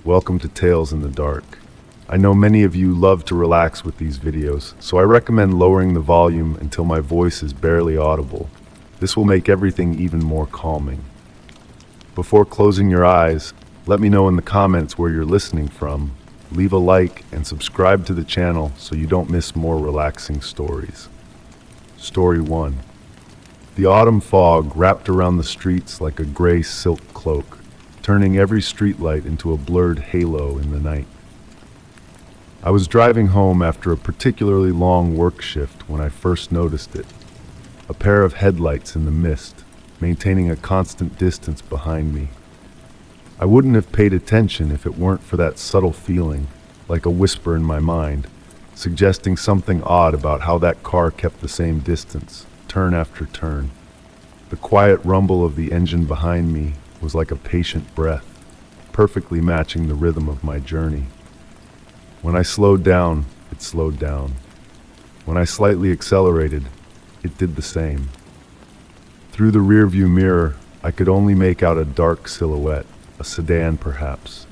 welcome to Tales in the Dark. I know many of you love to relax with these videos, so I recommend lowering the volume until my voice is barely audible. This will make everything even more calming. Before closing your eyes, let me know in the comments where you're listening from. Leave a like and subscribe to the channel so you don't miss more relaxing stories. Story 1. The autumn fog wrapped around the streets like a gray silk cloak, turning every streetlight into a blurred halo in the night. I was driving home after a particularly long work shift when I first noticed it. A pair of headlights in the mist, maintaining a constant distance behind me. I wouldn't have paid attention if it weren't for that subtle feeling, like a whisper in my mind, suggesting something odd about how that car kept the same distance, turn after turn. The quiet rumble of the engine behind me was like a patient breath, perfectly matching the rhythm of my journey. When I slowed down, it slowed down. When I slightly accelerated, it did the same. Through the rearview mirror, I could only make out a dark silhouette, a sedan perhaps,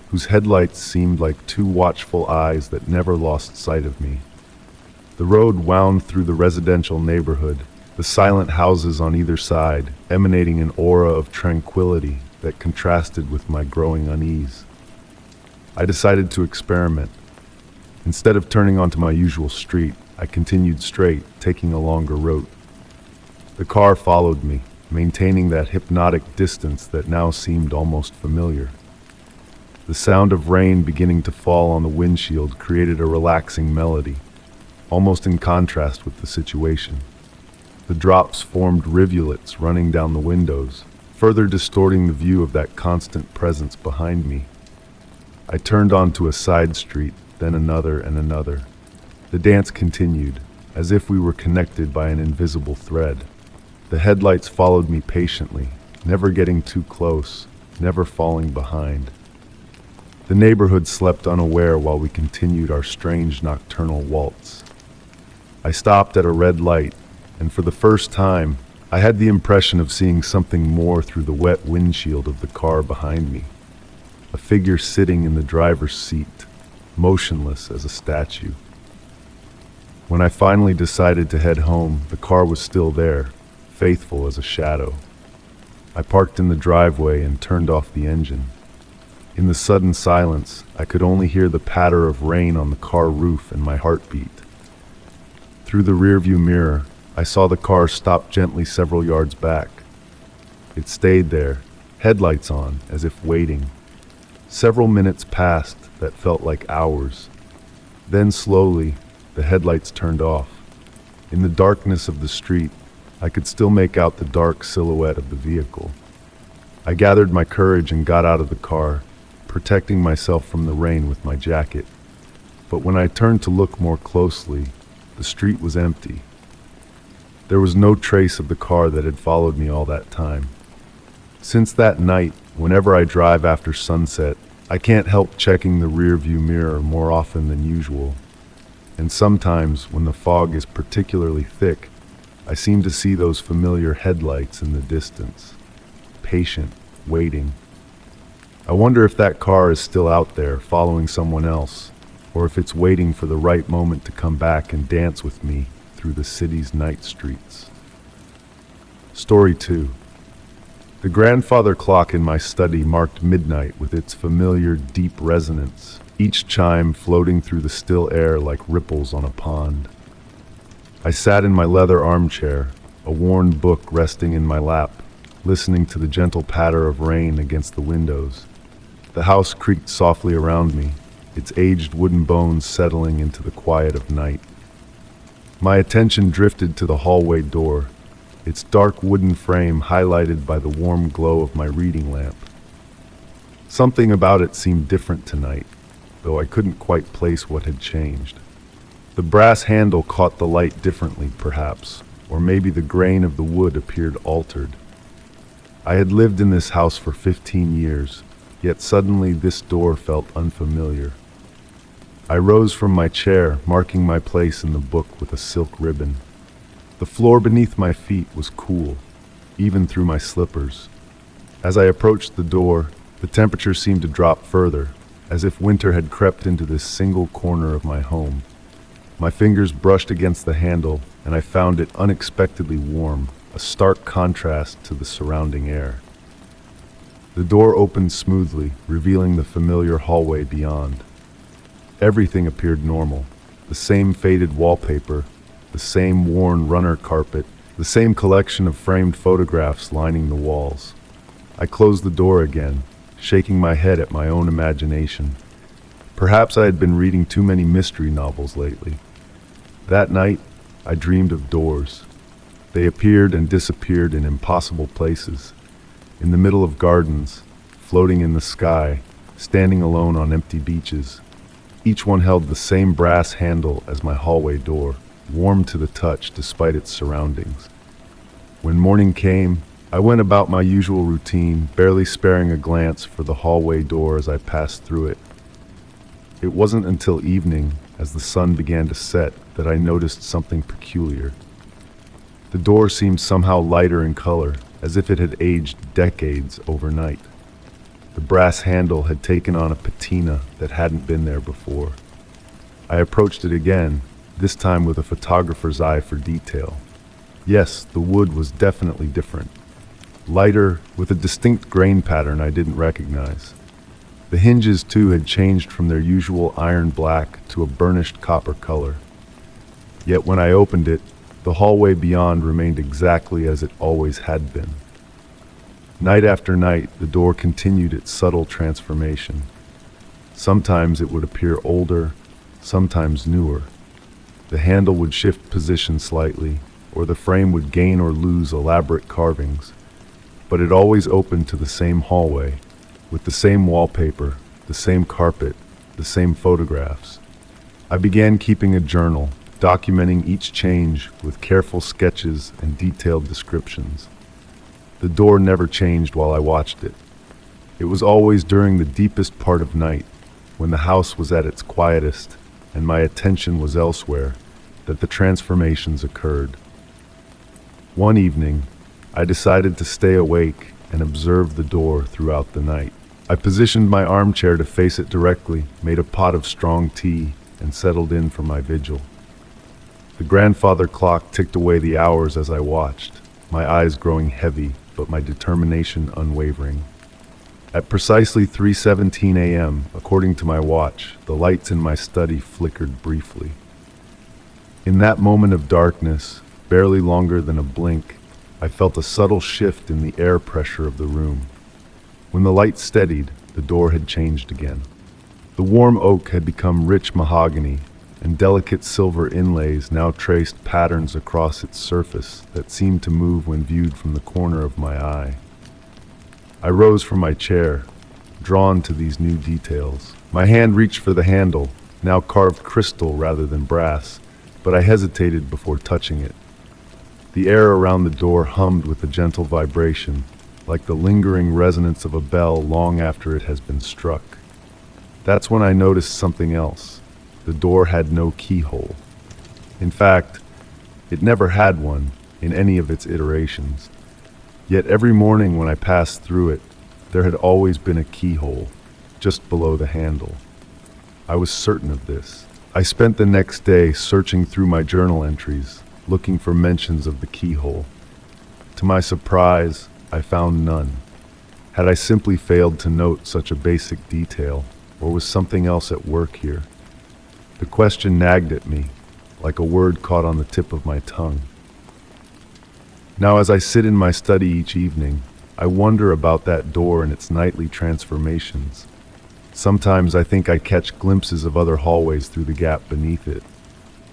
whose headlights seemed like two watchful eyes that never lost sight of me. The road wound through the residential neighborhood, the silent houses on either side emanating an aura of tranquility that contrasted with my growing unease. I decided to experiment. Instead of turning onto my usual street, I continued straight, taking a longer route. The car followed me, maintaining that hypnotic distance that now seemed almost familiar. The sound of rain beginning to fall on the windshield created a relaxing melody, almost in contrast with the situation. The drops formed rivulets running down the windows, further distorting the view of that constant presence behind me. I turned onto a side street, then another and another. The dance continued, as if we were connected by an invisible thread. The headlights followed me patiently, never getting too close, never falling behind. The neighborhood slept unaware while we continued our strange nocturnal waltz. I stopped at a red light, and for the first time, I had the impression of seeing something more through the wet windshield of the car behind me. A figure sitting in the driver's seat, motionless as a statue. When I finally decided to head home, the car was still there, faithful as a shadow. I parked in the driveway and turned off the engine. In the sudden silence, I could only hear the patter of rain on the car roof and my heartbeat. Through the rearview mirror, I saw the car stop gently several yards back. It stayed there, headlights on, as if waiting. Several minutes passed that felt like hours. Then slowly, the headlights turned off. In the darkness of the street, I could still make out the dark silhouette of the vehicle. I gathered my courage and got out of the car, protecting myself from the rain with my jacket. But when I turned to look more closely, the street was empty. There was no trace of the car that had followed me all that time. Since that night, whenever I drive after sunset, I can't help checking the rearview mirror more often than usual. And sometimes, when the fog is particularly thick, I seem to see those familiar headlights in the distance, patient, waiting. I wonder if that car is still out there, following someone else, or if it's waiting for the right moment to come back and dance with me through the city's night streets. Story 2. The grandfather clock in my study marked midnight with its familiar deep resonance, each chime floating through the still air like ripples on a pond. I sat in my leather armchair, a worn book resting in my lap, listening to the gentle patter of rain against the windows. The house creaked softly around me, its aged wooden bones settling into the quiet of night. My attention drifted to the hallway door, its dark wooden frame highlighted by the warm glow of my reading lamp. Something about it seemed different tonight, though I couldn't quite place what had changed. The brass handle caught the light differently, perhaps, or maybe the grain of the wood appeared altered. I had lived in this house for 15 years, yet suddenly this door felt unfamiliar. I rose from my chair, marking my place in the book with a silk ribbon. The floor beneath my feet was cool, even through my slippers. As I approached the door, the temperature seemed to drop further, as if winter had crept into this single corner of my home. My fingers brushed against the handle, and I found it unexpectedly warm, a stark contrast to the surrounding air. The door opened smoothly, revealing the familiar hallway beyond. Everything appeared normal. The same faded wallpaper, the same worn runner carpet, the same collection of framed photographs lining the walls. I closed the door again, shaking my head at my own imagination. Perhaps I had been reading too many mystery novels lately. That night, I dreamed of doors. They appeared and disappeared in impossible places. In the middle of gardens, floating in the sky, standing alone on empty beaches. Each one held the same brass handle as my hallway door, warm to the touch despite its surroundings. When morning came, I went about my usual routine, barely sparing a glance for the hallway door as I passed through it. It wasn't until evening, as the sun began to set, that I noticed something peculiar. The door seemed somehow lighter in color, as if it had aged decades overnight. The brass handle had taken on a patina that hadn't been there before. I approached it again, this time with a photographer's eye for detail. Yes, the wood was definitely different. Lighter, with a distinct grain pattern I didn't recognize. The hinges, too, had changed from their usual iron black to a burnished copper color. Yet when I opened it, the hallway beyond remained exactly as it always had been. Night after night, the door continued its subtle transformation. Sometimes it would appear older, sometimes newer. The handle would shift position slightly, or the frame would gain or lose elaborate carvings. But it always opened to the same hallway, with the same wallpaper, the same carpet, the same photographs. I began keeping a journal, documenting each change with careful sketches and detailed descriptions. The door never changed while I watched it. It was always during the deepest part of night, when the house was at its quietest and my attention was elsewhere, that the transformations occurred. One evening, I decided to stay awake and observe the door throughout the night. I positioned my armchair to face it directly, made a pot of strong tea, and settled in for my vigil. The grandfather clock ticked away the hours as I watched, my eyes growing heavy, but my determination unwavering. At precisely 3:17 a.m., according to my watch, the lights in my study flickered briefly. In that moment of darkness, barely longer than a blink, I felt a subtle shift in the air pressure of the room. When the light steadied, the door had changed again. The warm oak had become rich mahogany, and delicate silver inlays now traced patterns across its surface that seemed to move when viewed from the corner of my eye. I rose from my chair, drawn to these new details. My hand reached for the handle, now carved crystal rather than brass, but I hesitated before touching it. The air around the door hummed with a gentle vibration, like the lingering resonance of a bell long after it has been struck. That's when I noticed something else. The door had no keyhole. In fact, it never had one in any of its iterations. Yet every morning when I passed through it, there had always been a keyhole, just below the handle. I was certain of this. I spent the next day searching through my journal entries, looking for mentions of the keyhole. To my surprise, I found none. Had I simply failed to note such a basic detail, or was something else at work here? The question nagged at me, like a word caught on the tip of my tongue. Now, as I sit in my study each evening, I wonder about that door and its nightly transformations. Sometimes I think I catch glimpses of other hallways through the gap beneath it.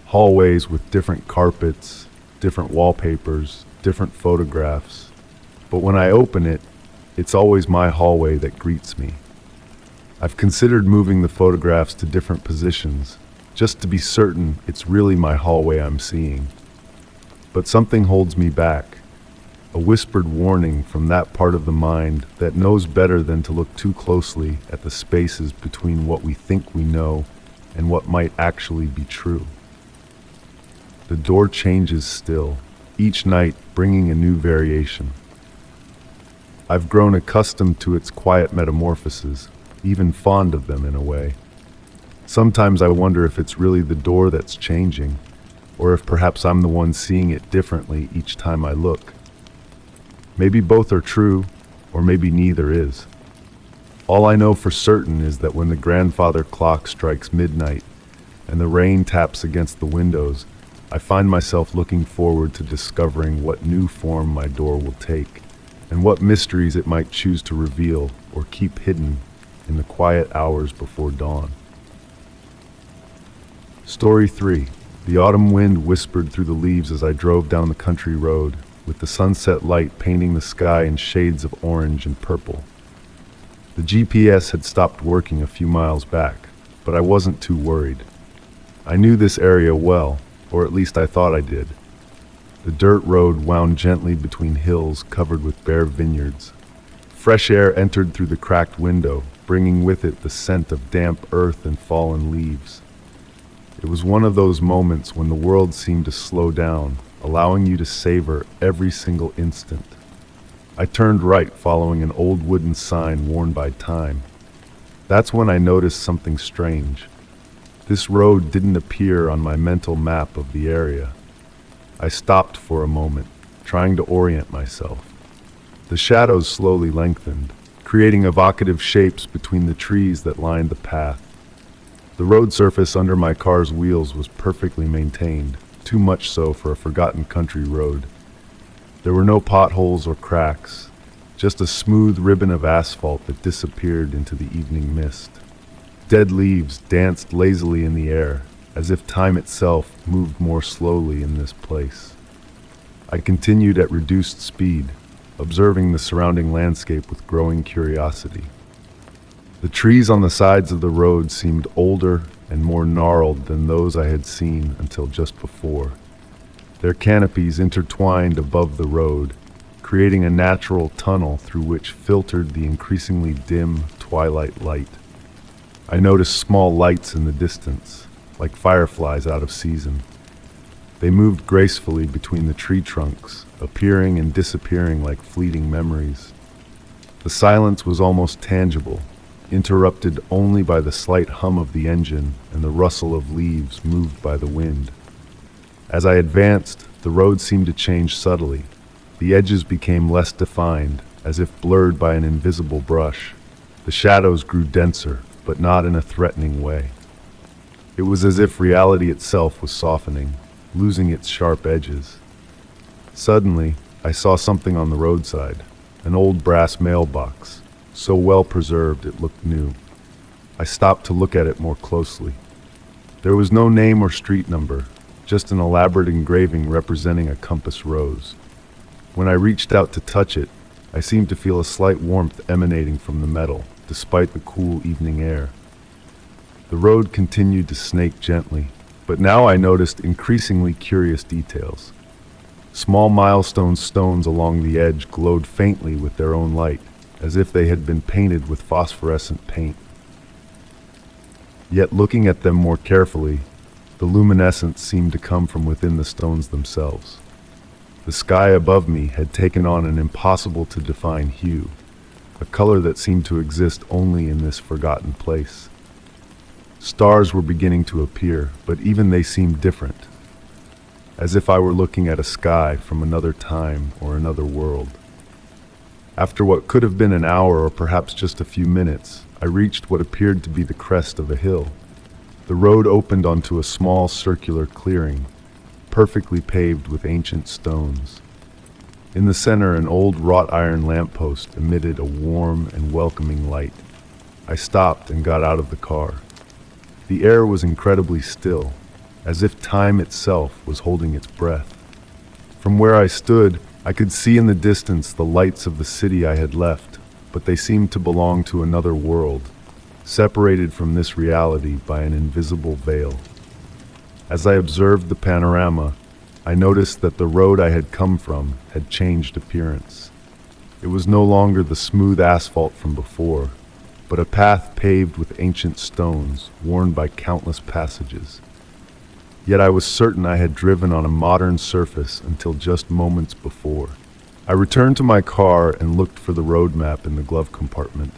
Hallways with different carpets, different wallpapers, different photographs. But when I open it, it's always my hallway that greets me. I've considered moving the photographs to different positions, just to be certain it's really my hallway I'm seeing. But something holds me back, a whispered warning from that part of the mind that knows better than to look too closely at the spaces between what we think we know and what might actually be true. The door changes still, each night bringing a new variation. I've grown accustomed to its quiet metamorphoses, even fond of them in a way. Sometimes I wonder if it's really the door that's changing, or if perhaps I'm the one seeing it differently each time I look. Maybe both are true, or maybe neither is. All I know for certain is that when the grandfather clock strikes midnight and the rain taps against the windows, I find myself looking forward to discovering what new form my door will take, and what mysteries it might choose to reveal or keep hidden in the quiet hours before dawn. Story 3. The autumn wind whispered through the leaves as I drove down the country road, with the sunset light painting the sky in shades of orange and purple. The GPS had stopped working a few miles back, but I wasn't too worried. I knew this area well, or at least I thought I did. The dirt road wound gently between hills covered with bare vineyards. Fresh air entered through the cracked window, bringing with it the scent of damp earth and fallen leaves. It was one of those moments when the world seemed to slow down, allowing you to savor every single instant. I turned right, following an old wooden sign worn by time. That's when I noticed something strange. This road didn't appear on my mental map of the area. I stopped for a moment, trying to orient myself. The shadows slowly lengthened, creating evocative shapes between the trees that lined the path. The road surface under my car's wheels was perfectly maintained, too much so for a forgotten country road. There were no potholes or cracks, just a smooth ribbon of asphalt that disappeared into the evening mist. Dead leaves danced lazily in the air, as if time itself moved more slowly in this place. I continued at reduced speed, observing the surrounding landscape with growing curiosity. The trees on the sides of the road seemed older and more gnarled than those I had seen until just before. Their canopies intertwined above the road, creating a natural tunnel through which filtered the increasingly dim twilight light. I noticed small lights in the distance, like fireflies out of season. They moved gracefully between the tree trunks, appearing and disappearing like fleeting memories. The silence was almost tangible, interrupted only by the slight hum of the engine and the rustle of leaves moved by the wind. As I advanced, the road seemed to change subtly. The edges became less defined, as if blurred by an invisible brush. The shadows grew denser, but not in a threatening way. It was as if reality itself was softening, losing its sharp edges. Suddenly, I saw something on the roadside, an old brass mailbox, so well preserved it looked new. I stopped to look at it more closely. There was no name or street number, just an elaborate engraving representing a compass rose. When I reached out to touch it, I seemed to feel a slight warmth emanating from the metal, despite the cool evening air. The road continued to snake gently, but now I noticed increasingly curious details. Small milestone stones along the edge glowed faintly with their own light, as if they had been painted with phosphorescent paint. Yet looking at them more carefully, the luminescence seemed to come from within the stones themselves. The sky above me had taken on an impossible-to-define hue, a color that seemed to exist only in this forgotten place. Stars were beginning to appear, but even they seemed different, as if I were looking at a sky from another time or another world. After what could have been an hour or perhaps just a few minutes, I reached what appeared to be the crest of a hill. The road opened onto a small circular clearing, perfectly paved with ancient stones. In the center, an old wrought iron lamppost emitted a warm and welcoming light. I stopped and got out of the car. The air was incredibly still, as if time itself was holding its breath. From where I stood, I could see in the distance the lights of the city I had left, but they seemed to belong to another world, separated from this reality by an invisible veil. As I observed the panorama, I noticed that the road I had come from had changed appearance. It was no longer the smooth asphalt from before, but a path paved with ancient stones, worn by countless passages. Yet I was certain I had driven on a modern surface until just moments before. I returned to my car and looked for the road map in the glove compartment.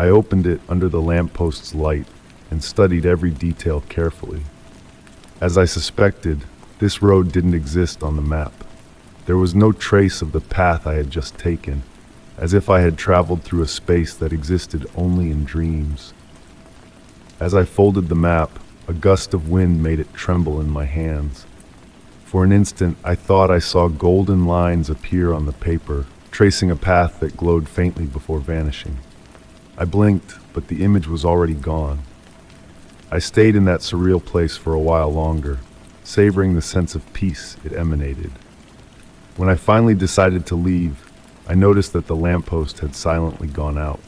I opened it under the lamppost's light and studied every detail carefully. As I suspected, this road didn't exist on the map. There was no trace of the path I had just taken, as if I had traveled through a space that existed only in dreams. As I folded the map, a gust of wind made it tremble in my hands. For an instant, I thought I saw golden lines appear on the paper, tracing a path that glowed faintly before vanishing. I blinked, but the image was already gone. I stayed in that surreal place for a while longer, savoring the sense of peace it emanated. When I finally decided to leave, I noticed that the lamppost had silently gone out.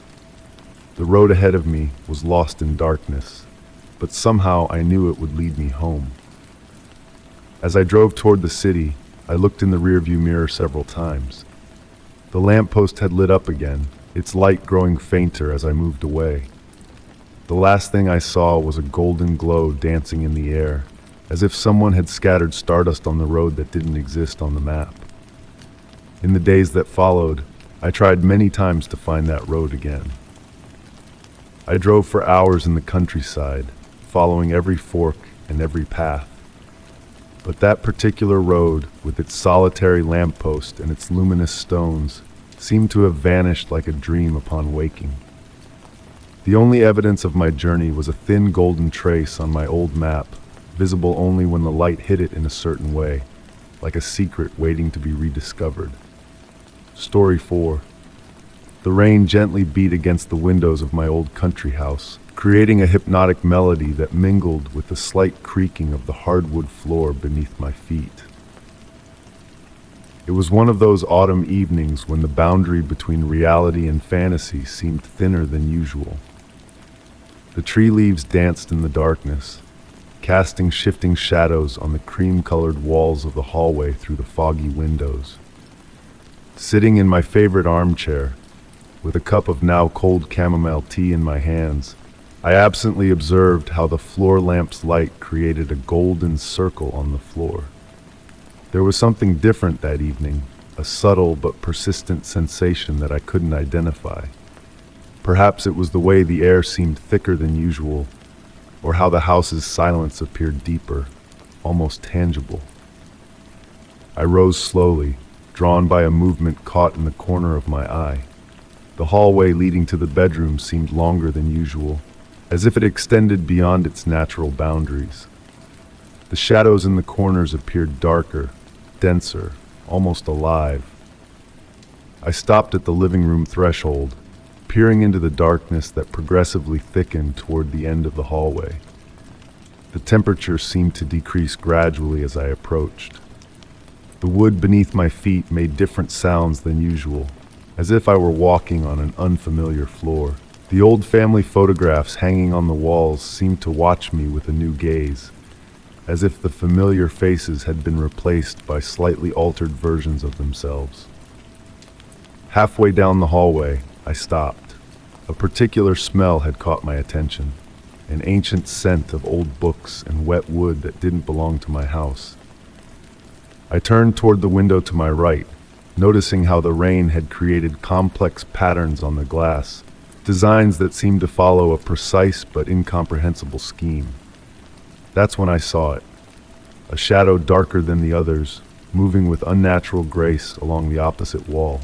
The road ahead of me was lost in darkness, but somehow I knew it would lead me home. As I drove toward the city, I looked in the rearview mirror several times. The lamppost had lit up again, its light growing fainter as I moved away. The last thing I saw was a golden glow dancing in the air, as if someone had scattered stardust on the road that didn't exist on the map. In the days that followed, I tried many times to find that road again. I drove for hours in the countryside, following every fork and every path. But that particular road, with its solitary lamppost and its luminous stones, seemed to have vanished like a dream upon waking. The only evidence of my journey was a thin golden trace on my old map, visible only when the light hit it in a certain way, like a secret waiting to be rediscovered. Story 4. The rain gently beat against the windows of my old country house, creating a hypnotic melody that mingled with the slight creaking of the hardwood floor beneath my feet. It was one of those autumn evenings when the boundary between reality and fantasy seemed thinner than usual. The tree leaves danced in the darkness, casting shifting shadows on the cream-colored walls of the hallway through the foggy windows. Sitting in my favorite armchair, with a cup of now cold chamomile tea in my hands, I absently observed how the floor lamp's light created a golden circle on the floor. There was something different that evening, a subtle but persistent sensation that I couldn't identify. Perhaps it was the way the air seemed thicker than usual, or how the house's silence appeared deeper, almost tangible. I rose slowly, drawn by a movement caught in the corner of my eye. The hallway leading to the bedroom seemed longer than usual, as if it extended beyond its natural boundaries. The shadows in the corners appeared darker, denser, almost alive. I stopped at the living room threshold, peering into the darkness that progressively thickened toward the end of the hallway. The temperature seemed to decrease gradually as I approached. The wood beneath my feet made different sounds than usual, as if I were walking on an unfamiliar floor. The old family photographs hanging on the walls seemed to watch me with a new gaze, as if the familiar faces had been replaced by slightly altered versions of themselves. Halfway down the hallway, I stopped. A particular smell had caught my attention, an ancient scent of old books and wet wood that didn't belong to my house. I turned toward the window to my right, noticing how the rain had created complex patterns on the glass, designs that seemed to follow a precise but incomprehensible scheme. That's when I saw it, a shadow darker than the others, moving with unnatural grace along the opposite wall.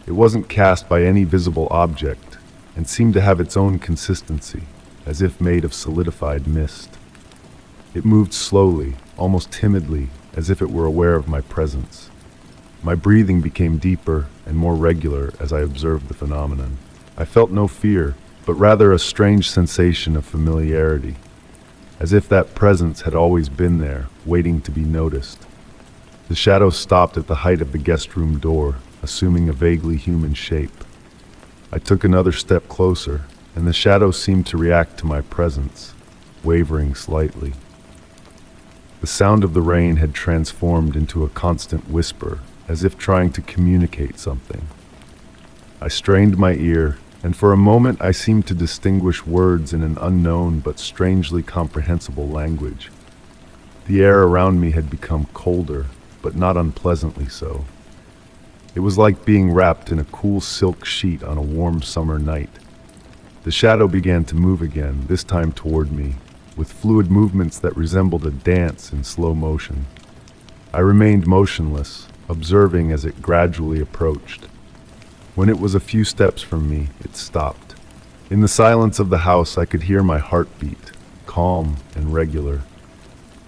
It wasn't cast by any visible object, and seemed to have its own consistency, as if made of solidified mist. It moved slowly, almost timidly, as if it were aware of my presence. My breathing became deeper and more regular as I observed the phenomenon. I felt no fear, but rather a strange sensation of familiarity, as if that presence had always been there, waiting to be noticed. The shadow stopped at the height of the guest room door, assuming a vaguely human shape. I took another step closer, and the shadow seemed to react to my presence, wavering slightly. The sound of the rain had transformed into a constant whisper, as if trying to communicate something. I strained my ear, and for a moment I seemed to distinguish words in an unknown but strangely comprehensible language. The air around me had become colder, but not unpleasantly so. It was like being wrapped in a cool silk sheet on a warm summer night. The shadow began to move again, this time toward me, with fluid movements that resembled a dance in slow motion. I remained motionless, observing as it gradually approached. When it was a few steps from me, it stopped. In the silence of the house, I could hear my heart beat, calm and regular.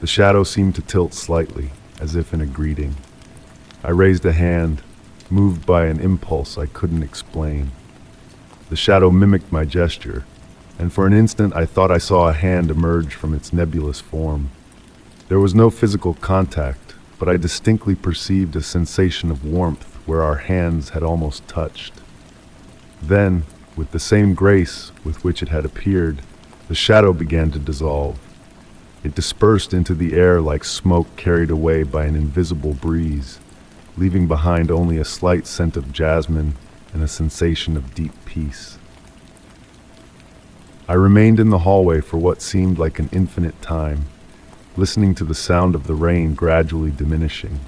The shadow seemed to tilt slightly, as if in a greeting. I raised a hand, moved by an impulse I couldn't explain. The shadow mimicked my gesture, and for an instant I thought I saw a hand emerge from its nebulous form. There was no physical contact, but I distinctly perceived a sensation of warmth where our hands had almost touched. Then, with the same grace with which it had appeared, the shadow began to dissolve. It dispersed into the air like smoke carried away by an invisible breeze, leaving behind only a slight scent of jasmine and a sensation of deep peace. I remained in the hallway for what seemed like an infinite time, listening to the sound of the rain gradually diminishing.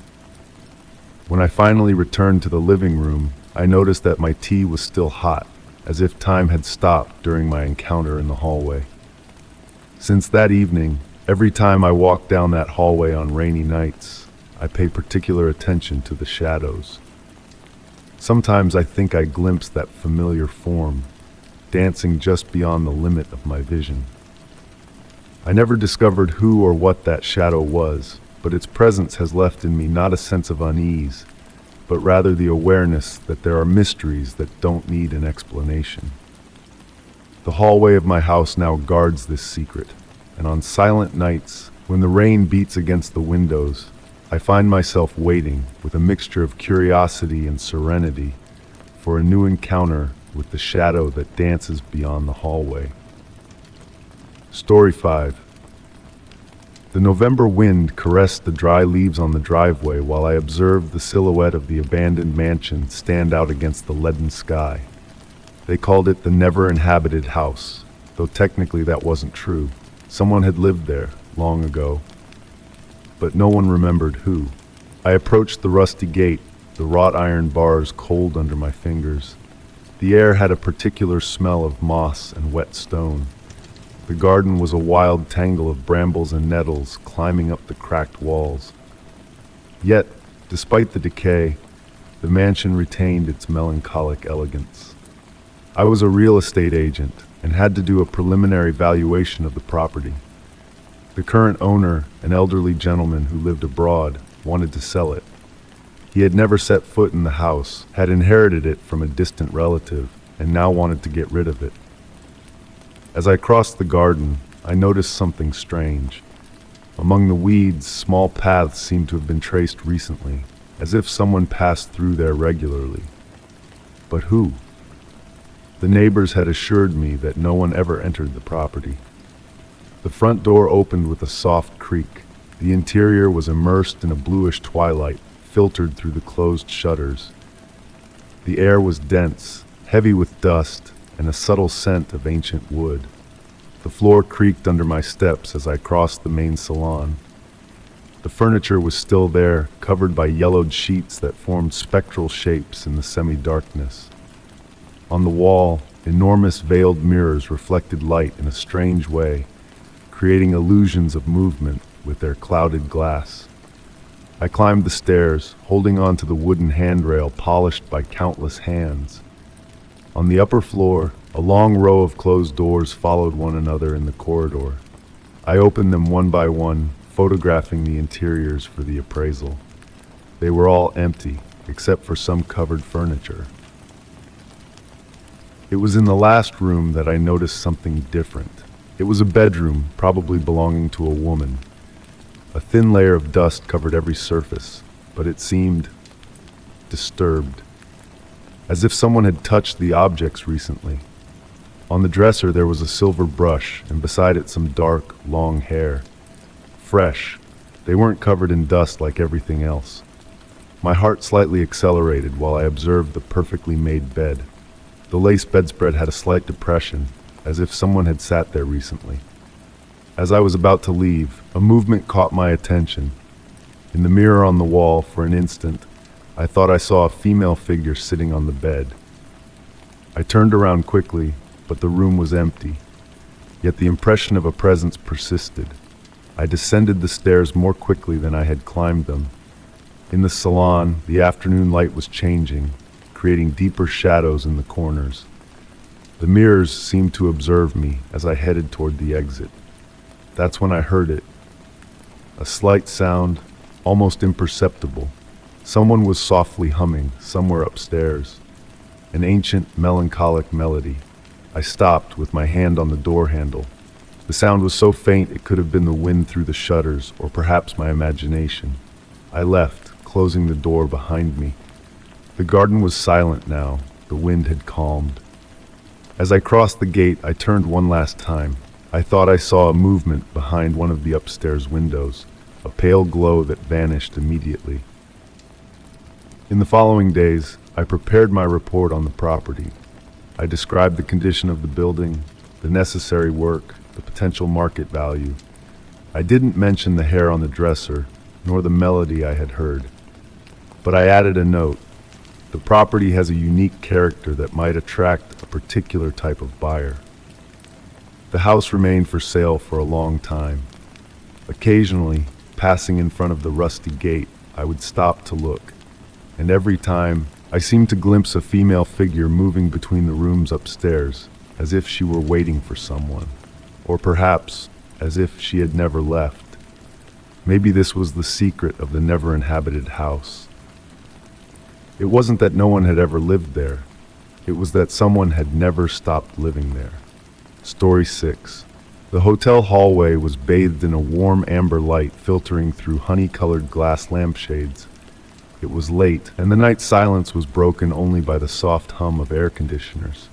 When I finally returned to the living room, I noticed that my tea was still hot, as if time had stopped during my encounter in the hallway. Since that evening, every time I walk down that hallway on rainy nights, I pay particular attention to the shadows. Sometimes I think I glimpse that familiar form, dancing just beyond the limit of my vision. I never discovered who or what that shadow was, but its presence has left in me not a sense of unease, but rather the awareness that there are mysteries that don't need an explanation. The hallway of my house now guards this secret, and on silent nights, when the rain beats against the windows, I find myself waiting with a mixture of curiosity and serenity for a new encounter with the shadow that dances beyond the hallway. Story 5. The November wind caressed the dry leaves on the driveway while I observed the silhouette of the abandoned mansion stand out against the leaden sky. They called it the never-inhabited house, though technically that wasn't true. Someone had lived there long ago, but no one remembered who. I approached the rusty gate, the wrought iron bars cold under my fingers. The air had a particular smell of moss and wet stone. The garden was a wild tangle of brambles and nettles climbing up the cracked walls. Yet, despite the decay, the mansion retained its melancholic elegance. I was a real estate agent and had to do a preliminary valuation of the property. The current owner, an elderly gentleman who lived abroad, wanted to sell it. He had never set foot in the house, had inherited it from a distant relative, and now wanted to get rid of it. As I crossed the garden, I noticed something strange. Among the weeds, small paths seemed to have been traced recently, as if someone passed through there regularly. But who? The neighbors had assured me that no one ever entered the property. The front door opened with a soft creak. The interior was immersed in a bluish twilight, filtered through the closed shutters. The air was dense, heavy with dust, and a subtle scent of ancient wood. The floor creaked under my steps as I crossed the main salon. The furniture was still there, covered by yellowed sheets that formed spectral shapes in the semi-darkness. On the wall, enormous veiled mirrors reflected light in a strange way, creating illusions of movement with their clouded glass. I climbed the stairs, holding on to the wooden handrail polished by countless hands. On the upper floor, a long row of closed doors followed one another in the corridor. I opened them one by one, photographing the interiors for the appraisal. They were all empty, except for some covered furniture. It was in the last room that I noticed something different. It was a bedroom, probably belonging to a woman. A thin layer of dust covered every surface, but it seemed disturbed, as if someone had touched the objects recently. On the dresser there was a silver brush, and beside it some dark, long hair. Fresh. They weren't covered in dust like everything else. My heart slightly accelerated while I observed the perfectly made bed. The lace bedspread had a slight depression, as if someone had sat there recently. As I was about to leave, a movement caught my attention. In the mirror on the wall, for an instant, I thought I saw a female figure sitting on the bed. I turned around quickly, but the room was empty. Yet the impression of a presence persisted. I descended the stairs more quickly than I had climbed them. In the salon, the afternoon light was changing, creating deeper shadows in the corners. The mirrors seemed to observe me as I headed toward the exit. That's when I heard it. A slight sound, almost imperceptible. Someone was softly humming somewhere upstairs. An ancient, melancholic melody. I stopped with my hand on the door handle. The sound was so faint it could have been the wind through the shutters, or perhaps my imagination. I left, closing the door behind me. The garden was silent now. The wind had calmed. As I crossed the gate, I turned one last time. I thought I saw a movement behind one of the upstairs windows, a pale glow that vanished immediately. In the following days, I prepared my report on the property. I described the condition of the building, the necessary work, the potential market value. I didn't mention the hair on the dresser, nor the melody I had heard. But I added a note. The property has a unique character that might attract a particular type of buyer. The house remained for sale for a long time. Occasionally, passing in front of the rusty gate, I would stop to look. And every time, I seemed to glimpse a female figure moving between the rooms upstairs, as if she were waiting for someone. Or perhaps, as if she had never left. Maybe this was the secret of the never-inhabited house. It wasn't that no one had ever lived there. It was that someone had never stopped living there. Story 6. The hotel hallway was bathed in a warm amber light filtering through honey-colored glass lampshades. It was late, and the night silence was broken only by the soft hum of air conditioners.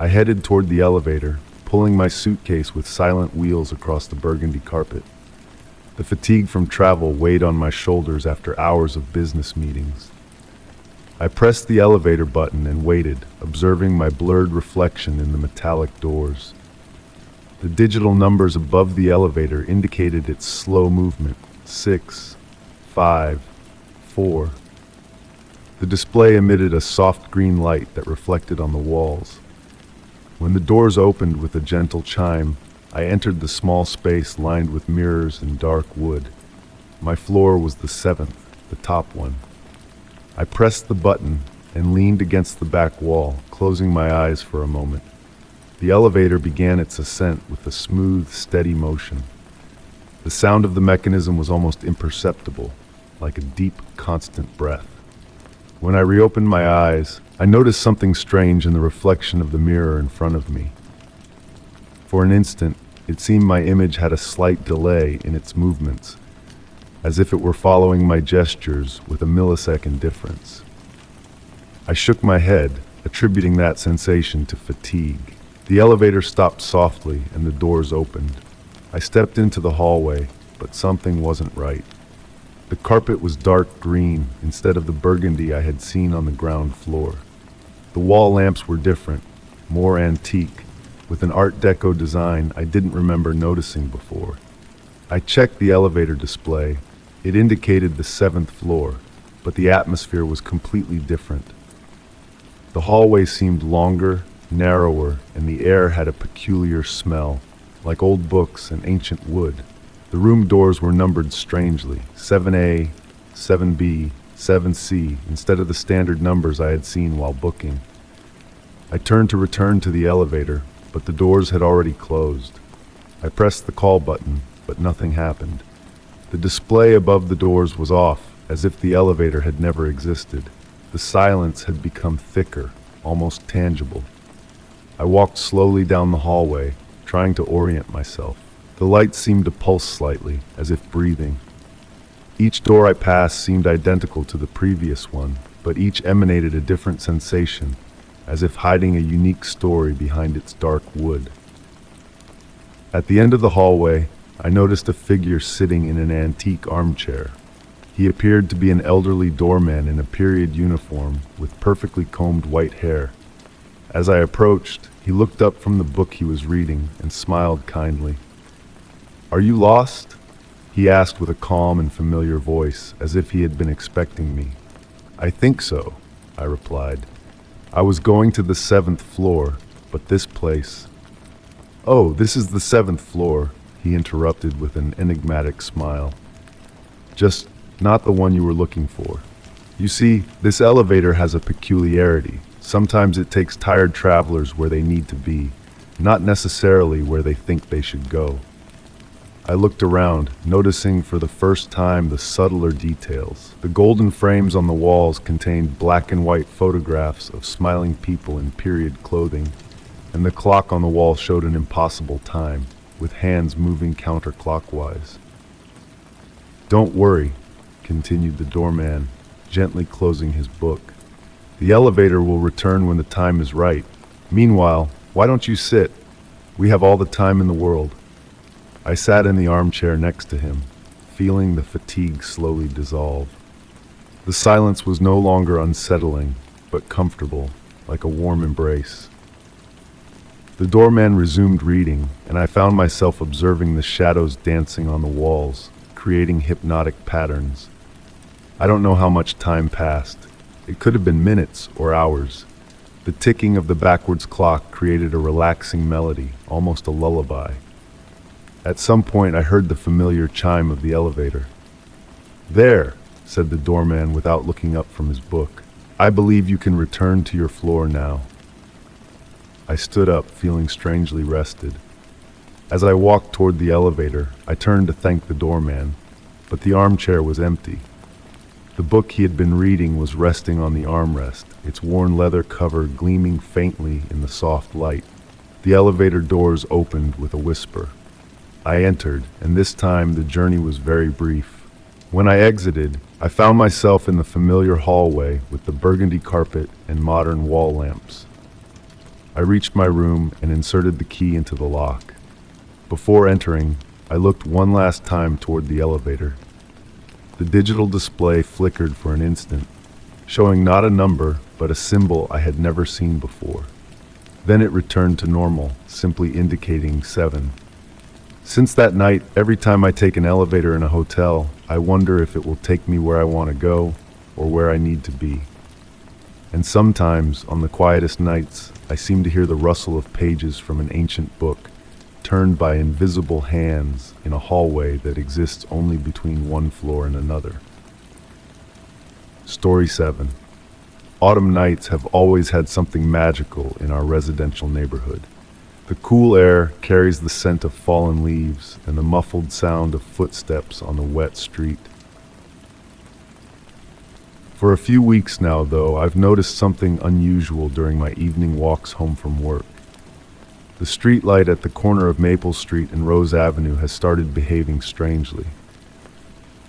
I headed toward the elevator, pulling my suitcase with silent wheels across the burgundy carpet. The fatigue from travel weighed on my shoulders after hours of business meetings. I pressed the elevator button and waited, observing my blurred reflection in the metallic doors. The digital numbers above the elevator indicated its slow movement. 6, 5, 4. The display emitted a soft green light that reflected on the walls. When the doors opened with a gentle chime, I entered the small space lined with mirrors and dark wood. My floor was the 7th, the top one. I pressed the button and leaned against the back wall, closing my eyes for a moment. The elevator began its ascent with a smooth, steady motion. The sound of the mechanism was almost imperceptible, like a deep, constant breath. When I reopened my eyes, I noticed something strange in the reflection of the mirror in front of me. For an instant, it seemed my image had a slight delay in its movements, as if it were following my gestures with a millisecond difference. I shook my head, attributing that sensation to fatigue. The elevator stopped softly and the doors opened. I stepped into the hallway, but something wasn't right. The carpet was dark green instead of the burgundy I had seen on the ground floor. The wall lamps were different, more antique, with an Art Deco design I didn't remember noticing before. I checked the elevator display. It indicated the 7th floor, but the atmosphere was completely different. The hallway seemed longer, narrower, and the air had a peculiar smell, like old books and ancient wood. The room doors were numbered strangely, 7A, 7B, 7C, instead of the standard numbers I had seen while booking. I turned to return to the elevator, but the doors had already closed. I pressed the call button, but nothing happened. The display above the doors was off, as if the elevator had never existed. The silence had become thicker, almost tangible. I walked slowly down the hallway, trying to orient myself. The light seemed to pulse slightly, as if breathing. Each door I passed seemed identical to the previous one, but each emanated a different sensation, as if hiding a unique story behind its dark wood. At the end of the hallway, I noticed a figure sitting in an antique armchair. He appeared to be an elderly doorman in a period uniform with perfectly combed white hair. As I approached, he looked up from the book he was reading and smiled kindly. "Are you lost?" he asked with a calm and familiar voice, as if he had been expecting me. "I think so," I replied. "I was going to the 7th floor, but this place... "Oh, this is the 7th floor," he interrupted with an enigmatic smile. "Just not the one you were looking for. You see, this elevator has a peculiarity. Sometimes it takes tired travelers where they need to be, not necessarily where they think they should go." I looked around, noticing for the first time the subtler details. The golden frames on the walls contained black and white photographs of smiling people in period clothing, and the clock on the wall showed an impossible time, with hands moving counterclockwise. "Don't worry," continued the doorman, gently closing his book. "The elevator will return when the time is right. Meanwhile, why don't you sit? We have all the time in the world." I sat in the armchair next to him, feeling the fatigue slowly dissolve. The silence was no longer unsettling, but comfortable, like a warm embrace. The doorman resumed reading, and I found myself observing the shadows dancing on the walls, creating hypnotic patterns. I don't know how much time passed. It could have been minutes or hours. The ticking of the backwards clock created a relaxing melody, almost a lullaby. At some point, I heard the familiar chime of the elevator. "There," said the doorman without looking up from his book. "I believe you can return to your floor now." I stood up, feeling strangely rested. As I walked toward the elevator, I turned to thank the doorman, but the armchair was empty. The book he had been reading was resting on the armrest, its worn leather cover gleaming faintly in the soft light. The elevator doors opened with a whisper. I entered, and this time the journey was very brief. When I exited, I found myself in the familiar hallway with the burgundy carpet and modern wall lamps. I reached my room and inserted the key into the lock. Before entering, I looked one last time toward the elevator. The digital display flickered for an instant, showing not a number, but a symbol I had never seen before. Then it returned to normal, simply indicating 7. Since that night, every time I take an elevator in a hotel, I wonder if it will take me where I want to go or where I need to be. And sometimes, on the quietest nights, I seem to hear the rustle of pages from an ancient book, turned by invisible hands in a hallway that exists only between one floor and another. Story 7. Autumn nights have always had something magical in our residential neighborhood. The cool air carries the scent of fallen leaves and the muffled sound of footsteps on the wet street. For a few weeks now, though, I've noticed something unusual during my evening walks home from work. The street light at the corner of Maple Street and Rose Avenue has started behaving strangely.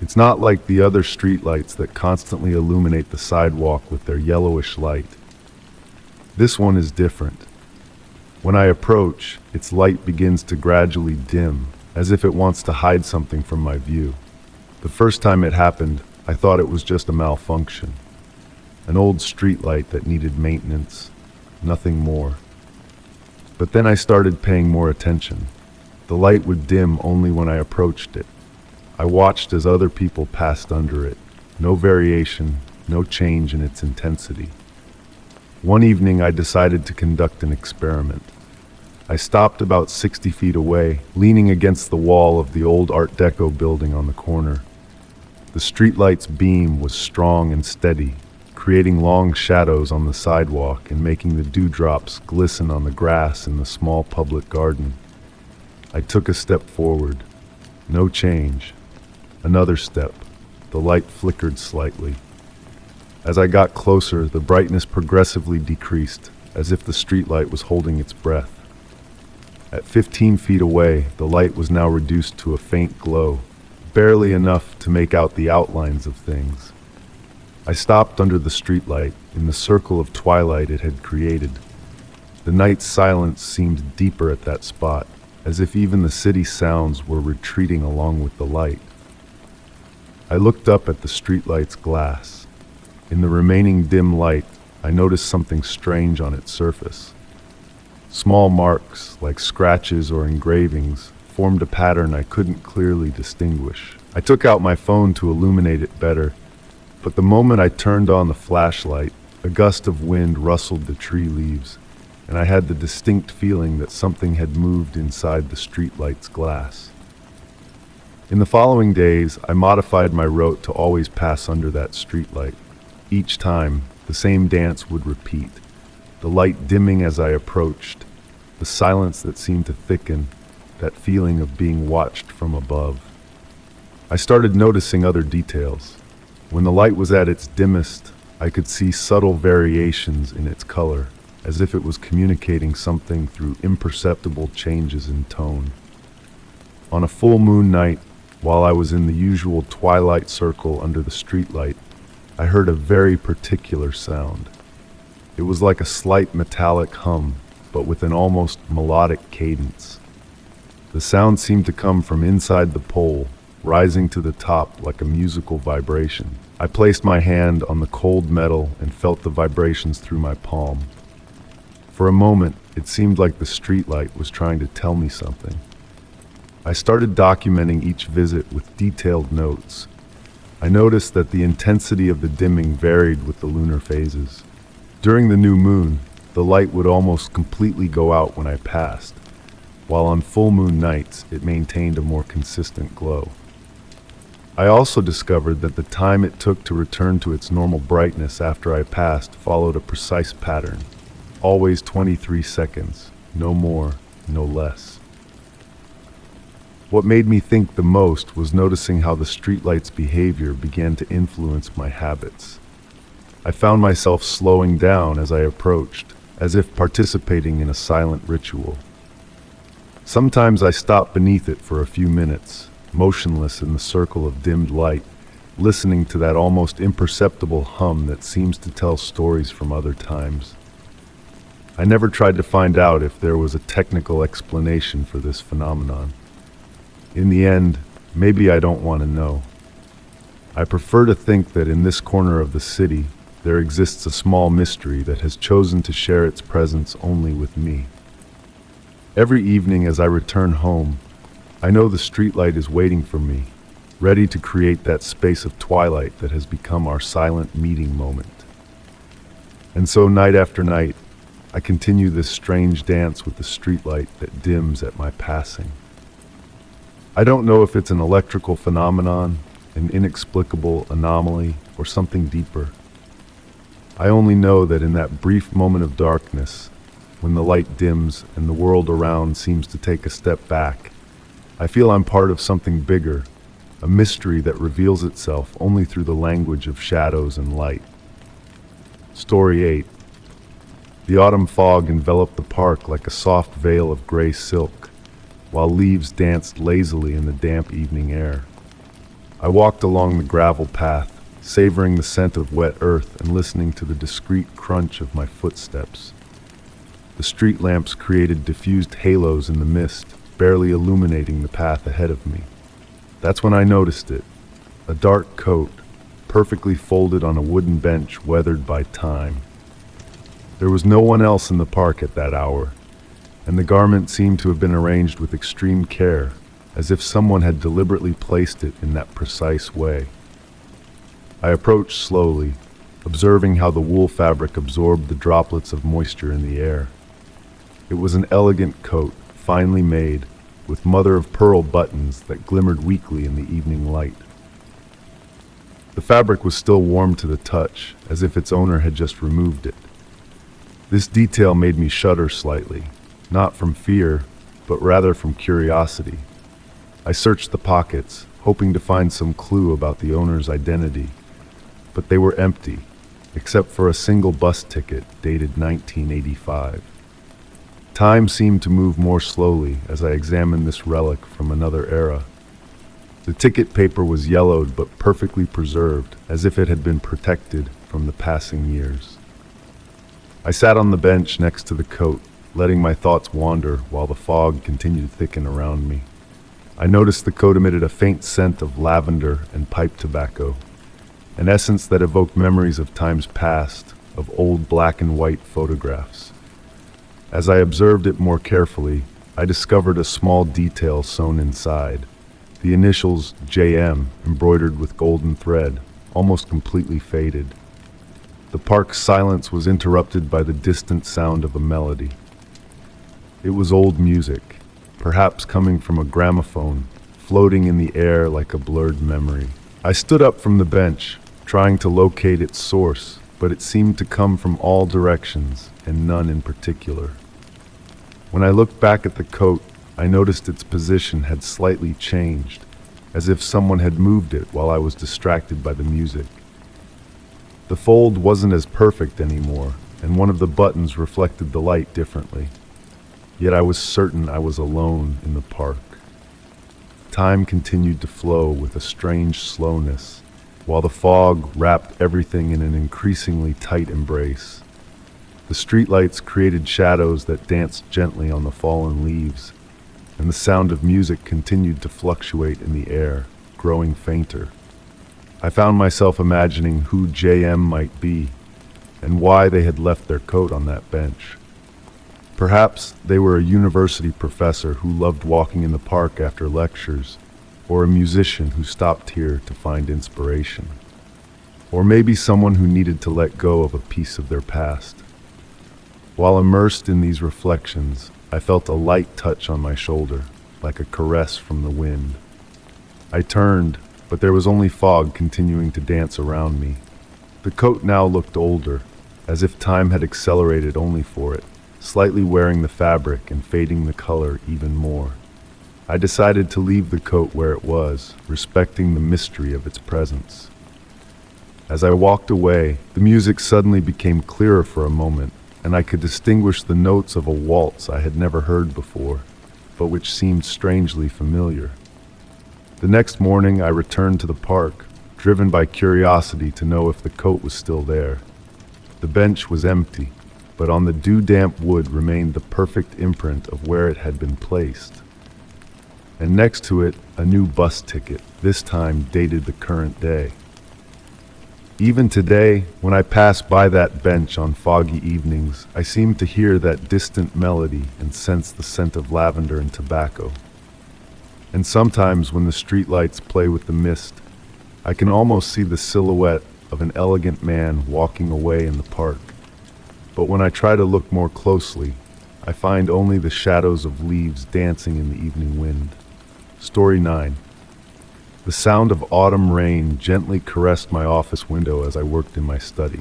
It's not like the other streetlights that constantly illuminate the sidewalk with their yellowish light. This one is different. When I approach, its light begins to gradually dim, as if it wants to hide something from my view. The first time it happened, I thought it was just a malfunction. An old streetlight that needed maintenance, nothing more. But then I started paying more attention. The light would dim only when I approached it. I watched as other people passed under it. No variation, no change in its intensity. One evening I decided to conduct an experiment. I stopped about 60 feet away, leaning against the wall of the old Art Deco building on the corner. The streetlight's beam was strong and steady, creating long shadows on the sidewalk and making the dewdrops glisten on the grass in the small public garden. I took a step forward. No change. Another step. The light flickered slightly. As I got closer, the brightness progressively decreased, as if the streetlight was holding its breath. At 15 feet away, the light was now reduced to a faint glow, barely enough to make out the outlines of things. I stopped under the streetlight, in the circle of twilight it had created. The night's silence seemed deeper at that spot, as if even the city sounds were retreating along with the light. I looked up at the streetlight's glass. In the remaining dim light, I noticed something strange on its surface. Small marks, like scratches or engravings, formed a pattern I couldn't clearly distinguish. I took out my phone to illuminate it better, but the moment I turned on the flashlight, a gust of wind rustled the tree leaves, and I had the distinct feeling that something had moved inside the streetlight's glass. In the following days, I modified my route to always pass under that streetlight. Each time, the same dance would repeat, the light dimming as I approached, the silence that seemed to thicken, that feeling of being watched from above. I started noticing other details. When the light was at its dimmest, I could see subtle variations in its color, as if it was communicating something through imperceptible changes in tone. On a full moon night, while I was in the usual twilight circle under the streetlight, I heard a very particular sound. It was like a slight metallic hum, but with an almost melodic cadence. The sound seemed to come from inside the pole, rising to the top like a musical vibration. I placed my hand on the cold metal and felt the vibrations through my palm. For a moment, it seemed like the streetlight was trying to tell me something. I started documenting each visit with detailed notes. I noticed that the intensity of the dimming varied with the lunar phases. During the new moon, the light would almost completely go out when I passed, while on full moon nights it maintained a more consistent glow. I also discovered that the time it took to return to its normal brightness after I passed followed a precise pattern. Always 23 seconds, no more, no less. What made me think the most was noticing how the streetlight's behavior began to influence my habits. I found myself slowing down as I approached, as if participating in a silent ritual. Sometimes I stopped beneath it for a few minutes, motionless in the circle of dimmed light, listening to that almost imperceptible hum that seems to tell stories from other times. I never tried to find out if there was a technical explanation for this phenomenon. In the end, maybe I don't want to know. I prefer to think that in this corner of the city, there exists a small mystery that has chosen to share its presence only with me. Every evening as I return home, I know the streetlight is waiting for me, ready to create that space of twilight that has become our silent meeting moment. And so night after night, I continue this strange dance with the streetlight that dims at my passing. I don't know if it's an electrical phenomenon, an inexplicable anomaly, or something deeper. I only know that in that brief moment of darkness, when the light dims and the world around seems to take a step back, I feel I'm part of something bigger, a mystery that reveals itself only through the language of shadows and light. Story 8. The autumn fog enveloped the park like a soft veil of gray silk, while leaves danced lazily in the damp evening air. I walked along the gravel path, savoring the scent of wet earth and listening to the discreet crunch of my footsteps. The street lamps created diffused halos in the mist, barely illuminating the path ahead of me. That's when I noticed it, a dark coat, perfectly folded on a wooden bench weathered by time. There was no one else in the park at that hour, and the garment seemed to have been arranged with extreme care, as if someone had deliberately placed it in that precise way. I approached slowly, observing how the wool fabric absorbed the droplets of moisture in the air. It was an elegant coat, finely made, with mother-of-pearl buttons that glimmered weakly in the evening light. The fabric was still warm to the touch, as if its owner had just removed it. This detail made me shudder slightly, not from fear, but rather from curiosity. I searched the pockets, hoping to find some clue about the owner's identity, but they were empty, except for a single bus ticket dated 1985. Time seemed to move more slowly as I examined this relic from another era. The ticket paper was yellowed but perfectly preserved, as if it had been protected from the passing years. I sat on the bench next to the coat, letting my thoughts wander while the fog continued to thicken around me. I noticed the coat emitted a faint scent of lavender and pipe tobacco, an essence that evoked memories of times past, of old black and white photographs. As I observed it more carefully, I discovered a small detail sewn inside, the initials JM embroidered with golden thread, almost completely faded. The park's silence was interrupted by the distant sound of a melody. It was old music, perhaps coming from a gramophone, floating in the air like a blurred memory. I stood up from the bench, trying to locate its source, but it seemed to come from all directions and none in particular. When I looked back at the coat, I noticed its position had slightly changed, as if someone had moved it while I was distracted by the music. The fold wasn't as perfect anymore, and one of the buttons reflected the light differently. Yet I was certain I was alone in the park. Time continued to flow with a strange slowness, while the fog wrapped everything in an increasingly tight embrace. The streetlights created shadows that danced gently on the fallen leaves, and the sound of music continued to fluctuate in the air, growing fainter. I found myself imagining who JM might be, and why they had left their coat on that bench. Perhaps they were a university professor who loved walking in the park after lectures, or a musician who stopped here to find inspiration. Or maybe someone who needed to let go of a piece of their past. While immersed in these reflections, I felt a light touch on my shoulder, like a caress from the wind. I turned, but there was only fog continuing to dance around me. The coat now looked older, as if time had accelerated only for it, slightly wearing the fabric and fading the color even more. I decided to leave the coat where it was, respecting the mystery of its presence. As I walked away, the music suddenly became clearer for a moment, and I could distinguish the notes of a waltz I had never heard before, but which seemed strangely familiar. The next morning I returned to the park, driven by curiosity to know if the coat was still there. The bench was empty, but on the dew-damp wood remained the perfect imprint of where it had been placed. And next to it, a new bus ticket, this time dated the current day. Even today, when I pass by that bench on foggy evenings, I seem to hear that distant melody and sense the scent of lavender and tobacco. And sometimes when the streetlights play with the mist, I can almost see the silhouette of an elegant man walking away in the park. But when I try to look more closely, I find only the shadows of leaves dancing in the evening wind. Story 9. The sound of autumn rain gently caressed my office window as I worked in my study.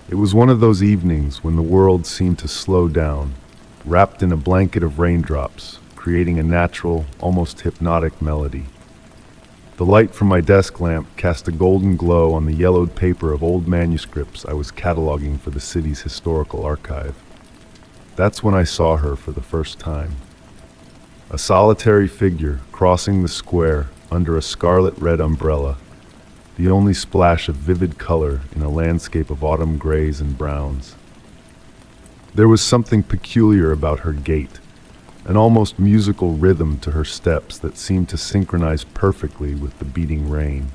It was one of those evenings when the world seemed to slow down, wrapped in a blanket of raindrops, creating a natural, almost hypnotic melody. The light from my desk lamp cast a golden glow on the yellowed paper of old manuscripts I was cataloging for the city's historical archive. That's when I saw her for the first time. A solitary figure crossing the square under a scarlet-red umbrella, the only splash of vivid color in a landscape of autumn grays and browns. There was something peculiar about her gait, an almost musical rhythm to her steps that seemed to synchronize perfectly with the beating rain.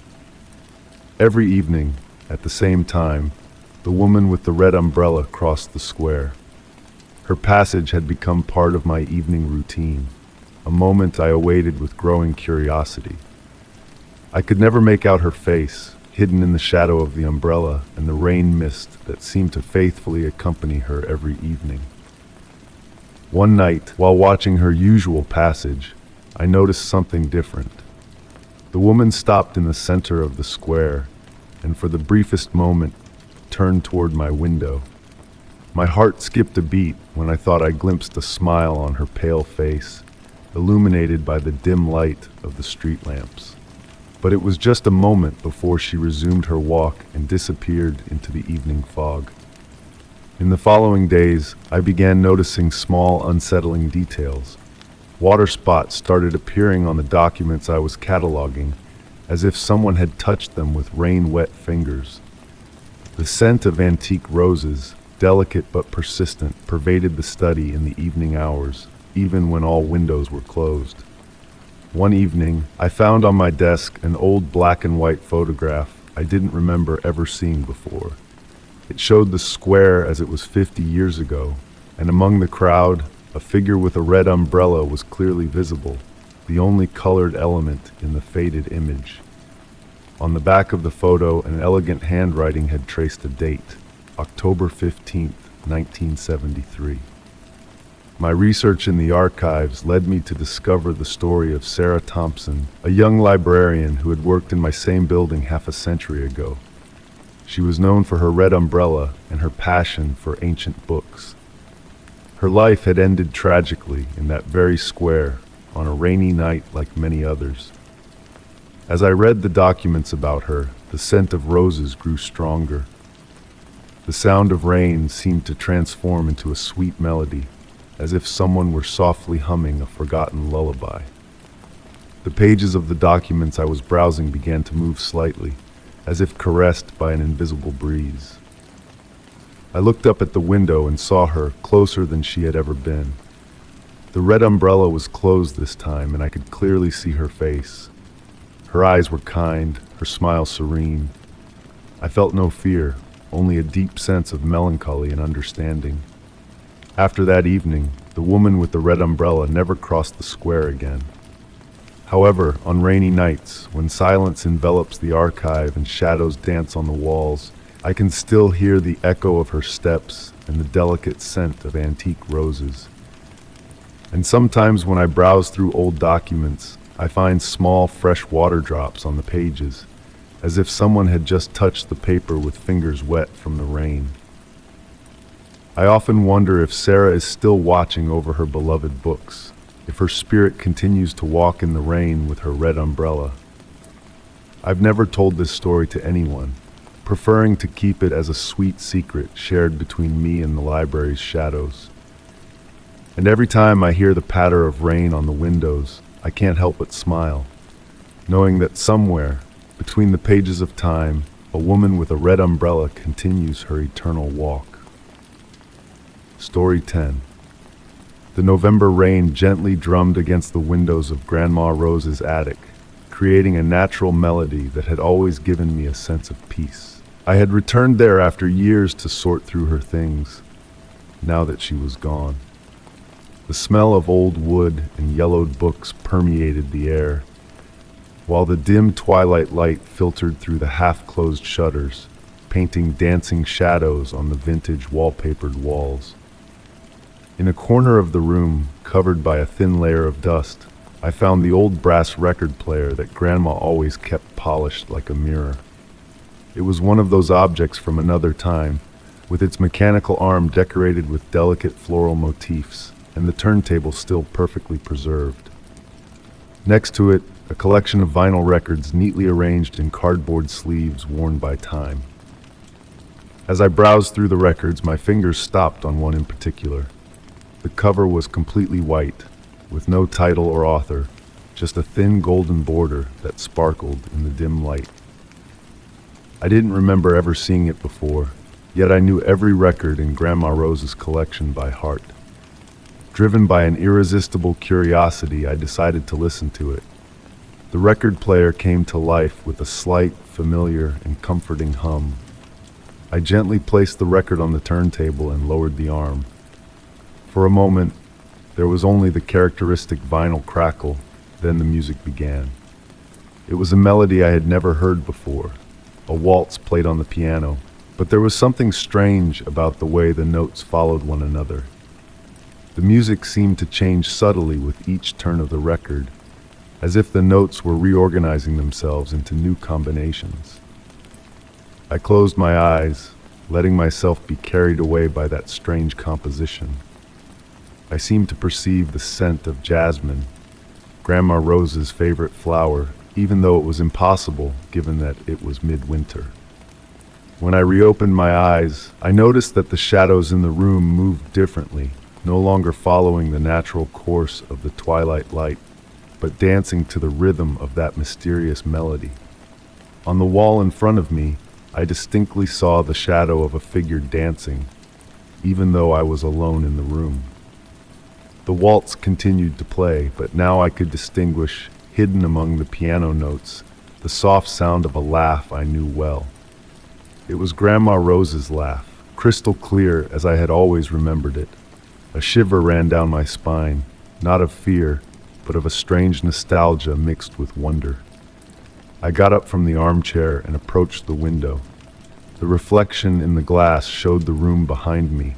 Every evening, at the same time, the woman with the red umbrella crossed the square. Her passage had become part of my evening routine, a moment I awaited with growing curiosity. I could never make out her face, hidden in the shadow of the umbrella and the rain mist that seemed to faithfully accompany her every evening. One night, while watching her usual passage, I noticed something different. The woman stopped in the center of the square, and for the briefest moment, turned toward my window. My heart skipped a beat when I thought I glimpsed a smile on her pale face, illuminated by the dim light of the street lamps. But it was just a moment before she resumed her walk and disappeared into the evening fog. In the following days, I began noticing small, unsettling details. Water spots started appearing on the documents I was cataloging, as if someone had touched them with rain-wet fingers. The scent of antique roses, delicate but persistent, pervaded the study in the evening hours, even when all windows were closed. One evening, I found on my desk an old black and white photograph I didn't remember ever seeing before. It showed the square as it was 50 years ago, and among the crowd, a figure with a red umbrella was clearly visible, the only colored element in the faded image. On the back of the photo, an elegant handwriting had traced a date, October 15th, 1973. My research in the archives led me to discover the story of Sarah Thompson, a young librarian who had worked in my same building half a century ago. She was known for her red umbrella and her passion for ancient books. Her life had ended tragically in that very square on a rainy night like many others. As I read the documents about her, the scent of roses grew stronger. The sound of rain seemed to transform into a sweet melody, as if someone were softly humming a forgotten lullaby. The pages of the documents I was browsing began to move slightly, as if caressed by an invisible breeze. I looked up at the window and saw her closer than she had ever been. The red umbrella was closed this time, and I could clearly see her face. Her eyes were kind, her smile serene. I felt no fear, only a deep sense of melancholy and understanding. After that evening, the woman with the red umbrella never crossed the square again. However, on rainy nights, when silence envelops the archive and shadows dance on the walls, I can still hear the echo of her steps and the delicate scent of antique roses. And sometimes when I browse through old documents, I find small, fresh water drops on the pages, as if someone had just touched the paper with fingers wet from the rain. I often wonder if Sarah is still watching over her beloved books, if her spirit continues to walk in the rain with her red umbrella. I've never told this story to anyone, preferring to keep it as a sweet secret shared between me and the library's shadows. And every time I hear the patter of rain on the windows, I can't help but smile, knowing that somewhere, between the pages of time, a woman with a red umbrella continues her eternal walk. Story 10. The November rain gently drummed against the windows of Grandma Rose's attic, creating a natural melody that had always given me a sense of peace. I had returned there after years to sort through her things, now that she was gone. The smell of old wood and yellowed books permeated the air, while the dim twilight light filtered through the half-closed shutters, painting dancing shadows on the vintage wallpapered walls. In a corner of the room, covered by a thin layer of dust, I found the old brass record player that Grandma always kept polished like a mirror. It was one of those objects from another time, with its mechanical arm decorated with delicate floral motifs, and the turntable still perfectly preserved. Next to it, a collection of vinyl records neatly arranged in cardboard sleeves worn by time. As I browsed through the records, my fingers stopped on one in particular. The cover was completely white, with no title or author, just a thin golden border that sparkled in the dim light. I didn't remember ever seeing it before, yet I knew every record in Grandma Rose's collection by heart. Driven by an irresistible curiosity, I decided to listen to it. The record player came to life with a slight, familiar, and comforting hum. I gently placed the record on the turntable and lowered the arm. For a moment, there was only the characteristic vinyl crackle, then the music began. It was a melody I had never heard before, a waltz played on the piano, but there was something strange about the way the notes followed one another. The music seemed to change subtly with each turn of the record, as if the notes were reorganizing themselves into new combinations. I closed my eyes, letting myself be carried away by that strange composition. I seemed to perceive the scent of jasmine, Grandma Rose's favorite flower, even though it was impossible given that it was midwinter. When I reopened my eyes, I noticed that the shadows in the room moved differently, no longer following the natural course of the twilight light, but dancing to the rhythm of that mysterious melody. On the wall in front of me, I distinctly saw the shadow of a figure dancing, even though I was alone in the room. The waltz continued to play, but now I could distinguish, hidden among the piano notes, the soft sound of a laugh I knew well. It was Grandma Rose's laugh, crystal clear as I had always remembered it. A shiver ran down my spine, not of fear, but of a strange nostalgia mixed with wonder. I got up from the armchair and approached the window. The reflection in the glass showed the room behind me,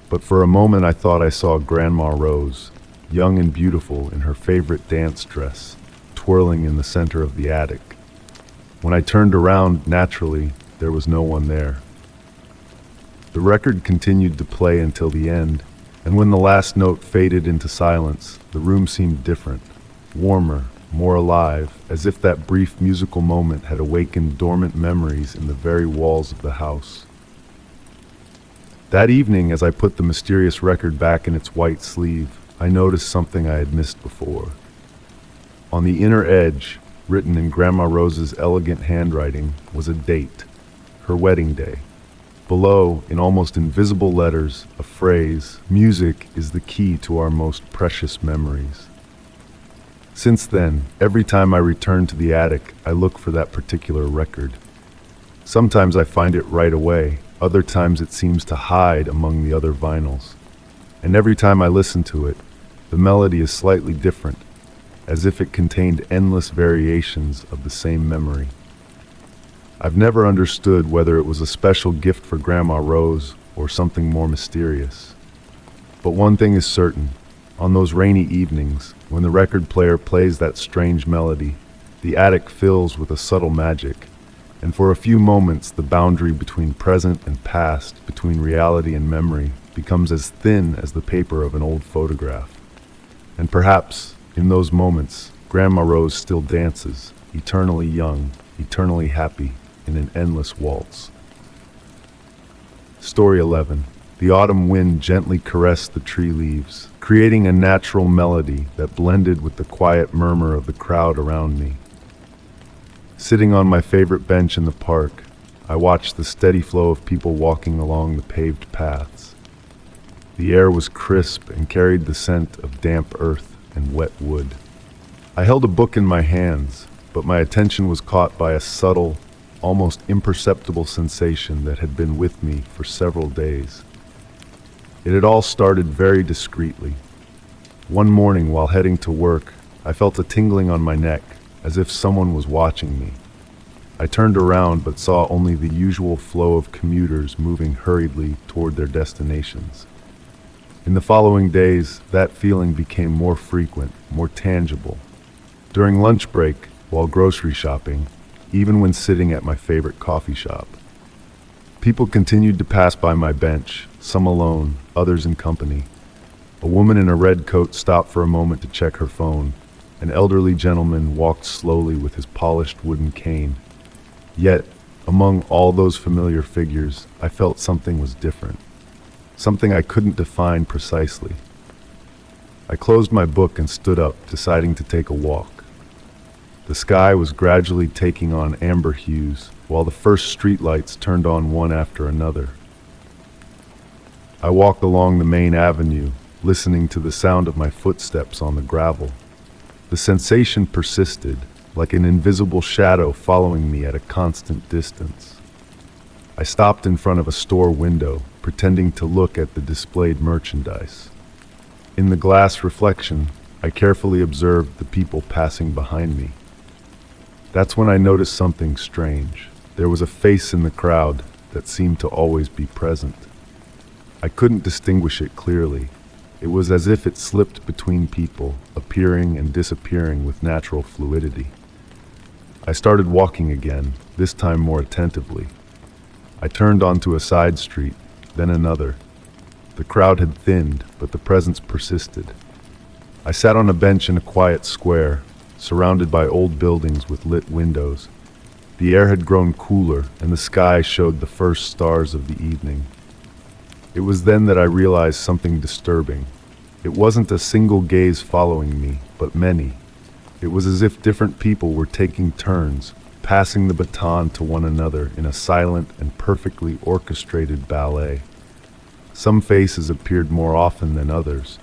but for a moment I thought I saw Grandma Rose, young and beautiful in her favorite dance dress, twirling in the center of the attic. When I turned around, naturally, there was no one there. The record continued to play until the end, and when the last note faded into silence, the room seemed different, warmer, more alive, as if that brief musical moment had awakened dormant memories in the very walls of the house. That evening, as I put the mysterious record back in its white sleeve, I noticed something I had missed before. On the inner edge, written in Grandma Rose's elegant handwriting, was a date, her wedding day. Below, in almost invisible letters, a phrase, "Music is the key to our most precious memories." Since then, every time I return to the attic, I look for that particular record. Sometimes I find it right away, other times it seems to hide among the other vinyls. And every time I listen to it, the melody is slightly different, as if it contained endless variations of the same memory. I've never understood whether it was a special gift for Grandma Rose or something more mysterious. But one thing is certain, on those rainy evenings, when the record player plays that strange melody, the attic fills with a subtle magic, and for a few moments the boundary between present and past, between reality and memory, becomes as thin as the paper of an old photograph. And perhaps, in those moments, Grandma Rose still dances, eternally young, eternally happy, in an endless waltz. Story 11. The autumn wind gently caressed the tree leaves, creating a natural melody that blended with the quiet murmur of the crowd around me. Sitting on my favorite bench in the park, I watched the steady flow of people walking along the paved paths. The air was crisp and carried the scent of damp earth and wet wood. I held a book in my hands, but my attention was caught by a subtle, almost imperceptible sensation that had been with me for several days. It had all started very discreetly. One morning while heading to work, I felt a tingling on my neck, as if someone was watching me. I turned around but saw only the usual flow of commuters moving hurriedly toward their destinations. In the following days, that feeling became more frequent, more tangible. During lunch break, while grocery shopping, even when sitting at my favorite coffee shop. People continued to pass by my bench, some alone, others in company. A woman in a red coat stopped for a moment to check her phone. An elderly gentleman walked slowly with his polished wooden cane. Yet, among all those familiar figures, I felt something was different. Something I couldn't define precisely. I closed my book and stood up, deciding to take a walk. The sky was gradually taking on amber hues, while the first streetlights turned on one after another. I walked along the main avenue, listening to the sound of my footsteps on the gravel. The sensation persisted, like an invisible shadow following me at a constant distance. I stopped in front of a store window, pretending to look at the displayed merchandise. In the glass reflection, I carefully observed the people passing behind me. That's when I noticed something strange. There was a face in the crowd that seemed to always be present. I couldn't distinguish it clearly. It was as if it slipped between people, appearing and disappearing with natural fluidity. I started walking again, this time more attentively. I turned onto a side street, then another. The crowd had thinned, but the presence persisted. I sat on a bench in a quiet square, surrounded by old buildings with lit windows. The air had grown cooler, and the sky showed the first stars of the evening. It was then that I realized something disturbing. It wasn't a single gaze following me, but many. It was as if different people were taking turns, passing the baton to one another in a silent and perfectly orchestrated ballet. Some faces appeared more often than others.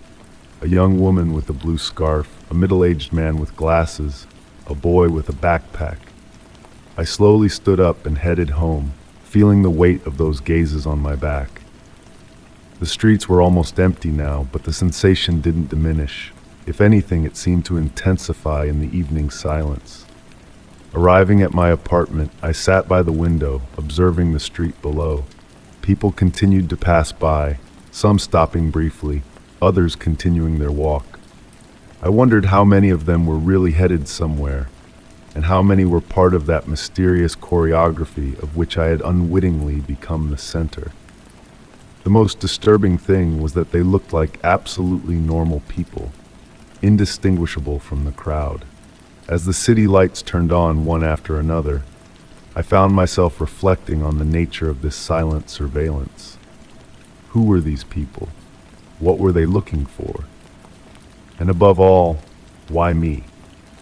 A young woman with a blue scarf, a middle-aged man with glasses, a boy with a backpack. I slowly stood up and headed home, feeling the weight of those gazes on my back. The streets were almost empty now, but the sensation didn't diminish. If anything, it seemed to intensify in the evening silence. Arriving at my apartment, I sat by the window, observing the street below. People continued to pass by, some stopping briefly, others continuing their walk. I wondered how many of them were really headed somewhere, and how many were part of that mysterious choreography of which I had unwittingly become the center. The most disturbing thing was that they looked like absolutely normal people, indistinguishable from the crowd. As the city lights turned on one after another, I found myself reflecting on the nature of this silent surveillance. Who were these people? What were they looking for? And above all, why me?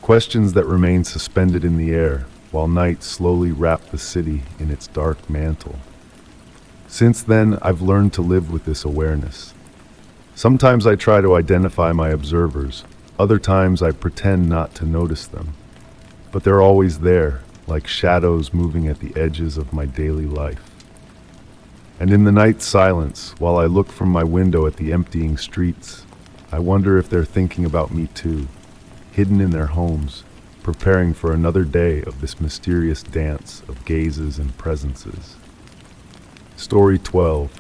Questions that remained suspended in the air while night slowly wrapped the city in its dark mantle. Since then, I've learned to live with this awareness. Sometimes I try to identify my observers, other times I pretend not to notice them. But they're always there, like shadows moving at the edges of my daily life. And in the night silence, while I look from my window at the emptying streets, I wonder if they're thinking about me too, hidden in their homes, preparing for another day of this mysterious dance of gazes and presences. Story 12.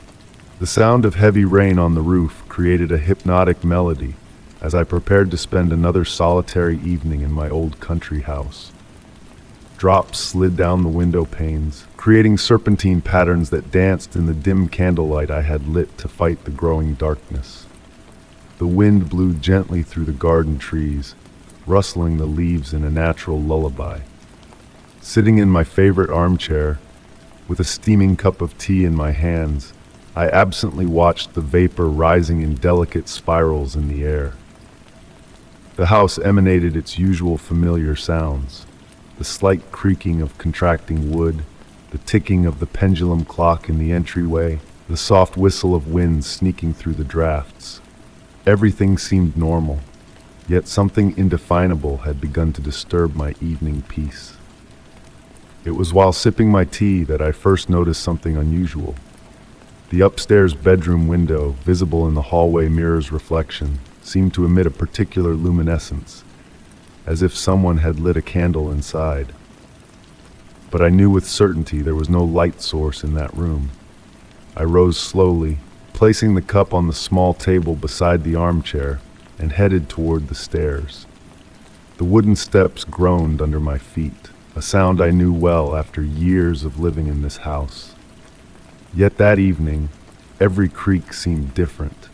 The sound of heavy rain on the roof created a hypnotic melody as I prepared to spend another solitary evening in my old country house. Drops slid down the window panes, creating serpentine patterns that danced in the dim candlelight I had lit to fight the growing darkness. The wind blew gently through the garden trees, rustling the leaves in a natural lullaby. Sitting in my favorite armchair, with a steaming cup of tea in my hands, I absently watched the vapor rising in delicate spirals in the air. The house emanated its usual familiar sounds, the slight creaking of contracting wood, the ticking of the pendulum clock in the entryway, the soft whistle of wind sneaking through the drafts. Everything seemed normal, yet something indefinable had begun to disturb my evening peace. It was while sipping my tea that I first noticed something unusual. The upstairs bedroom window, visible in the hallway mirror's reflection, seemed to emit a particular luminescence, as if someone had lit a candle inside. But I knew with certainty there was no light source in that room. I rose slowly, placing the cup on the small table beside the armchair, and headed toward the stairs. The wooden steps groaned under my feet, a sound I knew well after years of living in this house. Yet that evening, every creak seemed different,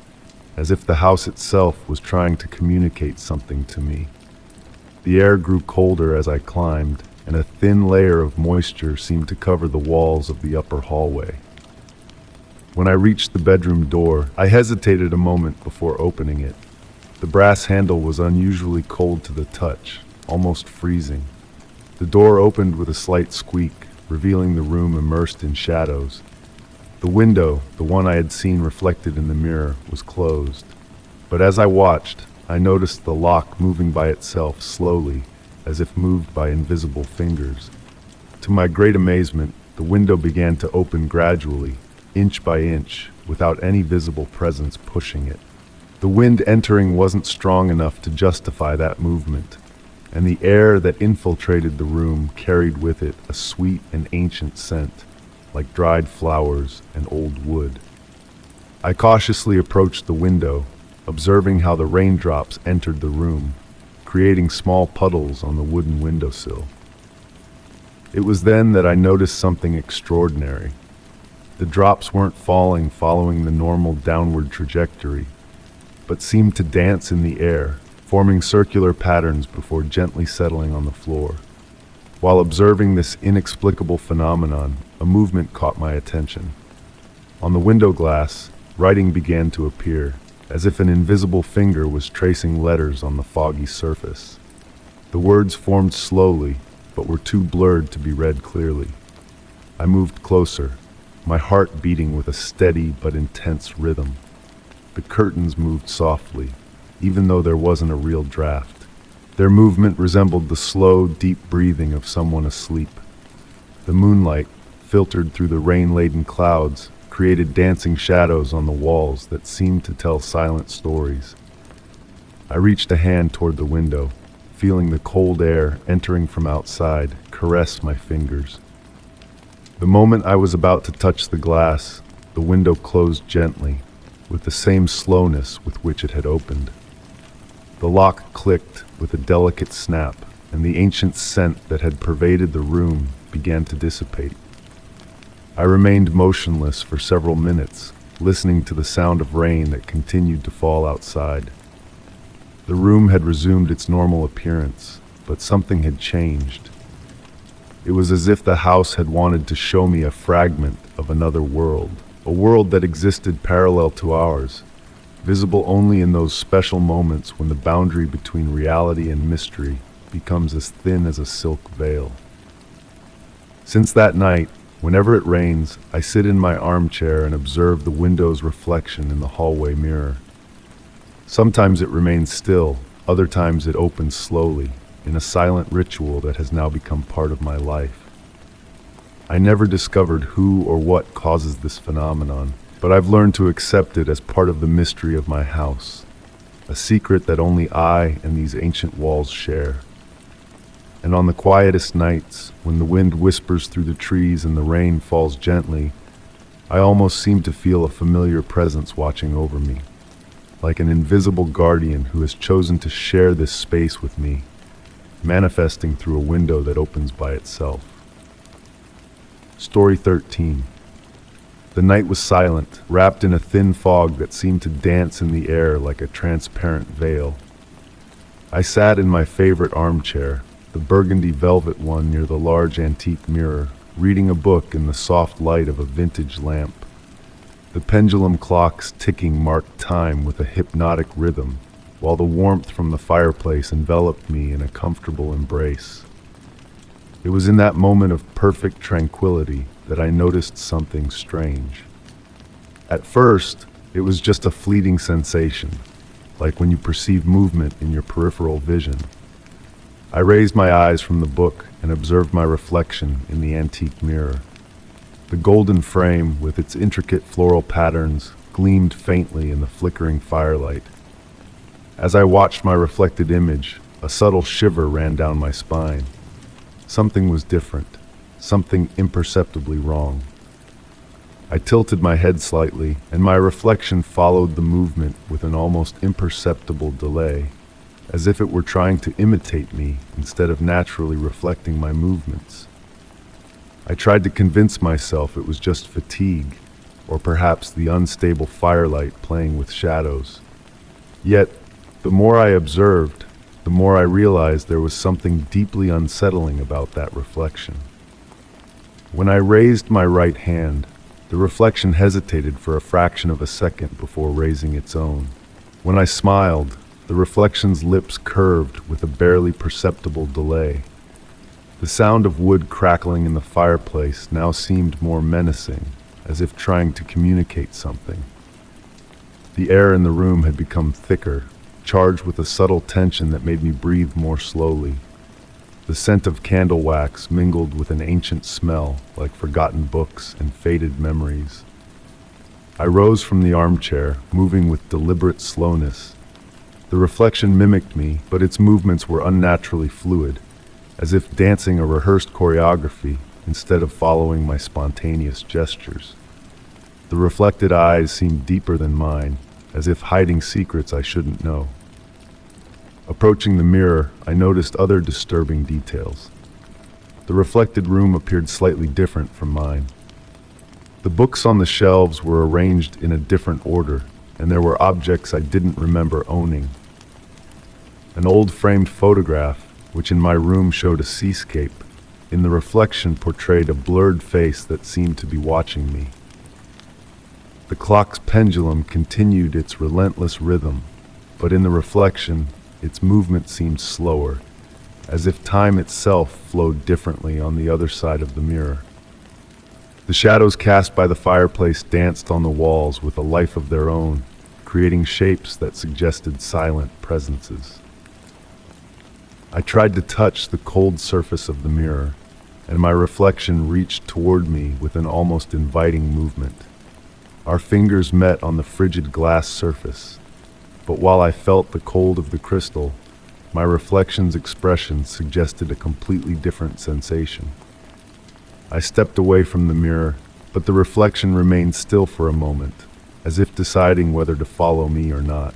as if the house itself was trying to communicate something to me. The air grew colder as I climbed, and a thin layer of moisture seemed to cover the walls of the upper hallway. When I reached the bedroom door, I hesitated a moment before opening it. The brass handle was unusually cold to the touch, almost freezing. The door opened with a slight squeak, revealing the room immersed in shadows. The window, the one I had seen reflected in the mirror, was closed. But as I watched, I noticed the lock moving by itself slowly, as if moved by invisible fingers. To my great amazement, the window began to open gradually, inch by inch, without any visible presence pushing it. The wind entering wasn't strong enough to justify that movement, and the air that infiltrated the room carried with it a sweet and ancient scent, like dried flowers and old wood. I cautiously approached the window, observing how the raindrops entered the room, creating small puddles on the wooden windowsill. It was then that I noticed something extraordinary. The drops weren't falling following the normal downward trajectory, but seemed to dance in the air, forming circular patterns before gently settling on the floor. While observing this inexplicable phenomenon, a movement caught my attention. On the window glass, writing began to appear, as if an invisible finger was tracing letters on the foggy surface. The words formed slowly, but were too blurred to be read clearly. I moved closer, my heart beating with a steady but intense rhythm. The curtains moved softly, even though there wasn't a real draft. Their movement resembled the slow, deep breathing of someone asleep. The moonlight, filtered through the rain-laden clouds, created dancing shadows on the walls that seemed to tell silent stories. I reached a hand toward the window, feeling the cold air entering from outside caress my fingers. The moment I was about to touch the glass, the window closed gently, with the same slowness with which it had opened. The lock clicked with a delicate snap, and the ancient scent that had pervaded the room began to dissipate. I remained motionless for several minutes, listening to the sound of rain that continued to fall outside. The room had resumed its normal appearance, but something had changed. It was as if the house had wanted to show me a fragment of another world, a world that existed parallel to ours, visible only in those special moments when the boundary between reality and mystery becomes as thin as a silk veil. Since that night, whenever it rains, I sit in my armchair and observe the window's reflection in the hallway mirror. Sometimes it remains still, other times it opens slowly, in a silent ritual that has now become part of my life. I never discovered who or what causes this phenomenon, but I've learned to accept it as part of the mystery of my house, a secret that only I and these ancient walls share. And on the quietest nights, when the wind whispers through the trees and the rain falls gently, I almost seem to feel a familiar presence watching over me, like an invisible guardian who has chosen to share this space with me, manifesting through a window that opens by itself. Story 13. The night was silent, wrapped in a thin fog that seemed to dance in the air like a transparent veil. I sat in my favorite armchair, the burgundy velvet one near the large antique mirror, reading a book in the soft light of a vintage lamp. The pendulum clocks ticking marked time with a hypnotic rhythm, while the warmth from the fireplace enveloped me in a comfortable embrace. It was in that moment of perfect tranquility that I noticed something strange. At first, it was just a fleeting sensation, like when you perceive movement in your peripheral vision. I raised my eyes from the book and observed my reflection in the antique mirror. The golden frame, with its intricate floral patterns, gleamed faintly in the flickering firelight. As I watched my reflected image, a subtle shiver ran down my spine. Something was different, something imperceptibly wrong. I tilted my head slightly, and my reflection followed the movement with an almost imperceptible delay, as if it were trying to imitate me instead of naturally reflecting my movements. I tried to convince myself it was just fatigue, or perhaps the unstable firelight playing with shadows. Yet, the more I observed, the more I realized there was something deeply unsettling about that reflection. When I raised my right hand, the reflection hesitated for a fraction of a second before raising its own. When I smiled, the reflection's lips curved with a barely perceptible delay. The sound of wood crackling in the fireplace now seemed more menacing, as if trying to communicate something. The air in the room had become thicker, charged with a subtle tension that made me breathe more slowly. The scent of candle wax mingled with an ancient smell, like forgotten books and faded memories. I rose from the armchair, moving with deliberate slowness. The reflection mimicked me, but its movements were unnaturally fluid, as if dancing a rehearsed choreography instead of following my spontaneous gestures. The reflected eyes seemed deeper than mine, as if hiding secrets I shouldn't know. Approaching the mirror, I noticed other disturbing details. The reflected room appeared slightly different from mine. The books on the shelves were arranged in a different order, and there were objects I didn't remember owning. An old framed photograph, which in my room showed a seascape, in the reflection portrayed a blurred face that seemed to be watching me. The clock's pendulum continued its relentless rhythm, but in the reflection, its movement seemed slower, as if time itself flowed differently on the other side of the mirror. The shadows cast by the fireplace danced on the walls with a life of their own, creating shapes that suggested silent presences. I tried to touch the cold surface of the mirror, and my reflection reached toward me with an almost inviting movement. Our fingers met on the frigid glass surface, but while I felt the cold of the crystal, my reflection's expression suggested a completely different sensation. I stepped away from the mirror, but the reflection remained still for a moment, as if deciding whether to follow me or not.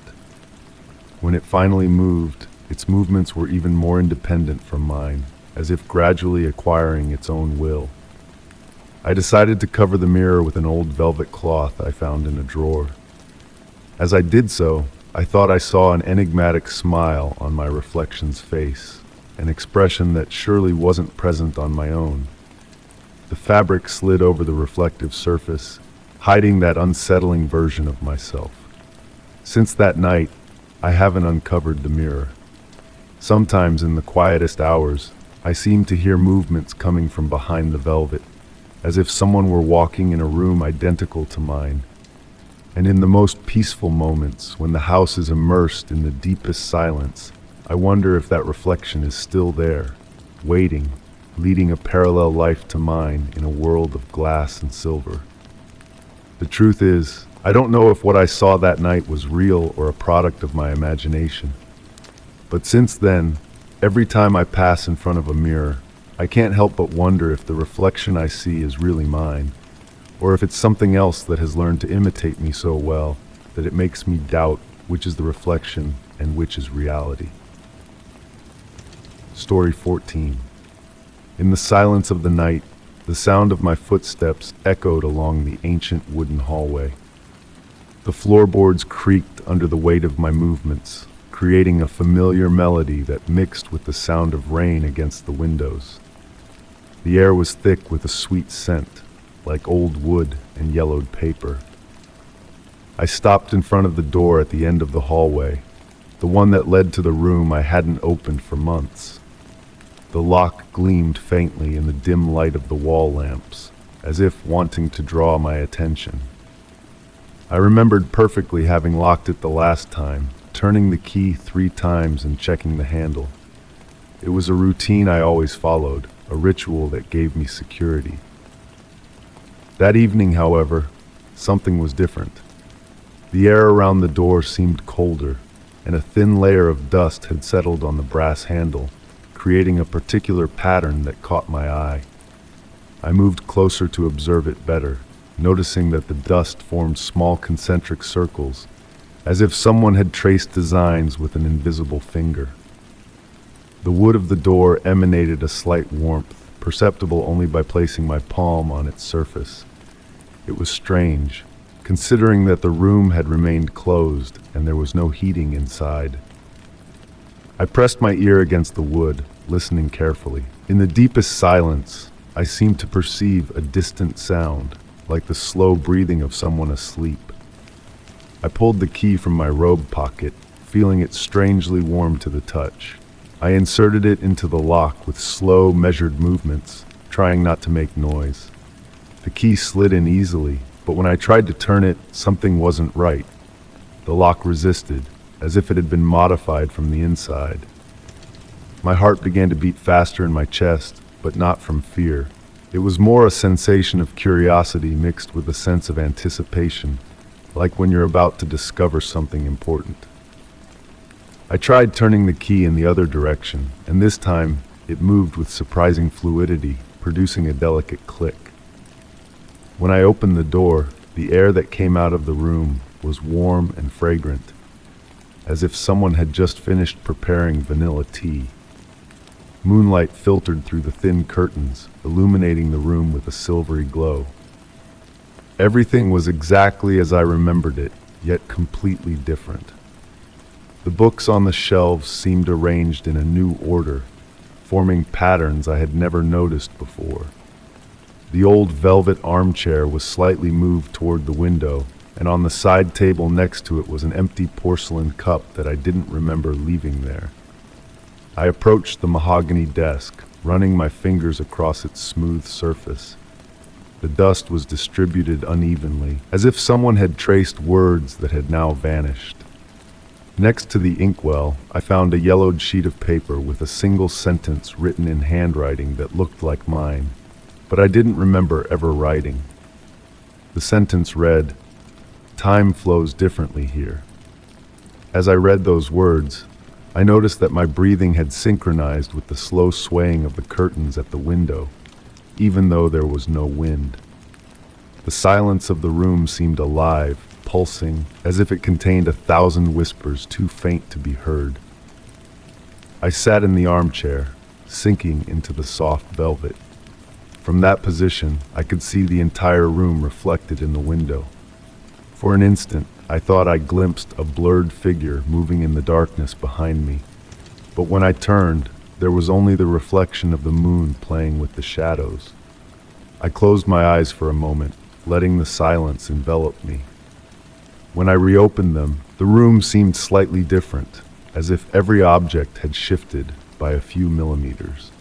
When it finally moved, its movements were even more independent from mine, as if gradually acquiring its own will. I decided to cover the mirror with an old velvet cloth I found in a drawer. As I did so, I thought I saw an enigmatic smile on my reflection's face, an expression that surely wasn't present on my own. The fabric slid over the reflective surface, hiding that unsettling version of myself. Since that night, I haven't uncovered the mirror. Sometimes in the quietest hours, I seem to hear movements coming from behind the velvet, as if someone were walking in a room identical to mine. And in the most peaceful moments, when the house is immersed in the deepest silence, I wonder if that reflection is still there, waiting, leading a parallel life to mine in a world of glass and silver. The truth is, I don't know if what I saw that night was real or a product of my imagination. But since then, every time I pass in front of a mirror, I can't help but wonder if the reflection I see is really mine, or if it's something else that has learned to imitate me so well that it makes me doubt which is the reflection and which is reality. Story 14. In the silence of the night, the sound of my footsteps echoed along the ancient wooden hallway. The floorboards creaked under the weight of my movements, creating a familiar melody that mixed with the sound of rain against the windows. The air was thick with a sweet scent, like old wood and yellowed paper. I stopped in front of the door at the end of the hallway, the one that led to the room I hadn't opened for months. The lock gleamed faintly in the dim light of the wall lamps, as if wanting to draw my attention. I remembered perfectly having locked it the last time, turning the key 3 times and checking the handle. It was a routine I always followed, a ritual that gave me security. That evening, however, something was different. The air around the door seemed colder, and a thin layer of dust had settled on the brass handle, creating a particular pattern that caught my eye. I moved closer to observe it better, noticing that the dust formed small concentric circles, as if someone had traced designs with an invisible finger. The wood of the door emanated a slight warmth, perceptible only by placing my palm on its surface. It was strange, considering that the room had remained closed and there was no heating inside. I pressed my ear against the wood, listening carefully. In the deepest silence, I seemed to perceive a distant sound, like the slow breathing of someone asleep. I pulled the key from my robe pocket, feeling it strangely warm to the touch. I inserted it into the lock with slow, measured movements, trying not to make noise. The key slid in easily, but when I tried to turn it, something wasn't right. The lock resisted, as if it had been modified from the inside. My heart began to beat faster in my chest, but not from fear. It was more a sensation of curiosity mixed with a sense of anticipation, like when you're about to discover something important. I tried turning the key in the other direction, and this time it moved with surprising fluidity, producing a delicate click. When I opened the door, the air that came out of the room was warm and fragrant, as if someone had just finished preparing vanilla tea. Moonlight filtered through the thin curtains, illuminating the room with a silvery glow. Everything was exactly as I remembered it, yet completely different. The books on the shelves seemed arranged in a new order, forming patterns I had never noticed before. The old velvet armchair was slightly moved toward the window, and on the side table next to it was an empty porcelain cup that I didn't remember leaving there. I approached the mahogany desk, running my fingers across its smooth surface. The dust was distributed unevenly, as if someone had traced words that had now vanished. Next to the inkwell, I found a yellowed sheet of paper with a single sentence written in handwriting that looked like mine, but I didn't remember ever writing. The sentence read, "Time flows differently here." As I read those words, I noticed that my breathing had synchronized with the slow swaying of the curtains at the window, even though there was no wind. The silence of the room seemed alive, pulsing, as if it contained 1,000 whispers too faint to be heard. I sat in the armchair, sinking into the soft velvet. From that position, I could see the entire room reflected in the window. For an instant, I thought I glimpsed a blurred figure moving in the darkness behind me. But when I turned, there was only the reflection of the moon playing with the shadows. I closed my eyes for a moment, letting the silence envelop me. When I reopened them, the room seemed slightly different, as if every object had shifted by a few millimeters.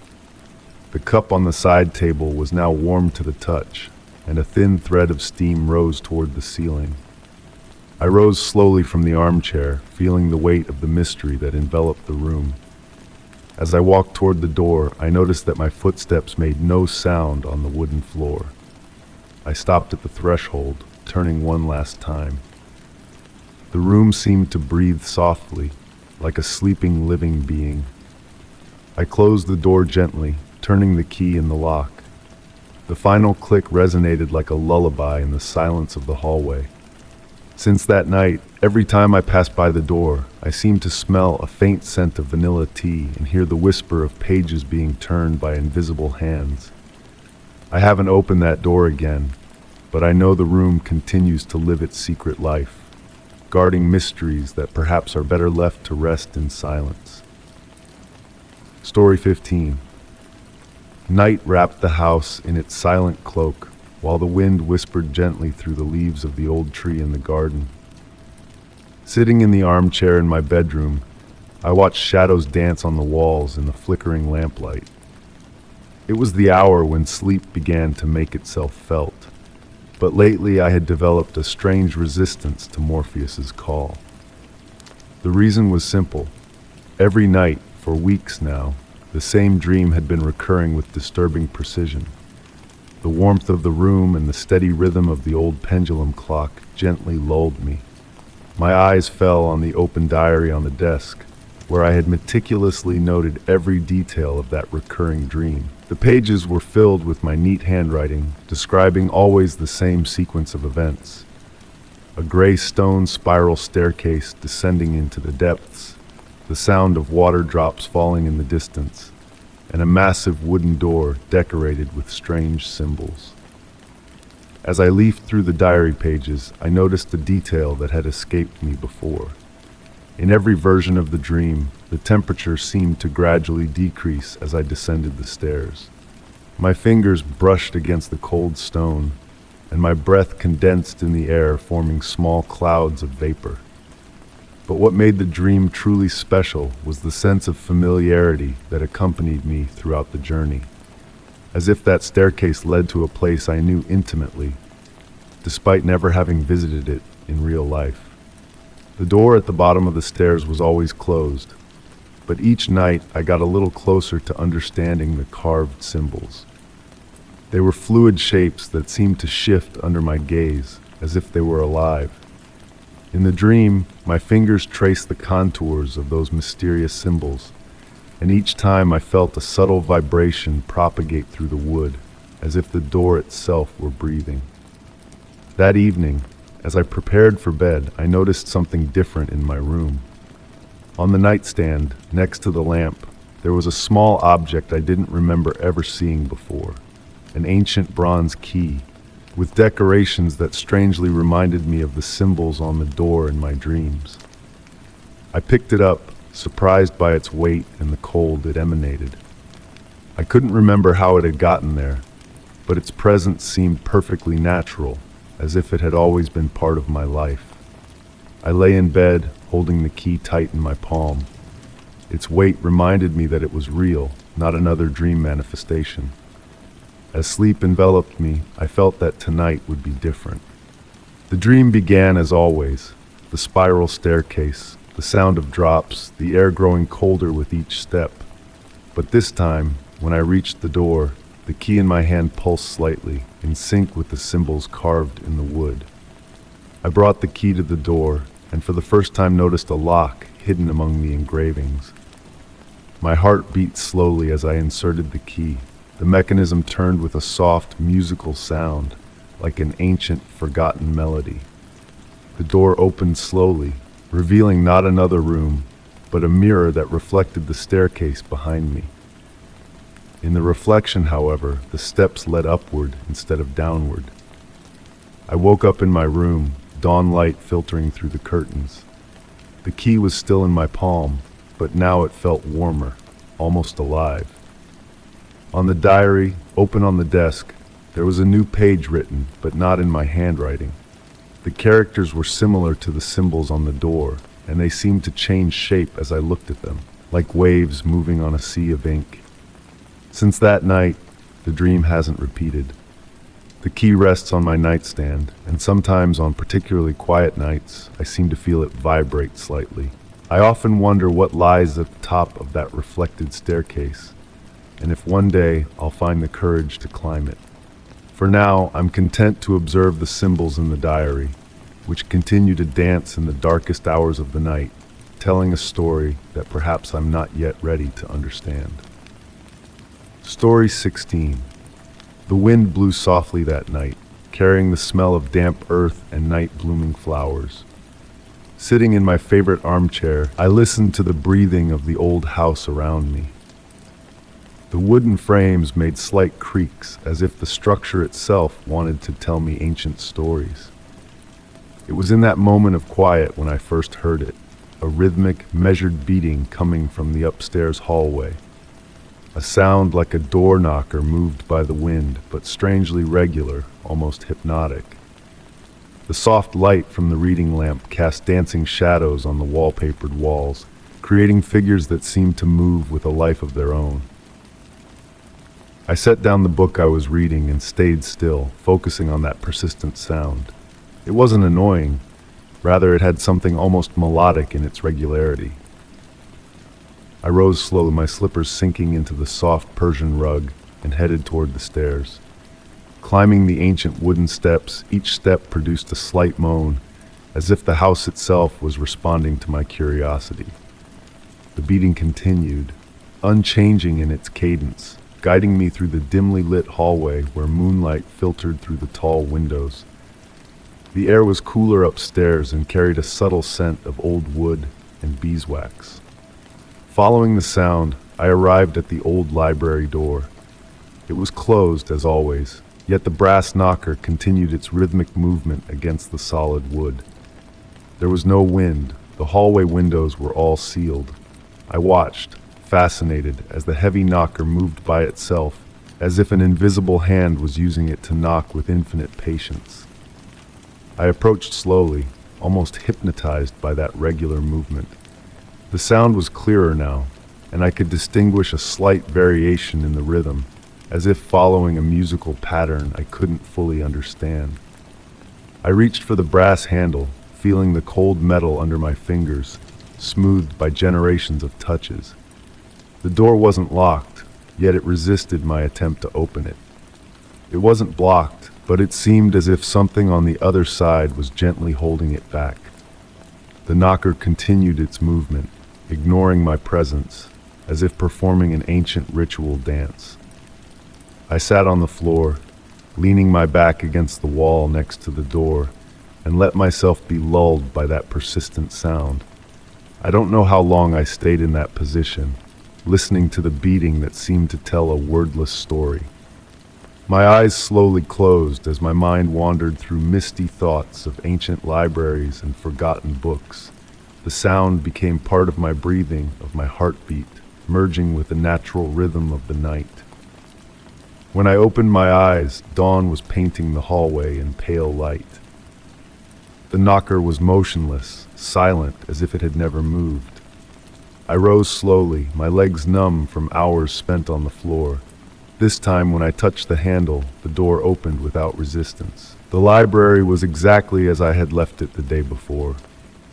The cup on the side table was now warm to the touch, and a thin thread of steam rose toward the ceiling. I rose slowly from the armchair, feeling the weight of the mystery that enveloped the room. As I walked toward the door, I noticed that my footsteps made no sound on the wooden floor. I stopped at the threshold, turning one last time. The room seemed to breathe softly, like a sleeping living being. I closed the door gently, turning the key in the lock. The final click resonated like a lullaby in the silence of the hallway. Since that night, every time I passed by the door, I seemed to smell a faint scent of vanilla tea and hear the whisper of pages being turned by invisible hands. I haven't opened that door again, but I know the room continues to live its secret life, guarding mysteries that perhaps are better left to rest in silence. Story 15. Night wrapped the house in its silent cloak, while the wind whispered gently through the leaves of the old tree in the garden. Sitting in the armchair in my bedroom, I watched shadows dance on the walls in the flickering lamplight. It was the hour when sleep began to make itself felt, but lately I had developed a strange resistance to Morpheus's call. The reason was simple. Every night, for weeks now, the same dream had been recurring with disturbing precision. The warmth of the room and the steady rhythm of the old pendulum clock gently lulled me. My eyes fell on the open diary on the desk, where I had meticulously noted every detail of that recurring dream. The pages were filled with my neat handwriting, describing always the same sequence of events. A gray stone spiral staircase descending into the depths, the sound of water drops falling in the distance, and a massive wooden door decorated with strange symbols. As I leafed through the diary pages, I noticed a detail that had escaped me before. In every version of the dream, the temperature seemed to gradually decrease as I descended the stairs. My fingers brushed against the cold stone, and my breath condensed in the air, forming small clouds of vapor. But what made the dream truly special was the sense of familiarity that accompanied me throughout the journey, as if that staircase led to a place I knew intimately, despite never having visited it in real life. The door at the bottom of the stairs was always closed, but each night I got a little closer to understanding the carved symbols. They were fluid shapes that seemed to shift under my gaze, as if they were alive. In the dream, my fingers traced the contours of those mysterious symbols, and each time I felt a subtle vibration propagate through the wood, as if the door itself were breathing. That evening, as I prepared for bed, I noticed something different in my room. On the nightstand, next to the lamp, there was a small object I didn't remember ever seeing before, an ancient bronze key, with decorations that strangely reminded me of the symbols on the door in my dreams. I picked it up, surprised by its weight and the cold it emanated. I couldn't remember how it had gotten there, but its presence seemed perfectly natural, as if it had always been part of my life. I lay in bed, holding the key tight in my palm. Its weight reminded me that it was real, not another dream manifestation. As sleep enveloped me, I felt that tonight would be different. The dream began as always, the spiral staircase, the sound of drops, the air growing colder with each step. But this time, when I reached the door, the key in my hand pulsed slightly, in sync with the symbols carved in the wood. I brought the key to the door, and for the first time noticed a lock hidden among the engravings. My heart beat slowly as I inserted the key. The mechanism turned with a soft, musical sound, like an ancient, forgotten melody. The door opened slowly, revealing not another room, but a mirror that reflected the staircase behind me. In the reflection, however, the steps led upward instead of downward. I woke up in my room, dawn light filtering through the curtains. The key was still in my palm, but now it felt warmer, almost alive. On the diary, open on the desk, there was a new page written, but not in my handwriting. The characters were similar to the symbols on the door, and they seemed to change shape as I looked at them, like waves moving on a sea of ink. Since that night, the dream hasn't repeated. The key rests on my nightstand, and sometimes on particularly quiet nights, I seem to feel it vibrate slightly. I often wonder what lies at the top of that reflected staircase, and if one day I'll find the courage to climb it. For now, I'm content to observe the symbols in the diary, which continue to dance in the darkest hours of the night, telling a story that perhaps I'm not yet ready to understand. Story 16. The wind blew softly that night, carrying the smell of damp earth and night-blooming flowers. Sitting in my favorite armchair, I listened to the breathing of the old house around me. The wooden frames made slight creaks, as if the structure itself wanted to tell me ancient stories. It was in that moment of quiet when I first heard it, a rhythmic, measured beating coming from the upstairs hallway. A sound like a door knocker moved by the wind, but strangely regular, almost hypnotic. The soft light from the reading lamp cast dancing shadows on the wallpapered walls, creating figures that seemed to move with a life of their own. I set down the book I was reading and stayed still, focusing on that persistent sound. It wasn't annoying, rather it had something almost melodic in its regularity. I rose slowly, my slippers sinking into the soft Persian rug, and headed toward the stairs. Climbing the ancient wooden steps, each step produced a slight moan, as if the house itself was responding to my curiosity. The beating continued, unchanging in its cadence, guiding me through the dimly lit hallway where moonlight filtered through the tall windows. The air was cooler upstairs and carried a subtle scent of old wood and beeswax. Following the sound, I arrived at the old library door. It was closed, as always, yet the brass knocker continued its rhythmic movement against the solid wood. There was no wind. The hallway windows were all sealed. I watched, fascinated, as the heavy knocker moved by itself, as if an invisible hand was using it to knock with infinite patience. I approached slowly, almost hypnotized by that regular movement. The sound was clearer now, and I could distinguish a slight variation in the rhythm, as if following a musical pattern I couldn't fully understand. I reached for the brass handle, feeling the cold metal under my fingers, smoothed by generations of touches. The door wasn't locked, yet it resisted my attempt to open it. It wasn't blocked, but it seemed as if something on the other side was gently holding it back. The knocker continued its movement, ignoring my presence, as if performing an ancient ritual dance. I sat on the floor, leaning my back against the wall next to the door, and let myself be lulled by that persistent sound. I don't know how long I stayed in that position, listening to the beating that seemed to tell a wordless story. My eyes slowly closed as my mind wandered through misty thoughts of ancient libraries and forgotten books. The sound became part of my breathing, of my heartbeat, merging with the natural rhythm of the night. When I opened my eyes, dawn was painting the hallway in pale light. The knocker was motionless, silent, as if it had never moved. I rose slowly, my legs numb from hours spent on the floor. This time, when I touched the handle, the door opened without resistance. The library was exactly as I had left it the day before.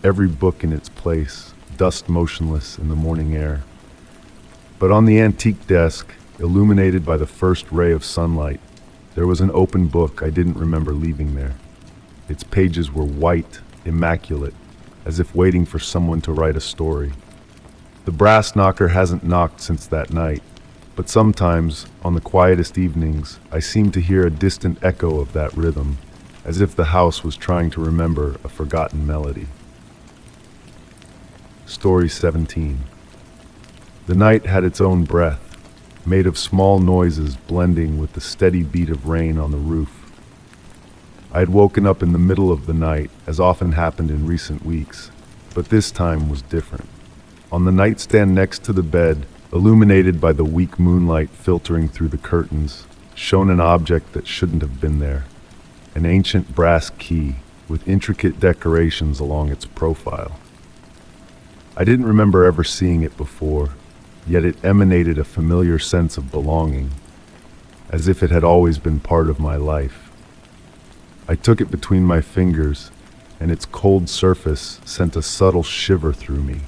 Every book in its place, dust motionless in the morning air. But on the antique desk, illuminated by the first ray of sunlight, there was an open book I didn't remember leaving there. Its pages were white, immaculate, as if waiting for someone to write a story. The brass knocker hasn't knocked since that night, but sometimes, on the quietest evenings, I seem to hear a distant echo of that rhythm, as if the house was trying to remember a forgotten melody. Story 17. The night had its own breath, made of small noises blending with the steady beat of rain on the roof. I had woken up in the middle of the night, as often happened in recent weeks, but this time was different. On the nightstand next to the bed, illuminated by the weak moonlight filtering through the curtains, shone an object that shouldn't have been there. An ancient brass key with intricate decorations along its profile. I didn't remember ever seeing it before, yet it emanated a familiar sense of belonging, as if it had always been part of my life. I took it between my fingers, and its cold surface sent a subtle shiver through me.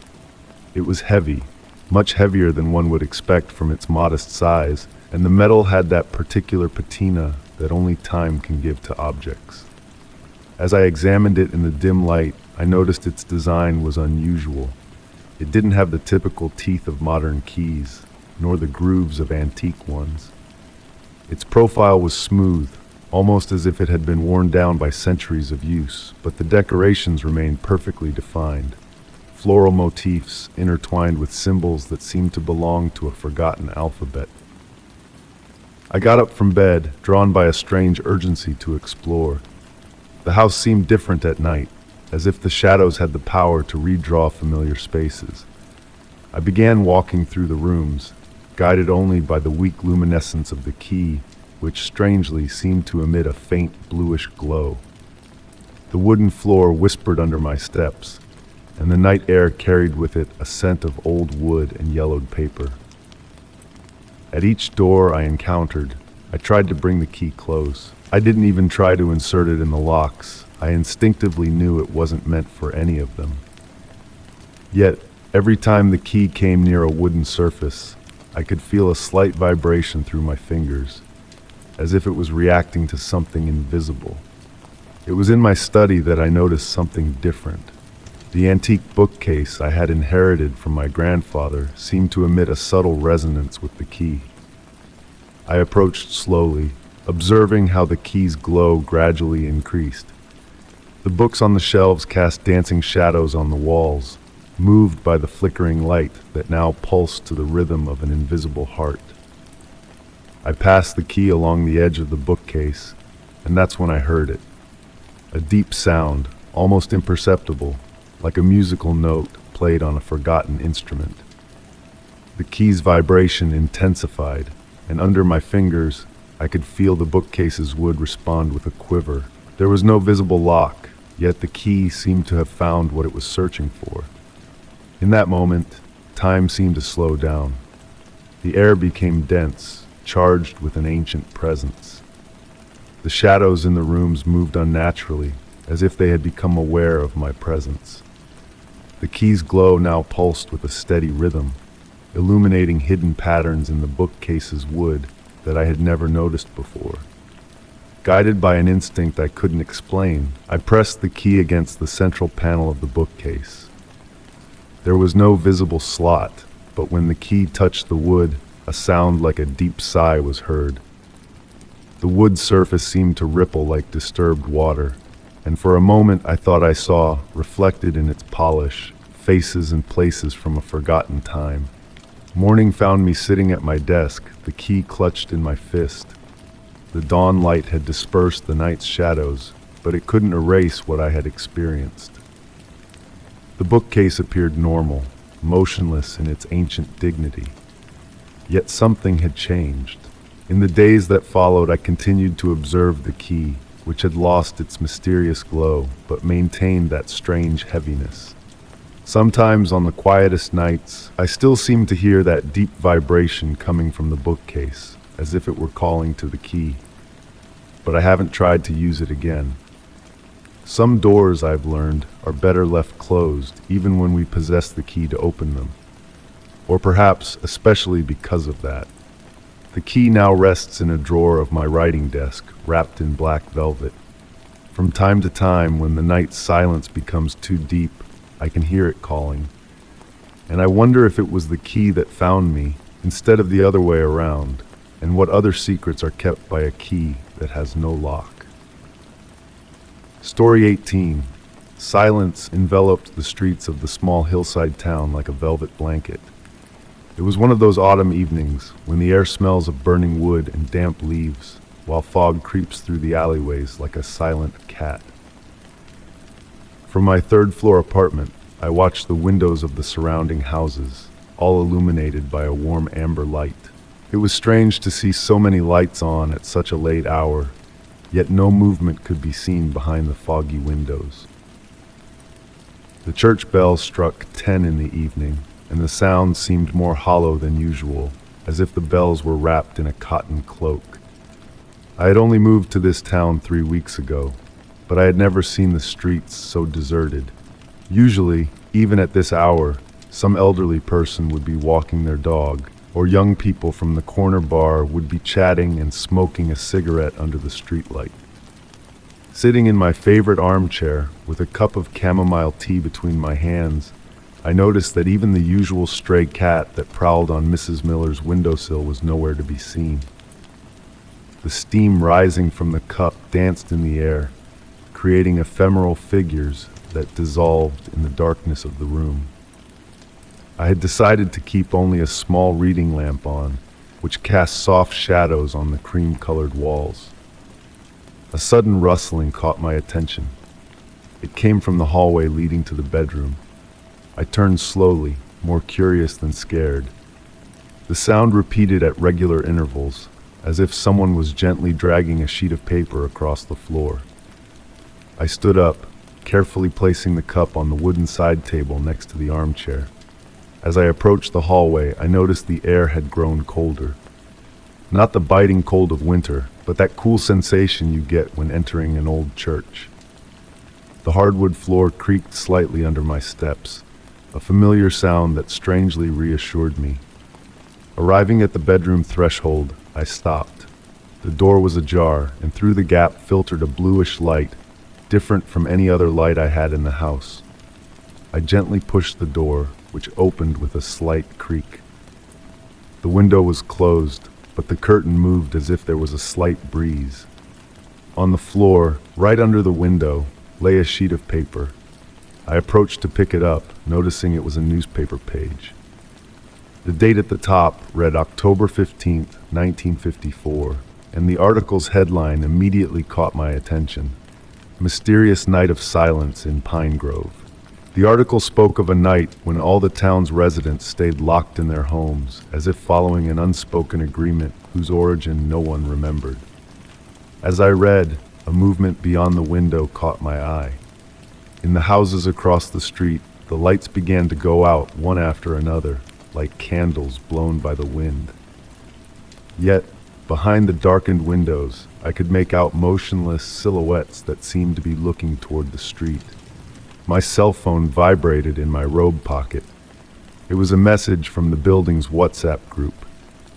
It was heavy, much heavier than one would expect from its modest size, and the metal had that particular patina that only time can give to objects. As I examined it in the dim light, I noticed its design was unusual. It didn't have the typical teeth of modern keys, nor the grooves of antique ones. Its profile was smooth, almost as if it had been worn down by centuries of use, but the decorations remained perfectly defined. Floral motifs intertwined with symbols that seemed to belong to a forgotten alphabet. I got up from bed, drawn by a strange urgency to explore. The house seemed different at night, as if the shadows had the power to redraw familiar spaces. I began walking through the rooms, guided only by the weak luminescence of the key, which strangely seemed to emit a faint bluish glow. The wooden floor whispered under my steps, and the night air carried with it a scent of old wood and yellowed paper. At each door I encountered, I tried to bring the key close. I didn't even try to insert it in the locks. I instinctively knew it wasn't meant for any of them. Yet, every time the key came near a wooden surface, I could feel a slight vibration through my fingers, as if it was reacting to something invisible. It was in my study that I noticed something different. The antique bookcase I had inherited from my grandfather seemed to emit a subtle resonance with the key. I approached slowly, observing how the key's glow gradually increased. The books on the shelves cast dancing shadows on the walls, moved by the flickering light that now pulsed to the rhythm of an invisible heart. I passed the key along the edge of the bookcase, and that's when I heard it. A deep sound, almost imperceptible, like a musical note played on a forgotten instrument. The key's vibration intensified, and under my fingers, I could feel the bookcase's wood respond with a quiver. There was no visible lock, yet the key seemed to have found what it was searching for. In that moment, time seemed to slow down. The air became dense, charged with an ancient presence. The shadows in the rooms moved unnaturally, as if they had become aware of my presence. The key's glow now pulsed with a steady rhythm, illuminating hidden patterns in the bookcase's wood that I had never noticed before. Guided by an instinct I couldn't explain, I pressed the key against the central panel of the bookcase. There was no visible slot, but when the key touched the wood, a sound like a deep sigh was heard. The wood surface seemed to ripple like disturbed water, and for a moment I thought I saw, reflected in its polish, faces and places from a forgotten time. Morning found me sitting at my desk, the key clutched in my fist. The dawn light had dispersed the night's shadows, but it couldn't erase what I had experienced. The bookcase appeared normal, motionless in its ancient dignity. Yet something had changed. In the days that followed, I continued to observe the key, which had lost its mysterious glow, but maintained that strange heaviness. Sometimes on the quietest nights, I still seemed to hear that deep vibration coming from the bookcase, as if it were calling to the key. But I haven't tried to use it again. Some doors, I've learned, are better left closed, even when we possess the key to open them. Or perhaps especially because of that. The key now rests in a drawer of my writing desk, wrapped in black velvet. From time to time, when the night's silence becomes too deep, I can hear it calling. And I wonder if it was the key that found me, instead of the other way around, and what other secrets are kept by a key that has no lock. Story 18. Silence enveloped the streets of the small hillside town like a velvet blanket. It was one of those autumn evenings when the air smells of burning wood and damp leaves, while fog creeps through the alleyways like a silent cat. From my third-floor apartment, I watched the windows of the surrounding houses, all illuminated by a warm amber light. It was strange to see so many lights on at such a late hour, yet no movement could be seen behind the foggy windows. The church bell struck 10 in the evening, and the sound seemed more hollow than usual, as if the bells were wrapped in a cotton cloak. I had only moved to this town 3 weeks ago, but I had never seen the streets so deserted. Usually, even at this hour, some elderly person would be walking their dog, or young people from the corner bar would be chatting and smoking a cigarette under the streetlight. Sitting in my favorite armchair, with a cup of chamomile tea between my hands, I noticed that even the usual stray cat that prowled on Mrs. Miller's windowsill was nowhere to be seen. The steam rising from the cup danced in the air, creating ephemeral figures that dissolved in the darkness of the room. I had decided to keep only a small reading lamp on, which cast soft shadows on the cream-colored walls. A sudden rustling caught my attention. It came from the hallway leading to the bedroom. I turned slowly, more curious than scared. The sound repeated at regular intervals, as if someone was gently dragging a sheet of paper across the floor. I stood up, carefully placing the cup on the wooden side table next to the armchair. As I approached the hallway, I noticed the air had grown colder. Not the biting cold of winter, but that cool sensation you get when entering an old church. The hardwood floor creaked slightly under my steps, a familiar sound that strangely reassured me. Arriving at the bedroom threshold, I stopped. The door was ajar, and through the gap filtered a bluish light, different from any other light I had in the house. I gently pushed the door, which opened with a slight creak. The window was closed, but the curtain moved as if there was a slight breeze. On the floor, right under the window, lay a sheet of paper. I approached to pick it up, noticing it was a newspaper page. The date at the top read October 15th, 1954, and the article's headline immediately caught my attention: Mysterious Night of Silence in Pine Grove. The article spoke of a night when all the town's residents stayed locked in their homes, as if following an unspoken agreement whose origin no one remembered. As I read, a movement beyond the window caught my eye. In the houses across the street, the lights began to go out one after another, like candles blown by the wind. Yet, behind the darkened windows, I could make out motionless silhouettes that seemed to be looking toward the street. My cell phone vibrated in my robe pocket. It was a message from the building's WhatsApp group.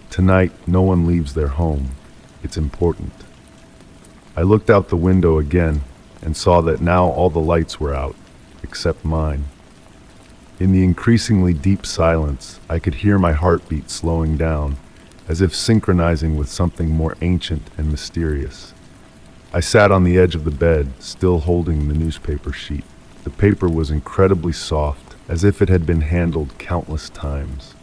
Tonight, no one leaves their home. It's important. I looked out the window again and saw that now all the lights were out, except mine. In the increasingly deep silence, I could hear my heartbeat slowing down, as if synchronizing with something more ancient and mysterious. I sat on the edge of the bed, still holding the newspaper sheet. The paper was incredibly soft, as if it had been handled countless times.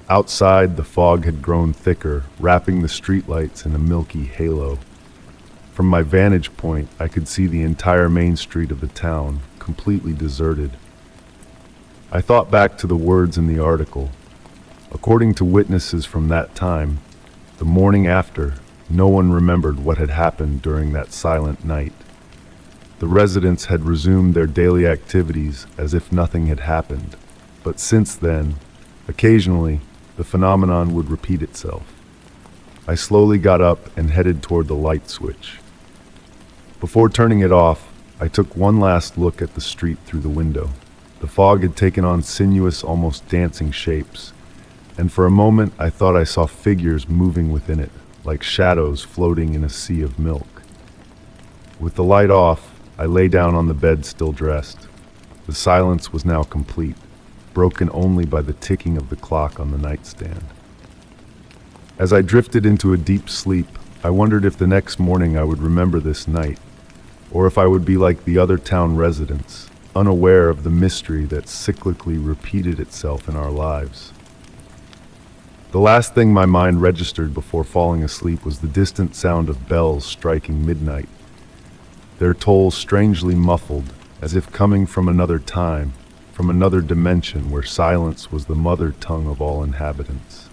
Outside, the fog had grown thicker, wrapping the streetlights in a milky halo. From my vantage point, I could see the entire main street of the town, completely deserted. I thought back to the words in the article. According to witnesses from that time, the morning after, no one remembered what had happened during that silent night. The residents had resumed their daily activities as if nothing had happened, but since then, occasionally, the phenomenon would repeat itself. I slowly got up and headed toward the light switch. Before turning it off, I took one last look at the street through the window. The fog had taken on sinuous, almost dancing shapes, and for a moment I thought I saw figures moving within it, like shadows floating in a sea of milk. With the light off, I lay down on the bed still dressed. The silence was now complete, broken only by the ticking of the clock on the nightstand. As I drifted into a deep sleep, I wondered if the next morning I would remember this night, or if I would be like the other town residents, unaware of the mystery that cyclically repeated itself in our lives. The last thing my mind registered before falling asleep was the distant sound of bells striking midnight, their toll strangely muffled, as if coming from another time, from another dimension where silence was the mother tongue of all inhabitants.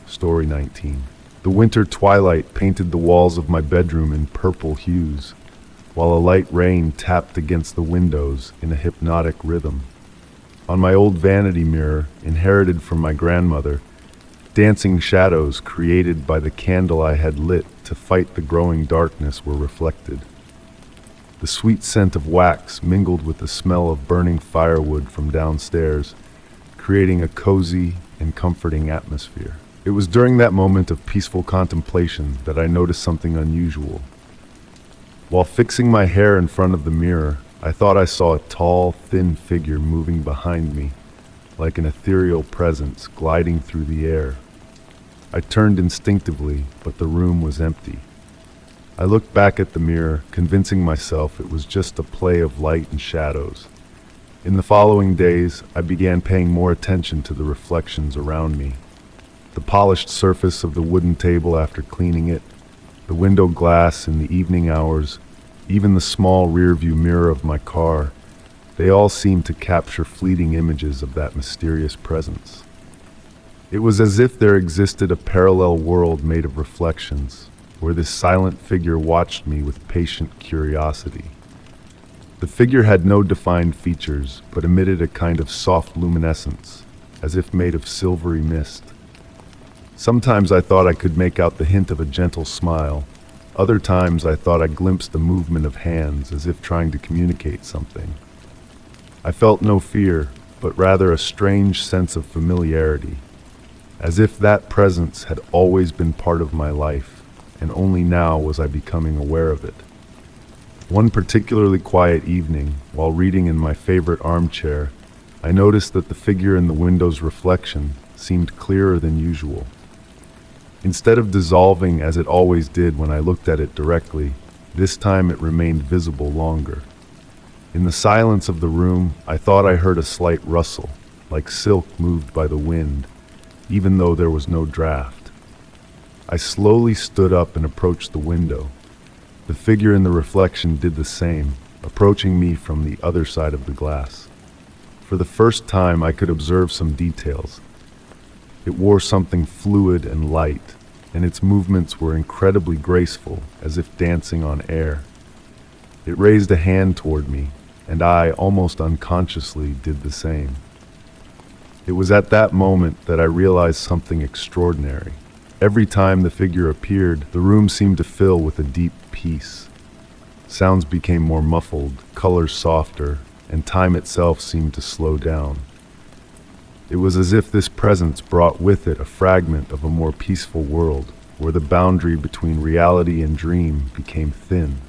Story 19. The winter twilight painted the walls of my bedroom in purple hues, while a light rain tapped against the windows in a hypnotic rhythm. On my old vanity mirror, inherited from my grandmother, dancing shadows created by the candle I had lit to fight the growing darkness were reflected. The sweet scent of wax mingled with the smell of burning firewood from downstairs, creating a cozy and comforting atmosphere. It was during that moment of peaceful contemplation that I noticed something unusual. While fixing my hair in front of the mirror, I thought I saw a tall, thin figure moving behind me, like an ethereal presence gliding through the air. I turned instinctively, but the room was empty. I looked back at the mirror, convincing myself it was just a play of light and shadows. In the following days, I began paying more attention to the reflections around me. The polished surface of the wooden table after cleaning it, the window glass in the evening hours, even the small rearview mirror of my car, they all seemed to capture fleeting images of that mysterious presence. It was as if there existed a parallel world made of reflections, where this silent figure watched me with patient curiosity. The figure had no defined features, but emitted a kind of soft luminescence, as if made of silvery mist. Sometimes I thought I could make out the hint of a gentle smile. Other times I thought I glimpsed the movement of hands, as if trying to communicate something. I felt no fear, but rather a strange sense of familiarity, as if that presence had always been part of my life, and only now was I becoming aware of it. One particularly quiet evening, while reading in my favorite armchair, I noticed that the figure in the window's reflection seemed clearer than usual. Instead of dissolving as it always did when I looked at it directly, this time it remained visible longer. In the silence of the room, I thought I heard a slight rustle, like silk moved by the wind, even though there was no draft. I slowly stood up and approached the window. The figure in the reflection did the same, approaching me from the other side of the glass. For the first time, I could observe some details. It wore something fluid and light, and its movements were incredibly graceful, as if dancing on air. It raised a hand toward me, and I, almost unconsciously, did the same. It was at that moment that I realized something extraordinary. Every time the figure appeared, the room seemed to fill with a deep peace. Sounds became more muffled, colors softer, and time itself seemed to slow down. It was as if this presence brought with it a fragment of a more peaceful world, where the boundary between reality and dream became thin.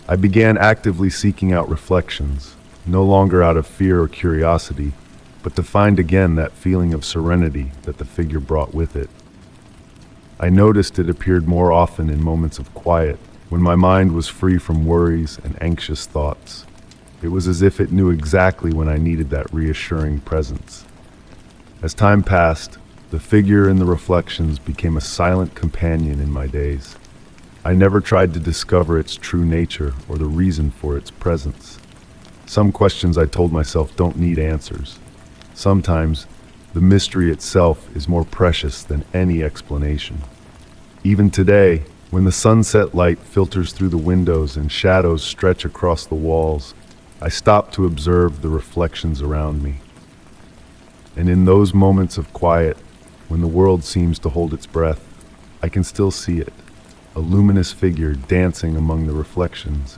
I began actively seeking out reflections, no longer out of fear or curiosity, but to find again that feeling of serenity that the figure brought with it. I noticed it appeared more often in moments of quiet, when my mind was free from worries and anxious thoughts. It was as if it knew exactly when I needed that reassuring presence. As time passed, the figure in the reflections became a silent companion in my days. I never tried to discover its true nature or the reason for its presence. Some questions I told myself don't need answers. Sometimes, the mystery itself is more precious than any explanation. Even today, when the sunset light filters through the windows and shadows stretch across the walls, I stop to observe the reflections around me. And in those moments of quiet, when the world seems to hold its breath, I can still see it, a luminous figure dancing among the reflections,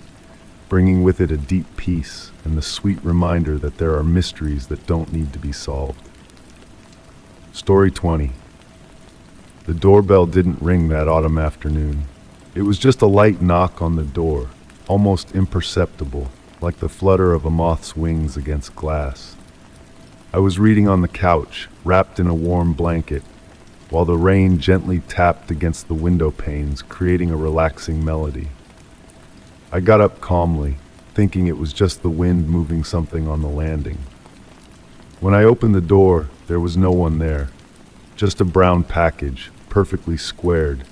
bringing with it a deep peace and the sweet reminder that there are mysteries that don't need to be solved. Story 20. The doorbell didn't ring that autumn afternoon. It was just a light knock on the door, almost imperceptible, like the flutter of a moth's wings against glass. I was reading on the couch, wrapped in a warm blanket, while the rain gently tapped against the window panes, creating a relaxing melody. I got up calmly, thinking it was just the wind moving something on the landing. When I opened the door, there was no one there, just a brown package, perfectly squared,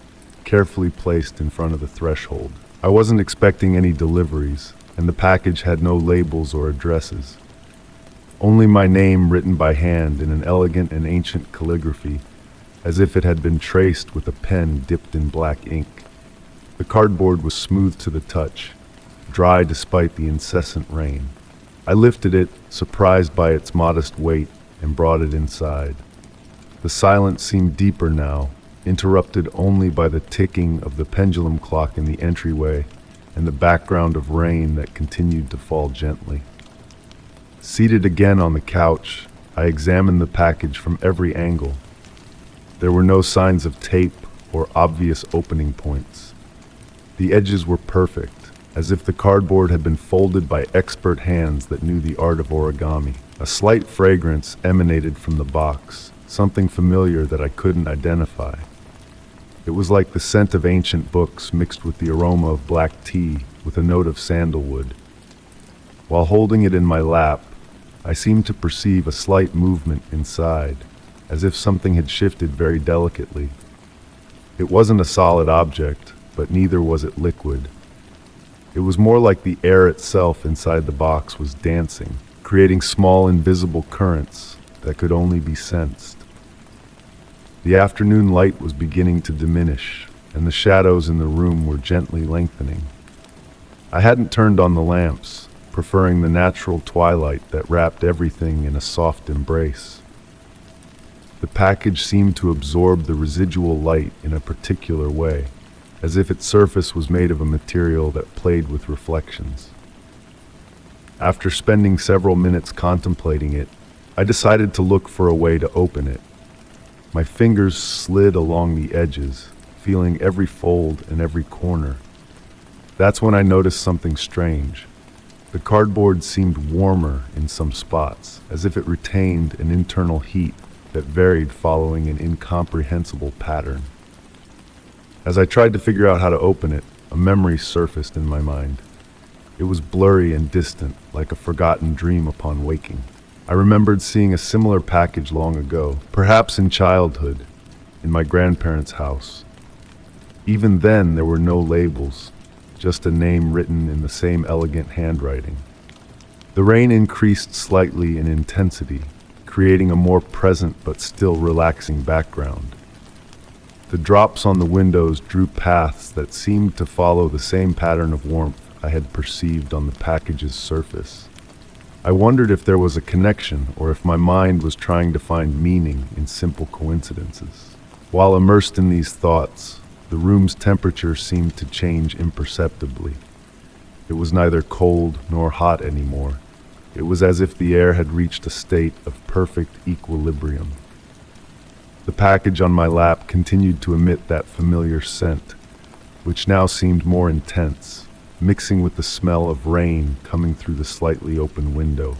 carefully placed in front of the threshold. I wasn't expecting any deliveries, and the package had no labels or addresses. Only my name written by hand in an elegant and ancient calligraphy, as if it had been traced with a pen dipped in black ink. The cardboard was smooth to the touch, dry despite the incessant rain. I lifted it, surprised by its modest weight, and brought it inside. The silence seemed deeper now, interrupted only by the ticking of the pendulum clock in the entryway and the background of rain that continued to fall gently. Seated again on the couch, I examined the package from every angle. There were no signs of tape or obvious opening points. The edges were perfect, as if the cardboard had been folded by expert hands that knew the art of origami. A slight fragrance emanated from the box, something familiar that I couldn't identify. It was like the scent of ancient books mixed with the aroma of black tea with a note of sandalwood. While holding it in my lap, I seemed to perceive a slight movement inside, as if something had shifted very delicately. It wasn't a solid object, but neither was it liquid. It was more like the air itself inside the box was dancing, creating small invisible currents that could only be sensed. The afternoon light was beginning to diminish, and the shadows in the room were gently lengthening. I hadn't turned on the lamps, preferring the natural twilight that wrapped everything in a soft embrace. The package seemed to absorb the residual light in a particular way, as if its surface was made of a material that played with reflections. After spending several minutes contemplating it, I decided to look for a way to open it. My fingers slid along the edges, feeling every fold and every corner. That's when I noticed something strange. The cardboard seemed warmer in some spots, as if it retained an internal heat that varied following an incomprehensible pattern. As I tried to figure out how to open it, a memory surfaced in my mind. It was blurry and distant, like a forgotten dream upon waking. I remembered seeing a similar package long ago, perhaps in childhood, in my grandparents' house. Even then, there were no labels, just a name written in the same elegant handwriting. The rain increased slightly in intensity, creating a more present but still relaxing background. The drops on the windows drew paths that seemed to follow the same pattern of warmth I had perceived on the package's surface. I wondered if there was a connection or if my mind was trying to find meaning in simple coincidences. While immersed in these thoughts, the room's temperature seemed to change imperceptibly. It was neither cold nor hot anymore. It was as if the air had reached a state of perfect equilibrium. The package on my lap continued to emit that familiar scent, which now seemed more intense, mixing with the smell of rain coming through the slightly open window.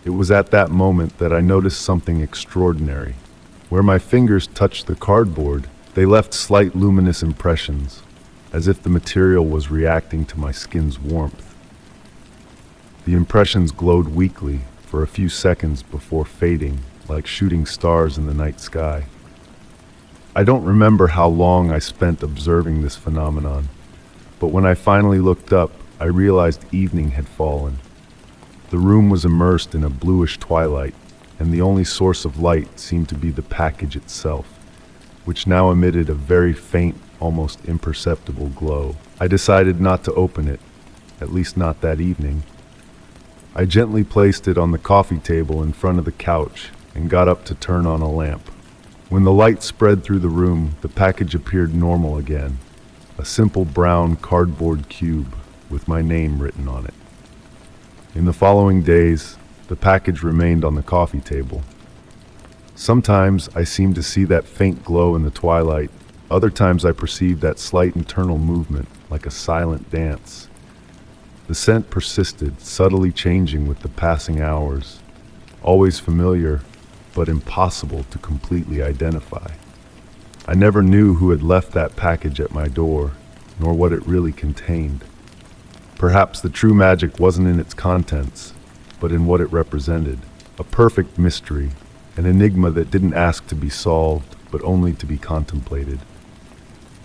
It was at that moment that I noticed something extraordinary. Where my fingers touched the cardboard, they left slight luminous impressions, as if the material was reacting to my skin's warmth. The impressions glowed weakly for a few seconds before fading, like shooting stars in the night sky. I don't remember how long I spent observing this phenomenon, but when I finally looked up, I realized evening had fallen. The room was immersed in a bluish twilight, and the only source of light seemed to be the package itself, which now emitted a very faint, almost imperceptible glow. I decided not to open it, at least not that evening. I gently placed it on the coffee table in front of the couch and got up to turn on a lamp. When the light spread through the room, the package appeared normal again, a simple brown cardboard cube with my name written on it. In the following days, the package remained on the coffee table. Sometimes I seemed to see that faint glow in the twilight. Other times I perceived that slight internal movement, like a silent dance. The scent persisted, subtly changing with the passing hours, always familiar, but impossible to completely identify. I never knew who had left that package at my door, nor what it really contained. Perhaps the true magic wasn't in its contents, but in what it represented. A perfect mystery, an enigma that didn't ask to be solved, but only to be contemplated.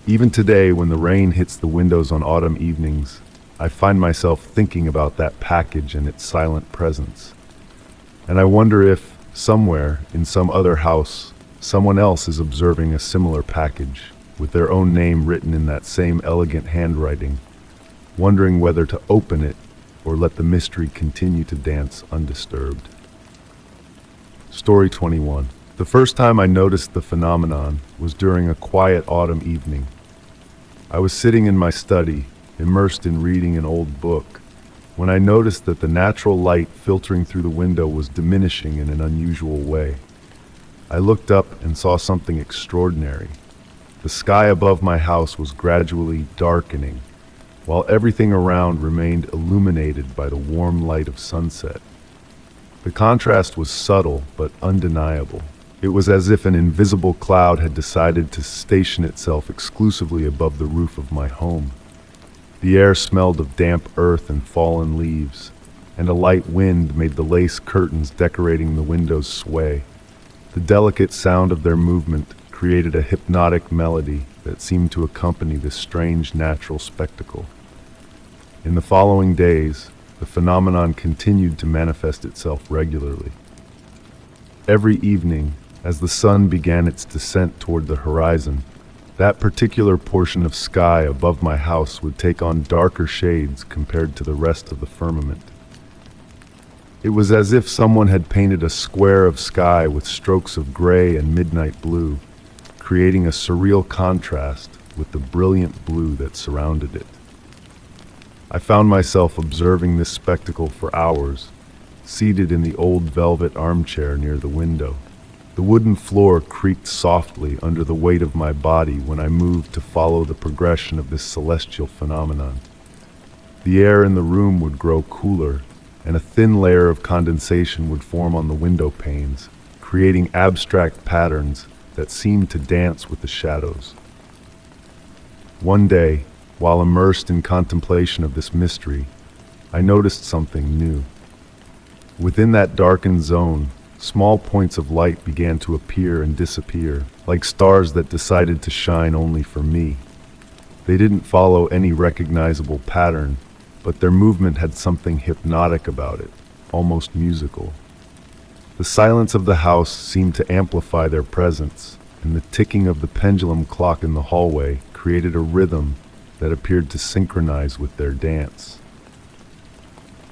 Even today, when the rain hits the windows on autumn evenings, I find myself thinking about that package and its silent presence. And I wonder if, somewhere, in some other house, someone else is observing a similar package, with their own name written in that same elegant handwriting, wondering whether to open it or let the mystery continue to dance undisturbed. Story 21. The first time I noticed the phenomenon was during a quiet autumn evening. I was sitting in my study, immersed in reading an old book, when I noticed that the natural light filtering through the window was diminishing in an unusual way. I looked up and saw something extraordinary. The sky above my house was gradually darkening, while everything around remained illuminated by the warm light of sunset. The contrast was subtle but undeniable. It was as if an invisible cloud had decided to station itself exclusively above the roof of my home. The air smelled of damp earth and fallen leaves, and a light wind made the lace curtains decorating the windows sway. The delicate sound of their movement created a hypnotic melody that seemed to accompany this strange natural spectacle. In the following days, the phenomenon continued to manifest itself regularly. Every evening, as the sun began its descent toward the horizon, that particular portion of sky above my house would take on darker shades compared to the rest of the firmament. It was as if someone had painted a square of sky with strokes of gray and midnight blue, creating a surreal contrast with the brilliant blue that surrounded it. I found myself observing this spectacle for hours, seated in the old velvet armchair near the window. The wooden floor creaked softly under the weight of my body when I moved to follow the progression of this celestial phenomenon. The air in the room would grow cooler, and a thin layer of condensation would form on the window panes, creating abstract patterns that seemed to dance with the shadows. One day, while immersed in contemplation of this mystery, I noticed something new. Within that darkened zone, small points of light began to appear and disappear, like stars that decided to shine only for me. They didn't follow any recognizable pattern, but their movement had something hypnotic about it, almost musical. The silence of the house seemed to amplify their presence, and the ticking of the pendulum clock in the hallway created a rhythm that appeared to synchronize with their dance.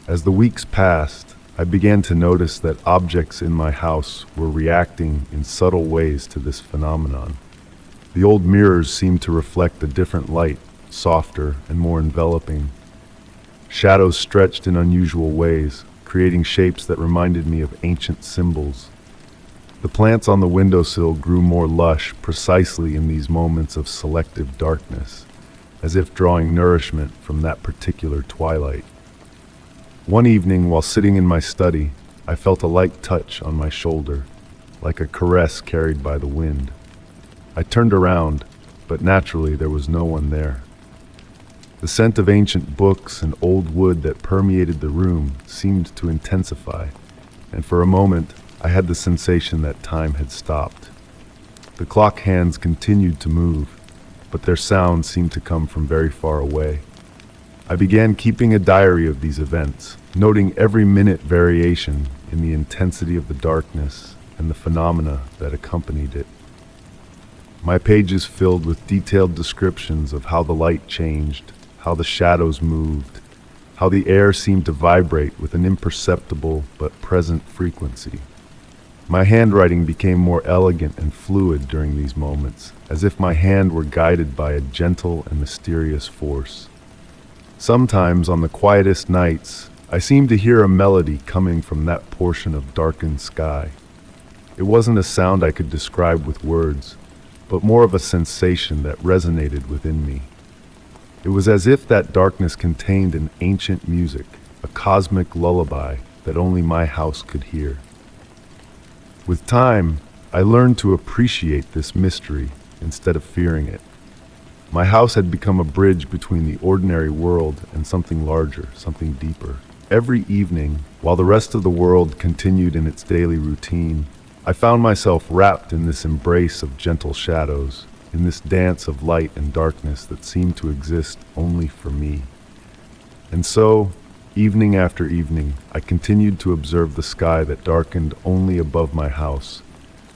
As the weeks passed, I began to notice that objects in my house were reacting in subtle ways to this phenomenon. The old mirrors seemed to reflect a different light, softer and more enveloping. Shadows stretched in unusual ways, creating shapes that reminded me of ancient symbols. The plants on the windowsill grew more lush precisely in these moments of selective darkness, as if drawing nourishment from that particular twilight. One evening, while sitting in my study, I felt a light touch on my shoulder, like a caress carried by the wind. I turned around, but naturally there was no one there. The scent of ancient books and old wood that permeated the room seemed to intensify, and for a moment I had the sensation that time had stopped. The clock hands continued to move, but their sound seemed to come from very far away. I began keeping a diary of these events, noting every minute variation in the intensity of the darkness and the phenomena that accompanied it. My pages filled with detailed descriptions of how the light changed, how the shadows moved, how the air seemed to vibrate with an imperceptible but present frequency. My handwriting became more elegant and fluid during these moments, as if my hand were guided by a gentle and mysterious force. Sometimes, on the quietest nights, I seemed to hear a melody coming from that portion of darkened sky. It wasn't a sound I could describe with words, but more of a sensation that resonated within me. It was as if that darkness contained an ancient music, a cosmic lullaby that only my house could hear. With time, I learned to appreciate this mystery instead of fearing it. My house had become a bridge between the ordinary world and something larger, something deeper. Every evening, while the rest of the world continued in its daily routine, I found myself wrapped in this embrace of gentle shadows, in this dance of light and darkness that seemed to exist only for me. And so, evening after evening, I continued to observe the sky that darkened only above my house,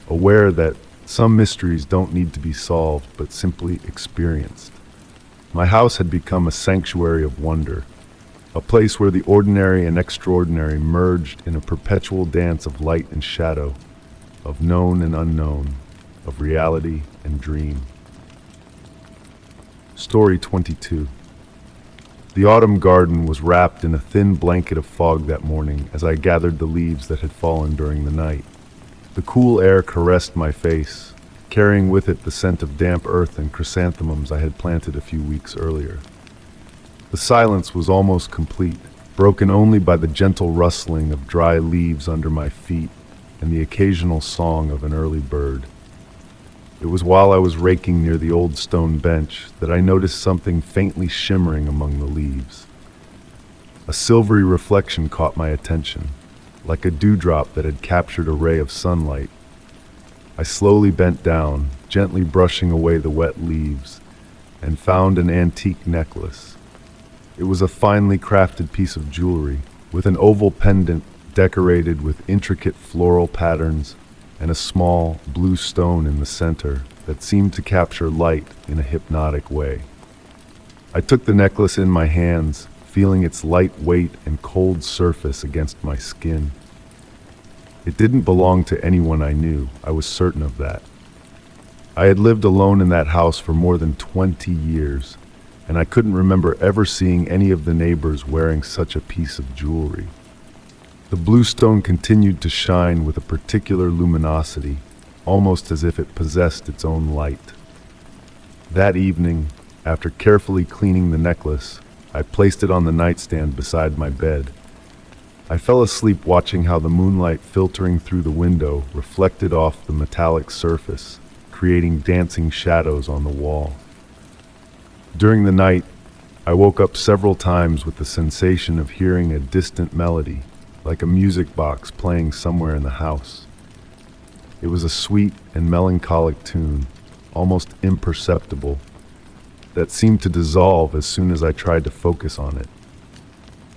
aware that some mysteries don't need to be solved but simply experienced. My house had become a sanctuary of wonder, a place where the ordinary and extraordinary merged in a perpetual dance of light and shadow, of known and unknown, of reality and dream. Story 22. The autumn garden was wrapped in a thin blanket of fog that morning as I gathered the leaves that had fallen during the night. The cool air caressed my face, carrying with it the scent of damp earth and chrysanthemums I had planted a few weeks earlier. The silence was almost complete, broken only by the gentle rustling of dry leaves under my feet and the occasional song of an early bird. It was while I was raking near the old stone bench that I noticed something faintly shimmering among the leaves. A silvery reflection caught my attention, like a dewdrop that had captured a ray of sunlight. I slowly bent down, gently brushing away the wet leaves, and found an antique necklace. It was a finely crafted piece of jewelry, with an oval pendant decorated with intricate floral patterns and a small blue stone in the center that seemed to capture light in a hypnotic way. I took the necklace in my hands, feeling its light weight and cold surface against my skin. It didn't belong to anyone I knew, I was certain of that. I had lived alone in that house for more than 20 years, and I couldn't remember ever seeing any of the neighbors wearing such a piece of jewelry. The blue stone continued to shine with a particular luminosity, almost as if it possessed its own light. That evening, after carefully cleaning the necklace, I placed it on the nightstand beside my bed. I fell asleep watching how the moonlight filtering through the window reflected off the metallic surface, creating dancing shadows on the wall. During the night, I woke up several times with the sensation of hearing a distant melody, like a music box playing somewhere in the house. It was a sweet and melancholic tune, almost imperceptible, that seemed to dissolve as soon as I tried to focus on it.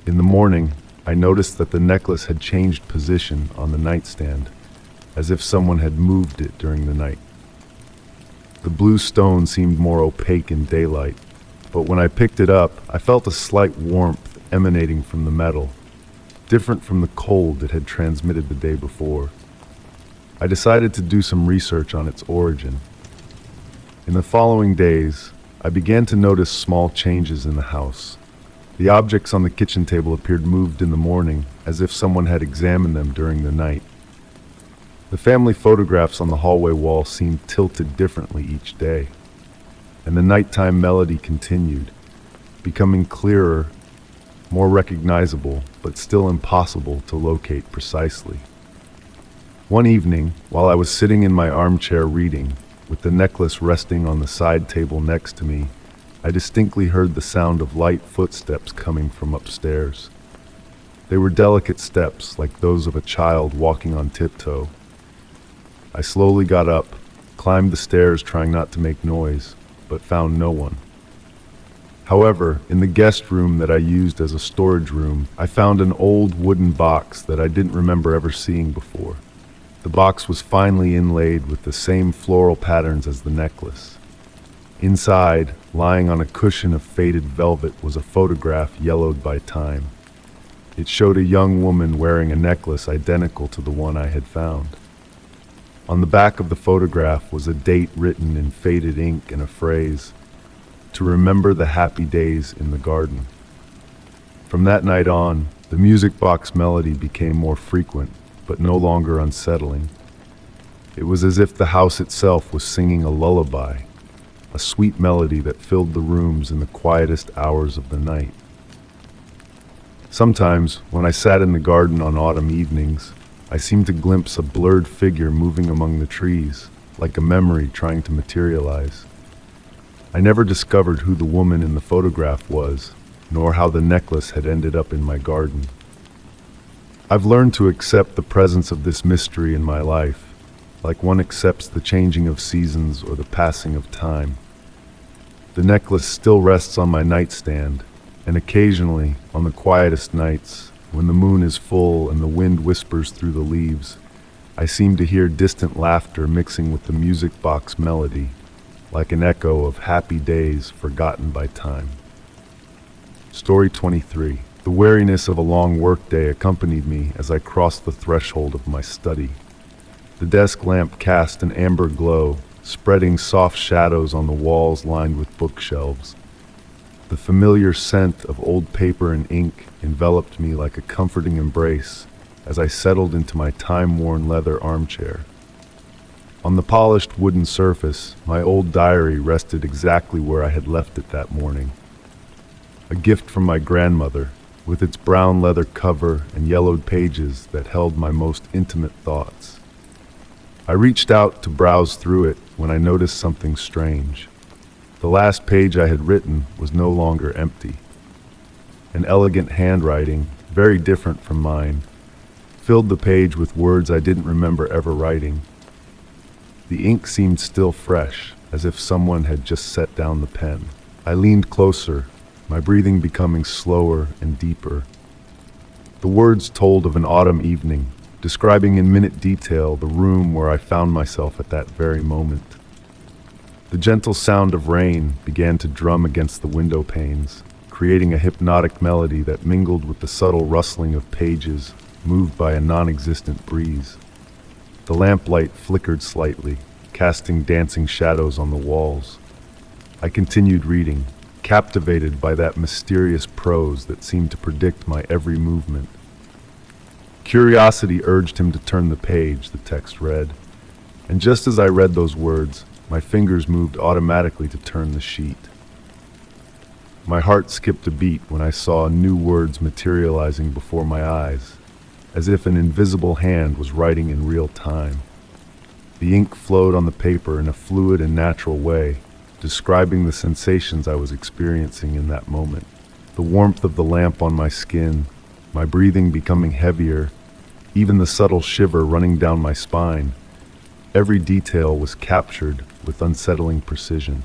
In the morning, I noticed that the necklace had changed position on the nightstand, as if someone had moved it during the night. The blue stone seemed more opaque in daylight, but when I picked it up, I felt a slight warmth emanating from the metal, different from the cold it had transmitted the day before. I decided to do some research on its origin. In the following days, I began to notice small changes in the house. The objects on the kitchen table appeared moved in the morning, as if someone had examined them during the night. The family photographs on the hallway wall seemed tilted differently each day, and the nighttime melody continued, becoming clearer, more recognizable, but still impossible to locate precisely. One evening, while I was sitting in my armchair reading, with the necklace resting on the side table next to me, I distinctly heard the sound of light footsteps coming from upstairs. They were delicate steps, like those of a child walking on tiptoe. I slowly got up, climbed the stairs trying not to make noise, but found no one. However, in the guest room that I used as a storage room, I found an old wooden box that I didn't remember ever seeing before. The box was finely inlaid with the same floral patterns as the necklace. Inside, lying on a cushion of faded velvet, was a photograph yellowed by time. It showed a young woman wearing a necklace identical to the one I had found. On the back of the photograph was a date written in faded ink and a phrase, "To remember the happy days in the garden." From that night on, the music box melody became more frequent, but no longer unsettling. It was as if the house itself was singing a lullaby, a sweet melody that filled the rooms in the quietest hours of the night. Sometimes, when I sat in the garden on autumn evenings, I seemed to glimpse a blurred figure moving among the trees, like a memory trying to materialize. I never discovered who the woman in the photograph was, nor how the necklace had ended up in my garden. I've learned to accept the presence of this mystery in my life, like one accepts the changing of seasons or the passing of time. The necklace still rests on my nightstand, and occasionally, on the quietest nights, when the moon is full and the wind whispers through the leaves, I seem to hear distant laughter mixing with the music box melody, like an echo of happy days forgotten by time. Story 23. The weariness of a long workday accompanied me as I crossed the threshold of my study. The desk lamp cast an amber glow, spreading soft shadows on the walls lined with bookshelves. The familiar scent of old paper and ink enveloped me like a comforting embrace as I settled into my time-worn leather armchair. On the polished wooden surface, my old diary rested exactly where I had left it that morning. A gift from my grandmother, with its brown leather cover and yellowed pages that held my most intimate thoughts. I reached out to browse through it when I noticed something strange. The last page I had written was no longer empty. An elegant handwriting, very different from mine, filled the page with words I didn't remember ever writing. The ink seemed still fresh, as if someone had just set down the pen. I leaned closer, my breathing becoming slower and deeper. The words told of an autumn evening, describing in minute detail the room where I found myself at that very moment. The gentle sound of rain began to drum against the window panes, creating a hypnotic melody that mingled with the subtle rustling of pages moved by a non-existent breeze. The lamplight flickered slightly, casting dancing shadows on the walls. I continued reading, captivated by that mysterious prose that seemed to predict my every movement. Curiosity urged him to turn the page, the text read, and just as I read those words, my fingers moved automatically to turn the sheet. My heart skipped a beat when I saw new words materializing before my eyes, as if an invisible hand was writing in real time. The ink flowed on the paper in a fluid and natural way, describing the sensations I was experiencing in that moment. The warmth of the lamp on my skin, my breathing becoming heavier, even the subtle shiver running down my spine. Every detail was captured with unsettling precision.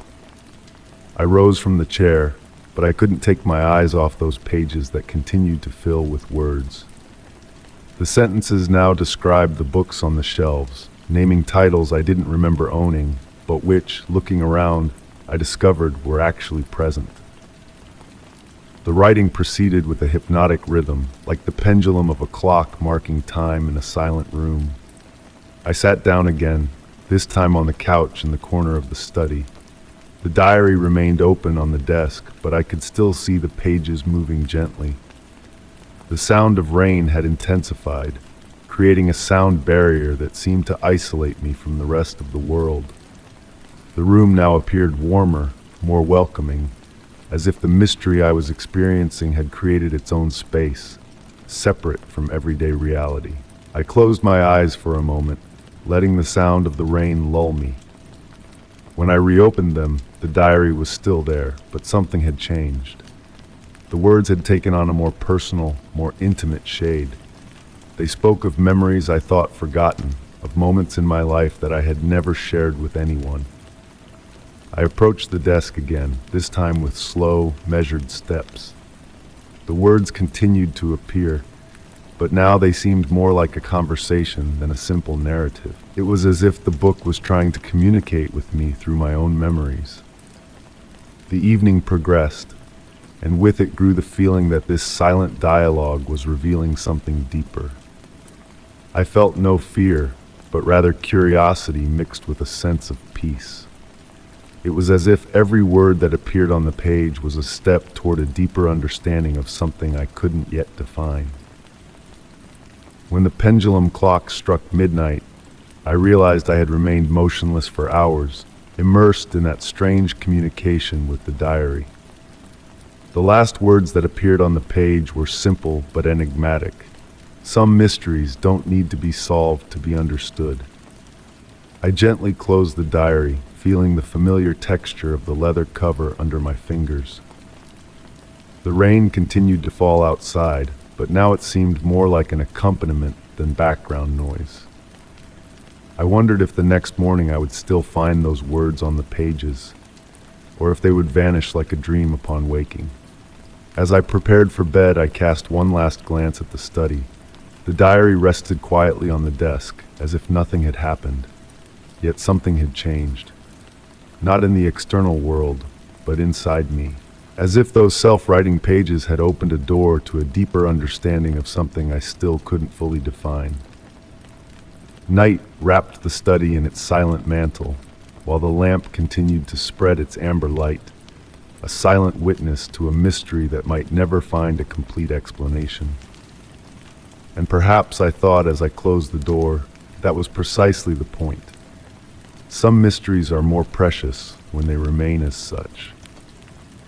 I rose from the chair, but I couldn't take my eyes off those pages that continued to fill with words. The sentences now described the books on the shelves, naming titles I didn't remember owning, but which, looking around, I discovered were actually present. The writing proceeded with a hypnotic rhythm, like the pendulum of a clock marking time in a silent room. I sat down again, this time on the couch in the corner of the study. The diary remained open on the desk, but I could still see the pages moving gently. The sound of rain had intensified, creating a sound barrier that seemed to isolate me from the rest of the world. The room now appeared warmer, more welcoming, as if the mystery I was experiencing had created its own space, separate from everyday reality. I closed my eyes for a moment, letting the sound of the rain lull me. When I reopened them, the diary was still there, but something had changed. The words had taken on a more personal, more intimate shade. They spoke of memories I thought forgotten, of moments in my life that I had never shared with anyone. I approached the desk again, this time with slow, measured steps. The words continued to appear, but now they seemed more like a conversation than a simple narrative. It was as if the book was trying to communicate with me through my own memories. The evening progressed, and with it grew the feeling that this silent dialogue was revealing something deeper. I felt no fear, but rather curiosity mixed with a sense of peace. It was as if every word that appeared on the page was a step toward a deeper understanding of something I couldn't yet define. When the pendulum clock struck midnight, I realized I had remained motionless for hours, immersed in that strange communication with the diary. The last words that appeared on the page were simple but enigmatic. Some mysteries don't need to be solved to be understood. I gently closed the diary, feeling the familiar texture of the leather cover under my fingers. The rain continued to fall outside, but now it seemed more like an accompaniment than background noise. I wondered if the next morning I would still find those words on the pages, or if they would vanish like a dream upon waking. As I prepared for bed, I cast one last glance at the study. The diary rested quietly on the desk, as if nothing had happened. Yet something had changed. Not in the external world, but inside me. As if those self-writing pages had opened a door to a deeper understanding of something I still couldn't fully define. Night wrapped the study in its silent mantle, while the lamp continued to spread its amber light, a silent witness to a mystery that might never find a complete explanation. And perhaps I thought as I closed the door, that was precisely the point. Some mysteries are more precious when they remain as such.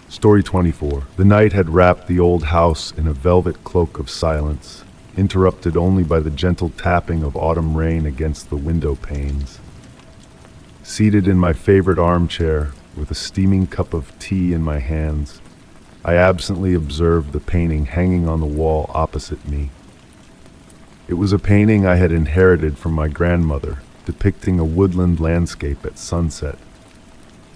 Story 24. The night had wrapped the old house in a velvet cloak of silence, interrupted only by the gentle tapping of autumn rain against the window panes. Seated in my favorite armchair, with a steaming cup of tea in my hands, I absently observed the painting hanging on the wall opposite me. It was a painting I had inherited from my grandmother, depicting a woodland landscape at sunset.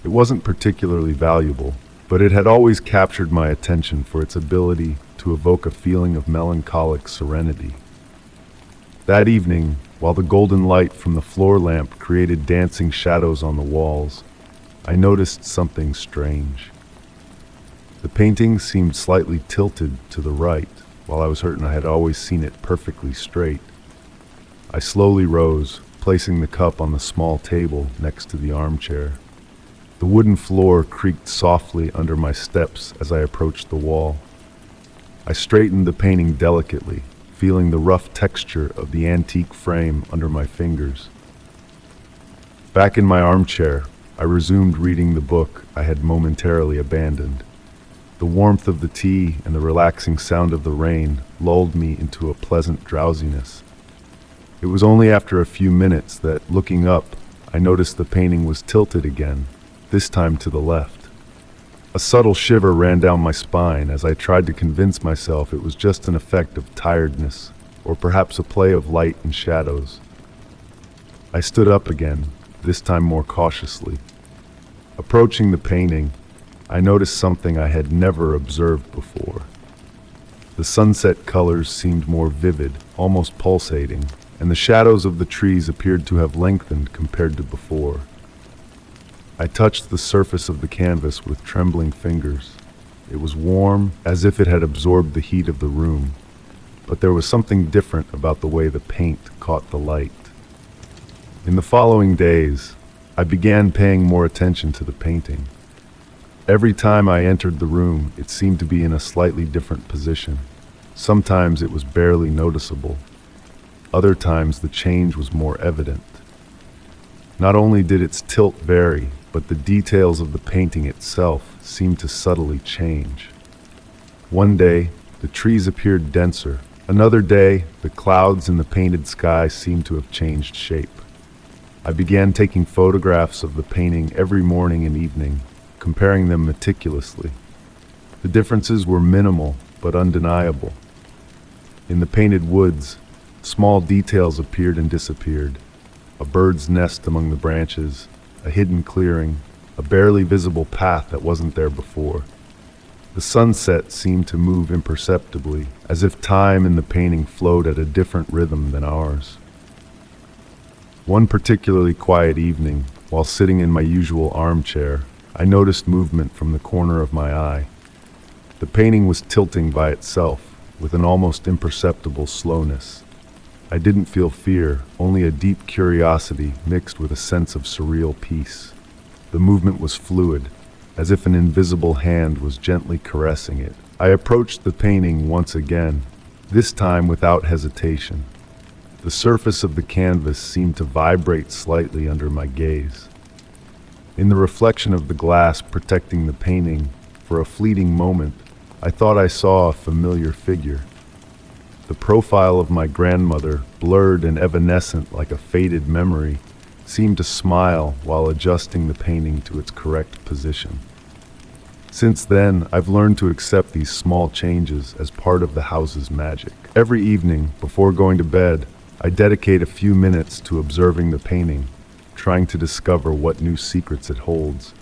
It wasn't particularly valuable, but it had always captured my attention for its ability to evoke a feeling of melancholic serenity. That evening, while the golden light from the floor lamp created dancing shadows on the walls, I noticed something strange. The painting seemed slightly tilted to the right, while I was certain I had always seen it perfectly straight. I slowly rose, placing the cup on the small table next to the armchair. The wooden floor creaked softly under my steps as I approached the wall. I straightened the painting delicately, feeling the rough texture of the antique frame under my fingers. Back in my armchair, I resumed reading the book I had momentarily abandoned. The warmth of the tea and the relaxing sound of the rain lulled me into a pleasant drowsiness. It was only after a few minutes that, looking up, I noticed the painting was tilted again, this time to the left. A subtle shiver ran down my spine as I tried to convince myself it was just an effect of tiredness, or perhaps a play of light and shadows. I stood up again, this time more cautiously. Approaching the painting, I noticed something I had never observed before. The sunset colors seemed more vivid, almost pulsating, and the shadows of the trees appeared to have lengthened compared to before. I touched the surface of the canvas with trembling fingers. It was warm, as if it had absorbed the heat of the room, but there was something different about the way the paint caught the light. In the following days, I began paying more attention to the painting. Every time I entered the room, it seemed to be in a slightly different position. Sometimes it was barely noticeable. Other times the change was more evident. Not only did its tilt vary, but the details of the painting itself seemed to subtly change. One day, the trees appeared denser. Another day, the clouds in the painted sky seemed to have changed shape. I began taking photographs of the painting every morning and evening, comparing them meticulously. The differences were minimal, but undeniable. In the painted woods, small details appeared and disappeared. A bird's nest among the branches, a hidden clearing, a barely visible path that wasn't there before. The sunset seemed to move imperceptibly, as if time in the painting flowed at a different rhythm than ours. One particularly quiet evening, while sitting in my usual armchair, I noticed movement from the corner of my eye. The painting was tilting by itself, with an almost imperceptible slowness. I didn't feel fear, only a deep curiosity mixed with a sense of surreal peace. The movement was fluid, as if an invisible hand was gently caressing it. I approached the painting once again, this time without hesitation. The surface of the canvas seemed to vibrate slightly under my gaze. In the reflection of the glass protecting the painting, for a fleeting moment, I thought I saw a familiar figure. The profile of my grandmother, blurred and evanescent like a faded memory, seemed to smile while adjusting the painting to its correct position. Since then, I've learned to accept these small changes as part of the house's magic. Every evening, before going to bed, I dedicate a few minutes to observing the painting, trying to discover what new secrets it holds.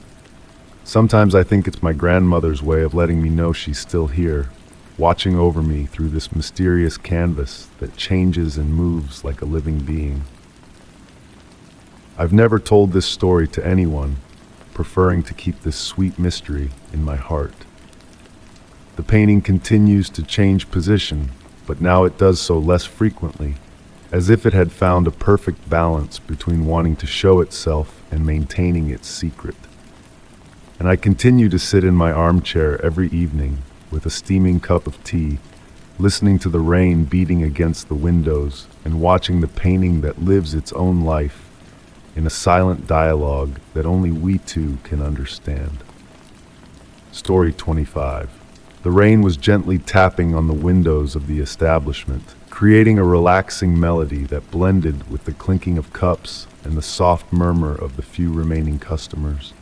Sometimes I think it's my grandmother's way of letting me know she's still here, watching over me through this mysterious canvas that changes and moves like a living being. I've never told this story to anyone, preferring to keep this sweet mystery in my heart. The painting continues to change position, but now it does so less frequently, as if it had found a perfect balance between wanting to show itself and maintaining its secret. And I continue to sit in my armchair every evening with a steaming cup of tea, listening to the rain beating against the windows and watching the painting that lives its own life in a silent dialogue that only we two can understand. Story 25. The rain was gently tapping on the windows of the establishment, creating a relaxing melody that blended with the clinking of cups and the soft murmur of the few remaining customers.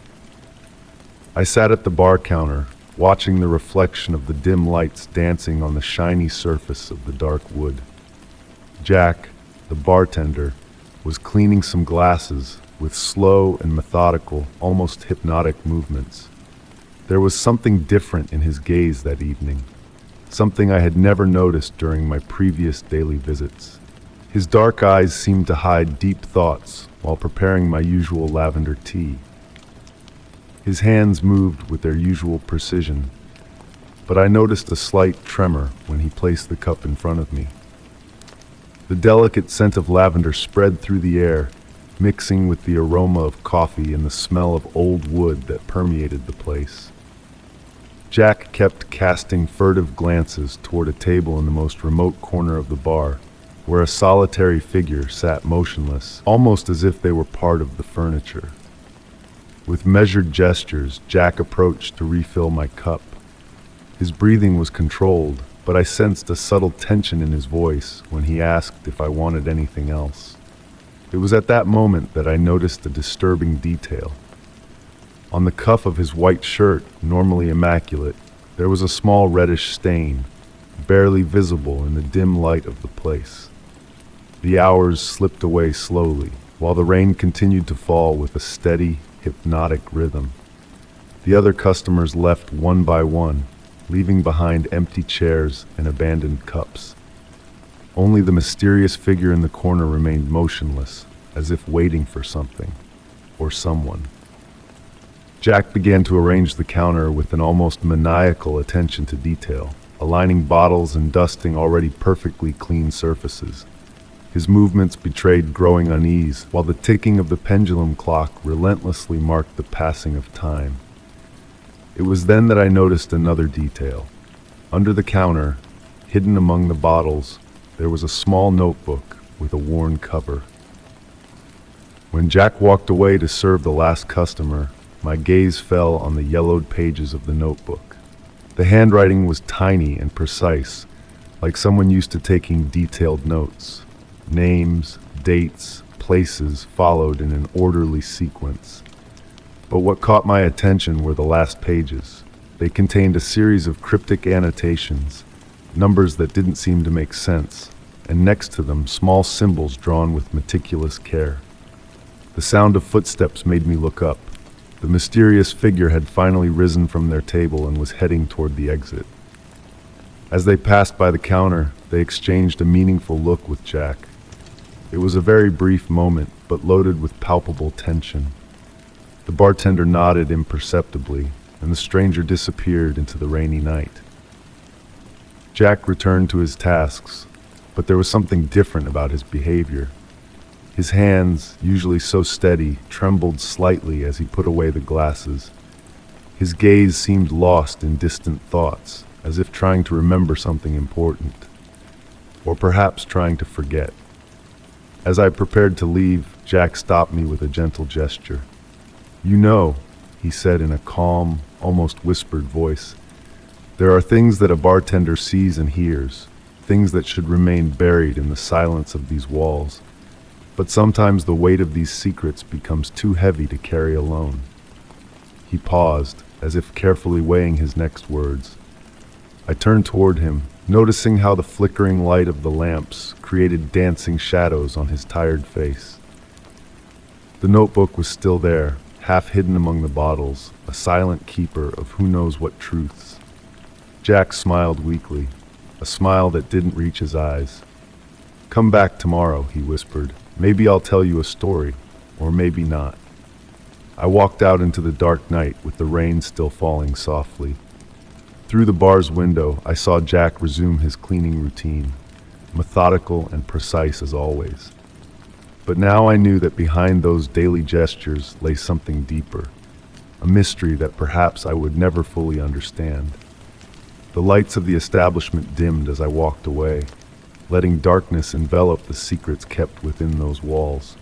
I sat at the bar counter, watching the reflection of the dim lights dancing on the shiny surface of the dark wood. Jack, the bartender, was cleaning some glasses with slow and methodical, almost hypnotic movements. There was something different in his gaze that evening, something I had never noticed during my previous daily visits. His dark eyes seemed to hide deep thoughts while preparing my usual lavender tea. His hands moved with their usual precision, but I noticed a slight tremor when he placed the cup in front of me. The delicate scent of lavender spread through the air, mixing with the aroma of coffee and the smell of old wood that permeated the place. Jack kept casting furtive glances toward a table in the most remote corner of the bar, where a solitary figure sat motionless, almost as if they were part of the furniture. With measured gestures, Jack approached to refill my cup. His breathing was controlled, but I sensed a subtle tension in his voice when he asked if I wanted anything else. It was at that moment that I noticed a disturbing detail. On the cuff of his white shirt, normally immaculate, there was a small reddish stain, barely visible in the dim light of the place. The hours slipped away slowly, while the rain continued to fall with a steady, hypnotic rhythm. The other customers left one by one, leaving behind empty chairs and abandoned cups. Only the mysterious figure in the corner remained motionless, as if waiting for something, or someone. Jack began to arrange the counter with an almost maniacal attention to detail, aligning bottles and dusting already perfectly clean surfaces. His movements betrayed growing unease, while the ticking of the pendulum clock relentlessly marked the passing of time. It was then that I noticed another detail. Under the counter, hidden among the bottles, there was a small notebook with a worn cover. When Jack walked away to serve the last customer, my gaze fell on the yellowed pages of the notebook. The handwriting was tiny and precise, like someone used to taking detailed notes. Names, dates, places followed in an orderly sequence. But what caught my attention were the last pages. They contained a series of cryptic annotations, numbers that didn't seem to make sense, and next to them small symbols drawn with meticulous care. The sound of footsteps made me look up. The mysterious figure had finally risen from their table and was heading toward the exit. As they passed by the counter, they exchanged a meaningful look with Jack. It was a very brief moment, but loaded with palpable tension. The bartender nodded imperceptibly, and the stranger disappeared into the rainy night. Jack returned to his tasks, but there was something different about his behavior. His hands, usually so steady, trembled slightly as he put away the glasses. His gaze seemed lost in distant thoughts, as if trying to remember something important, or perhaps trying to forget. As I prepared to leave, Jack stopped me with a gentle gesture. "You know," he said in a calm, almost whispered voice, "there are things that a bartender sees and hears, things that should remain buried in the silence of these walls. But sometimes the weight of these secrets becomes too heavy to carry alone." He paused, as if carefully weighing his next words. I turned toward him, noticing how the flickering light of the lamps created dancing shadows on his tired face. The notebook was still there, half hidden among the bottles, a silent keeper of who knows what truths. Jack smiled weakly, a smile that didn't reach his eyes. "Come back tomorrow," he whispered. "Maybe I'll tell you a story, or maybe not." I walked out into the dark night with the rain still falling softly. Through the bar's window, I saw Jack resume his cleaning routine, methodical and precise as always. But now I knew that behind those daily gestures lay something deeper, a mystery that perhaps I would never fully understand. The lights of the establishment dimmed as I walked away, letting darkness envelop the secrets kept within those walls.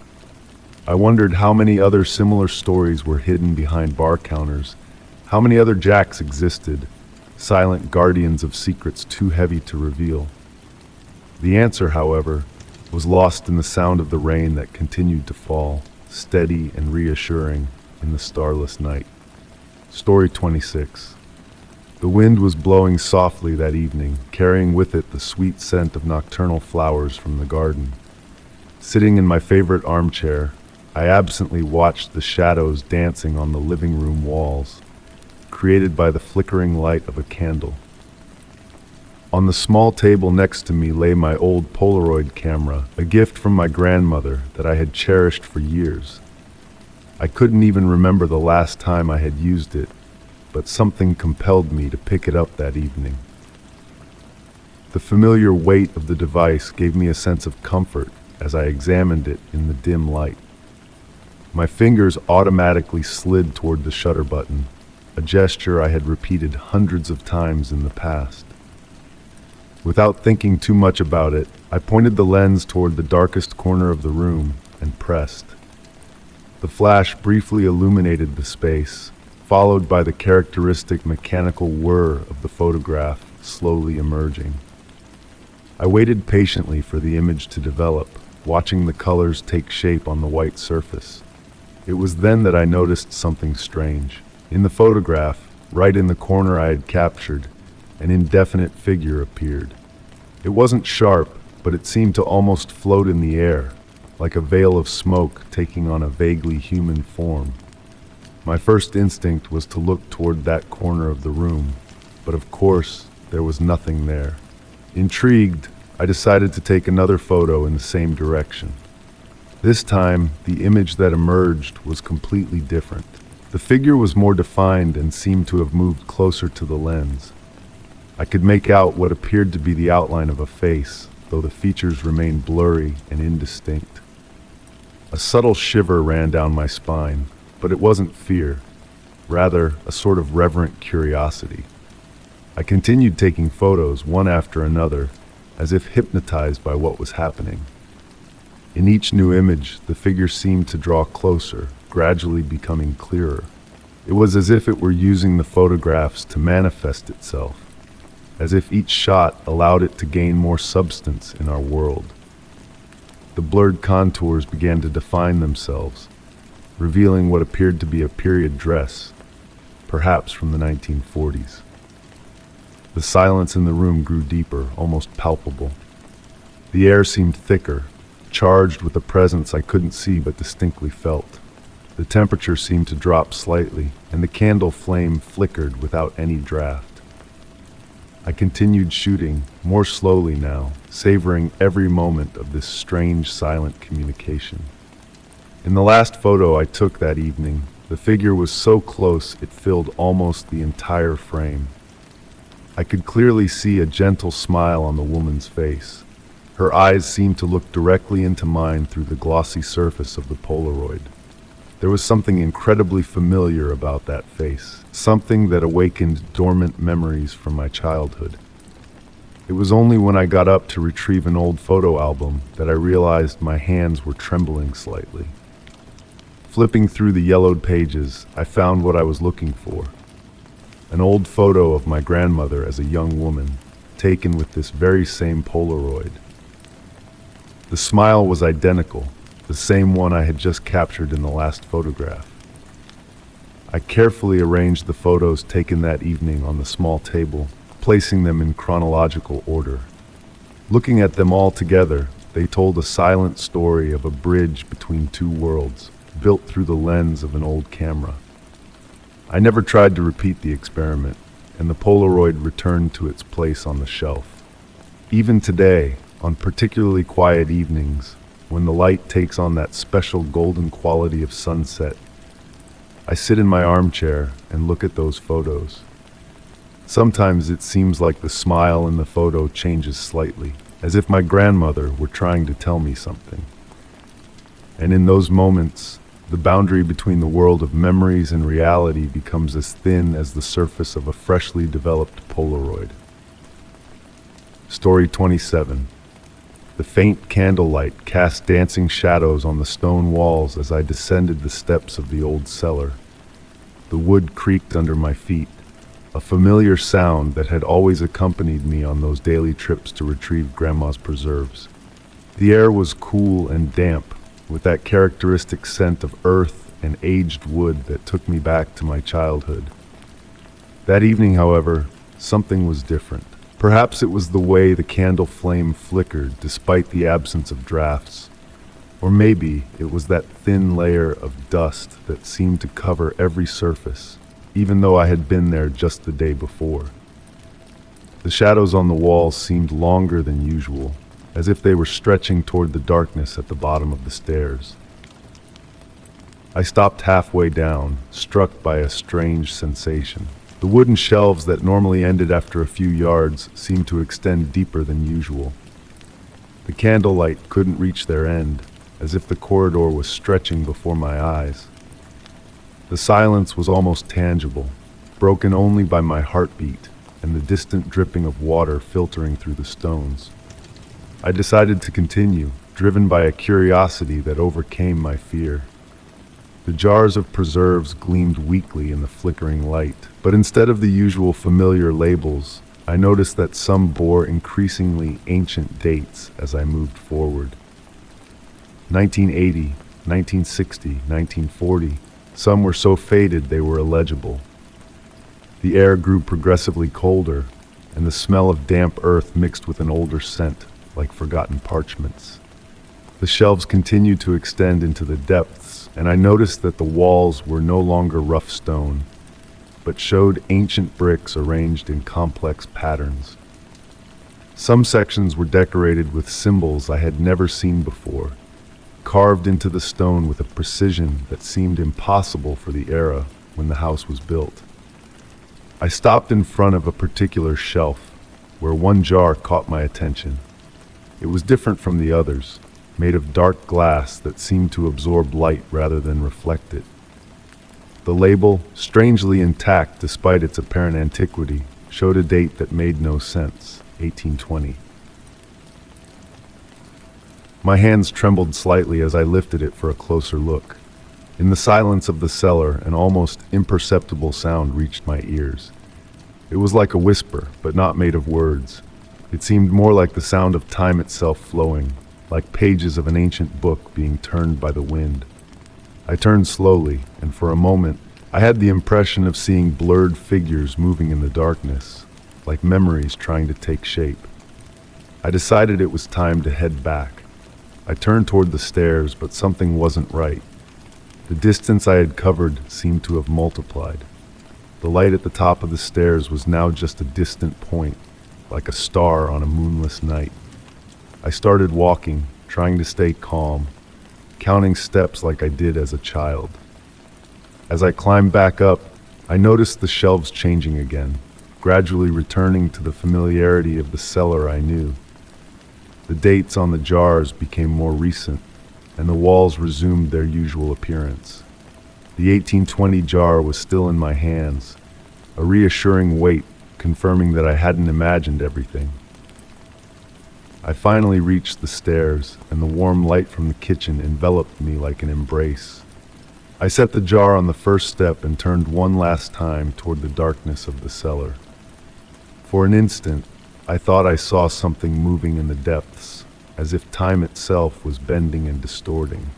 I wondered how many other similar stories were hidden behind bar counters, how many other Jacks existed, silent guardians of secrets too heavy to reveal. The answer, however, was lost in the sound of the rain that continued to fall, steady and reassuring, in the starless night. Story 26. The wind was blowing softly that evening, carrying with it the sweet scent of nocturnal flowers from the garden. Sitting in my favorite armchair, I absently watched the shadows dancing on the living room walls, created by the flickering light of a candle. On the small table next to me lay my old Polaroid camera, a gift from my grandmother that I had cherished for years. I couldn't even remember the last time I had used it, but something compelled me to pick it up that evening. The familiar weight of the device gave me a sense of comfort as I examined it in the dim light. My fingers automatically slid toward the shutter button, a gesture I had repeated hundreds of times in the past. Without thinking too much about it, I pointed the lens toward the darkest corner of the room and pressed. The flash briefly illuminated the space, followed by the characteristic mechanical whir of the photograph slowly emerging. I waited patiently for the image to develop, watching the colors take shape on the white surface. It was then that I noticed something strange. In the photograph, right in the corner I had captured, an indefinite figure appeared. It wasn't sharp, but it seemed to almost float in the air, like a veil of smoke taking on a vaguely human form. My first instinct was to look toward that corner of the room, but of course, there was nothing there. Intrigued, I decided to take another photo in the same direction. This time, the image that emerged was completely different. The figure was more defined and seemed to have moved closer to the lens. I could make out what appeared to be the outline of a face, though the features remained blurry and indistinct. A subtle shiver ran down my spine, but it wasn't fear, rather a sort of reverent curiosity. I continued taking photos one after another, as if hypnotized by what was happening. In each new image, the figure seemed to draw closer, gradually becoming clearer. It was as if it were using the photographs to manifest itself, as if each shot allowed it to gain more substance in our world. The blurred contours began to define themselves, revealing what appeared to be a period dress, perhaps from the 1940s. The silence in the room grew deeper, almost palpable. The air seemed thicker, charged with a presence I couldn't see but distinctly felt. The temperature seemed to drop slightly, and the candle flame flickered without any draft. I continued shooting, more slowly now, savoring every moment of this strange silent communication. In the last photo I took that evening, the figure was so close it filled almost the entire frame. I could clearly see a gentle smile on the woman's face. Her eyes seemed to look directly into mine through the glossy surface of the Polaroid. There was something incredibly familiar about that face, something that awakened dormant memories from my childhood. It was only when I got up to retrieve an old photo album that I realized my hands were trembling slightly. Flipping through the yellowed pages, I found what I was looking for. An old photo of my grandmother as a young woman, taken with this very same Polaroid. The smile was identical, the same one I had just captured in the last photograph. I carefully arranged the photos taken that evening on the small table, placing them in chronological order. Looking at them all together, they told a silent story of a bridge between two worlds, built through the lens of an old camera. I never tried to repeat the experiment, and the Polaroid returned to its place on the shelf. Even today, on particularly quiet evenings, when the light takes on that special golden quality of sunset, I sit in my armchair and look at those photos. Sometimes it seems like the smile in the photo changes slightly, as if my grandmother were trying to tell me something. And in those moments, the boundary between the world of memories and reality becomes as thin as the surface of a freshly developed Polaroid. Story 27. The faint candlelight cast dancing shadows on the stone walls as I descended the steps of the old cellar. The wood creaked under my feet, a familiar sound that had always accompanied me on those daily trips to retrieve Grandma's preserves. The air was cool and damp, with that characteristic scent of earth and aged wood that took me back to my childhood. That evening, however, something was different. Perhaps it was the way the candle flame flickered despite the absence of drafts. Or maybe it was that thin layer of dust that seemed to cover every surface, even though I had been there just the day before. The shadows on the walls seemed longer than usual, as if they were stretching toward the darkness at the bottom of the stairs. I stopped halfway down, struck by a strange sensation. The wooden shelves that normally ended after a few yards seemed to extend deeper than usual. The candlelight couldn't reach their end, as if the corridor was stretching before my eyes. The silence was almost tangible, broken only by my heartbeat and the distant dripping of water filtering through the stones. I decided to continue, driven by a curiosity that overcame my fear. The jars of preserves gleamed weakly in the flickering light, but instead of the usual familiar labels, I noticed that some bore increasingly ancient dates as I moved forward. 1980, 1960, 1940, some were so faded they were illegible. The air grew progressively colder, and the smell of damp earth mixed with an older scent, like forgotten parchments. The shelves continued to extend into the depths, and I noticed that the walls were no longer rough stone, but showed ancient bricks arranged in complex patterns. Some sections were decorated with symbols I had never seen before, carved into the stone with a precision that seemed impossible for the era when the house was built. I stopped in front of a particular shelf, where one jar caught my attention. It was different from the others, made of dark glass that seemed to absorb light rather than reflect it. The label, strangely intact despite its apparent antiquity, showed a date that made no sense, 1820. My hands trembled slightly as I lifted it for a closer look. In the silence of the cellar, an almost imperceptible sound reached my ears. It was like a whisper, but not made of words. It seemed more like the sound of time itself flowing, like pages of an ancient book being turned by the wind. I turned slowly, and for a moment, I had the impression of seeing blurred figures moving in the darkness, like memories trying to take shape. I decided it was time to head back. I turned toward the stairs, but something wasn't right. The distance I had covered seemed to have multiplied. The light at the top of the stairs was now just a distant point, like a star on a moonless night. I started walking, trying to stay calm, counting steps like I did as a child. As I climbed back up, I noticed the shelves changing again, gradually returning to the familiarity of the cellar I knew. The dates on the jars became more recent, and the walls resumed their usual appearance. The 1820 jar was still in my hands, a reassuring weight confirming that I hadn't imagined everything. I finally reached the stairs, and the warm light from the kitchen enveloped me like an embrace. I set the jar on the first step and turned one last time toward the darkness of the cellar. For an instant, I thought I saw something moving in the depths, as if time itself was bending and distorting.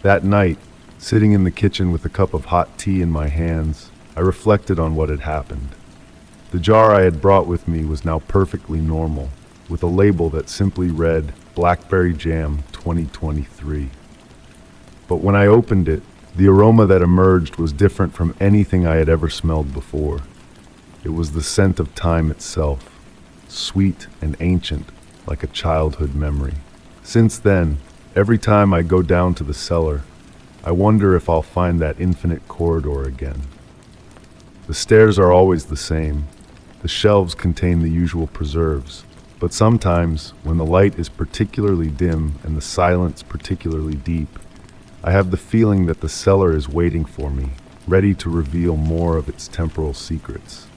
That night, sitting in the kitchen with a cup of hot tea in my hands, I reflected on what had happened. The jar I had brought with me was now perfectly normal, with a label that simply read Blackberry Jam 2023. But when I opened it, the aroma that emerged was different from anything I had ever smelled before. It was the scent of time itself, sweet and ancient, like a childhood memory. Since then, every time I go down to the cellar, I wonder if I'll find that infinite corridor again. The stairs are always the same. The shelves contain the usual preserves. But sometimes, when the light is particularly dim and the silence particularly deep, I have the feeling that the cellar is waiting for me, ready to reveal more of its temporal secrets.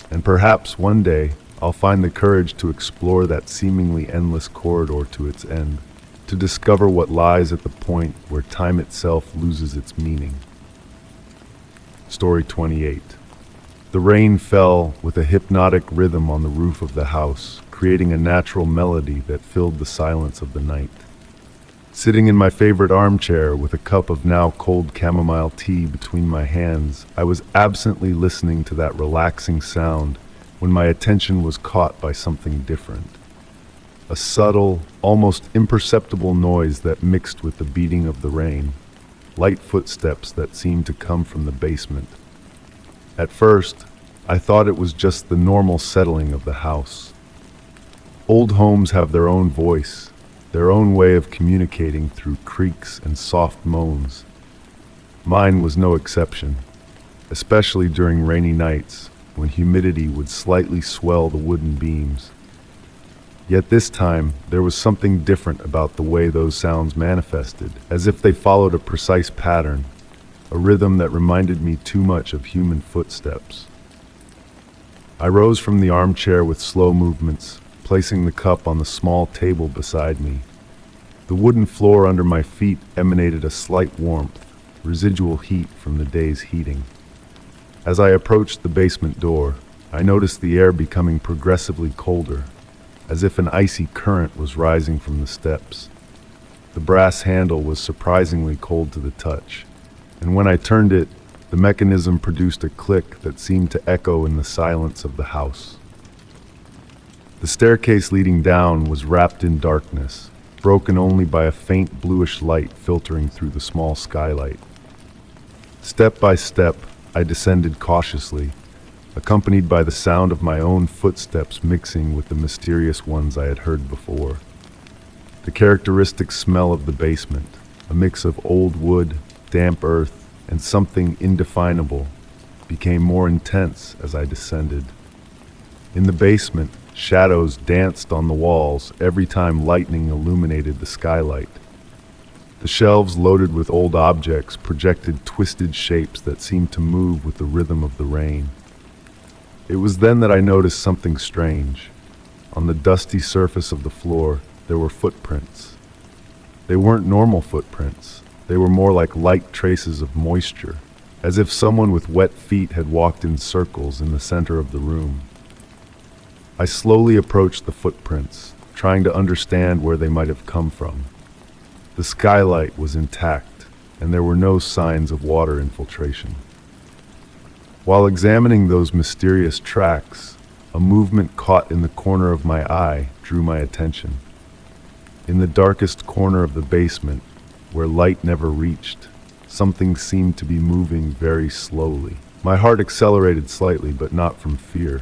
And perhaps one day, I'll find the courage to explore that seemingly endless corridor to its end, to discover what lies at the point where time itself loses its meaning. Story 28. The rain fell with a hypnotic rhythm on the roof of the house, creating a natural melody that filled the silence of the night. Sitting in my favorite armchair with a cup of now cold chamomile tea between my hands, I was absently listening to that relaxing sound when my attention was caught by something different. A subtle, almost imperceptible noise that mixed with the beating of the rain, light footsteps that seemed to come from the basement. At first, I thought it was just the normal settling of the house. Old homes have their own voice, their own way of communicating through creaks and soft moans. Mine was no exception, especially during rainy nights when humidity would slightly swell the wooden beams. Yet this time, there was something different about the way those sounds manifested, as if they followed a precise pattern, a rhythm that reminded me too much of human footsteps. I rose from the armchair with slow movements, placing the cup on the small table beside me. The wooden floor under my feet emanated a slight warmth, residual heat from the day's heating. As I approached the basement door, I noticed the air becoming progressively colder, as if an icy current was rising from the steps. The brass handle was surprisingly cold to the touch, and when I turned it, the mechanism produced a click that seemed to echo in the silence of the house. The staircase leading down was wrapped in darkness, broken only by a faint bluish light filtering through the small skylight. Step by step, I descended cautiously, accompanied by the sound of my own footsteps mixing with the mysterious ones I had heard before. The characteristic smell of the basement, a mix of old wood, damp earth, and something indefinable, became more intense as I descended. In the basement, shadows danced on the walls every time lightning illuminated the skylight. The shelves loaded with old objects projected twisted shapes that seemed to move with the rhythm of the rain. It was then that I noticed something strange. On the dusty surface of the floor, there were footprints. They weren't normal footprints. They were more like light traces of moisture, as if someone with wet feet had walked in circles in the center of the room. I slowly approached the footprints, trying to understand where they might have come from. The skylight was intact, and there were no signs of water infiltration. While examining those mysterious tracks, a movement caught in the corner of my eye drew my attention. In the darkest corner of the basement, where light never reached, something seemed to be moving very slowly. My heart accelerated slightly, but not from fear.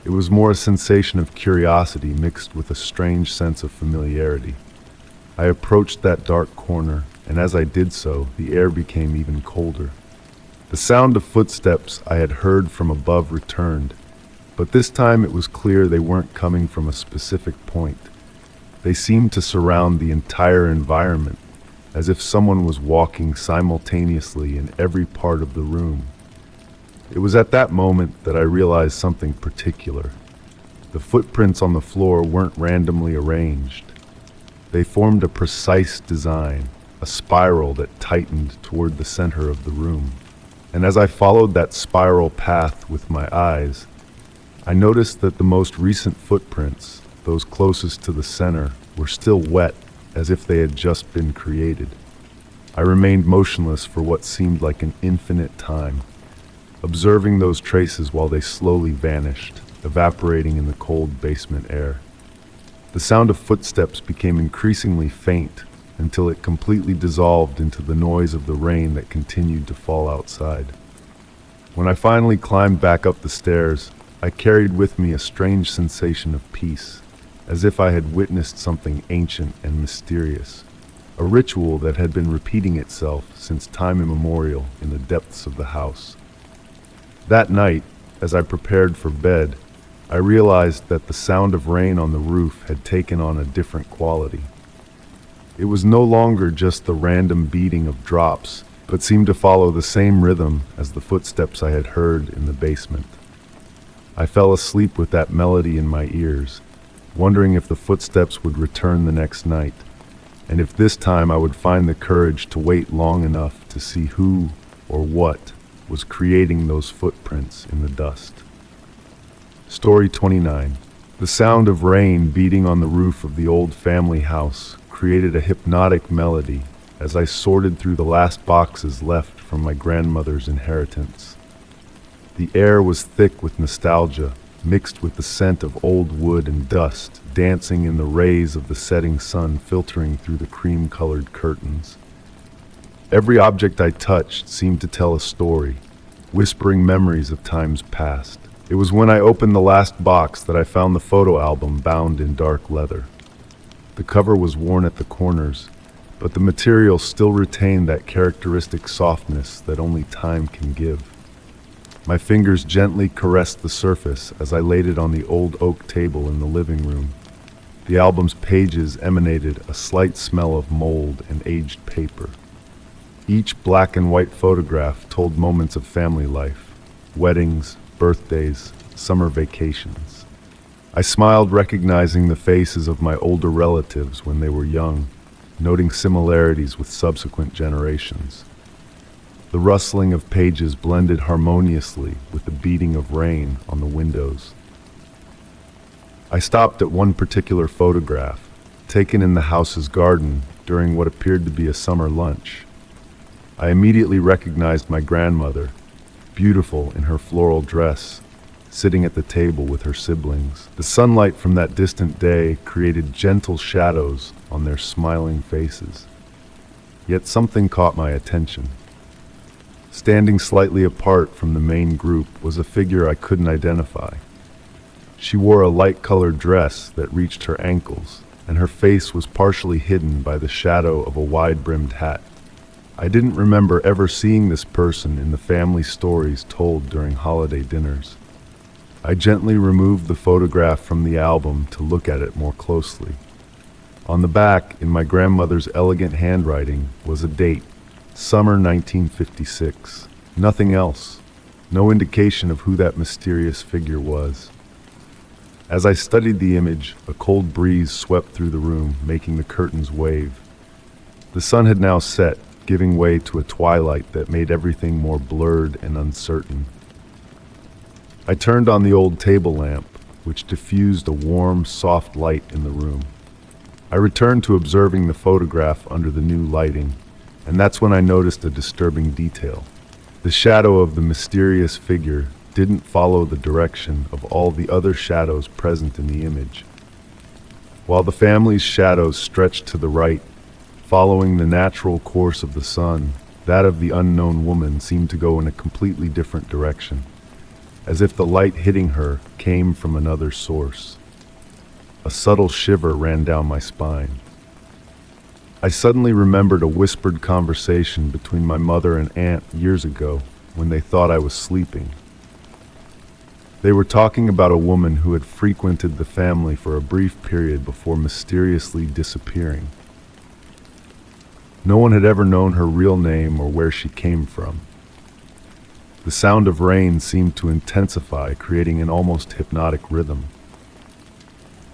It was more a sensation of curiosity mixed with a strange sense of familiarity. I approached that dark corner, and as I did so, the air became even colder. The sound of footsteps I had heard from above returned, but this time it was clear they weren't coming from a specific point. They seemed to surround the entire environment, as if someone was walking simultaneously in every part of the room. It was at that moment that I realized something particular. The footprints on the floor weren't randomly arranged. They formed a precise design, a spiral that tightened toward the center of the room. And as I followed that spiral path with my eyes, I noticed that the most recent footprints, those closest to the center, were still wet, as if they had just been created. I remained motionless for what seemed like an infinite time, observing those traces while they slowly vanished, evaporating in the cold basement air. The sound of footsteps became increasingly faint until it completely dissolved into the noise of the rain that continued to fall outside. When I finally climbed back up the stairs, I carried with me a strange sensation of peace, as if I had witnessed something ancient and mysterious, a ritual that had been repeating itself since time immemorial in the depths of the house. That night, as I prepared for bed, I realized that the sound of rain on the roof had taken on a different quality. It was no longer just the random beating of drops, but seemed to follow the same rhythm as the footsteps I had heard in the basement. I fell asleep with that melody in my ears, wondering if the footsteps would return the next night, and if this time I would find the courage to wait long enough to see who or what was creating those footprints in the dust. Story 29. The sound of rain beating on the roof of the old family house created a hypnotic melody as I sorted through the last boxes left from my grandmother's inheritance. The air was thick with nostalgia, mixed with the scent of old wood and dust, dancing in the rays of the setting sun filtering through the cream-colored curtains. Every object I touched seemed to tell a story, whispering memories of times past. It was when I opened the last box that I found the photo album bound in dark leather. The cover was worn at the corners, but the material still retained that characteristic softness that only time can give. My fingers gently caressed the surface as I laid it on the old oak table in the living room. The album's pages emanated a slight smell of mold and aged paper. Each black and white photograph told moments of family life, weddings, birthdays, summer vacations. I smiled, recognizing the faces of my older relatives when they were young, noting similarities with subsequent generations. The rustling of pages blended harmoniously with the beating of rain on the windows. I stopped at one particular photograph, taken in the house's garden during what appeared to be a summer lunch. I immediately recognized my grandmother, beautiful in her floral dress, sitting at the table with her siblings. The sunlight from that distant day created gentle shadows on their smiling faces. Yet something caught my attention. Standing slightly apart from the main group was a figure I couldn't identify. She wore a light-colored dress that reached her ankles, and her face was partially hidden by the shadow of a wide-brimmed hat. I didn't remember ever seeing this person in the family stories told during holiday dinners. I gently removed the photograph from the album to look at it more closely. On the back, in my grandmother's elegant handwriting, was a date, summer 1956. Nothing else. No indication of who that mysterious figure was. As I studied the image, a cold breeze swept through the room, making the curtains wave. The sun had now set, giving way to a twilight that made everything more blurred and uncertain. I turned on the old table lamp, which diffused a warm, soft light in the room. I returned to observing the photograph under the new lighting, and that's when I noticed a disturbing detail. The shadow of the mysterious figure didn't follow the direction of all the other shadows present in the image. While the family's shadows stretched to the right, following the natural course of the sun, that of the unknown woman seemed to go in a completely different direction, as if the light hitting her came from another source. A subtle shiver ran down my spine. I suddenly remembered a whispered conversation between my mother and aunt years ago when they thought I was sleeping. They were talking about a woman who had frequented the family for a brief period before mysteriously disappearing. No one had ever known her real name or where she came from. The sound of rain seemed to intensify, creating an almost hypnotic rhythm.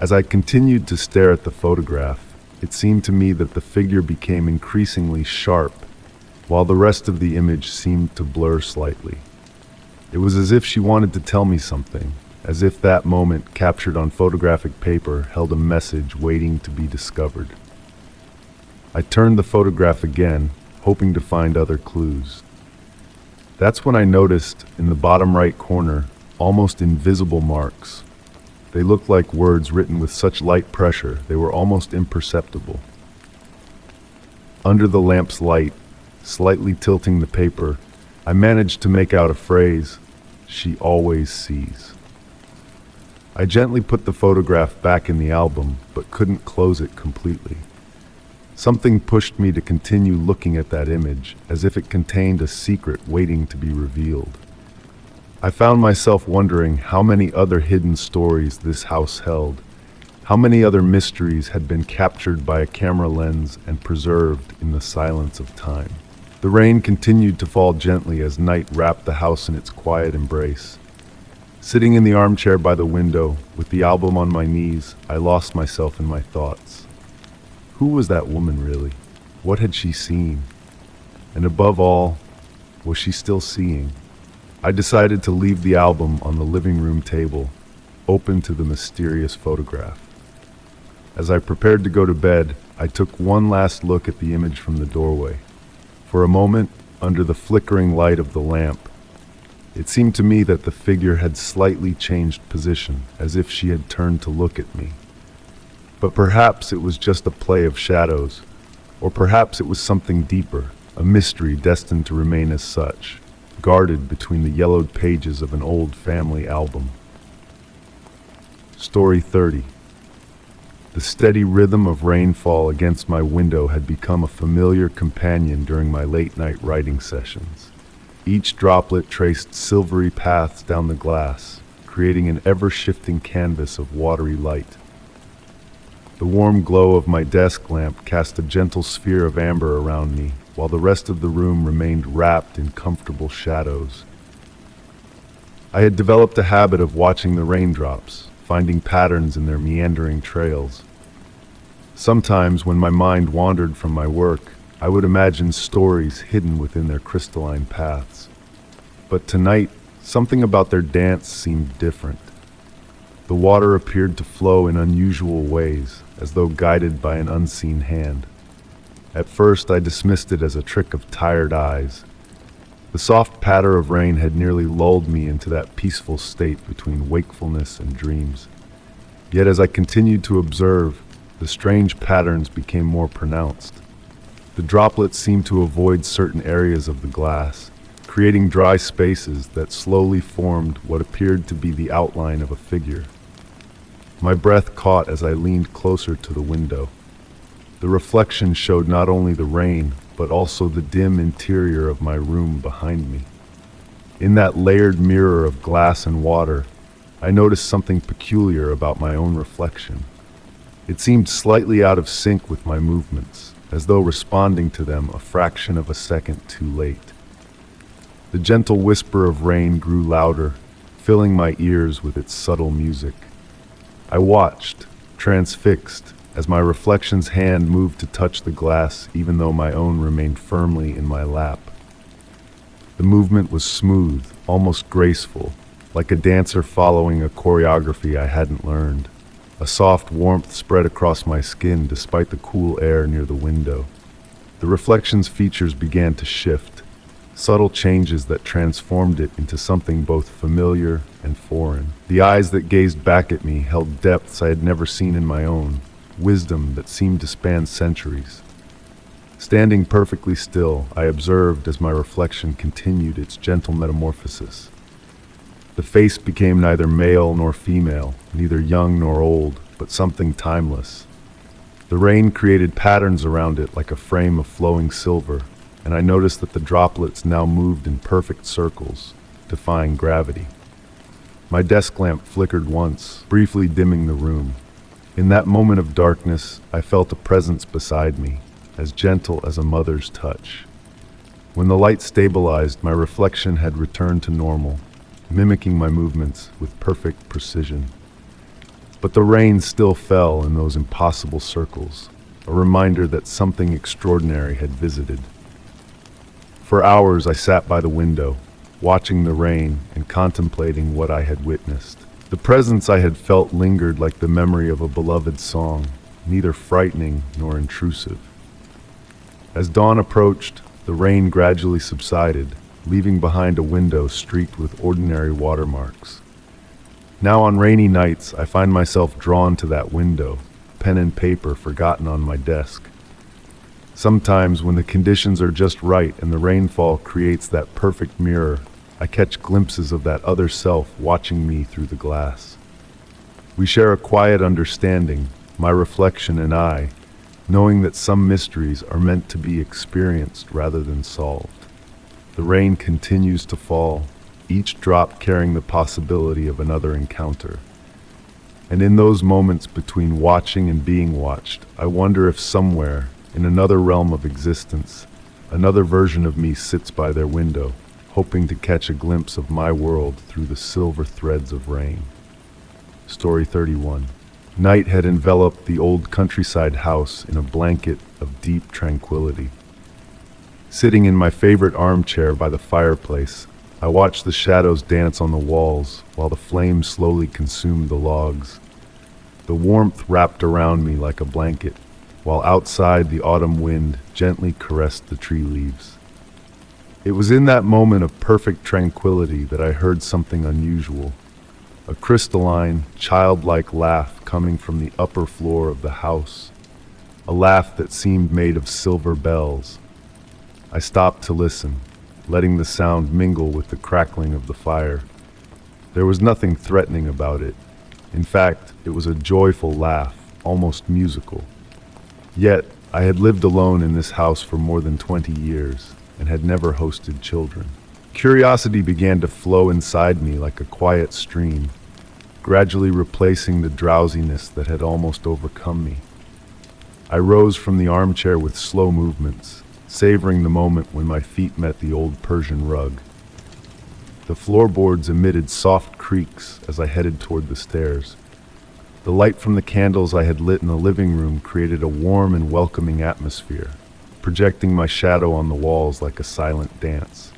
As I continued to stare at the photograph, It seemed to me that the figure became increasingly sharp, while the rest of the image seemed to blur slightly. It was as if she wanted to tell me something, as if that moment, captured on photographic paper, held a message waiting to be discovered. I turned the photograph again, hoping to find other clues. That's when I noticed, in the bottom right corner, almost invisible marks. They looked like words written with such light pressure they were almost imperceptible. Under the lamp's light, slightly tilting the paper, I managed to make out a phrase, "She always sees." I gently put the photograph back in the album, but couldn't close it completely. Something pushed me to continue looking at that image, as if it contained a secret waiting to be revealed. I found myself wondering how many other hidden stories this house held, how many other mysteries had been captured by a camera lens and preserved in the silence of time. The rain continued to fall gently as night wrapped the house in its quiet embrace. Sitting in the armchair by the window, with the album on my knees, I lost myself in my thoughts. Who was that woman really? What had she seen? And above all, was she still seeing? I decided to leave the album on the living room table, open to the mysterious photograph. As I prepared to go to bed, I took one last look at the image from the doorway. For a moment, under the flickering light of the lamp, it seemed to me that the figure had slightly changed position, as if she had turned to look at me. But perhaps it was just a play of shadows, or perhaps it was something deeper, a mystery destined to remain as such, guarded between the yellowed pages of an old family album. Story 30. The steady rhythm of rainfall against my window had become a familiar companion during my late-night writing sessions. Each droplet traced silvery paths down the glass, creating an ever-shifting canvas of watery light. The warm glow of my desk lamp cast a gentle sphere of amber around me, while the rest of the room remained wrapped in comfortable shadows. I had developed a habit of watching the raindrops, finding patterns in their meandering trails. Sometimes, when my mind wandered from my work, I would imagine stories hidden within their crystalline paths. But tonight, something about their dance seemed different. The water appeared to flow in unusual ways, as though guided by an unseen hand. At first, I dismissed it as a trick of tired eyes. The soft patter of rain had nearly lulled me into that peaceful state between wakefulness and dreams. Yet as I continued to observe, the strange patterns became more pronounced. The droplets seemed to avoid certain areas of the glass, creating dry spaces that slowly formed what appeared to be the outline of a figure. My breath caught as I leaned closer to the window. The reflection showed not only the rain, but also the dim interior of my room behind me. In that layered mirror of glass and water, I noticed something peculiar about my own reflection. It seemed slightly out of sync with my movements, as though responding to them a fraction of a second too late. The gentle whisper of rain grew louder, filling my ears with its subtle music. I watched, transfixed, as my reflection's hand moved to touch the glass even though my own remained firmly in my lap. The movement was smooth, almost graceful, like a dancer following a choreography I hadn't learned. A soft warmth spread across my skin despite the cool air near the window. The reflection's features began to shift, subtle changes that transformed it into something both familiar and foreign. The eyes that gazed back at me held depths I had never seen in my own, wisdom that seemed to span centuries. Standing perfectly still, I observed as my reflection continued its gentle metamorphosis. The face became neither male nor female, neither young nor old, but something timeless. The rain created patterns around it like a frame of flowing silver, and I noticed that the droplets now moved in perfect circles, defying gravity. My desk lamp flickered once, briefly dimming the room. In that moment of darkness, I felt a presence beside me, as gentle as a mother's touch. When the light stabilized, my reflection had returned to normal, mimicking my movements with perfect precision. But the rain still fell in those impossible circles, a reminder that something extraordinary had visited. For hours I sat by the window, watching the rain and contemplating what I had witnessed. The presence I had felt lingered like the memory of a beloved song, neither frightening nor intrusive. As dawn approached, the rain gradually subsided, leaving behind a window streaked with ordinary watermarks. Now on rainy nights, I find myself drawn to that window, pen and paper forgotten on my desk. Sometimes, when the conditions are just right and the rainfall creates that perfect mirror, I catch glimpses of that other self watching me through the glass. We share a quiet understanding, my reflection and I, knowing that some mysteries are meant to be experienced rather than solved. The rain continues to fall, each drop carrying the possibility of another encounter. And in those moments between watching and being watched, I wonder if somewhere, in another realm of existence, another version of me sits by their window, hoping to catch a glimpse of my world through the silver threads of rain. Story 31. Night had enveloped the old countryside house in a blanket of deep tranquility. Sitting in my favorite armchair by the fireplace, I watched the shadows dance on the walls while the flames slowly consumed the logs. The warmth wrapped around me like a blanket, while outside the autumn wind gently caressed the tree leaves. It was in that moment of perfect tranquility that I heard something unusual, a crystalline, childlike laugh coming from the upper floor of the house, a laugh that seemed made of silver bells. I stopped to listen, letting the sound mingle with the crackling of the fire. There was nothing threatening about it. In fact, it was a joyful laugh, almost musical. Yet, I had lived alone in this house for more than 20 years and had never hosted children. Curiosity began to flow inside me like a quiet stream, gradually replacing the drowsiness that had almost overcome me. I rose from the armchair with slow movements, savoring the moment when my feet met the old Persian rug. The floorboards emitted soft creaks as I headed toward the stairs. The light from the candles I had lit in the living room created a warm and welcoming atmosphere, projecting my shadow on the walls like a silent dance.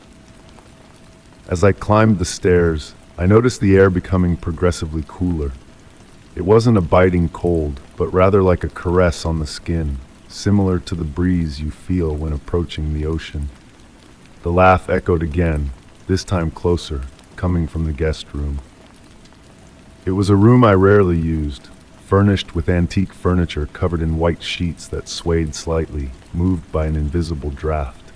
As I climbed the stairs, I noticed the air becoming progressively cooler. It wasn't a biting cold, but rather like a caress on the skin, similar to the breeze you feel when approaching the ocean. The laugh echoed again, this time closer, coming from the guest room. It was a room I rarely used, furnished with antique furniture covered in white sheets that swayed slightly, moved by an invisible draft.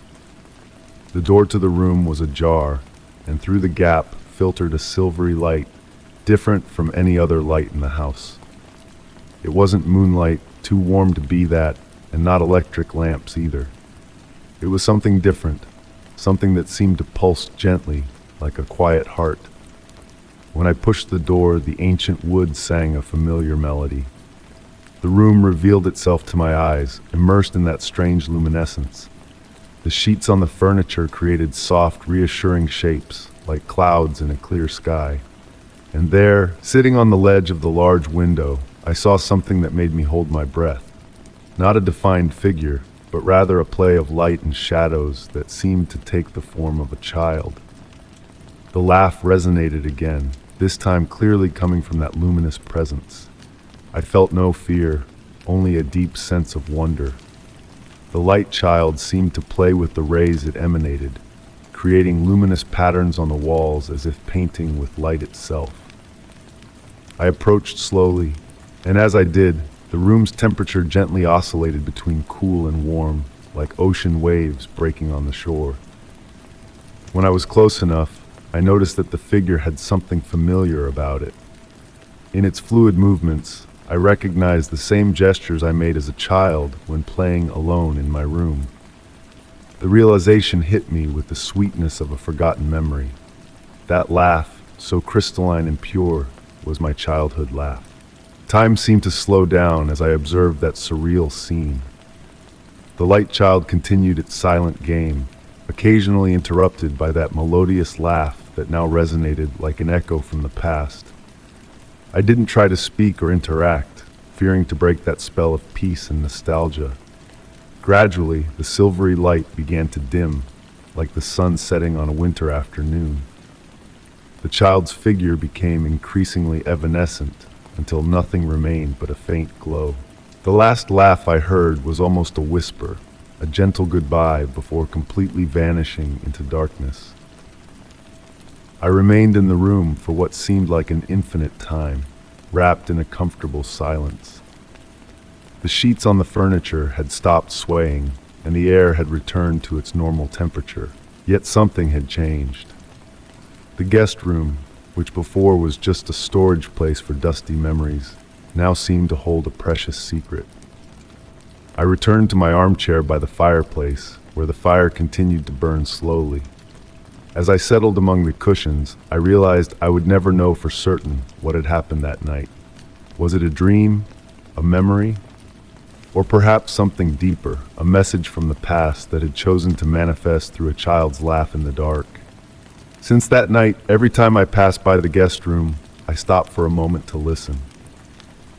The door to the room was ajar, and through the gap filtered a silvery light, different from any other light in the house. It wasn't moonlight, too warm to be that, and not electric lamps either. It was something different, something that seemed to pulse gently, like a quiet heart. When I pushed the door, the ancient wood sang a familiar melody. The room revealed itself to my eyes, immersed in that strange luminescence. The sheets on the furniture created soft, reassuring shapes, like clouds in a clear sky. And there, sitting on the ledge of the large window, I saw something that made me hold my breath. Not a defined figure, but rather a play of light and shadows that seemed to take the form of a child. The laugh resonated again, this time clearly coming from that luminous presence. I felt no fear, only a deep sense of wonder. The light child seemed to play with the rays it emanated, creating luminous patterns on the walls as if painting with light itself. I approached slowly, and as I did, the room's temperature gently oscillated between cool and warm, like ocean waves breaking on the shore. When I was close enough, I noticed that the figure had something familiar about it. In its fluid movements, I recognized the same gestures I made as a child when playing alone in my room. The realization hit me with the sweetness of a forgotten memory. That laugh, so crystalline and pure, was my childhood laugh. Time seemed to slow down as I observed that surreal scene. The light child continued its silent game, occasionally interrupted by that melodious laugh that now resonated like an echo from the past. I didn't try to speak or interact, fearing to break that spell of peace and nostalgia. Gradually, the silvery light began to dim, like the sun setting on a winter afternoon. The child's figure became increasingly evanescent until nothing remained but a faint glow. The last laugh I heard was almost a whisper, a gentle goodbye before completely vanishing into darkness. I remained in the room for what seemed like an infinite time, wrapped in a comfortable silence. The sheets on the furniture had stopped swaying, and the air had returned to its normal temperature, yet something had changed. The guest room, which before was just a storage place for dusty memories, now seemed to hold a precious secret. I returned to my armchair by the fireplace, where the fire continued to burn slowly. As I settled among the cushions, I realized I would never know for certain what had happened that night. Was it a dream, a memory, or perhaps something deeper, a message from the past that had chosen to manifest through a child's laugh in the dark? Since that night, every time I passed by the guest room, I stopped for a moment to listen.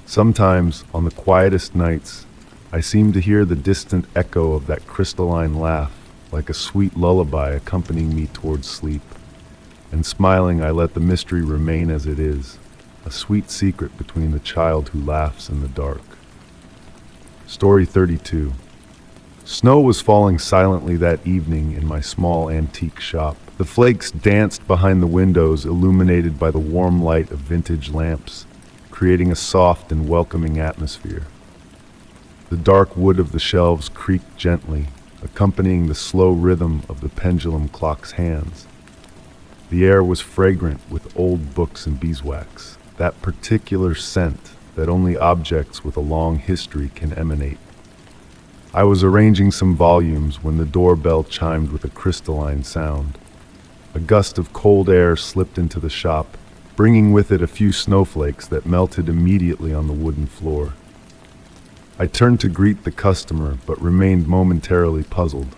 Sometimes, on the quietest nights, I seemed to hear the distant echo of that crystalline laugh, like a sweet lullaby accompanying me towards sleep. And smiling, I let the mystery remain as it is, a sweet secret between the child who laughs in the dark. Story 32. Snow was falling silently that evening in my small antique shop. The flakes danced behind the windows, illuminated by the warm light of vintage lamps, creating a soft and welcoming atmosphere. The dark wood of the shelves creaked gently, accompanying the slow rhythm of the pendulum clock's hands. The air was fragrant with old books and beeswax, that particular scent that only objects with a long history can emanate. I was arranging some volumes when the doorbell chimed with a crystalline sound. A gust of cold air slipped into the shop, bringing with it a few snowflakes that melted immediately on the wooden floor. I turned to greet the customer, but remained momentarily puzzled.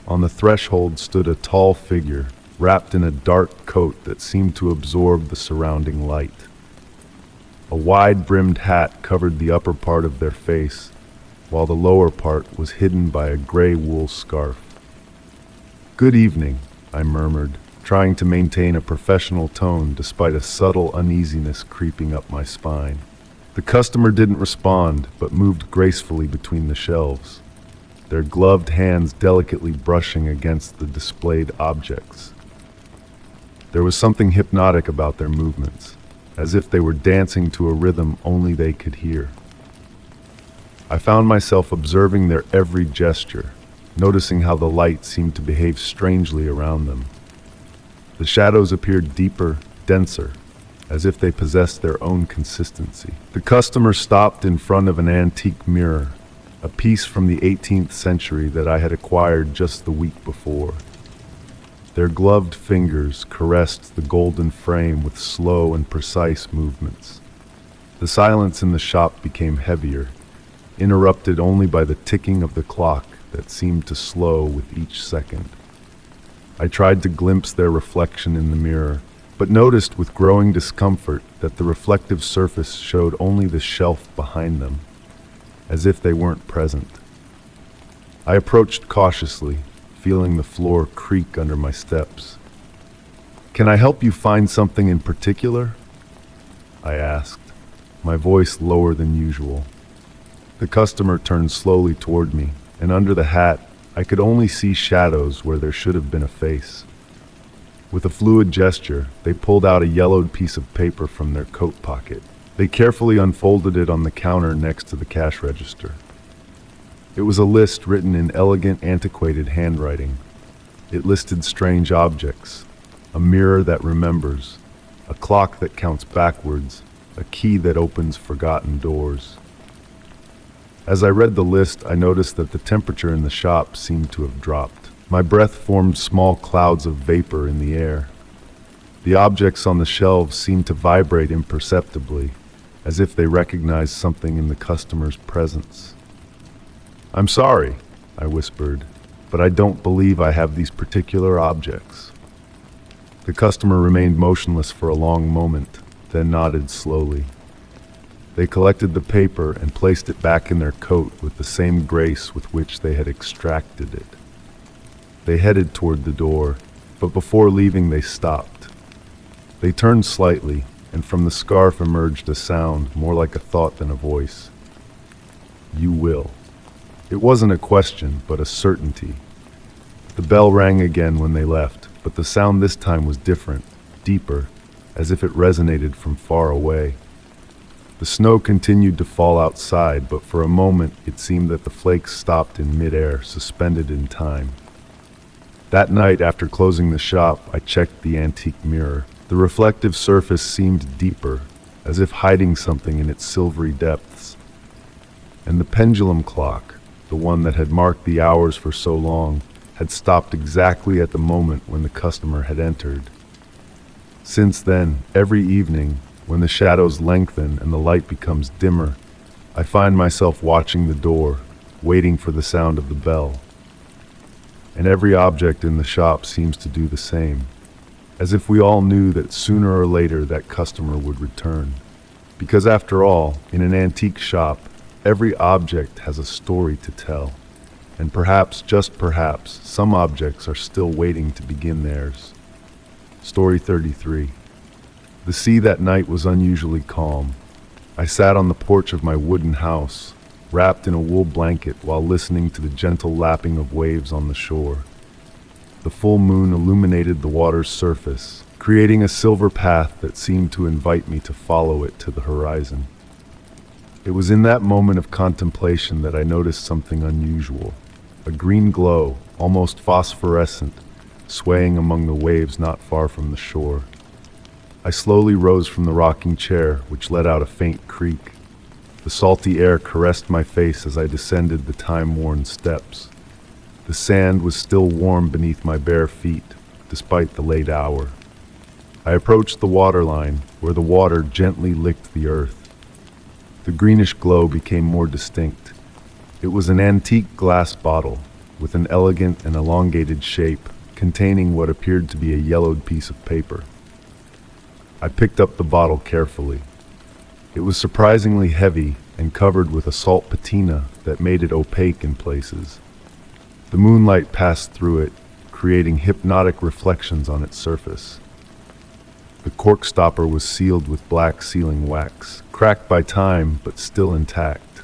On the threshold stood a tall figure, wrapped in a dark coat that seemed to absorb the surrounding light. A wide-brimmed hat covered the upper part of their face, while the lower part was hidden by a gray wool scarf. "Good evening," I murmured, trying to maintain a professional tone despite a subtle uneasiness creeping up my spine. The customer didn't respond, but moved gracefully between the shelves, their gloved hands delicately brushing against the displayed objects. There was something hypnotic about their movements, as if they were dancing to a rhythm only they could hear. I found myself observing their every gesture, noticing how the light seemed to behave strangely around them. The shadows appeared deeper, denser, as if they possessed their own consistency. The customer stopped in front of an antique mirror, a piece from the 18th century that I had acquired just the week before. Their gloved fingers caressed the golden frame with slow and precise movements. The silence in the shop became heavier, interrupted only by the ticking of the clock that seemed to slow with each second. I tried to glimpse their reflection in the mirror, but noticed with growing discomfort that the reflective surface showed only the shelf behind them, as if they weren't present. I approached cautiously, feeling the floor creak under my steps. "Can I help you find something in particular?" I asked, my voice lower than usual. The customer turned slowly toward me, and under the hat, I could only see shadows where there should have been a face. With a fluid gesture, they pulled out a yellowed piece of paper from their coat pocket. They carefully unfolded it on the counter next to the cash register. It was a list written in elegant, antiquated handwriting. It listed strange objects: a mirror that remembers, a clock that counts backwards, a key that opens forgotten doors. As I read the list, I noticed that the temperature in the shop seemed to have dropped. My breath formed small clouds of vapor in the air. The objects on the shelves seemed to vibrate imperceptibly, as if they recognized something in the customer's presence. "I'm sorry," I whispered, "but I don't believe I have these particular objects." The customer remained motionless for a long moment, then nodded slowly. They collected the paper and placed it back in their coat with the same grace with which they had extracted it. They headed toward the door, but before leaving they stopped. They turned slightly, and from the scarf emerged a sound more like a thought than a voice. "You will." It wasn't a question, but a certainty. The bell rang again when they left, but the sound this time was different, deeper, as if it resonated from far away. The snow continued to fall outside, but for a moment it seemed that the flakes stopped in midair, suspended in time. That night, after closing the shop, I checked the antique mirror. The reflective surface seemed deeper, as if hiding something in its silvery depths. And the pendulum clock, the one that had marked the hours for so long, had stopped exactly at the moment when the customer had entered. Since then, every evening, when the shadows lengthen and the light becomes dimmer, I find myself watching the door, waiting for the sound of the bell. And every object in the shop seems to do the same, as if we all knew that sooner or later that customer would return. Because after all, in an antique shop, every object has a story to tell. And perhaps, just perhaps, some objects are still waiting to begin theirs. Story 33. The sea that night was unusually calm. I sat on the porch of my wooden house, wrapped in a wool blanket while listening to the gentle lapping of waves on the shore. The full moon illuminated the water's surface, creating a silver path that seemed to invite me to follow it to the horizon. It was in that moment of contemplation that I noticed something unusual. A green glow, almost phosphorescent, swaying among the waves not far from the shore. I slowly rose from the rocking chair, which let out a faint creak. The salty air caressed my face as I descended the time-worn steps. The sand was still warm beneath my bare feet, despite the late hour. I approached the waterline, where the water gently licked the earth. The greenish glow became more distinct. It was an antique glass bottle, with an elegant and elongated shape, containing what appeared to be a yellowed piece of paper. I picked up the bottle carefully. It was surprisingly heavy and covered with a salt patina that made it opaque in places. The moonlight passed through it, creating hypnotic reflections on its surface. The cork stopper was sealed with black sealing wax, cracked by time but still intact.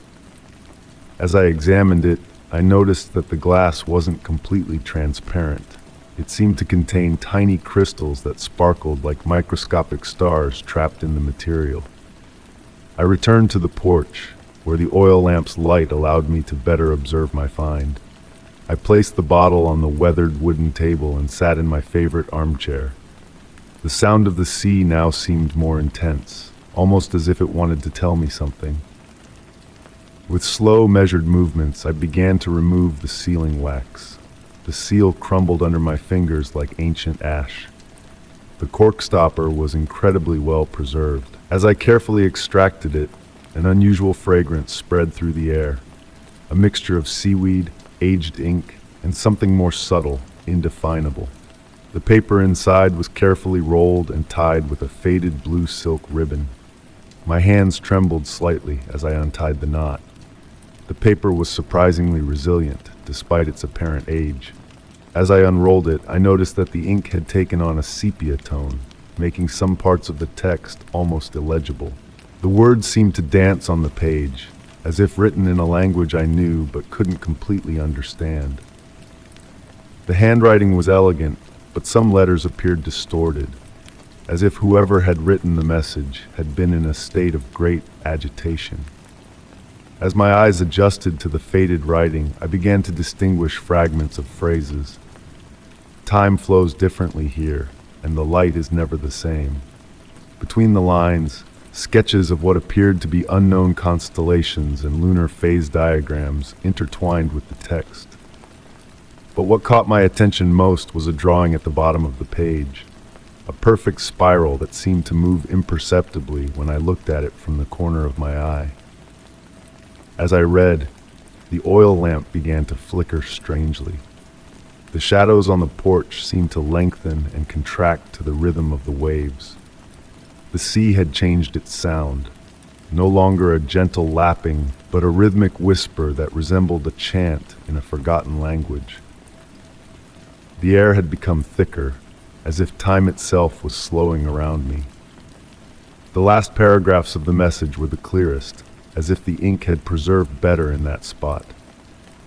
As I examined it, I noticed that the glass wasn't completely transparent. It seemed to contain tiny crystals that sparkled like microscopic stars trapped in the material. I returned to the porch, where the oil lamp's light allowed me to better observe my find. I placed the bottle on the weathered wooden table and sat in my favorite armchair. The sound of the sea now seemed more intense, almost as if it wanted to tell me something. With slow, measured movements, I began to remove the sealing wax. The seal crumbled under my fingers like ancient ash. The cork stopper was incredibly well preserved. As I carefully extracted it, an unusual fragrance spread through the air. A mixture of seaweed, aged ink, and something more subtle, indefinable. The paper inside was carefully rolled and tied with a faded blue silk ribbon. My hands trembled slightly as I untied the knot. The paper was surprisingly resilient, despite its apparent age. As I unrolled it, I noticed that the ink had taken on a sepia tone, making some parts of the text almost illegible. The words seemed to dance on the page, as if written in a language I knew but couldn't completely understand. The handwriting was elegant, but some letters appeared distorted, as if whoever had written the message had been in a state of great agitation. As my eyes adjusted to the faded writing, I began to distinguish fragments of phrases. Time flows differently here, and the light is never the same. Between the lines, sketches of what appeared to be unknown constellations and lunar phase diagrams intertwined with the text. But what caught my attention most was a drawing at the bottom of the page, a perfect spiral that seemed to move imperceptibly when I looked at it from the corner of my eye. As I read, the oil lamp began to flicker strangely. The shadows on the porch seemed to lengthen and contract to the rhythm of the waves. The sea had changed its sound. no longer a gentle lapping, but a rhythmic whisper that resembled a chant in a forgotten language. The air had become thicker, as if time itself was slowing around me. The last paragraphs of the message were the clearest, as if the ink had preserved better in that spot.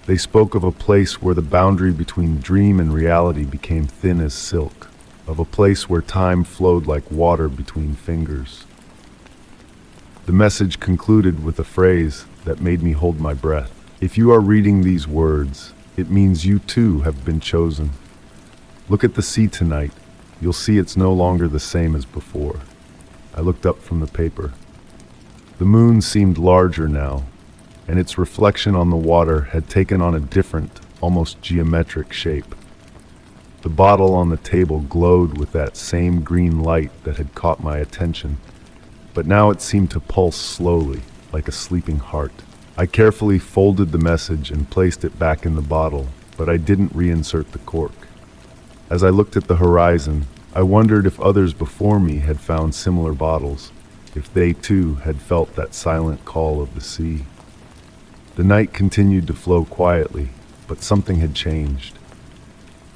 They spoke of a place where the boundary between dream and reality became thin as silk, of a place where time flowed like water between fingers. The message concluded with a phrase that made me hold my breath. If you are reading these words, it means you too have been chosen. Look at the sea tonight. You'll see it's no longer the same as before. I looked up from the paper. The moon seemed larger now, and its reflection on the water had taken on a different, almost geometric shape. The bottle on the table glowed with that same green light that had caught my attention, but now it seemed to pulse slowly, like a sleeping heart. I carefully folded the message and placed it back in the bottle, but I didn't reinsert the cork. As I looked at the horizon, I wondered if others before me had found similar bottles, if they too had felt that silent call of the sea. The night continued to flow quietly, but something had changed.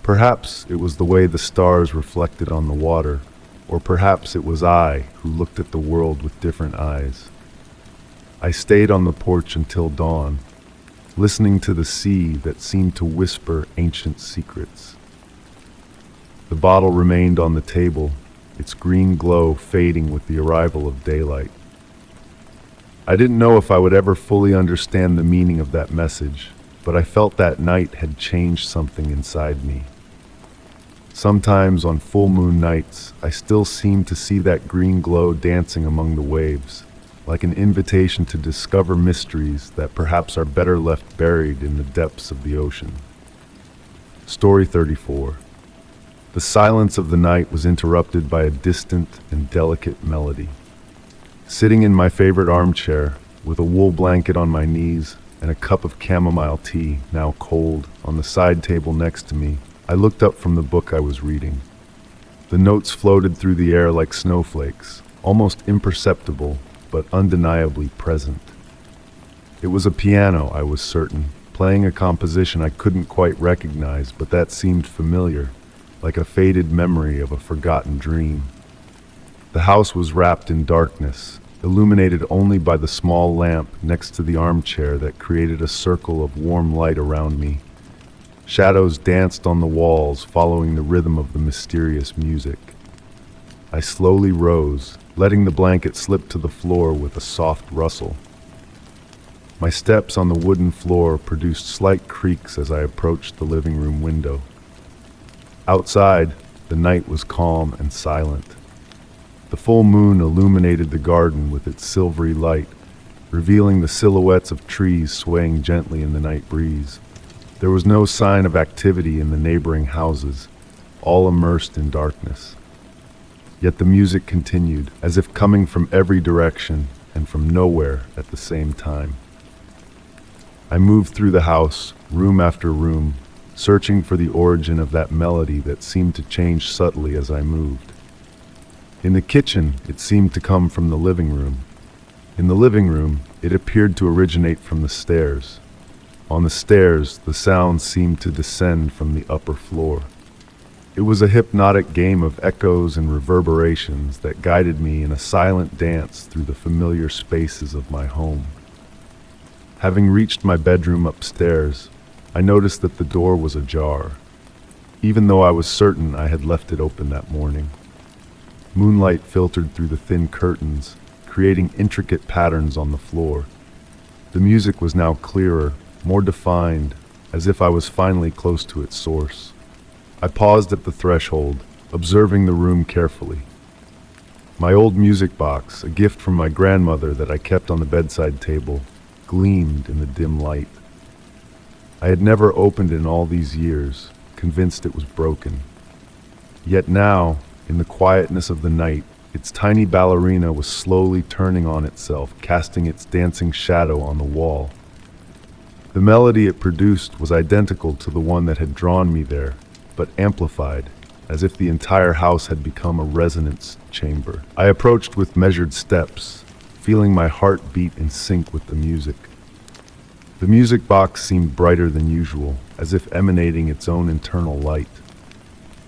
Perhaps it was the way the stars reflected on the water, or perhaps it was I who looked at the world with different eyes. I stayed on the porch until dawn, listening to the sea that seemed to whisper ancient secrets. The bottle remained on the table, its green glow fading with the arrival of daylight. I didn't know if I would ever fully understand the meaning of that message, but I felt that night had changed something inside me. Sometimes on full moon nights, I still seemed to see that green glow dancing among the waves, like an invitation to discover mysteries that perhaps are better left buried in the depths of the ocean. Story 34. The silence of the night was interrupted by a distant and delicate melody. Sitting in my favorite armchair, with a wool blanket on my knees and a cup of chamomile tea, now cold, on the side table next to me, I looked up from the book I was reading. The notes floated through the air like snowflakes, almost imperceptible, but undeniably present. It was a piano, I was certain, playing a composition I couldn't quite recognize, but that seemed familiar, like a faded memory of a forgotten dream. The house was wrapped in darkness, illuminated only by the small lamp next to the armchair that created a circle of warm light around me. Shadows danced on the walls, following the rhythm of the mysterious music. I slowly rose, letting the blanket slip to the floor with a soft rustle. My steps on the wooden floor produced slight creaks as I approached the living room window. Outside, the night was calm and silent. The full moon illuminated the garden with its silvery light, revealing the silhouettes of trees swaying gently in the night breeze. There was no sign of activity in the neighboring houses, all immersed in darkness. Yet the music continued, as if coming from every direction and from nowhere at the same time. I moved through the house, room after room, searching for the origin of that melody that seemed to change subtly as I moved. In the kitchen, it seemed to come from the living room. In the living room, it appeared to originate from the stairs. On the stairs, the sound seemed to descend from the upper floor. It was a hypnotic game of echoes and reverberations that guided me in a silent dance through the familiar spaces of my home. Having reached my bedroom upstairs, I noticed that the door was ajar, even though I was certain I had left it open that morning. Moonlight filtered through the thin curtains, creating intricate patterns on the floor. The music was now clearer, more defined, as if I was finally close to its source. I paused at the threshold, observing the room carefully. My old music box, a gift from my grandmother that I kept on the bedside table, gleamed in the dim light. I had never opened it in all these years, convinced it was broken. Yet now, in the quietness of the night, its tiny ballerina was slowly turning on itself, casting its dancing shadow on the wall. The melody it produced was identical to the one that had drawn me there, but amplified, as if the entire house had become a resonance chamber. I approached with measured steps, feeling my heart beat in sync with the music. The music box seemed brighter than usual, as if emanating its own internal light.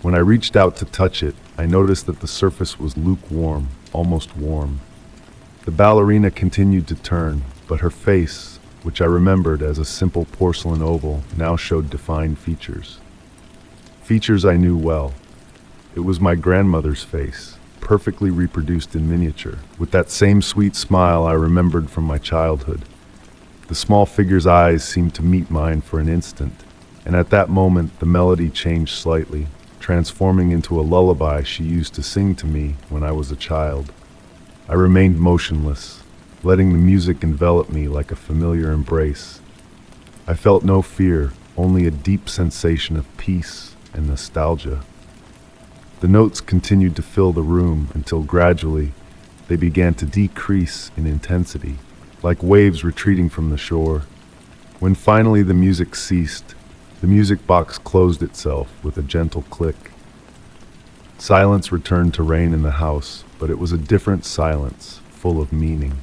When I reached out to touch it, I noticed that the surface was lukewarm, almost warm. The ballerina continued to turn, but her face, which I remembered as a simple porcelain oval, now showed defined features. Features I knew well. It was my grandmother's face, perfectly reproduced in miniature, with that same sweet smile I remembered from my childhood. The small figure's eyes seemed to meet mine for an instant, and at that moment the melody changed slightly, transforming into a lullaby she used to sing to me when I was a child. I remained motionless, letting the music envelop me like a familiar embrace. I felt no fear, only a deep sensation of peace and nostalgia. The notes continued to fill the room until gradually they began to decrease in intensity, like waves retreating from the shore. When finally the music ceased, the music box closed itself with a gentle click. Silence returned to reign in the house, but it was a different silence, full of meaning.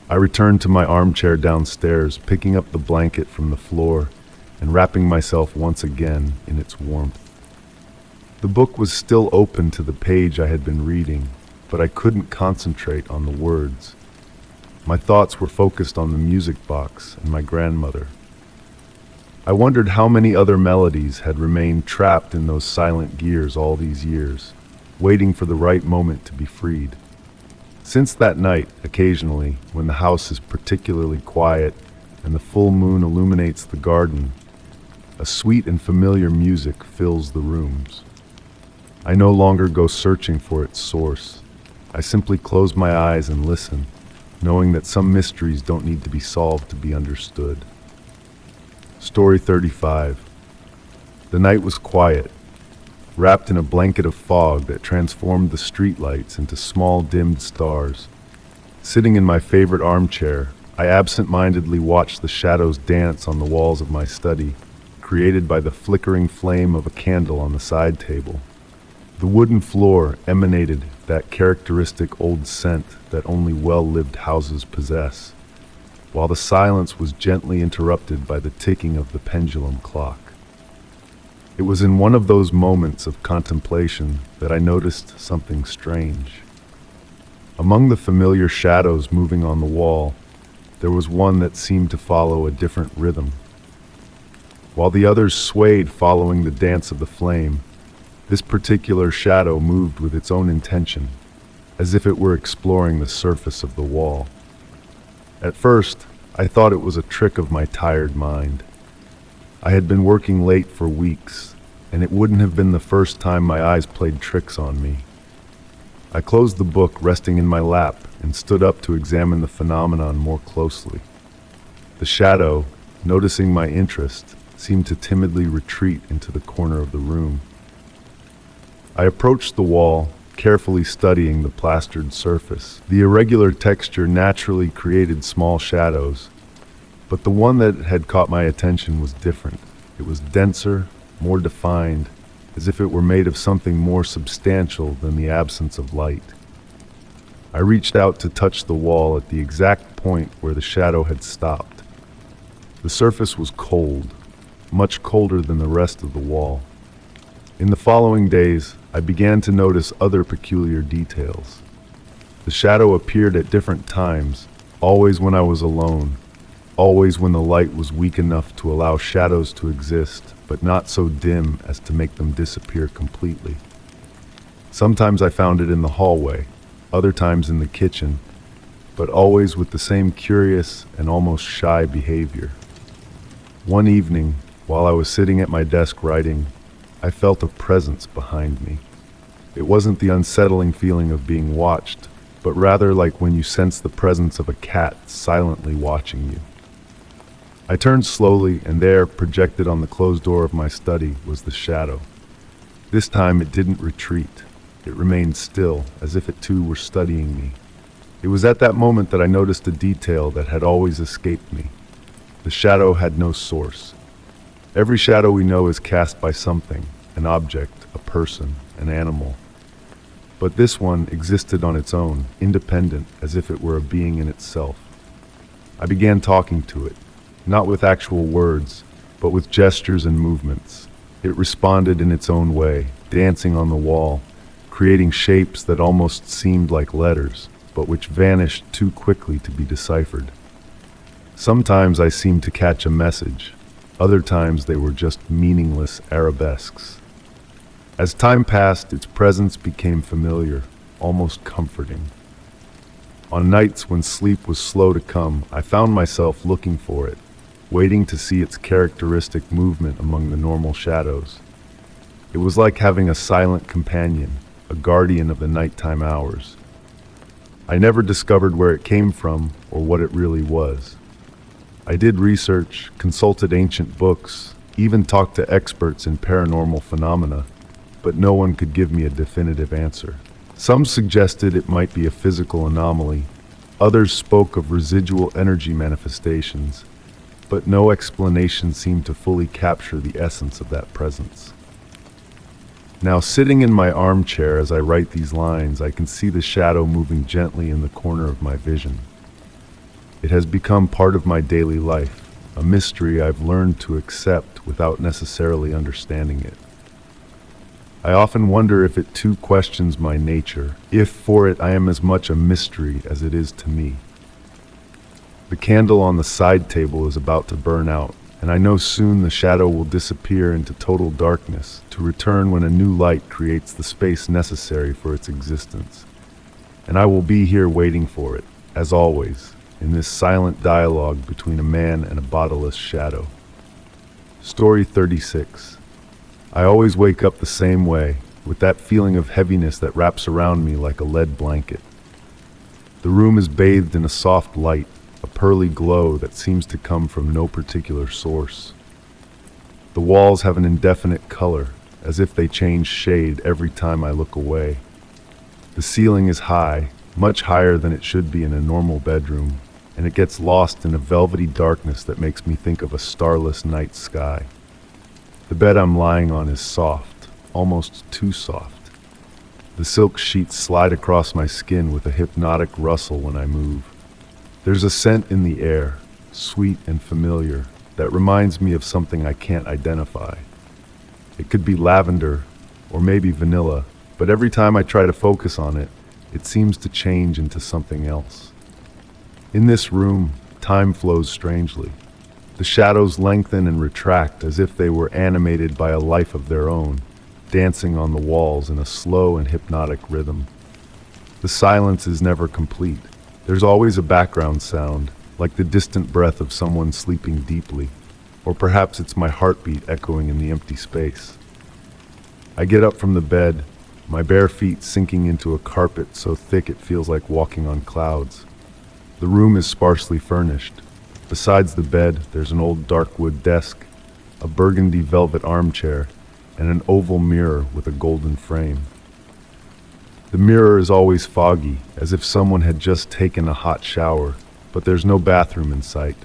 I returned to my armchair downstairs, picking up the blanket from the floor and wrapping myself once again in its warmth. The book was still open to the page I had been reading, but I couldn't concentrate on the words. My thoughts were focused on the music box and my grandmother. I wondered how many other melodies had remained trapped in those silent gears all these years, waiting for the right moment to be freed. Since that night, occasionally, when the house is particularly quiet and the full moon illuminates the garden, a sweet and familiar music fills the rooms. I no longer go searching for its source. I simply close my eyes and listen, knowing that some mysteries don't need to be solved to be understood. Story 35. The night was quiet, wrapped in a blanket of fog that transformed the streetlights into small dimmed stars. Sitting in my favorite armchair, I absent-mindedly watched the shadows dance on the walls of my study, created by the flickering flame of a candle on the side table. The wooden floor emanated that characteristic old scent that only well-lived houses possess, while the silence was gently interrupted by the ticking of the pendulum clock. It was in one of those moments of contemplation that I noticed something strange. Among the familiar shadows moving on the wall, there was one that seemed to follow a different rhythm. While the others swayed following the dance of the flame, this particular shadow moved with its own intention, as if it were exploring the surface of the wall. At first, I thought it was a trick of my tired mind. I had been working late for weeks, and it wouldn't have been the first time my eyes played tricks on me. I closed the book resting in my lap and stood up to examine the phenomenon more closely. The shadow, noticing my interest, seemed to timidly retreat into the corner of the room. I approached the wall, carefully studying the plastered surface. The irregular texture naturally created small shadows, but the one that had caught my attention was different. It was denser, more defined, as if it were made of something more substantial than the absence of light. I reached out to touch the wall at the exact point where the shadow had stopped. The surface was cold, much colder than the rest of the wall. In the following days, I began to notice other peculiar details. The shadow appeared at different times, always when I was alone, always when the light was weak enough to allow shadows to exist, but not so dim as to make them disappear completely. Sometimes I found it in the hallway, other times in the kitchen, but always with the same curious and almost shy behavior. One evening, while I was sitting at my desk writing, I felt a presence behind me. It wasn't the unsettling feeling of being watched, but rather like when you sense the presence of a cat silently watching you. I turned slowly, and there, projected on the closed door of my study, was the shadow. This time it didn't retreat. It remained still, as if it too were studying me. It was at that moment that I noticed a detail that had always escaped me. The shadow had no source. Every shadow we know is cast by something, an object, a person, an animal. but this one existed on its own, independent, as if it were a being in itself. I began talking to it, not with actual words, but with gestures and movements. It responded in its own way, dancing on the wall, creating shapes that almost seemed like letters, but which vanished too quickly to be deciphered. Sometimes I seemed to catch a message, other times they were just meaningless arabesques. As time passed, its presence became familiar, almost comforting. On nights when sleep was slow to come, I found myself looking for it, waiting to see its characteristic movement among the normal shadows. It was like having a silent companion, a guardian of the nighttime hours. I never discovered where it came from or what it really was. I did research, consulted ancient books, even talked to experts in paranormal phenomena, but no one could give me a definitive answer. Some suggested it might be a physical anomaly, others spoke of residual energy manifestations, but no explanation seemed to fully capture the essence of that presence. Now, sitting in my armchair as I write these lines, I can see the shadow moving gently in the corner of my vision. It has become part of my daily life, a mystery I've learned to accept without necessarily understanding it. I often wonder if it too questions my nature, if for it I am as much a mystery as it is to me. The candle on the side table is about to burn out, and I know soon the shadow will disappear into total darkness, to return when a new light creates the space necessary for its existence. And I will be here waiting for it, as always, in this silent dialogue between a man and a bodiless shadow. Story 36. I always wake up the same way, with that feeling of heaviness that wraps around me like a lead blanket. The room is bathed in a soft light, a pearly glow that seems to come from no particular source. The walls have an indefinite color, as if they change shade every time I look away. The ceiling is high, much higher than it should be in a normal bedroom, and it gets lost in a velvety darkness that makes me think of a starless night sky. The bed I'm lying on is soft, almost too soft. The silk sheets slide across my skin with a hypnotic rustle when I move. There's a scent in the air, sweet and familiar, that reminds me of something I can't identify. It could be lavender, or maybe vanilla, but every time I try to focus on it, it seems to change into something else. In this room, time flows strangely. The shadows lengthen and retract as if they were animated by a life of their own, dancing on the walls in a slow and hypnotic rhythm. The silence is never complete. There's always a background sound, like the distant breath of someone sleeping deeply, or perhaps it's my heartbeat echoing in the empty space. I get up from the bed, my bare feet sinking into a carpet so thick it feels like walking on clouds. The room is sparsely furnished. Besides the bed, there's an old dark wood desk, a burgundy velvet armchair, and an oval mirror with a golden frame. The mirror is always foggy, as if someone had just taken a hot shower, but there's no bathroom in sight.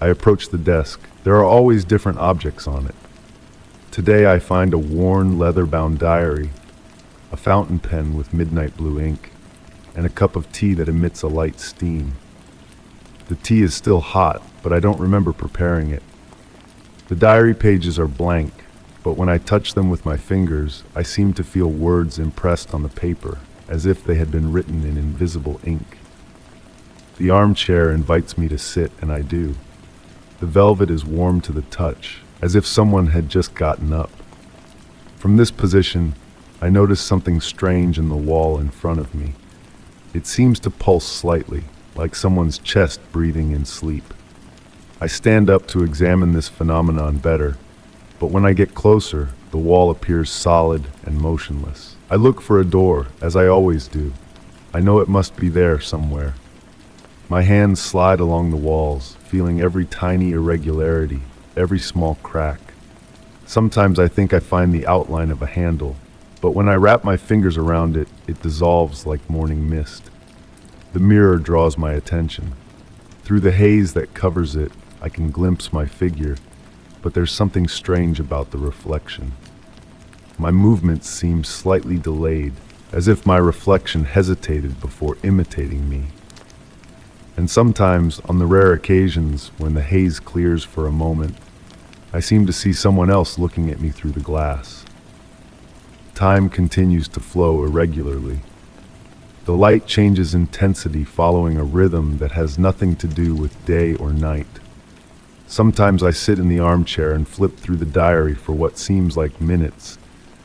I approach the desk. There are always different objects on it. Today I find a worn leather-bound diary, a fountain pen with midnight blue ink, and a cup of tea that emits a light steam. The tea is still hot, but I don't remember preparing it. The diary pages are blank, but when I touch them with my fingers, I seem to feel words impressed on the paper, as if they had been written in invisible ink. The armchair invites me to sit, and I do. The velvet is warm to the touch, as if someone had just gotten up. From this position, I notice something strange in the wall in front of me. It seems to pulse slightly, like someone's chest breathing in sleep. I stand up to examine this phenomenon better, but when I get closer, the wall appears solid and motionless. I look for a door, as I always do. I know it must be there somewhere. My hands slide along the walls, feeling every tiny irregularity, every small crack. Sometimes I think I find the outline of a handle, but when I wrap my fingers around it, it dissolves like morning mist. The mirror draws my attention. Through the haze that covers it, I can glimpse my figure, but there's something strange about the reflection. My movements seem slightly delayed, as if my reflection hesitated before imitating me. And sometimes, on the rare occasions when the haze clears for a moment, I seem to see someone else looking at me through the glass. Time continues to flow irregularly. The light changes intensity following a rhythm that has nothing to do with day or night. Sometimes I sit in the armchair and flip through the diary for what seems like minutes,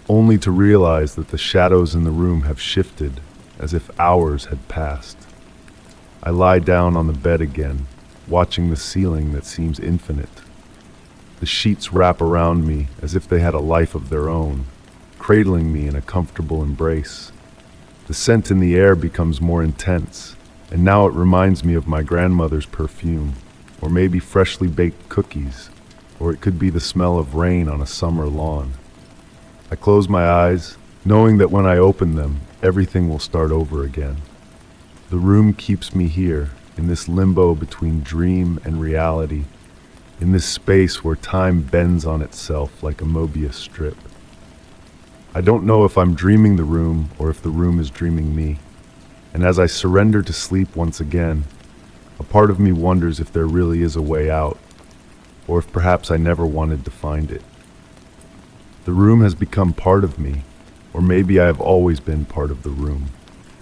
only to realize that the shadows in the room have shifted, as if hours had passed. I lie down on the bed again, watching the ceiling that seems infinite. The sheets wrap around me as if they had a life of their own, cradling me in a comfortable embrace. The scent in the air becomes more intense, and now it reminds me of my grandmother's perfume, or maybe freshly baked cookies, or it could be the smell of rain on a summer lawn. I close my eyes, knowing that when I open them, everything will start over again. The room keeps me here, in this limbo between dream and reality, in this space where time bends on itself like a Mobius strip. I don't know if I'm dreaming the room or if the room is dreaming me, and as I surrender to sleep once again, a part of me wonders if there really is a way out, or if perhaps I never wanted to find it. The room has become part of me, or maybe I have always been part of the room,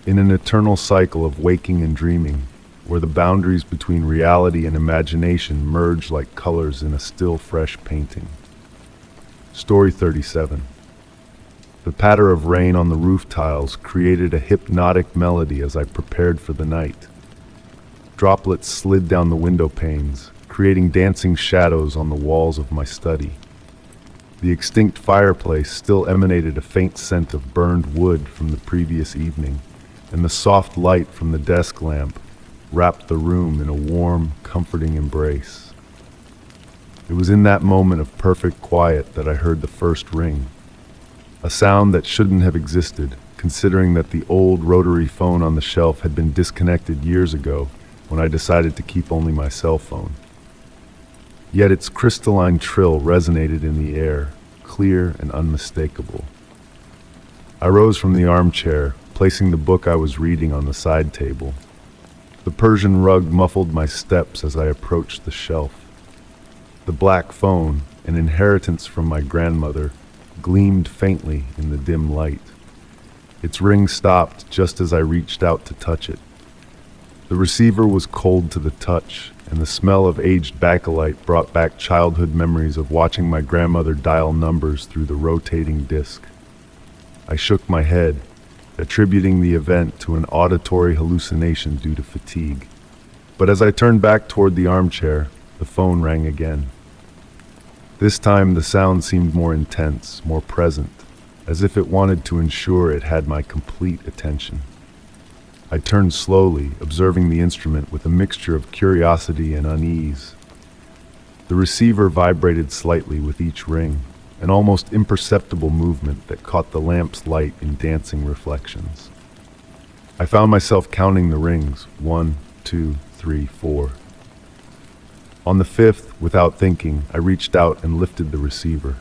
in an eternal cycle of waking and dreaming, where the boundaries between reality and imagination merge like colors in a still fresh painting. Story 37. The patter of rain on the roof tiles created a hypnotic melody as I prepared for the night. Droplets slid down the window panes, creating dancing shadows on the walls of my study. The extinct fireplace still emanated a faint scent of burned wood from the previous evening, and the soft light from the desk lamp wrapped the room in a warm, comforting embrace. It was in that moment of perfect quiet that I heard the first ring, a sound that shouldn't have existed, considering that the old rotary phone on the shelf had been disconnected years ago when I decided to keep only my cell phone. Yet its crystalline trill resonated in the air, clear and unmistakable. I rose from the armchair, placing the book I was reading on the side table. The Persian rug muffled my steps as I approached the shelf. The black phone, an inheritance from my grandmother, gleamed faintly in the dim light. Its ring stopped just as I reached out to touch it. The receiver was cold to the touch, and the smell of aged bakelite brought back childhood memories of watching my grandmother dial numbers through the rotating disc. I shook my head, attributing the event to an auditory hallucination due to fatigue. But as I turned back toward the armchair, the phone rang again. This time the sound seemed more intense, more present, as if it wanted to ensure it had my complete attention. I turned slowly, observing the instrument with a mixture of curiosity and unease. The receiver vibrated slightly with each ring, an almost imperceptible movement that caught the lamp's light in dancing reflections. I found myself counting the rings, 1, 2, 3, 4. On the fifth, without thinking, I reached out and lifted the receiver.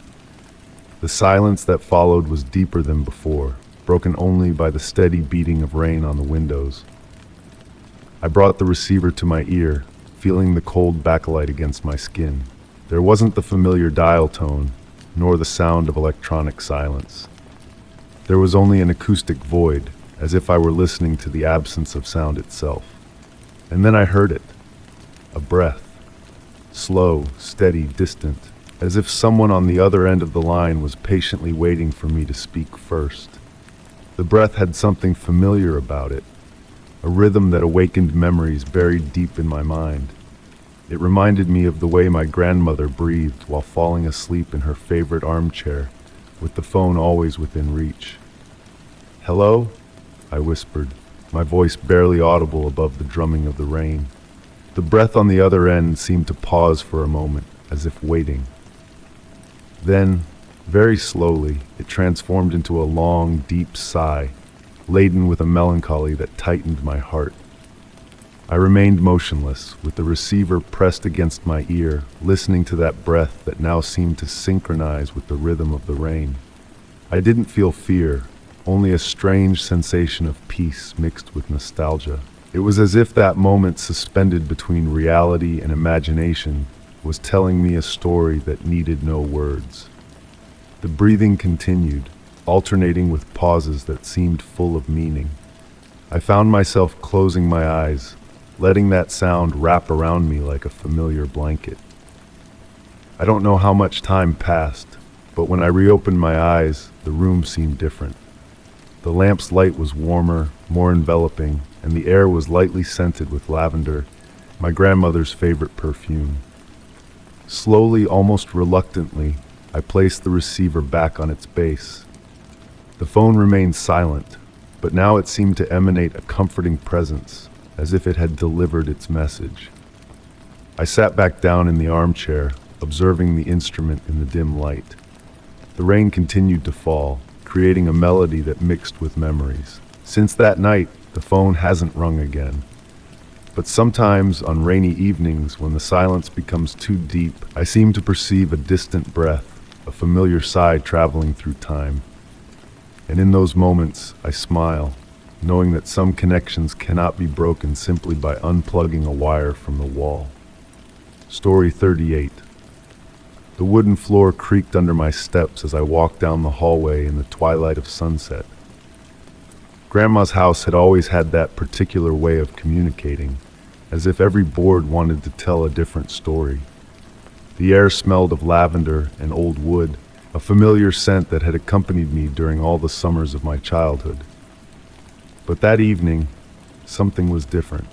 The silence that followed was deeper than before, broken only by the steady beating of rain on the windows. I brought the receiver to my ear, feeling the cold backlight against my skin. There wasn't the familiar dial tone, nor the sound of electronic silence. There was only an acoustic void, as if I were listening to the absence of sound itself. And then I heard it, a breath, slow, steady, distant, as if someone on the other end of the line was patiently waiting for me to speak first. The breath had something familiar about it, a rhythm that awakened memories buried deep in my mind. It reminded me of the way my grandmother breathed while falling asleep in her favorite armchair, with the phone always within reach. "Hello?" I whispered, my voice barely audible above the drumming of the rain. The breath on the other end seemed to pause for a moment, as if waiting. Then, very slowly, it transformed into a long, deep sigh, laden with a melancholy that tightened my heart. I remained motionless, with the receiver pressed against my ear, listening to that breath that now seemed to synchronize with the rhythm of the rain. I didn't feel fear, only a strange sensation of peace mixed with nostalgia. It was as if that moment suspended between reality and imagination was telling me a story that needed no words. The breathing continued, alternating with pauses that seemed full of meaning. I found myself closing my eyes, letting that sound wrap around me like a familiar blanket. I don't know how much time passed, but when I reopened my eyes, the room seemed different. The lamp's light was warmer, more enveloping, and the air was lightly scented with lavender, my grandmother's favorite perfume. Slowly, almost reluctantly, I placed the receiver back on its base. The phone remained silent, but now it seemed to emanate a comforting presence, as if it had delivered its message. I sat back down in the armchair, observing the instrument in the dim light. The rain continued to fall, creating a melody that mixed with memories. Since that night, the phone hasn't rung again. But sometimes, on rainy evenings, when the silence becomes too deep, I seem to perceive a distant breath, a familiar sigh traveling through time. And in those moments, I smile, knowing that some connections cannot be broken simply by unplugging a wire from the wall. Story 38. The wooden floor creaked under my steps as I walked down the hallway in the twilight of sunset. Grandma's house had always had that particular way of communicating, as if every board wanted to tell a different story. The air smelled of lavender and old wood, a familiar scent that had accompanied me during all the summers of my childhood. But that evening, something was different.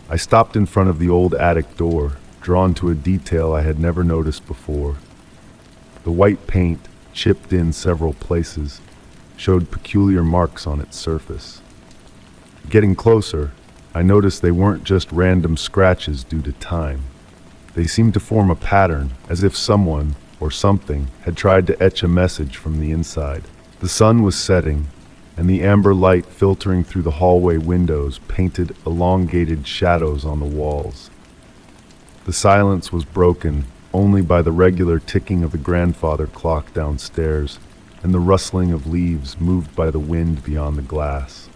I stopped in front of the old attic door, drawn to a detail I had never noticed before. The white paint, chipped in several places, showed peculiar marks on its surface. Getting closer, I noticed they weren't just random scratches due to time. They seemed to form a pattern, as if someone, or something, had tried to etch a message from the inside. The sun was setting, and the amber light filtering through the hallway windows painted elongated shadows on the walls. The silence was broken only by the regular ticking of the grandfather clock downstairs and the rustling of leaves moved by the wind beyond the glass.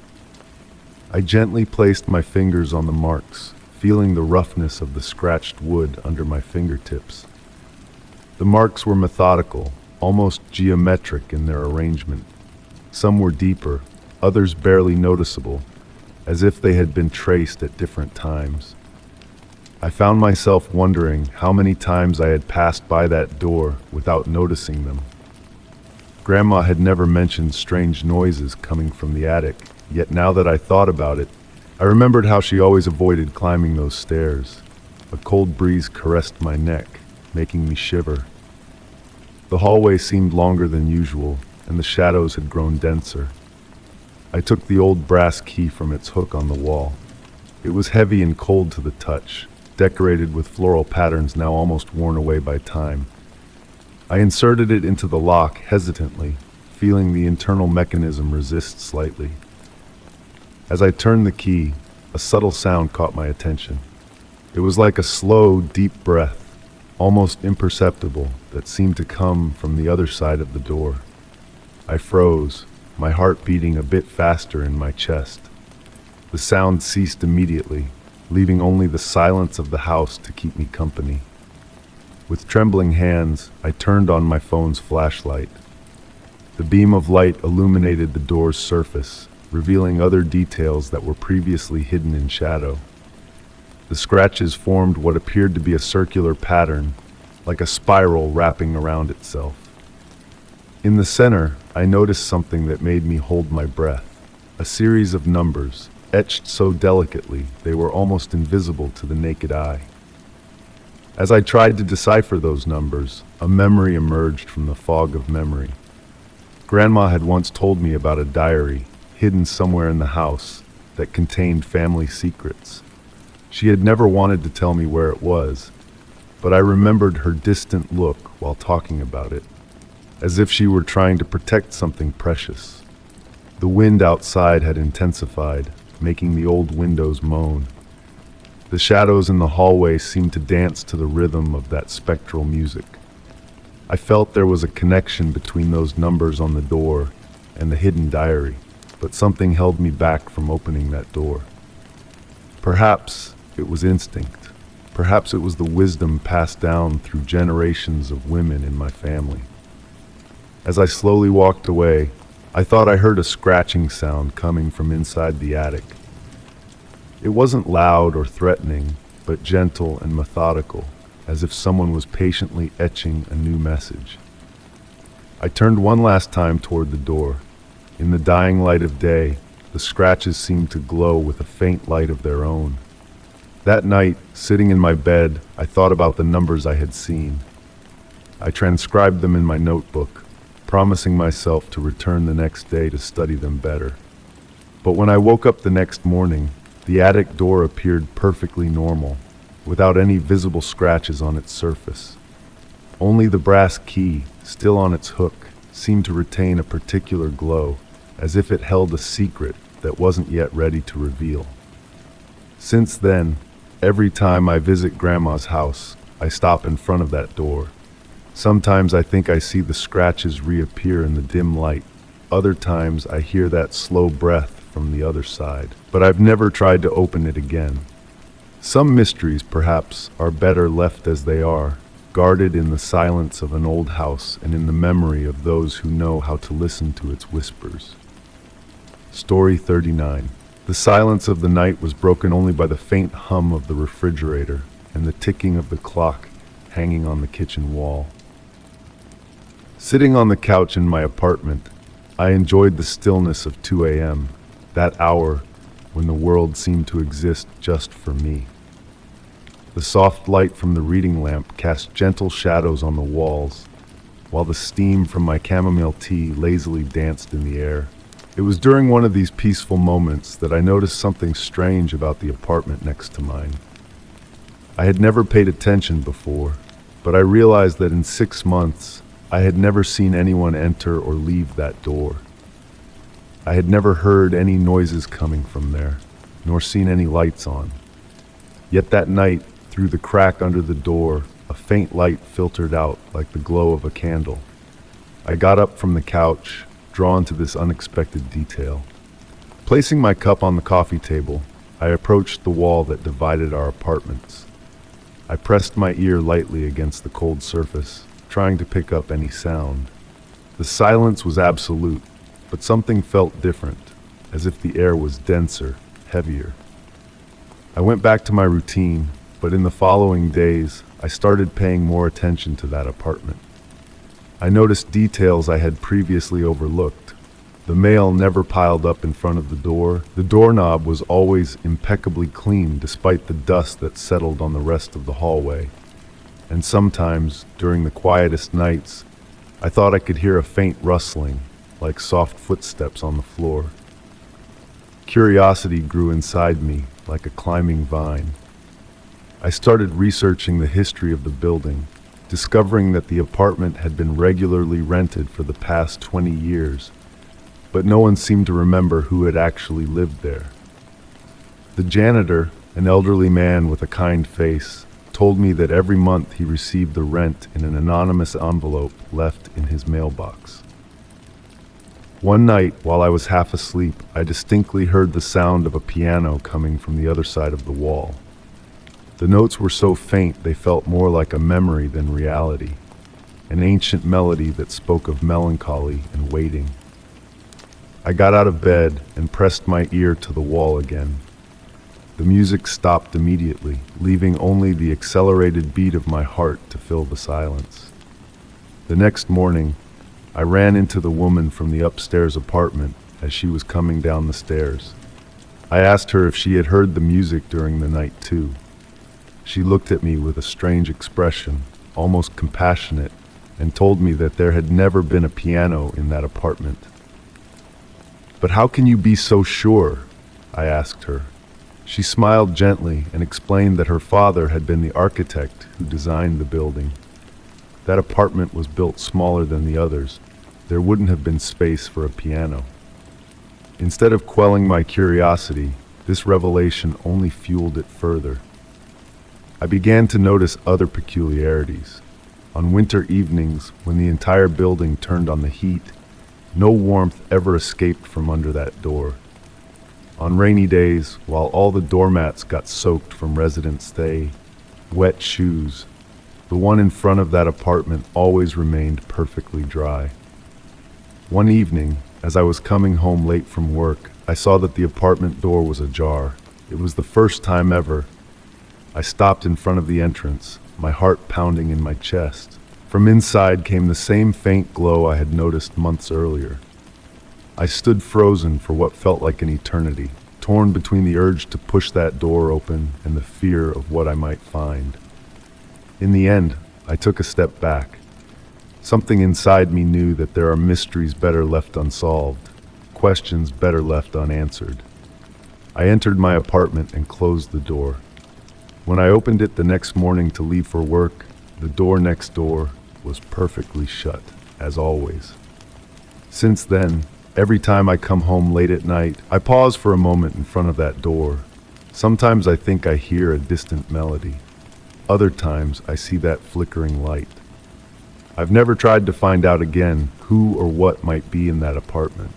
I gently placed my fingers on the marks, feeling the roughness of the scratched wood under my fingertips. The marks were methodical, almost geometric in their arrangement. Some were deeper, others barely noticeable, as if they had been traced at different times. I found myself wondering how many times I had passed by that door without noticing them. Grandma had never mentioned strange noises coming from the attic, yet now that I thought about it, I remembered how she always avoided climbing those stairs. A cold breeze caressed my neck, making me shiver. The hallway seemed longer than usual, and the shadows had grown denser. I took the old brass key from its hook on the wall. It was heavy and cold to the touch, decorated with floral patterns now almost worn away by time. I inserted it into the lock hesitantly, feeling the internal mechanism resist slightly. As I turned the key, a subtle sound caught my attention. It was like a slow, deep breath, almost imperceptible, that seemed to come from the other side of the door. I froze, my heart beating a bit faster in my chest. The sound ceased immediately, leaving only the silence of the house to keep me company. With trembling hands, I turned on my phone's flashlight. The beam of light illuminated the door's surface, revealing other details that were previously hidden in shadow. The scratches formed what appeared to be a circular pattern, like a spiral wrapping around itself. In the center, I noticed something that made me hold my breath. A series of numbers, etched so delicately they were almost invisible to the naked eye. As I tried to decipher those numbers, a memory emerged from the fog of memory. Grandma had once told me about a diary, hidden somewhere in the house, that contained family secrets. She had never wanted to tell me where it was, but I remembered her distant look while talking about it, as if she were trying to protect something precious. The wind outside had intensified, making the old windows moan. The shadows in the hallway seemed to dance to the rhythm of that spectral music. I felt there was a connection between those numbers on the door and the hidden diary, but something held me back from opening that door. Perhaps it was instinct. Perhaps it was the wisdom passed down through generations of women in my family. As I slowly walked away, I thought I heard a scratching sound coming from inside the attic. It wasn't loud or threatening, but gentle and methodical, as if someone was patiently etching a new message. I turned one last time toward the door. In the dying light of day, the scratches seemed to glow with a faint light of their own. That night, sitting in my bed, I thought about the numbers I had seen. I transcribed them in my notebook, promising myself to return the next day to study them better. But when I woke up the next morning, the attic door appeared perfectly normal, without any visible scratches on its surface. Only the brass key, still on its hook, seemed to retain a particular glow, as if it held a secret that wasn't yet ready to reveal. Since then, every time I visit Grandma's house, I stop in front of that door. Sometimes I think I see the scratches reappear in the dim light. Other times I hear that slow breath from the other side, but I've never tried to open it again. Some mysteries, perhaps, are better left as they are, guarded in the silence of an old house and in the memory of those who know how to listen to its whispers. Story 39. The silence of the night was broken only by the faint hum of the refrigerator and the ticking of the clock hanging on the kitchen wall. Sitting on the couch in my apartment, I enjoyed the stillness of 2 a.m., that hour when the world seemed to exist just for me. The soft light from the reading lamp cast gentle shadows on the walls, while the steam from my chamomile tea lazily danced in the air. It was during one of these peaceful moments that I noticed something strange about the apartment next to mine. I had never paid attention before, but I realized that in 6 months, I had never seen anyone enter or leave that door. I had never heard any noises coming from there, nor seen any lights on. Yet that night, through the crack under the door, a faint light filtered out like the glow of a candle. I got up from the couch, drawn to this unexpected detail. Placing my cup on the coffee table, I approached the wall that divided our apartments. I pressed my ear lightly against the cold surface, trying to pick up any sound. The silence was absolute, but something felt different, as if the air was denser, heavier. I went back to my routine, but in the following days, I started paying more attention to that apartment. I noticed details I had previously overlooked. The mail never piled up in front of the door. The doorknob was always impeccably clean despite the dust that settled on the rest of the hallway. And sometimes, during the quietest nights, I thought I could hear a faint rustling, like soft footsteps on the floor. Curiosity grew inside me like a climbing vine. I started researching the history of the building, discovering that the apartment had been regularly rented for the past 20 years, but no one seemed to remember who had actually lived there. The janitor, an elderly man with a kind face, told me that every month he received the rent in an anonymous envelope left in his mailbox. One night, while I was half asleep, I distinctly heard the sound of a piano coming from the other side of the wall. The notes were so faint they felt more like a memory than reality, an ancient melody that spoke of melancholy and waiting. I got out of bed and pressed my ear to the wall again. The music stopped immediately, leaving only the accelerated beat of my heart to fill the silence. The next morning, I ran into the woman from the upstairs apartment as she was coming down the stairs. I asked her if she had heard the music during the night too. She looked at me with a strange expression, almost compassionate, and told me that there had never been a piano in that apartment. "But how can you be so sure?" I asked her. She smiled gently and explained that her father had been the architect who designed the building. That apartment was built smaller than the others. There wouldn't have been space for a piano. Instead of quelling my curiosity, this revelation only fueled it further. I began to notice other peculiarities. On winter evenings, when the entire building turned on the heat, No warmth ever escaped from under that door. On rainy days, while all the doormats got soaked from residents' wet shoes, the one in front of that apartment always remained perfectly dry. One evening, as I was coming home late from work, I saw that the apartment door was ajar. It was the first time ever. I stopped in front of the entrance, my heart pounding in my chest. From inside came the same faint glow I had noticed months earlier. I stood frozen for what felt like an eternity, torn between the urge to push that door open and the fear of what I might find. In the end, I took a step back. Something inside me knew that there are mysteries better left unsolved, questions better left unanswered. I entered my apartment and closed the door. When I opened it the next morning to leave for work, the door next door was perfectly shut, as always. Since then, every time I come home late at night, I pause for a moment in front of that door. Sometimes I think I hear a distant melody. Other times I see that flickering light. I've never tried to find out again who or what might be in that apartment.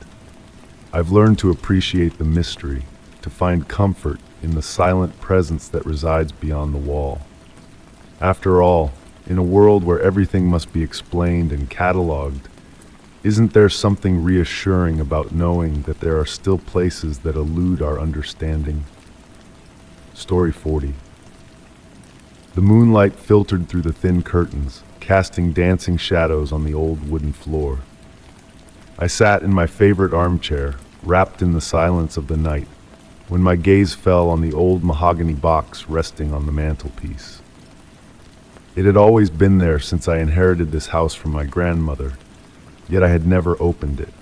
I've learned to appreciate the mystery, to find comfort in the silent presence that resides beyond the wall. After all, in a world where everything must be explained and cataloged, isn't there something reassuring about knowing that there are still places that elude our understanding? Story 40. The moonlight filtered through the thin curtains, casting dancing shadows on the old wooden floor. I sat in my favorite armchair, wrapped in the silence of the night, when my gaze fell on the old mahogany box resting on the mantelpiece. It had always been there since I inherited this house from my grandmother, yet I had never opened it.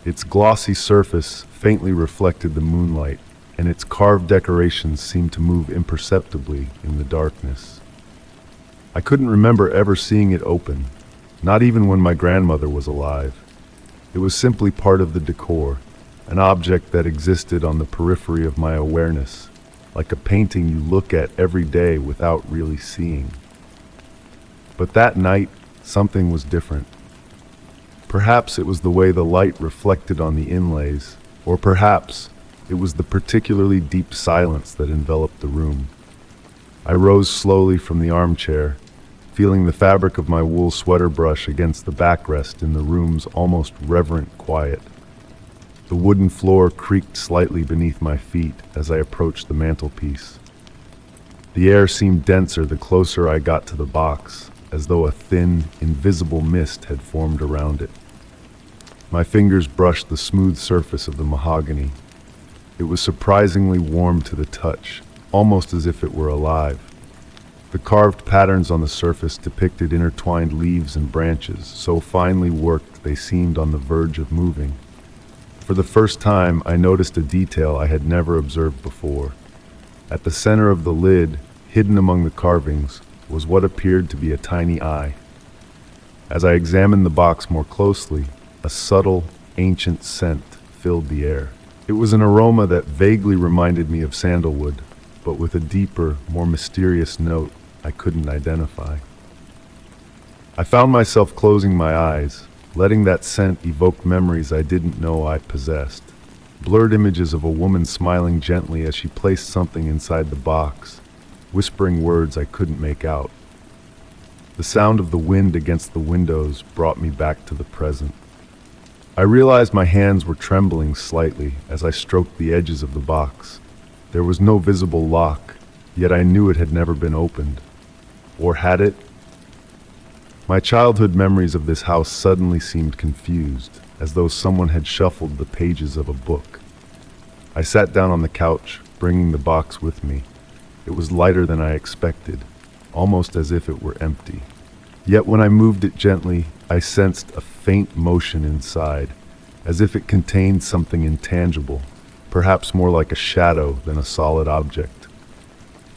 Its glossy surface faintly reflected the moonlight, and its carved decorations seemed to move imperceptibly in the darkness. I couldn't remember ever seeing it open, not even when my grandmother was alive. It was simply part of the decor, an object that existed on the periphery of my awareness, like a painting you look at every day without really seeing. But that night, something was different. Perhaps it was the way the light reflected on the inlays, or perhaps it was the particularly deep silence that enveloped the room. I rose slowly from the armchair, feeling the fabric of my wool sweater brush against the backrest in the room's almost reverent quiet. The wooden floor creaked slightly beneath my feet as I approached the mantelpiece. The air seemed denser the closer I got to the box, as though a thin, invisible mist had formed around it. My fingers brushed the smooth surface of the mahogany. It was surprisingly warm to the touch, almost as if it were alive. The carved patterns on the surface depicted intertwined leaves and branches, so finely worked they seemed on the verge of moving. For the first time, I noticed a detail I had never observed before. At the center of the lid, hidden among the carvings, was what appeared to be a tiny eye. As I examined the box more closely, a subtle, ancient scent filled the air. It was an aroma that vaguely reminded me of sandalwood, but with a deeper, more mysterious note I couldn't identify. I found myself closing my eyes, letting that scent evoke memories I didn't know I possessed. Blurred images of a woman smiling gently as she placed something inside the box, whispering words I couldn't make out. The sound of the wind against the windows brought me back to the present. I realized my hands were trembling slightly as I stroked the edges of the box. There was no visible lock, yet I knew it had never been opened. Or had it? My childhood memories of this house suddenly seemed confused, as though someone had shuffled the pages of a book. I sat down on the couch, bringing the box with me. It was lighter than I expected, almost as if it were empty. Yet when I moved it gently, I sensed a faint motion inside, as if it contained something intangible, perhaps more like a shadow than a solid object.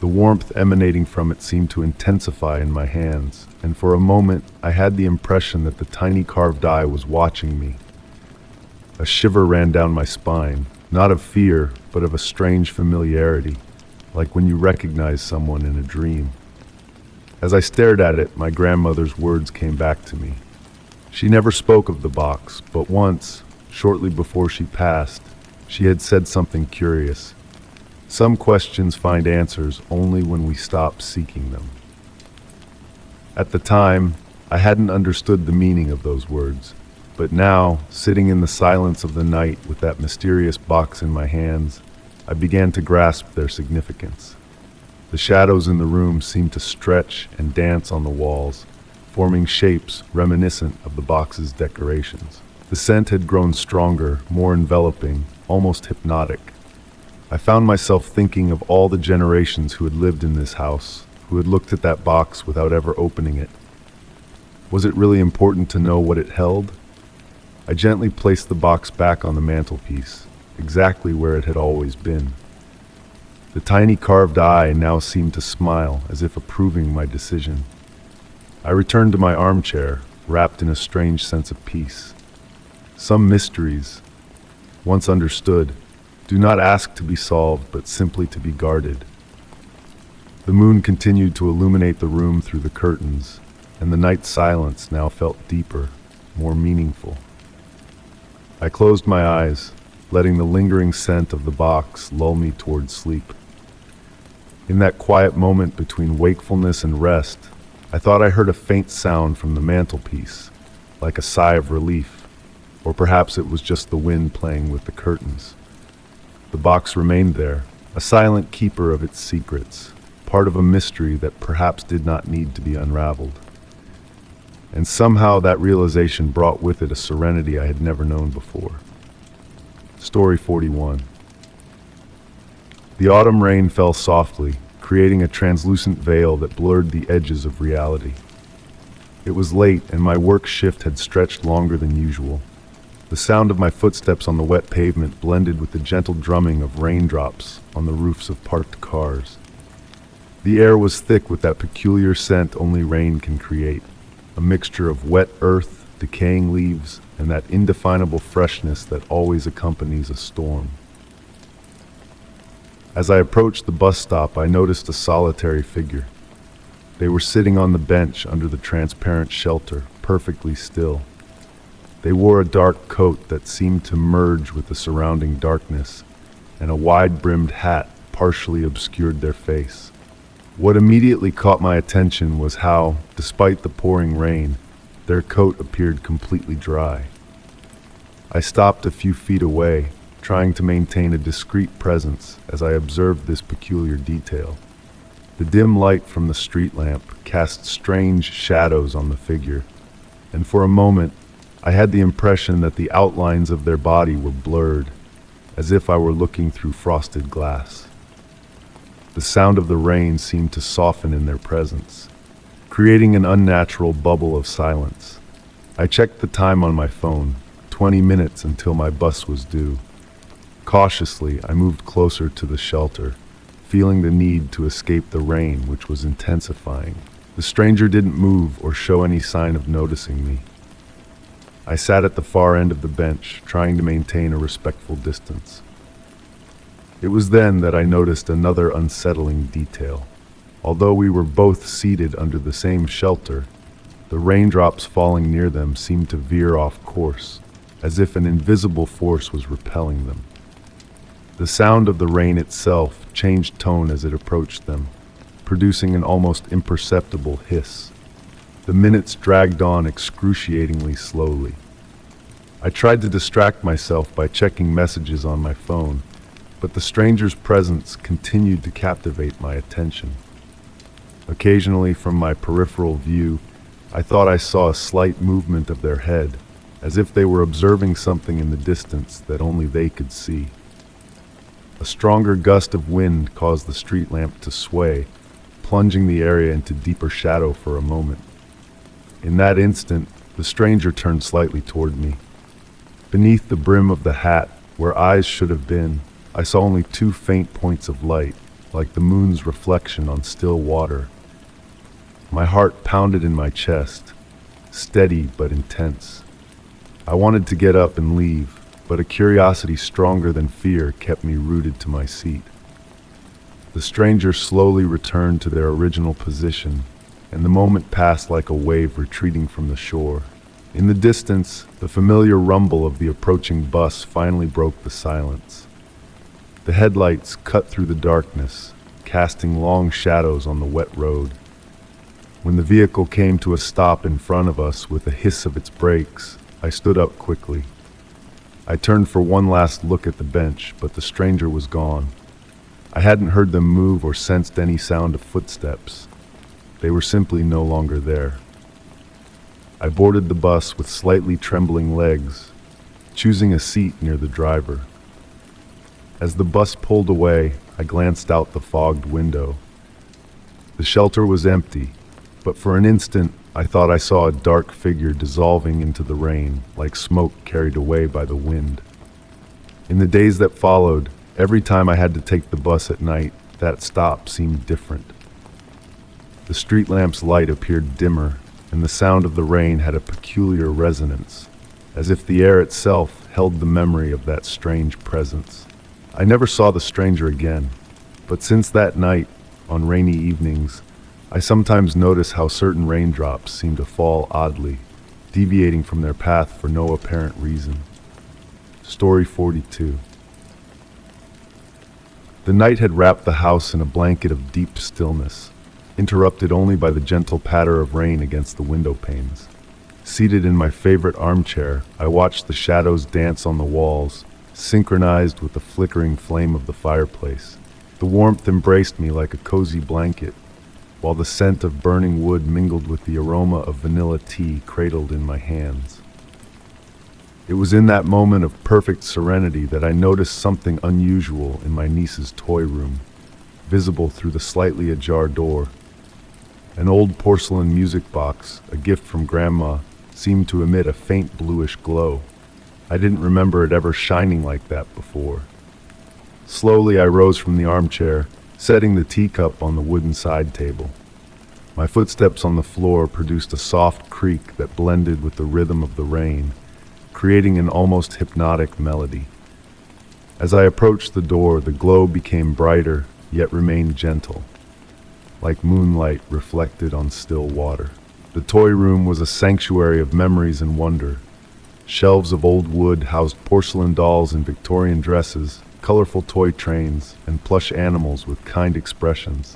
The warmth emanating from it seemed to intensify in my hands, and for a moment I had the impression that the tiny carved eye was watching me. A shiver ran down my spine, not of fear, but of a strange familiarity, like when you recognize someone in a dream. As I stared at it, my grandmother's words came back to me. She never spoke of the box, but once, shortly before she passed, she had said something curious. Some questions find answers only when we stop seeking them. At the time, I hadn't understood the meaning of those words, but now, sitting in the silence of the night with that mysterious box in my hands, I began to grasp their significance. The shadows in the room seemed to stretch and dance on the walls, forming shapes reminiscent of the box's decorations. The scent had grown stronger, more enveloping, almost hypnotic. I found myself thinking of all the generations who had lived in this house, who had looked at that box without ever opening it. Was it really important to know what it held? I gently placed the box back on the mantelpiece, exactly where it had always been. The tiny carved eye now seemed to smile, as if approving my decision. I returned to my armchair, wrapped in a strange sense of peace. Some mysteries, once understood, do not ask to be solved, but simply to be guarded. The moon continued to illuminate the room through the curtains, and the night silence now felt deeper, more meaningful. I closed my eyes, letting the lingering scent of the box lull me toward sleep. In that quiet moment between wakefulness and rest, I thought I heard a faint sound from the mantelpiece, like a sigh of relief, or perhaps it was just the wind playing with the curtains. The box remained there, a silent keeper of its secrets, part of a mystery that perhaps did not need to be unraveled. And somehow that realization brought with it a serenity I had never known before. Story 41. The autumn rain fell softly, creating a translucent veil that blurred the edges of reality. It was late, and my work shift had stretched longer than usual. The sound of my footsteps on the wet pavement blended with the gentle drumming of raindrops on the roofs of parked cars. The air was thick with that peculiar scent only rain can create, a mixture of wet earth, decaying leaves, and that indefinable freshness that always accompanies a storm. As I approached the bus stop, I noticed a solitary figure. They were sitting on the bench under the transparent shelter, perfectly still. They wore a dark coat that seemed to merge with the surrounding darkness, and a wide-brimmed hat partially obscured their face. What immediately caught my attention was how, despite the pouring rain, their coat appeared completely dry. I stopped a few feet away, trying to maintain a discreet presence as I observed this peculiar detail. The dim light from the street lamp cast strange shadows on the figure, and for a moment I had the impression that the outlines of their body were blurred, as if I were looking through frosted glass. The sound of the rain seemed to soften in their presence, creating an unnatural bubble of silence. I checked the time on my phone, 20 minutes until my bus was due. Cautiously, I moved closer to the shelter, feeling the need to escape the rain, which was intensifying. The stranger didn't move or show any sign of noticing me. I sat at the far end of the bench, trying to maintain a respectful distance. It was then that I noticed another unsettling detail. Although we were both seated under the same shelter, the raindrops falling near them seemed to veer off course, as if an invisible force was repelling them. The sound of the rain itself changed tone as it approached them, producing an almost imperceptible hiss. The minutes dragged on excruciatingly slowly. I tried to distract myself by checking messages on my phone, but the stranger's presence continued to captivate my attention. Occasionally, from my peripheral view, I thought I saw a slight movement of their head, as if they were observing something in the distance that only they could see. A stronger gust of wind caused the street lamp to sway, plunging the area into deeper shadow for a moment. In that instant, the stranger turned slightly toward me. Beneath the brim of the hat, where eyes should have been, I saw only two faint points of light, like the moon's reflection on still water. My heart pounded in my chest, steady but intense. I wanted to get up and leave, but a curiosity stronger than fear kept me rooted to my seat. The stranger slowly returned to their original position, and the moment passed like a wave retreating from the shore. In the distance, the familiar rumble of the approaching bus finally broke the silence. The headlights cut through the darkness, casting long shadows on the wet road. When the vehicle came to a stop in front of us with a hiss of its brakes, I stood up quickly. I turned for one last look at the bench, but the stranger was gone. I hadn't heard them move or sensed any sound of footsteps. They were simply no longer there. I boarded the bus with slightly trembling legs, choosing a seat near the driver. As the bus pulled away, I glanced out the fogged window. The shelter was empty, but for an instant, I thought I saw a dark figure dissolving into the rain, like smoke carried away by the wind. In the days that followed, every time I had to take the bus at night, that stop seemed different. The street lamp's light appeared dimmer, and the sound of the rain had a peculiar resonance, as if the air itself held the memory of that strange presence. I never saw the stranger again, but since that night, on rainy evenings, I sometimes notice how certain raindrops seem to fall oddly, deviating from their path for no apparent reason. Story 42. The night had wrapped the house in a blanket of deep stillness, interrupted only by the gentle patter of rain against the window panes. Seated in my favorite armchair, I watched the shadows dance on the walls, synchronized with the flickering flame of the fireplace. The warmth embraced me like a cozy blanket, while the scent of burning wood mingled with the aroma of vanilla tea cradled in my hands. It was in that moment of perfect serenity that I noticed something unusual in my niece's toy room, visible through the slightly ajar door. An old porcelain music box, a gift from Grandma, seemed to emit a faint bluish glow. I didn't remember it ever shining like that before. Slowly I rose from the armchair, setting the teacup on the wooden side table. My footsteps on the floor produced a soft creak that blended with the rhythm of the rain, creating an almost hypnotic melody. As I approached the door, the glow became brighter, yet remained gentle, like moonlight reflected on still water. The toy room was a sanctuary of memories and wonder. Shelves of old wood housed porcelain dolls in Victorian dresses, colorful toy trains, and plush animals with kind expressions.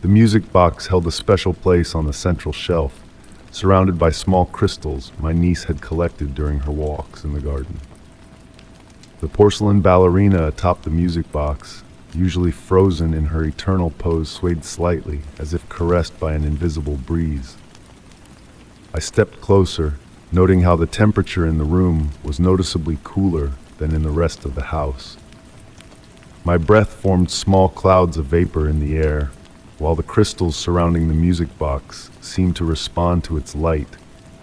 The music box held a special place on the central shelf, surrounded by small crystals my niece had collected during her walks in the garden. The porcelain ballerina atop the music box, usually frozen in her eternal pose, swayed slightly, as if caressed by an invisible breeze. I stepped closer, noting how the temperature in the room was noticeably cooler than in the rest of the house. My breath formed small clouds of vapor in the air, while the crystals surrounding the music box seemed to respond to its light,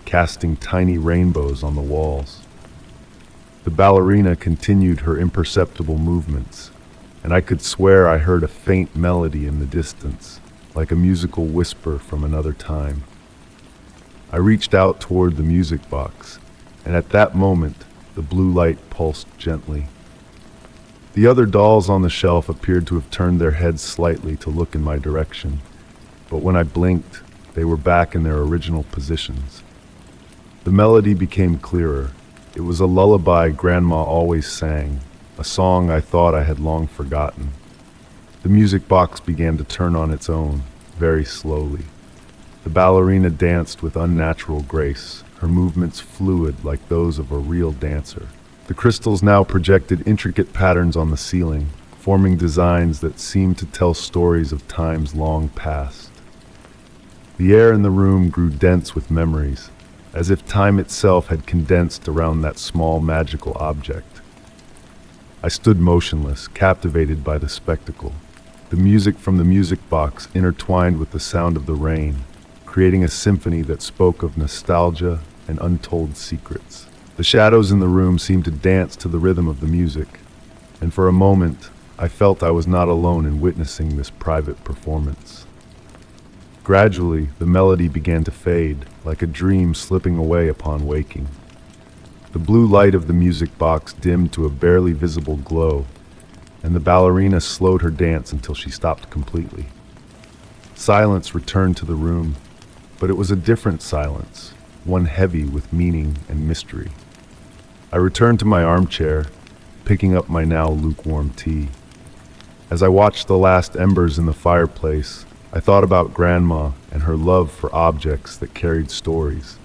casting tiny rainbows on the walls. The ballerina continued her imperceptible movements, and I could swear I heard a faint melody in the distance, like a musical whisper from another time. I reached out toward the music box, and at that moment, the blue light pulsed gently. The other dolls on the shelf appeared to have turned their heads slightly to look in my direction, but when I blinked, they were back in their original positions. The melody became clearer. It was a lullaby Grandma always sang, a song I thought I had long forgotten. The music box began to turn on its own, very slowly. The ballerina danced with unnatural grace, her movements fluid like those of a real dancer. The crystals now projected intricate patterns on the ceiling, forming designs that seemed to tell stories of times long past. The air in the room grew dense with memories, as if time itself had condensed around that small magical object. I stood motionless, captivated by the spectacle. The music from the music box intertwined with the sound of the rain, creating a symphony that spoke of nostalgia and untold secrets. The shadows in the room seemed to dance to the rhythm of the music, and for a moment, I felt I was not alone in witnessing this private performance. Gradually, the melody began to fade, like a dream slipping away upon waking. The blue light of the music box dimmed to a barely visible glow, and the ballerina slowed her dance until she stopped completely. Silence returned to the room, but it was a different silence, one heavy with meaning and mystery. I returned to my armchair, picking up my now lukewarm tea. As I watched the last embers in the fireplace, I thought about Grandma and her love for objects that carried stories.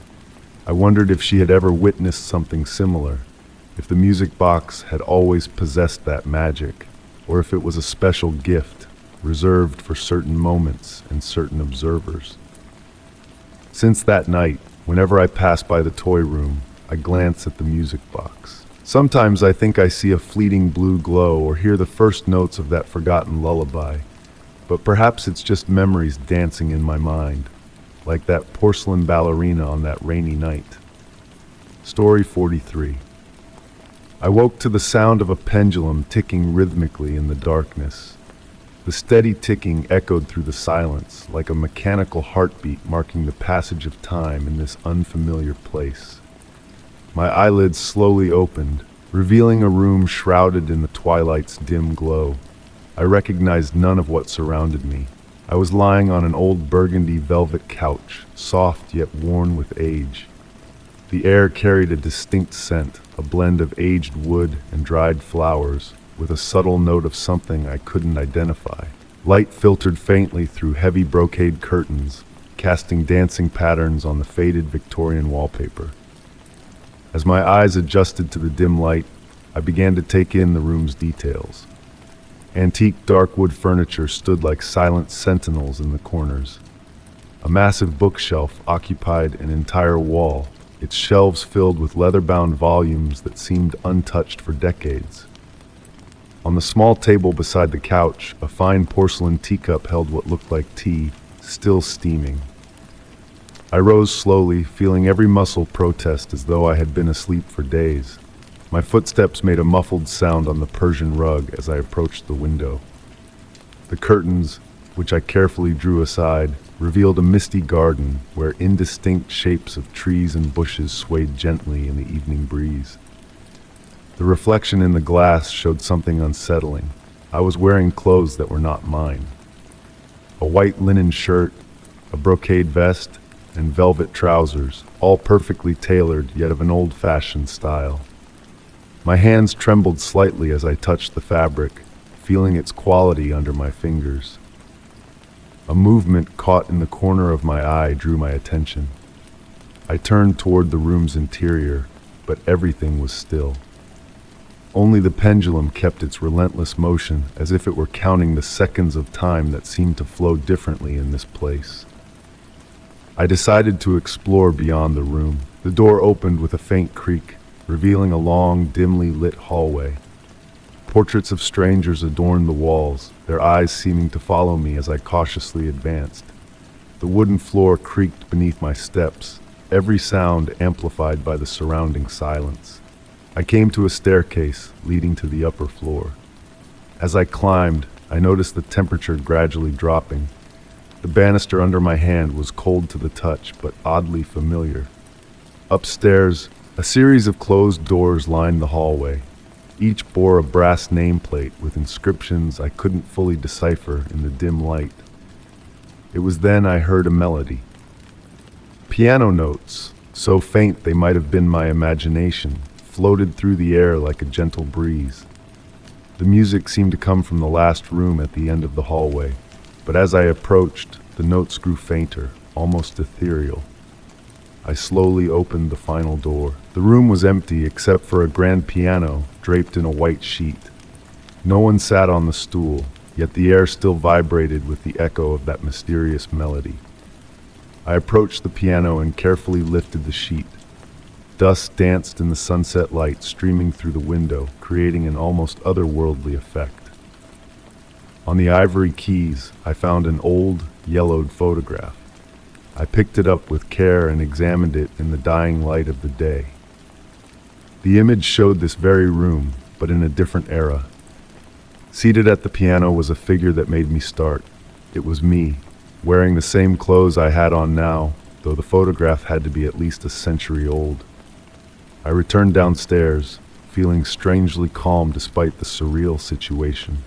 I wondered if she had ever witnessed something similar, if the music box had always possessed that magic, or if it was a special gift reserved for certain moments and certain observers. Since that night, whenever I pass by the toy room, I glance at the music box. Sometimes I think I see a fleeting blue glow or hear the first notes of that forgotten lullaby, but perhaps it's just memories dancing in my mind, like that porcelain ballerina on that rainy night. Story 43. I woke to the sound of a pendulum ticking rhythmically in the darkness. The steady ticking echoed through the silence, like a mechanical heartbeat marking the passage of time in this unfamiliar place. My eyelids slowly opened, revealing a room shrouded in the twilight's dim glow. I recognized none of what surrounded me. I was lying on an old burgundy velvet couch, soft yet worn with age. The air carried a distinct scent, a blend of aged wood and dried flowers, with a subtle note of something I couldn't identify. Light filtered faintly through heavy brocade curtains, casting dancing patterns on the faded Victorian wallpaper. As my eyes adjusted to the dim light, I began to take in the room's details. Antique dark wood furniture stood like silent sentinels in the corners. A massive bookshelf occupied an entire wall, its shelves filled with leather-bound volumes that seemed untouched for decades. On the small table beside the couch, a fine porcelain teacup held what looked like tea, still steaming. I rose slowly, feeling every muscle protest as though I had been asleep for days. My footsteps made a muffled sound on the Persian rug as I approached the window. The curtains, which I carefully drew aside, revealed a misty garden where indistinct shapes of trees and bushes swayed gently in the evening breeze. The reflection in the glass showed something unsettling. I was wearing clothes that were not mine. A white linen shirt, a brocade vest, and velvet trousers, all perfectly tailored yet of an old-fashioned style. My hands trembled slightly as I touched the fabric, feeling its quality under my fingers. A movement caught in the corner of my eye drew my attention. I turned toward the room's interior, but everything was still. Only the pendulum kept its relentless motion, as if it were counting the seconds of time that seemed to flow differently in this place. I decided to explore beyond the room. The door opened with a faint creak, revealing a long, dimly lit hallway. Portraits of strangers adorned the walls, their eyes seeming to follow me as I cautiously advanced. The wooden floor creaked beneath my steps, every sound amplified by the surrounding silence. I came to a staircase leading to the upper floor. As I climbed, I noticed the temperature gradually dropping. The banister under my hand was cold to the touch, but oddly familiar. Upstairs, a series of closed doors lined the hallway. Each bore a brass nameplate with inscriptions I couldn't fully decipher in the dim light. It was then I heard a melody. Piano notes, so faint they might have been my imagination, floated through the air like a gentle breeze. The music seemed to come from the last room at the end of the hallway, but as I approached, the notes grew fainter, almost ethereal. I slowly opened the final door. The room was empty except for a grand piano draped in a white sheet. No one sat on the stool, yet the air still vibrated with the echo of that mysterious melody. I approached the piano and carefully lifted the sheet. Dust danced in the sunset light streaming through the window, creating an almost otherworldly effect. On the ivory keys, I found an old, yellowed photograph. I picked it up with care and examined it in the dying light of the day. The image showed this very room, but in a different era. Seated at the piano was a figure that made me start. It was me, wearing the same clothes I had on now, though the photograph had to be at least a century old. I returned downstairs, feeling strangely calm despite the surreal situation.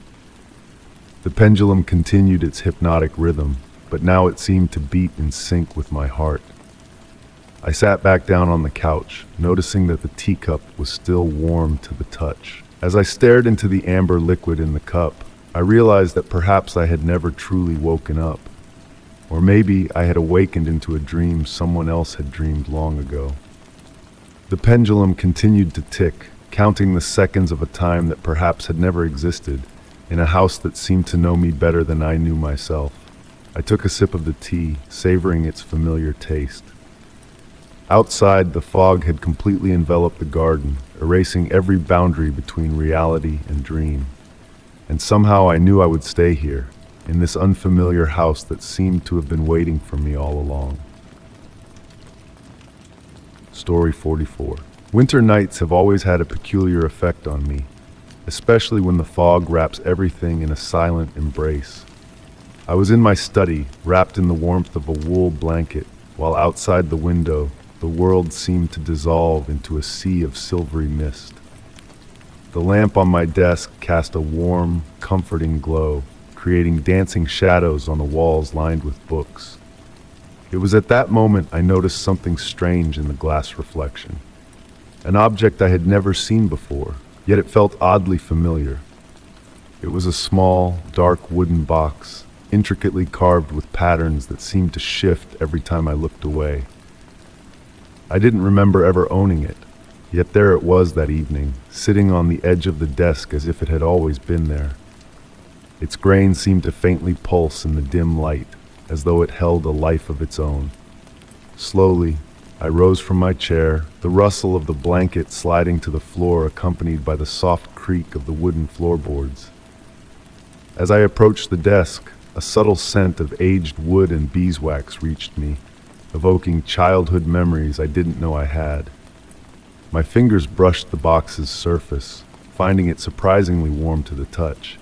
The pendulum continued its hypnotic rhythm, but now it seemed to beat in sync with my heart. I sat back down on the couch, noticing that the teacup was still warm to the touch. As I stared into the amber liquid in the cup, I realized that perhaps I had never truly woken up. Or maybe I had awakened into a dream someone else had dreamed long ago. The pendulum continued to tick, counting the seconds of a time that perhaps had never existed, in a house that seemed to know me better than I knew myself. I took a sip of the tea, savoring its familiar taste. Outside, the fog had completely enveloped the garden, erasing every boundary between reality and dream. And somehow I knew I would stay here, in this unfamiliar house that seemed to have been waiting for me all along. Story 44. Winter nights have always had a peculiar effect on me, especially when the fog wraps everything in a silent embrace. I was in my study, wrapped in the warmth of a wool blanket, while outside the window, the world seemed to dissolve into a sea of silvery mist. The lamp on my desk cast a warm, comforting glow, creating dancing shadows on the walls lined with books. It was at that moment I noticed something strange in the glass reflection. An object I had never seen before, yet it felt oddly familiar. It was a small, dark wooden box, intricately carved with patterns that seemed to shift every time I looked away. I didn't remember ever owning it, yet there it was that evening, sitting on the edge of the desk as if it had always been there. Its grain seemed to faintly pulse in the dim light, as though it held a life of its own. Slowly, I rose from my chair, the rustle of the blanket sliding to the floor accompanied by the soft creak of the wooden floorboards. As I approached the desk, a subtle scent of aged wood and beeswax reached me, evoking childhood memories I didn't know I had. My fingers brushed the box's surface, finding it surprisingly warm to the touch.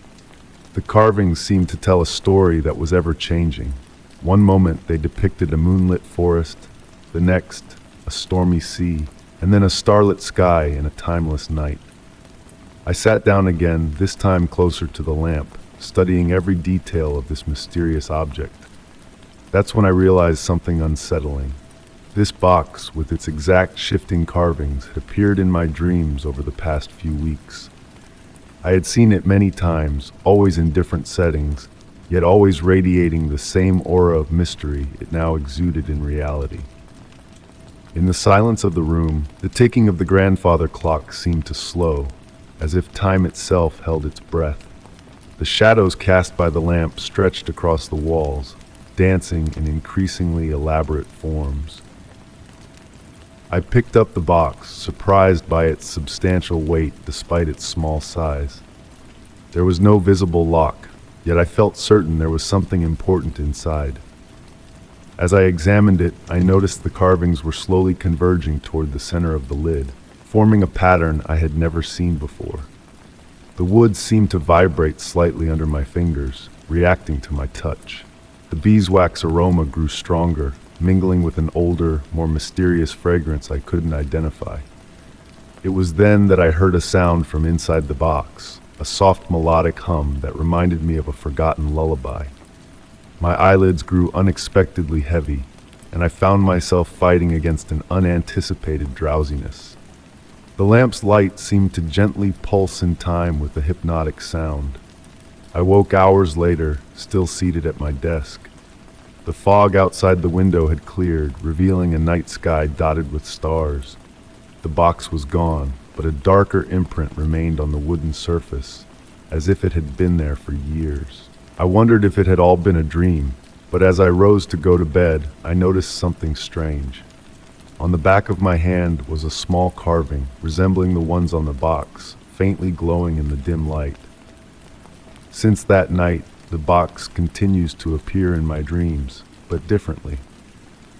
The carvings seemed to tell a story that was ever changing. One moment they depicted a moonlit forest, the next a stormy sea, and then a starlit sky in a timeless night. I sat down again, this time closer to the lamp, studying every detail of this mysterious object. That's when I realized something unsettling. This box, with its exact shifting carvings, had appeared in my dreams over the past few weeks. I had seen it many times, always in different settings, yet always radiating the same aura of mystery it now exuded in reality. In the silence of the room, the ticking of the grandfather clock seemed to slow, as if time itself held its breath. The shadows cast by the lamp stretched across the walls, dancing in increasingly elaborate forms. I picked up the box, surprised by its substantial weight despite its small size. There was no visible lock, yet I felt certain there was something important inside. As I examined it, I noticed the carvings were slowly converging toward the center of the lid, forming a pattern I had never seen before. The wood seemed to vibrate slightly under my fingers, reacting to my touch. The beeswax aroma grew stronger, mingling with an older, more mysterious fragrance I couldn't identify. It was then that I heard a sound from inside the box, a soft melodic hum that reminded me of a forgotten lullaby. My eyelids grew unexpectedly heavy, and I found myself fighting against an unanticipated drowsiness. The lamp's light seemed to gently pulse in time with the hypnotic sound. I woke hours later, still seated at my desk. The fog outside the window had cleared, revealing a night sky dotted with stars. The box was gone, but a darker imprint remained on the wooden surface, as if it had been there for years. I wondered if it had all been a dream, but as I rose to go to bed, I noticed something strange. On the back of my hand was a small carving, resembling the ones on the box, faintly glowing in the dim light. Since that night, the box continues to appear in my dreams, but differently.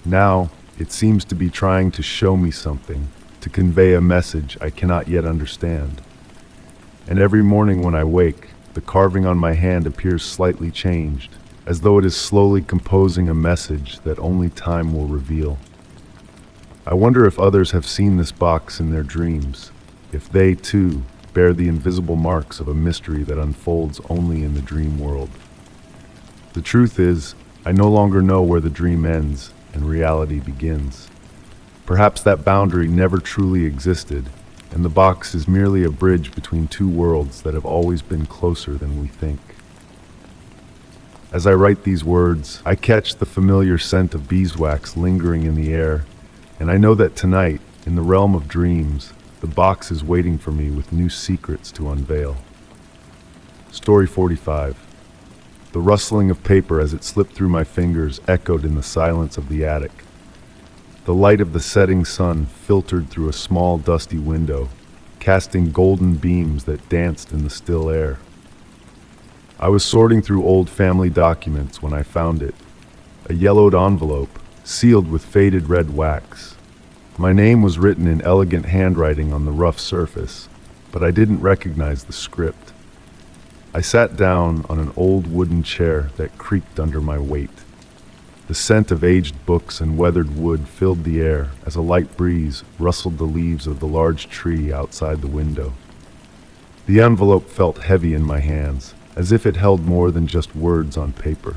Now, it seems to be trying to show me something, to convey a message I cannot yet understand. And every morning when I wake, the carving on my hand appears slightly changed, as though it is slowly composing a message that only time will reveal. I wonder if others have seen this box in their dreams, if they, too, bear the invisible marks of a mystery that unfolds only in the dream world. The truth is, I no longer know where the dream ends and reality begins. Perhaps that boundary never truly existed, and the box is merely a bridge between two worlds that have always been closer than we think. As I write these words, I catch the familiar scent of beeswax lingering in the air, and I know that tonight, in the realm of dreams, the box is waiting for me with new secrets to unveil. Story 45. The rustling of paper as it slipped through my fingers echoed in the silence of the attic. The light of the setting sun filtered through a small, dusty window, casting golden beams that danced in the still air. I was sorting through old family documents when I found it, a yellowed envelope, sealed with faded red wax. My name was written in elegant handwriting on the rough surface, but I didn't recognize the script. I sat down on an old wooden chair that creaked under my weight. The scent of aged books and weathered wood filled the air as a light breeze rustled the leaves of the large tree outside the window. The envelope felt heavy in my hands, as if it held more than just words on paper.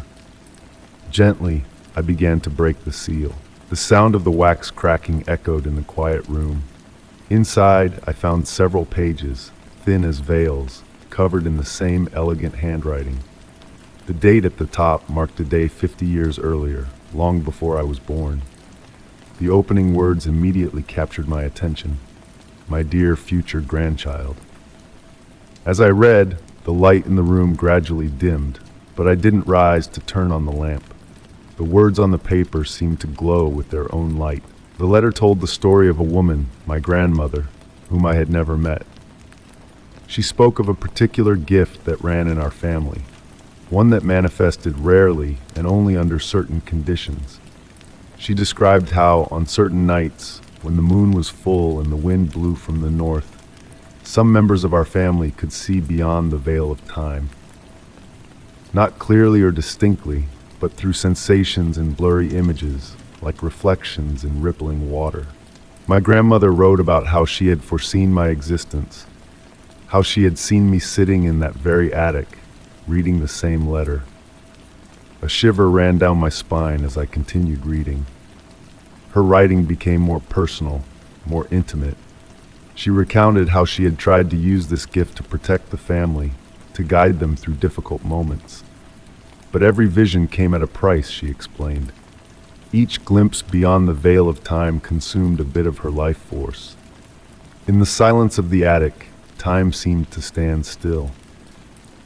Gently, I began to break the seal. The sound of the wax cracking echoed in the quiet room. Inside, I found several pages, thin as veils, covered in the same elegant handwriting. The date at the top marked a day 50 years earlier, long before I was born. The opening words immediately captured my attention. My dear future grandchild. As I read, the light in the room gradually dimmed, but I didn't rise to turn on the lamp. The words on the paper seemed to glow with their own light. The letter told the story of a woman, my grandmother, whom I had never met. She spoke of a particular gift that ran in our family, one that manifested rarely and only under certain conditions. She described how, on certain nights, when the moon was full and the wind blew from the north, some members of our family could see beyond the veil of time. Not clearly or distinctly, but through sensations and blurry images, like reflections in rippling water. My grandmother wrote about how she had foreseen my existence, how she had seen me sitting in that very attic, reading the same letter. A shiver ran down my spine as I continued reading. Her writing became more personal, more intimate. She recounted how she had tried to use this gift to protect the family, to guide them through difficult moments. But every vision came at a price, she explained. Each glimpse beyond the veil of time consumed a bit of her life force. In the silence of the attic, time seemed to stand still.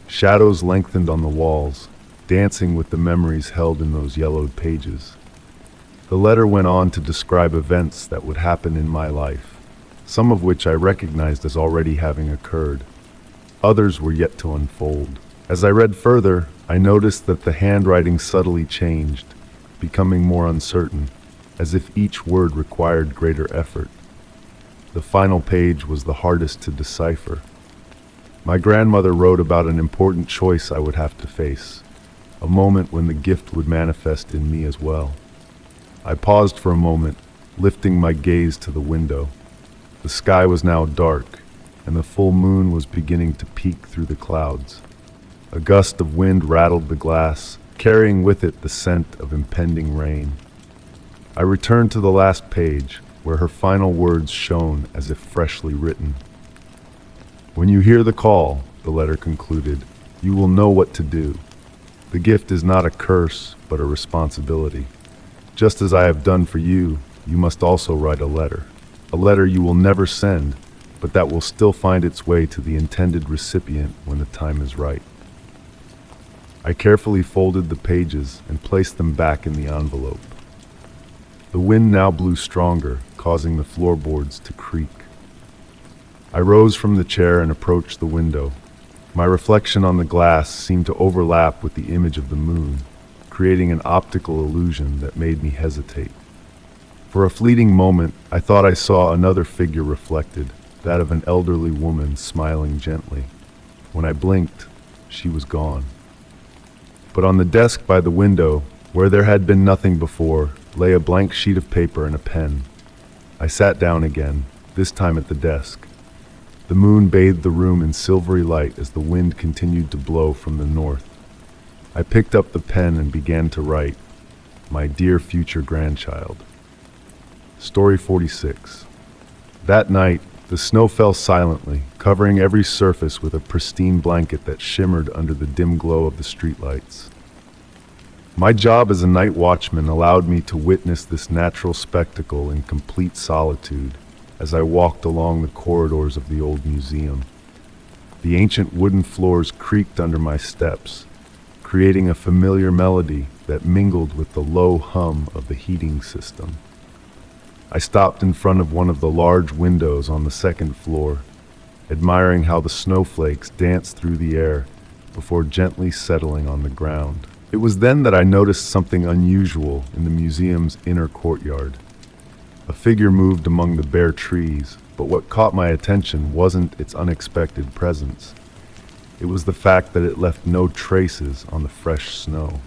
Shadows lengthened on the walls, dancing with the memories held in those yellowed pages. The letter went on to describe events that would happen in my life, some of which I recognized as already having occurred. Others were yet to unfold. As I read further, I noticed that the handwriting subtly changed, becoming more uncertain, as if each word required greater effort. The final page was the hardest to decipher. My grandmother wrote about an important choice I would have to face, a moment when the gift would manifest in me as well. I paused for a moment, lifting my gaze to the window. The sky was now dark, and the full moon was beginning to peek through the clouds. A gust of wind rattled the glass, carrying with it the scent of impending rain. I returned to the last page, where her final words shone as if freshly written. When you hear the call, the letter concluded, you will know what to do. The gift is not a curse, but a responsibility. Just as I have done for you, you must also write a letter you will never send, but that will still find its way to the intended recipient when the time is right. I carefully folded the pages and placed them back in the envelope. The wind now blew stronger, causing the floorboards to creak. I rose from the chair and approached the window. My reflection on the glass seemed to overlap with the image of the moon, creating an optical illusion that made me hesitate. For a fleeting moment, I thought I saw another figure reflected, that of an elderly woman smiling gently. When I blinked, she was gone. But on the desk by the window, where there had been nothing before, lay a blank sheet of paper and a pen. I sat down again, this time at the desk. The moon bathed the room in silvery light as the wind continued to blow from the north. I picked up the pen and began to write, "My dear future grandchild." Story 46. That night, the snow fell silently, covering every surface with a pristine blanket that shimmered under the dim glow of the streetlights. My job as a night watchman allowed me to witness this natural spectacle in complete solitude as I walked along the corridors of the old museum. The ancient wooden floors creaked under my steps, creating a familiar melody that mingled with the low hum of the heating system. I stopped in front of one of the large windows on the second floor, admiring how the snowflakes danced through the air before gently settling on the ground. It was then that I noticed something unusual in the museum's inner courtyard. A figure moved among the bare trees, but what caught my attention wasn't its unexpected presence. It was the fact that it left no traces on the fresh snow.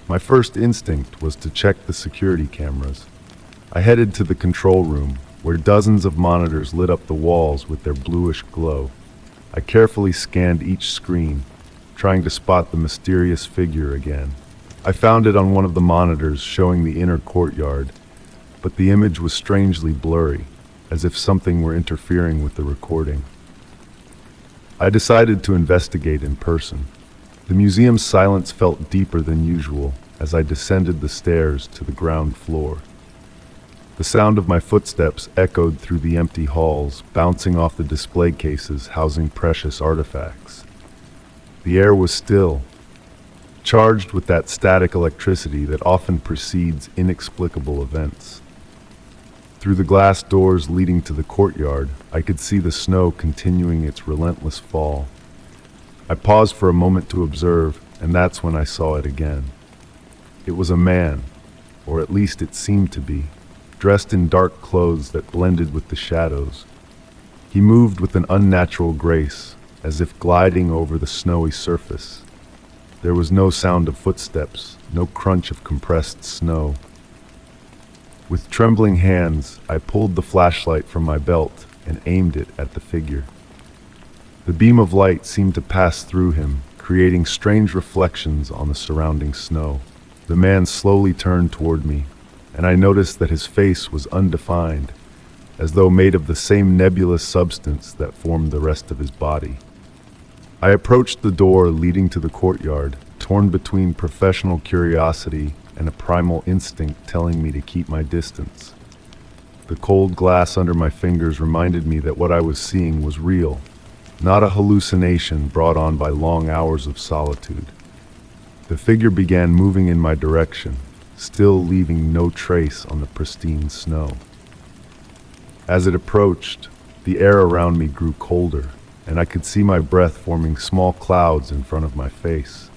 My first instinct was to check the security cameras. I headed to the control room, where dozens of monitors lit up the walls with their bluish glow. I carefully scanned each screen, trying to spot the mysterious figure again. I found it on one of the monitors showing the inner courtyard, but the image was strangely blurry, as if something were interfering with the recording. I decided to investigate in person. The museum's silence felt deeper than usual as I descended the stairs to the ground floor. The sound of my footsteps echoed through the empty halls, bouncing off the display cases housing precious artifacts. The air was still, charged with that static electricity that often precedes inexplicable events. Through the glass doors leading to the courtyard, I could see the snow continuing its relentless fall. I paused for a moment to observe, and that's when I saw it again. It was a man, or at least it seemed to be, dressed in dark clothes that blended with the shadows. He moved with an unnatural grace, as if gliding over the snowy surface. There was no sound of footsteps, no crunch of compressed snow. With trembling hands, I pulled the flashlight from my belt and aimed it at the figure. The beam of light seemed to pass through him, creating strange reflections on the surrounding snow. The man slowly turned toward me, and I noticed that his face was undefined, as though made of the same nebulous substance that formed the rest of his body. I approached the door leading to the courtyard, torn between professional curiosity and a primal instinct telling me to keep my distance. The cold glass under my fingers reminded me that what I was seeing was real, not a hallucination brought on by long hours of solitude. The figure began moving in my direction, still leaving no trace on the pristine snow. As it approached, the air around me grew colder, and I could see my breath forming small clouds in front of my face.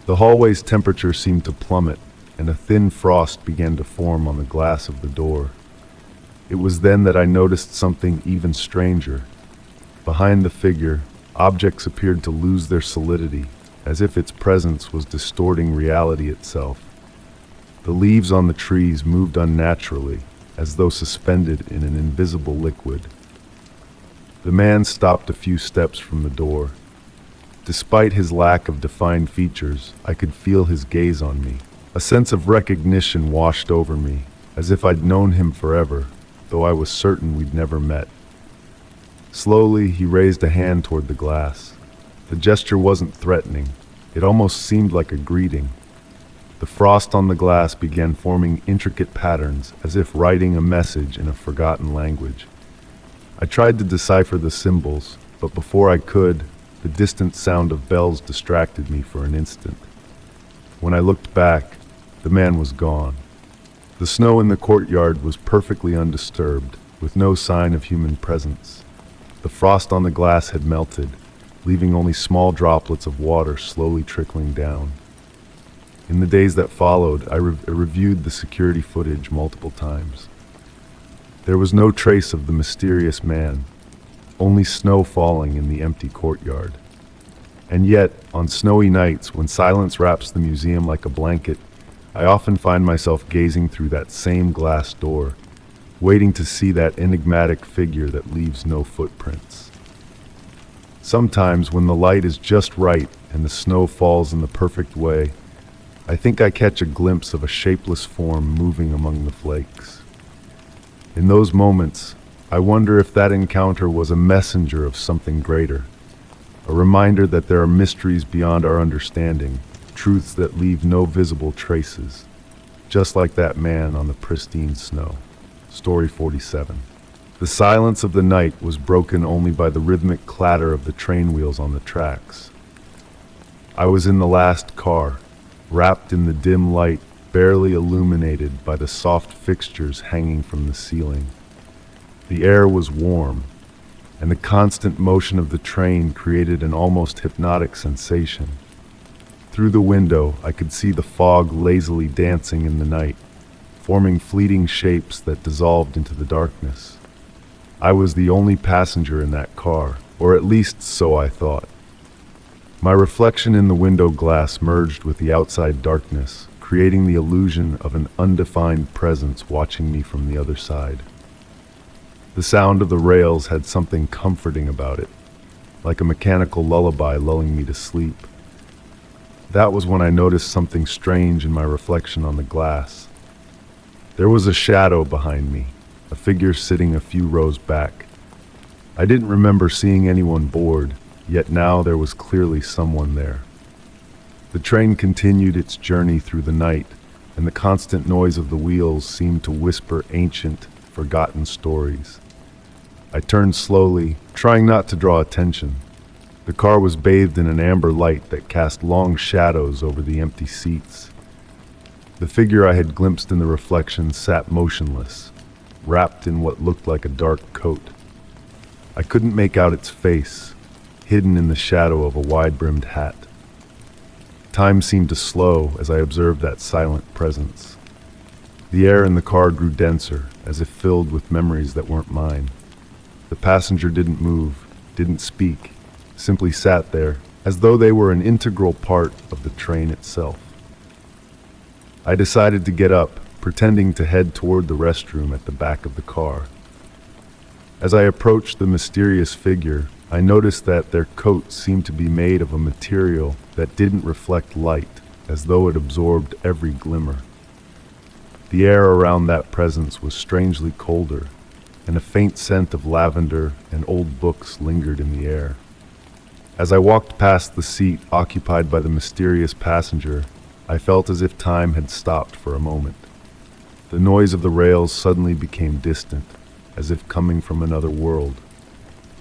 The hallway's temperature seemed to plummet, and a thin frost began to form on the glass of the door. It was then that I noticed something even stranger. Behind the figure, objects appeared to lose their solidity, as if its presence was distorting reality itself. The leaves on the trees moved unnaturally, as though suspended in an invisible liquid. The man stopped a few steps from the door. Despite his lack of defined features, I could feel his gaze on me. A sense of recognition washed over me, as if I'd known him forever, though I was certain we'd never met. Slowly, he raised a hand toward the glass. The gesture wasn't threatening. It almost seemed like a greeting. The frost on the glass began forming intricate patterns, as if writing a message in a forgotten language. I tried to decipher the symbols, but before I could, the distant sound of bells distracted me for an instant. When I looked back, the man was gone. The snow in the courtyard was perfectly undisturbed, with no sign of human presence. The frost on the glass had melted, leaving only small droplets of water slowly trickling down. In the days that followed, I reviewed the security footage multiple times. There was no trace of the mysterious man, only snow falling in the empty courtyard. And yet, on snowy nights, when silence wraps the museum like a blanket, I often find myself gazing through that same glass door, waiting to see that enigmatic figure that leaves no footprints. Sometimes, when the light is just right and the snow falls in the perfect way, I think I catch a glimpse of a shapeless form moving among the flakes. In those moments, I wonder if that encounter was a messenger of something greater, a reminder that there are mysteries beyond our understanding, truths that leave no visible traces, just like that man on the pristine snow. Story 47. The silence of the night was broken only by the rhythmic clatter of the train wheels on the tracks. I was in the last car, wrapped in the dim light, barely illuminated by the soft fixtures hanging from the ceiling. The air was warm, and the constant motion of the train created an almost hypnotic sensation. Through the window, I could see the fog lazily dancing in the night, forming fleeting shapes that dissolved into the darkness. I was the only passenger in that car, or at least so I thought. My reflection in the window glass merged with the outside darkness, creating the illusion of an undefined presence watching me from the other side. The sound of the rails had something comforting about it, like a mechanical lullaby lulling me to sleep. That was when I noticed something strange in my reflection on the glass. There was a shadow behind me, a figure sitting a few rows back. I didn't remember seeing anyone board, yet now there was clearly someone there. The train continued its journey through the night, and the constant noise of the wheels seemed to whisper ancient, forgotten stories. I turned slowly, trying not to draw attention. The car was bathed in an amber light that cast long shadows over the empty seats. The figure I had glimpsed in the reflection sat motionless, wrapped in what looked like a dark coat. I couldn't make out its face, hidden in the shadow of a wide-brimmed hat. Time seemed to slow as I observed that silent presence. The air in the car grew denser, as if filled with memories that weren't mine. The passenger didn't move, didn't speak, simply sat there, as though they were an integral part of the train itself. I decided to get up, pretending to head toward the restroom at the back of the car. As I approached the mysterious figure, I noticed that their coat seemed to be made of a material that didn't reflect light, as though it absorbed every glimmer. The air around that presence was strangely colder, and a faint scent of lavender and old books lingered in the air. As I walked past the seat occupied by the mysterious passenger, I felt as if time had stopped for a moment. The noise of the rails suddenly became distant, as if coming from another world.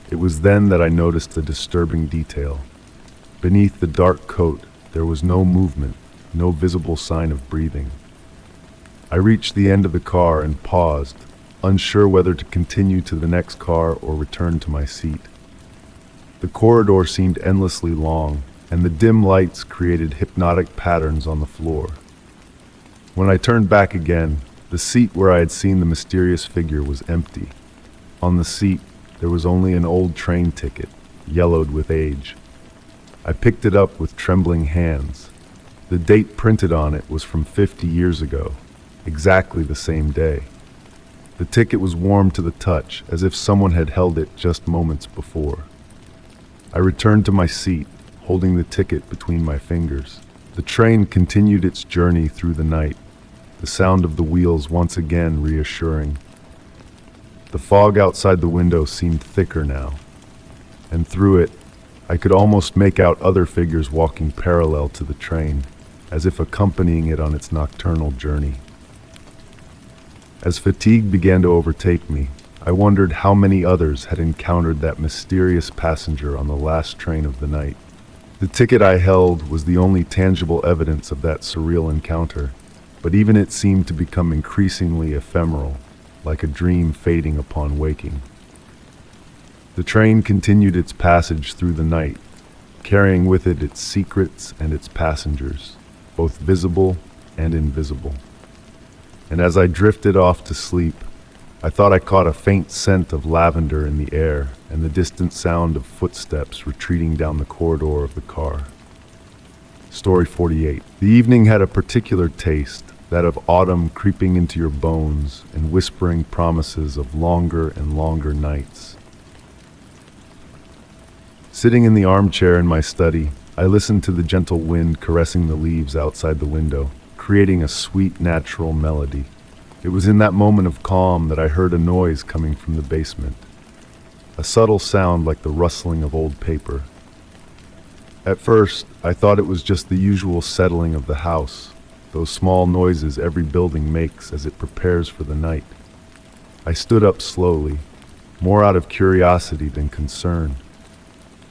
It was then that I noticed a disturbing detail. Beneath the dark coat, there was no movement, no visible sign of breathing. I reached the end of the car and paused, unsure whether to continue to the next car or return to my seat. The corridor seemed endlessly long, and the dim lights created hypnotic patterns on the floor. When I turned back again, the seat where I had seen the mysterious figure was empty. On the seat, there was only an old train ticket, yellowed with age. I picked it up with trembling hands. The date printed on it was from 50 years ago, exactly the same day. The ticket was warm to the touch, as if someone had held it just moments before. I returned to my seat, holding the ticket between my fingers. The train continued its journey through the night, the sound of the wheels once again reassuring. The fog outside the window seemed thicker now, and through it, I could almost make out other figures walking parallel to the train, as if accompanying it on its nocturnal journey. As fatigue began to overtake me, I wondered how many others had encountered that mysterious passenger on the last train of the night. The ticket I held was the only tangible evidence of that surreal encounter, but even it seemed to become increasingly ephemeral, like a dream fading upon waking. The train continued its passage through the night, carrying with it its secrets and its passengers, both visible and invisible. And as I drifted off to sleep, I thought I caught a faint scent of lavender in the air and the distant sound of footsteps retreating down the corridor of the car. Story 48. The evening had a particular taste, that of autumn creeping into your bones and whispering promises of longer and longer nights. Sitting in the armchair in my study, I listened to the gentle wind caressing the leaves outside the window, creating a sweet, natural melody. It was in that moment of calm that I heard a noise coming from the basement. A subtle sound like the rustling of old paper. At first, I thought it was just the usual settling of the house, those small noises every building makes as it prepares for the night. I stood up slowly, more out of curiosity than concern.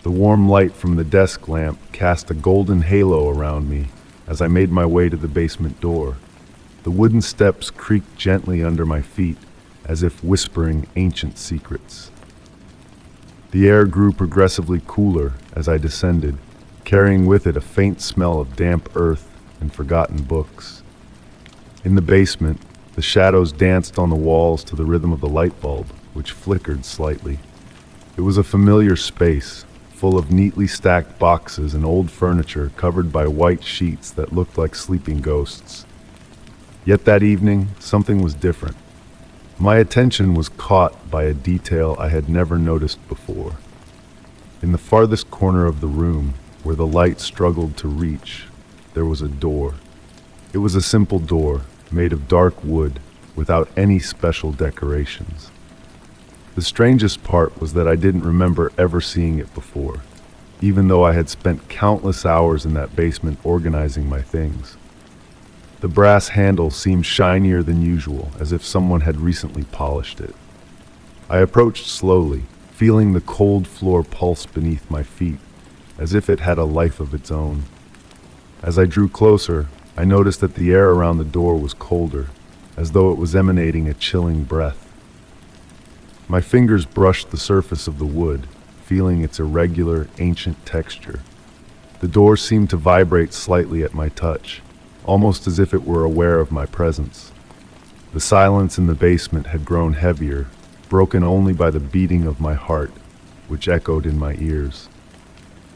The warm light from the desk lamp cast a golden halo around me as I made my way to the basement door. The wooden steps creaked gently under my feet, as if whispering ancient secrets. The air grew progressively cooler as I descended, carrying with it a faint smell of damp earth and forgotten books. In the basement, the shadows danced on the walls to the rhythm of the light bulb, which flickered slightly. It was a familiar space, full of neatly stacked boxes and old furniture covered by white sheets that looked like sleeping ghosts. Yet that evening, something was different. My attention was caught by a detail I had never noticed before. In the farthest corner of the room, where the light struggled to reach, there was a door. It was a simple door, made of dark wood, without any special decorations. The strangest part was that I didn't remember ever seeing it before, even though I had spent countless hours in that basement organizing my things. The brass handle seemed shinier than usual, as if someone had recently polished it. I approached slowly, feeling the cold floor pulse beneath my feet, as if it had a life of its own. As I drew closer, I noticed that the air around the door was colder, as though it was emanating a chilling breath. My fingers brushed the surface of the wood, feeling its irregular, ancient texture. The door seemed to vibrate slightly at my touch, almost as if it were aware of my presence. The silence in the basement had grown heavier, broken only by the beating of my heart, which echoed in my ears.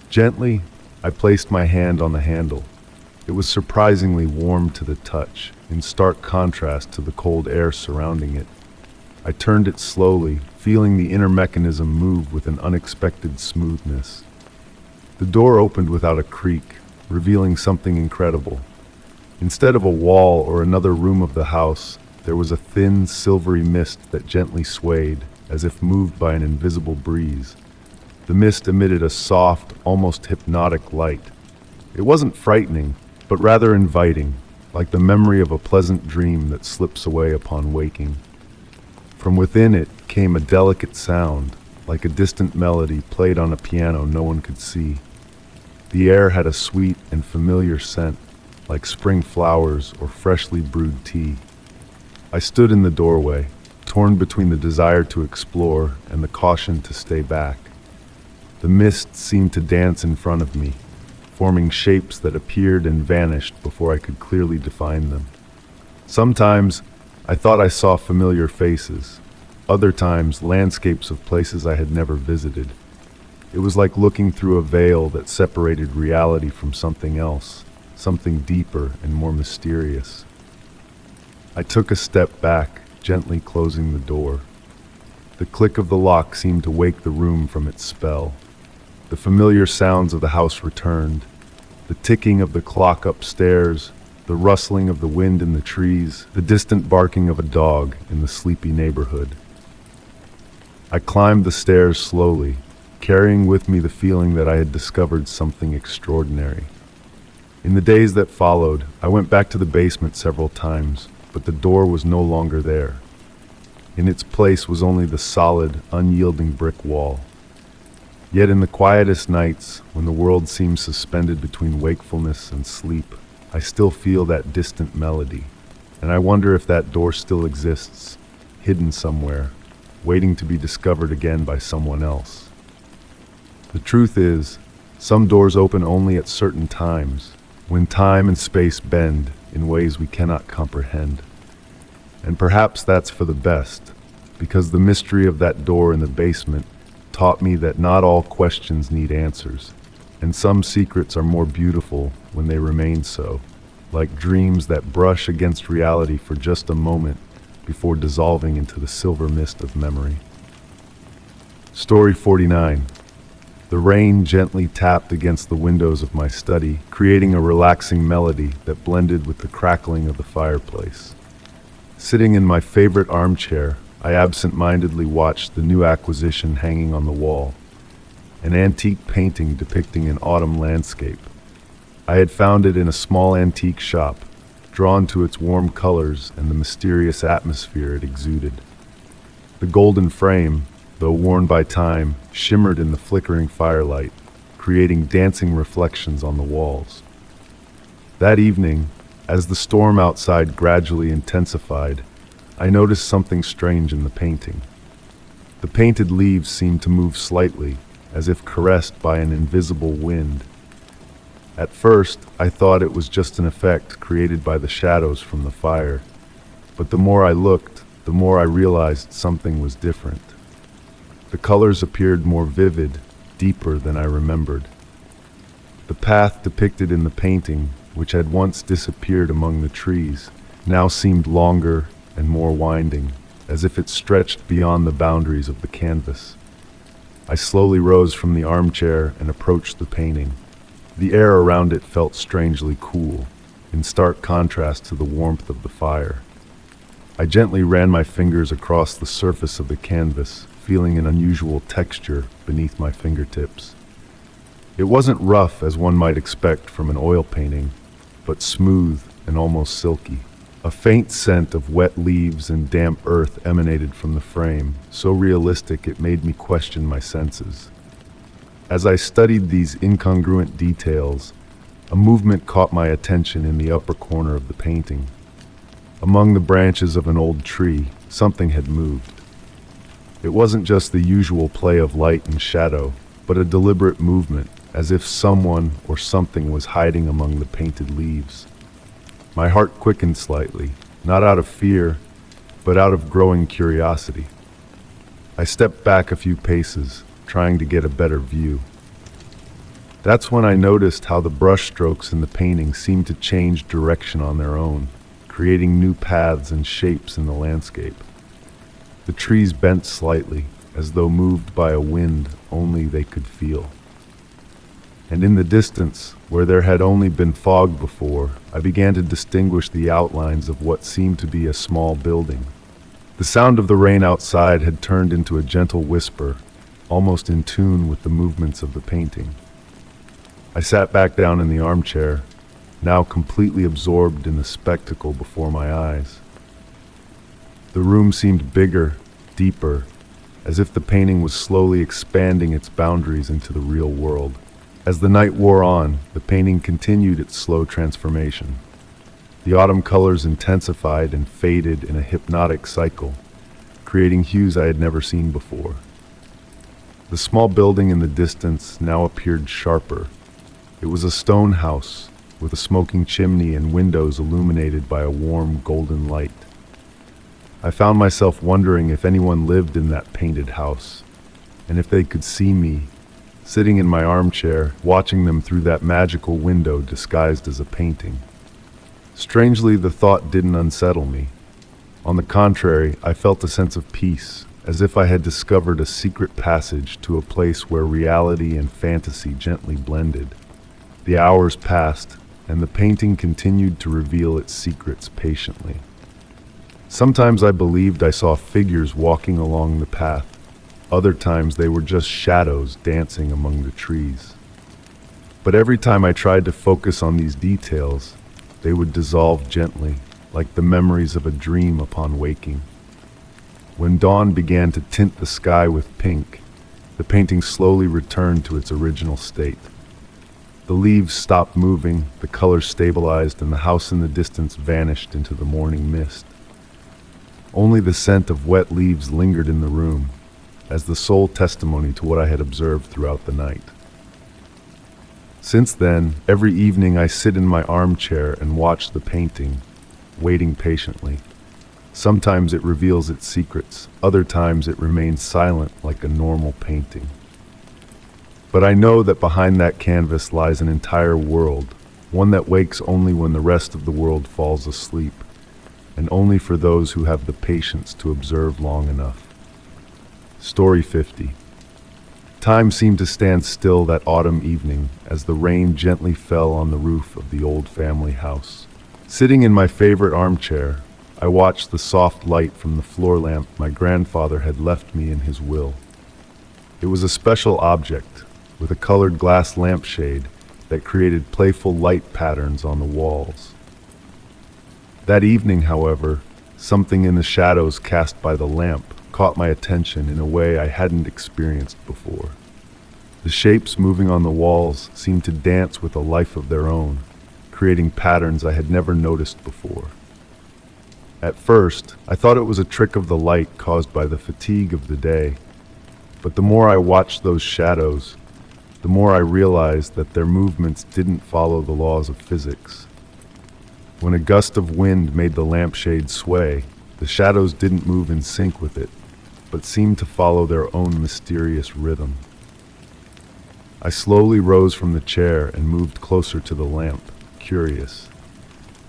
Gently, I placed my hand on the handle. It was surprisingly warm to the touch, in stark contrast to the cold air surrounding it. I turned it slowly, feeling the inner mechanism move with an unexpected smoothness. The door opened without a creak, revealing something incredible. Instead of a wall or another room of the house, there was a thin, silvery mist that gently swayed, as if moved by an invisible breeze. The mist emitted a soft, almost hypnotic light. It wasn't frightening, but rather inviting, like the memory of a pleasant dream that slips away upon waking. From within it came a delicate sound, like a distant melody played on a piano no one could see. The air had a sweet and familiar scent, like spring flowers or freshly brewed tea. I stood in the doorway, torn between the desire to explore and the caution to stay back. The mist seemed to dance in front of me, forming shapes that appeared and vanished before I could clearly define them. Sometimes I thought I saw familiar faces, other times landscapes of places I had never visited. It was like looking through a veil that separated reality from something else, something deeper and more mysterious. I took a step back, gently closing the door. The click of the lock seemed to wake the room from its spell. The familiar sounds of the house returned, the ticking of the clock upstairs, the rustling of the wind in the trees, the distant barking of a dog in the sleepy neighborhood. I climbed the stairs slowly, carrying with me the feeling that I had discovered something extraordinary. In the days that followed, I went back to the basement several times, but the door was no longer there. In its place was only the solid, unyielding brick wall. Yet in the quietest nights, when the world seems suspended between wakefulness and sleep, I still feel that distant melody, and I wonder if that door still exists, hidden somewhere, waiting to be discovered again by someone else. The truth is, some doors open only at certain times, when time and space bend in ways we cannot comprehend. And perhaps that's for the best, because the mystery of that door in the basement taught me that not all questions need answers, and some secrets are more beautiful when they remain so, like dreams that brush against reality for just a moment before dissolving into the silver mist of memory. Story 49. The The rain gently tapped against the windows of my study, creating a relaxing melody that blended with the crackling of the fireplace. Sitting in my favorite armchair, I absent-mindedly watched the new acquisition hanging on the wall, an antique painting depicting an autumn landscape. I had found it in a small antique shop, drawn to its warm colors and the mysterious atmosphere it exuded. The golden frame, though worn by time, shimmered in the flickering firelight, creating dancing reflections on the walls. That evening, as the storm outside gradually intensified, I noticed something strange in the painting. The painted leaves seemed to move slightly, as if caressed by an invisible wind. At first, I thought it was just an effect created by the shadows from the fire, but the more I looked, the more I realized something was different. The colors appeared more vivid, deeper than I remembered. The path depicted in the painting, which had once disappeared among the trees, now seemed longer and more winding, as if it stretched beyond the boundaries of the canvas. I slowly rose from the armchair and approached the painting. The air around it felt strangely cool, in stark contrast to the warmth of the fire. I gently ran my fingers across the surface of the canvas, feeling an unusual texture beneath my fingertips. It wasn't rough as one might expect from an oil painting, but smooth and almost silky. A faint scent of wet leaves and damp earth emanated from the frame, so realistic it made me question my senses. As I studied these incongruent details, a movement caught my attention in the upper corner of the painting. Among the branches of an old tree, something had moved. It wasn't just the usual play of light and shadow, but a deliberate movement, as if someone or something was hiding among the painted leaves. My heart quickened slightly, not out of fear, but out of growing curiosity. I stepped back a few paces, trying to get a better view. That's when I noticed how the brushstrokes in the painting seemed to change direction on their own, creating new paths and shapes in the landscape. The trees bent slightly, as though moved by a wind only they could feel. And in the distance, where there had only been fog before, I began to distinguish the outlines of what seemed to be a small building. The sound of the rain outside had turned into a gentle whisper, almost in tune with the movements of the painting. I sat back down in the armchair, now completely absorbed in the spectacle before my eyes. The room seemed bigger, deeper, as if the painting was slowly expanding its boundaries into the real world. As the night wore on, the painting continued its slow transformation. The autumn colors intensified and faded in a hypnotic cycle, creating hues I had never seen before. The small building in the distance now appeared sharper. It was a stone house, with a smoking chimney and windows illuminated by a warm golden light. I found myself wondering if anyone lived in that painted house, and if they could see me, sitting in my armchair, watching them through that magical window disguised as a painting. Strangely, the thought didn't unsettle me. On the contrary, I felt a sense of peace, as if I had discovered a secret passage to a place where reality and fantasy gently blended. The hours passed, and the painting continued to reveal its secrets patiently. Sometimes I believed I saw figures walking along the path. Other times they were just shadows dancing among the trees. But every time I tried to focus on these details, they would dissolve gently, like the memories of a dream upon waking. When dawn began to tint the sky with pink, the painting slowly returned to its original state. The leaves stopped moving, the colors stabilized, and the house in the distance vanished into the morning mist. Only the scent of wet leaves lingered in the room, as the sole testimony to what I had observed throughout the night. Since then, every evening I sit in my armchair and watch the painting, waiting patiently. Sometimes it reveals its secrets, other times it remains silent like a normal painting. But I know that behind that canvas lies an entire world, one that wakes only when the rest of the world falls asleep, and only for those who have the patience to observe long enough. Story 50. Time seemed to stand still that autumn evening as the rain gently fell on the roof of the old family house. Sitting in my favorite armchair, I watched the soft light from the floor lamp my grandfather had left me in his will. It was a special object, with a colored glass lampshade that created playful light patterns on the walls. That evening, however, something in the shadows cast by the lamp caught my attention in a way I hadn't experienced before. The shapes moving on the walls seemed to dance with a life of their own, creating patterns I had never noticed before. At first, I thought it was a trick of the light caused by the fatigue of the day, but the more I watched those shadows, the more I realized that their movements didn't follow the laws of physics. When a gust of wind made the lampshade sway, the shadows didn't move in sync with it, but seemed to follow their own mysterious rhythm. I slowly rose from the chair and moved closer to the lamp, curious.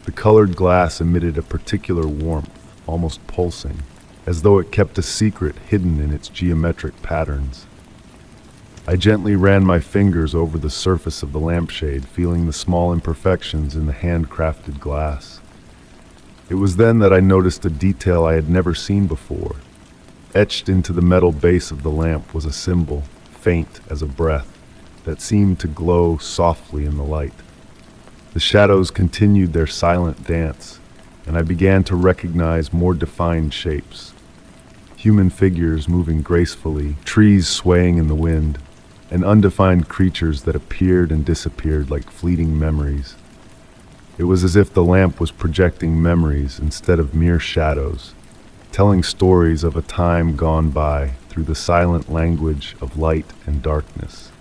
The colored glass emitted a particular warmth, almost pulsing, as though it kept a secret hidden in its geometric patterns. I gently ran my fingers over the surface of the lampshade, feeling the small imperfections in the handcrafted glass. It was then that I noticed a detail I had never seen before. Etched into the metal base of the lamp was a symbol, faint as a breath, that seemed to glow softly in the light. The shadows continued their silent dance, and I began to recognize more defined shapes. Human figures moving gracefully, trees swaying in the wind, and undefined creatures that appeared and disappeared like fleeting memories. It was as if the lamp was projecting memories instead of mere shadows, telling stories of a time gone by through the silent language of light and darkness.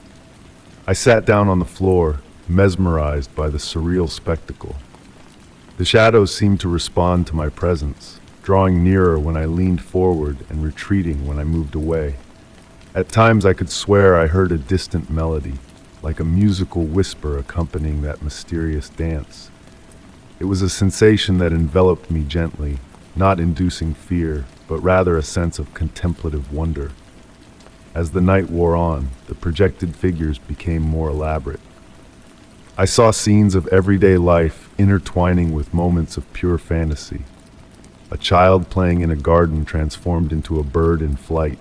I sat down on the floor, mesmerized by the surreal spectacle. The shadows seemed to respond to my presence, drawing nearer when I leaned forward and retreating when I moved away. At times I could swear I heard a distant melody, like a musical whisper accompanying that mysterious dance. It was a sensation that enveloped me gently, not inducing fear, but rather a sense of contemplative wonder. As the night wore on, the projected figures became more elaborate. I saw scenes of everyday life intertwining with moments of pure fantasy. A child playing in a garden transformed into a bird in flight.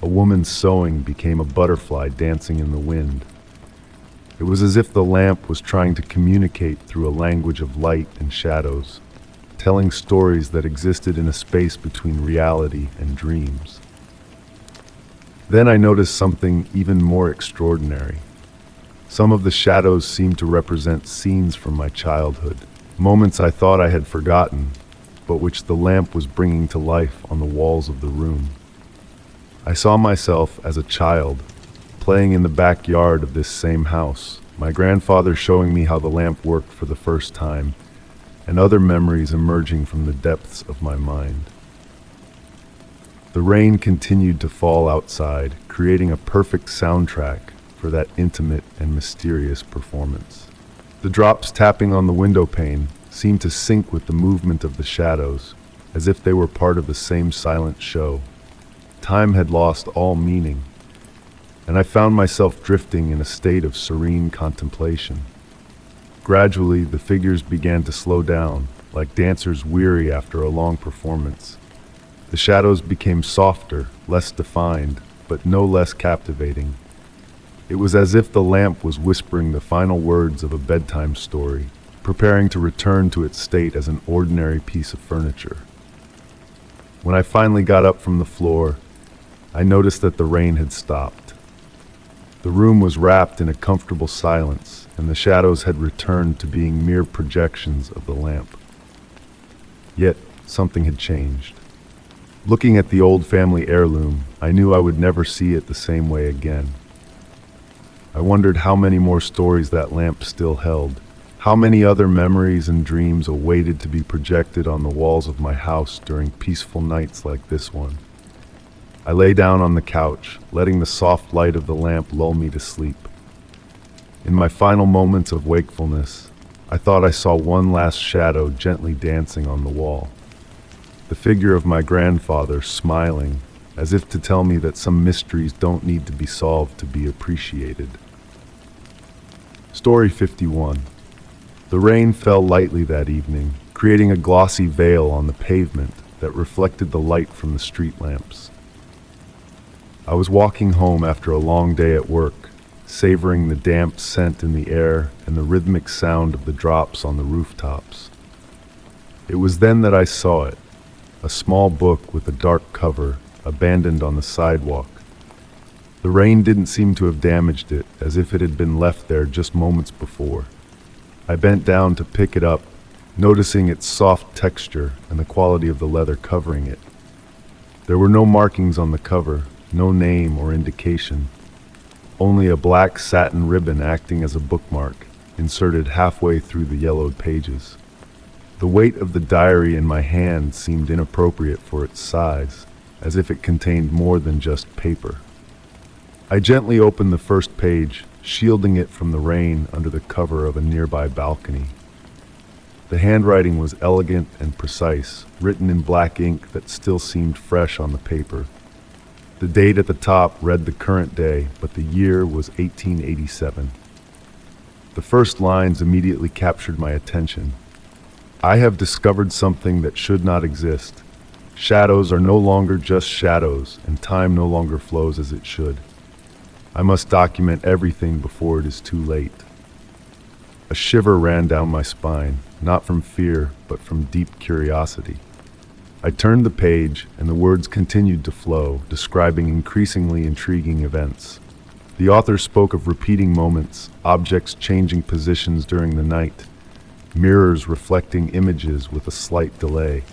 A woman sewing became a butterfly dancing in the wind. It was as if the lamp was trying to communicate through a language of light and shadows, telling stories that existed in a space between reality and dreams. Then I noticed something even more extraordinary. Some of the shadows seemed to represent scenes from my childhood, moments I thought I had forgotten, but which the lamp was bringing to life on the walls of the room. I saw myself as a child, playing in the backyard of this same house, my grandfather showing me how the lamp worked for the first time, and other memories emerging from the depths of my mind. The rain continued to fall outside, creating a perfect soundtrack for that intimate and mysterious performance. The drops tapping on the window pane seemed to sync with the movement of the shadows, as if they were part of the same silent show. Time had lost all meaning, and I found myself drifting in a state of serene contemplation. Gradually, the figures began to slow down, like dancers weary after a long performance. The shadows became softer, less defined, but no less captivating. It was as if the lamp was whispering the final words of a bedtime story, preparing to return to its state as an ordinary piece of furniture. When I finally got up from the floor, I noticed that the rain had stopped. The room was wrapped in a comfortable silence, and the shadows had returned to being mere projections of the lamp. Yet, something had changed. Looking at the old family heirloom, I knew I would never see it the same way again. I wondered how many more stories that lamp still held, how many other memories and dreams awaited to be projected on the walls of my house during peaceful nights like this one. I lay down on the couch, letting the soft light of the lamp lull me to sleep. In my final moments of wakefulness, I thought I saw one last shadow gently dancing on the wall. The figure of my grandfather, smiling, as if to tell me that some mysteries don't need to be solved to be appreciated. Story 51. The rain fell lightly that evening, creating a glossy veil on the pavement that reflected the light from the street lamps. I was walking home after a long day at work, savoring the damp scent in the air and the rhythmic sound of the drops on the rooftops. It was then that I saw it, a small book with a dark cover, abandoned on the sidewalk. The rain didn't seem to have damaged it, as if it had been left there just moments before. I bent down to pick it up, noticing its soft texture and the quality of the leather covering it. There were no markings on the cover, no name or indication, only a black satin ribbon acting as a bookmark, inserted halfway through the yellowed pages. The weight of the diary in my hand seemed inappropriate for its size, as if it contained more than just paper. I gently opened the first page, shielding it from the rain under the cover of a nearby balcony. The handwriting was elegant and precise, written in black ink that still seemed fresh on the paper. The date at the top read the current day, but the year was 1887. The first lines immediately captured my attention. I have discovered something that should not exist. Shadows are no longer just shadows, and time no longer flows as it should. I must document everything before it is too late. A shiver ran down my spine, not from fear, but from deep curiosity. I turned the page, and the words continued to flow, describing increasingly intriguing events. The author spoke of repeating moments, objects changing positions during the night, mirrors reflecting images with a slight delay.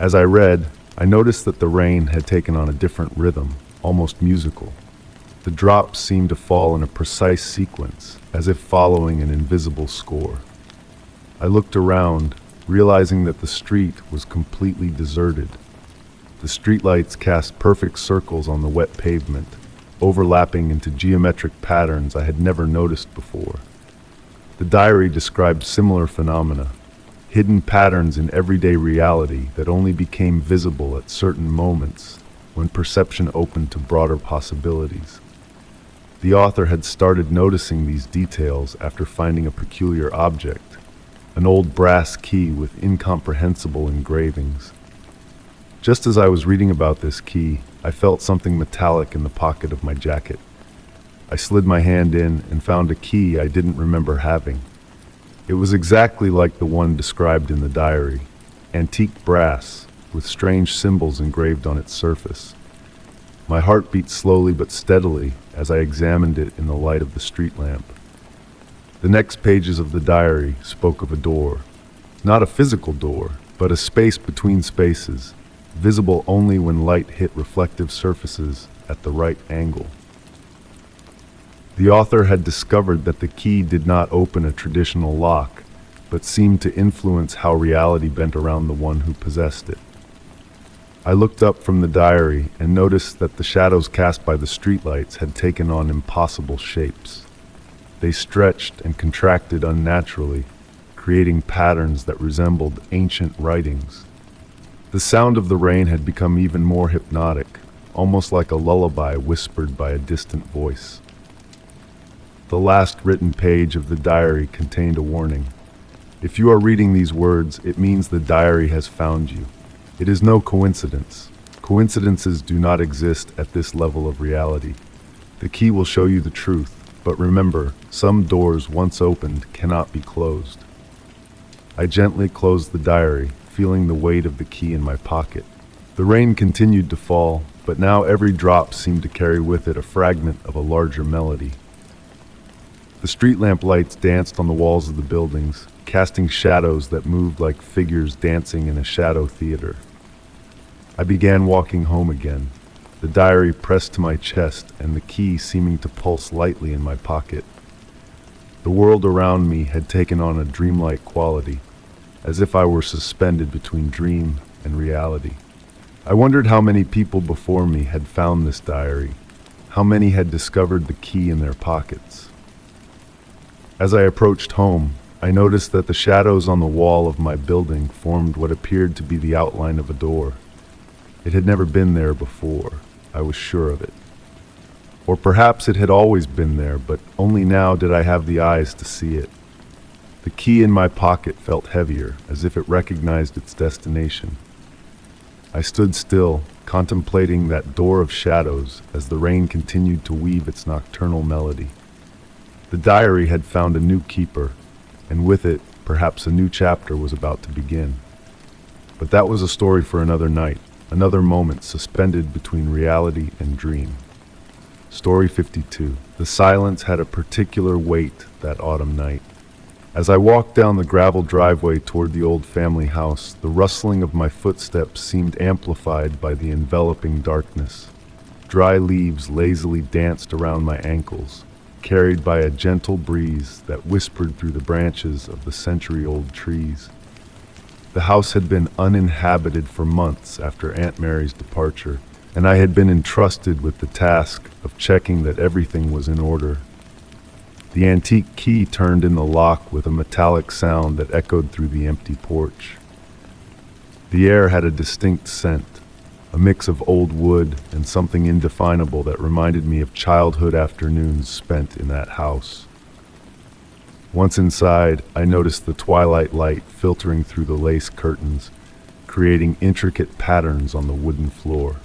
As I read, I noticed that the rain had taken on a different rhythm, almost musical. The drops seemed to fall in a precise sequence, as if following an invisible score. I looked around, realizing that the street was completely deserted. The streetlights cast perfect circles on the wet pavement, overlapping into geometric patterns I had never noticed before. The diary described similar phenomena, hidden patterns in everyday reality that only became visible at certain moments when perception opened to broader possibilities. The author had started noticing these details after finding a peculiar object, an old brass key with incomprehensible engravings. Just as I was reading about this key, I felt something metallic in the pocket of my jacket. I slid my hand in and found a key I didn't remember having. It was exactly like the one described in the diary, antique brass with strange symbols engraved on its surface. My heart beat slowly but steadily as I examined it in the light of the street lamp. The next pages of the diary spoke of a door, not a physical door, but a space between spaces, visible only when light hit reflective surfaces at the right angle. The author had discovered that the key did not open a traditional lock, but seemed to influence how reality bent around the one who possessed it. I looked up from the diary and noticed that the shadows cast by the streetlights had taken on impossible shapes. They stretched and contracted unnaturally, creating patterns that resembled ancient writings. The sound of the rain had become even more hypnotic, almost like a lullaby whispered by a distant voice. The last written page of the diary contained a warning. If you are reading these words, it means the diary has found you. It is no coincidence. Coincidences do not exist at this level of reality. The key will show you the truth, but remember, some doors once opened cannot be closed. I gently closed the diary, feeling the weight of the key in my pocket. The rain continued to fall, but now every drop seemed to carry with it a fragment of a larger melody. The street lamp lights danced on the walls of the buildings, casting shadows that moved like figures dancing in a shadow theater. I began walking home again, the diary pressed to my chest and the key seeming to pulse lightly in my pocket. The world around me had taken on a dreamlike quality, as if I were suspended between dream and reality. I wondered how many people before me had found this diary, how many had discovered the key in their pockets. As I approached home, I noticed that the shadows on the wall of my building formed what appeared to be the outline of a door. It had never been there before, I was sure of it. Or perhaps it had always been there, but only now did I have the eyes to see it. The key in my pocket felt heavier, as if it recognized its destination. I stood still, contemplating that door of shadows as the rain continued to weave its nocturnal melody. The diary had found a new keeper, and with it, perhaps a new chapter was about to begin. But that was a story for another night, another moment suspended between reality and dream. Story 52. The silence had a particular weight that autumn night. As I walked down the gravel driveway toward the old family house, the rustling of my footsteps seemed amplified by the enveloping darkness. Dry leaves lazily danced around my ankles, carried by a gentle breeze that whispered through the branches of the century-old trees. The house had been uninhabited for months after Aunt Mary's departure, and I had been entrusted with the task of checking that everything was in order. The antique key turned in the lock with a metallic sound that echoed through the empty porch. The air had a distinct scent, a mix of old wood and something indefinable that reminded me of childhood afternoons spent in that house. Once inside, I noticed the twilight light filtering through the lace curtains, creating intricate patterns on the wooden floor.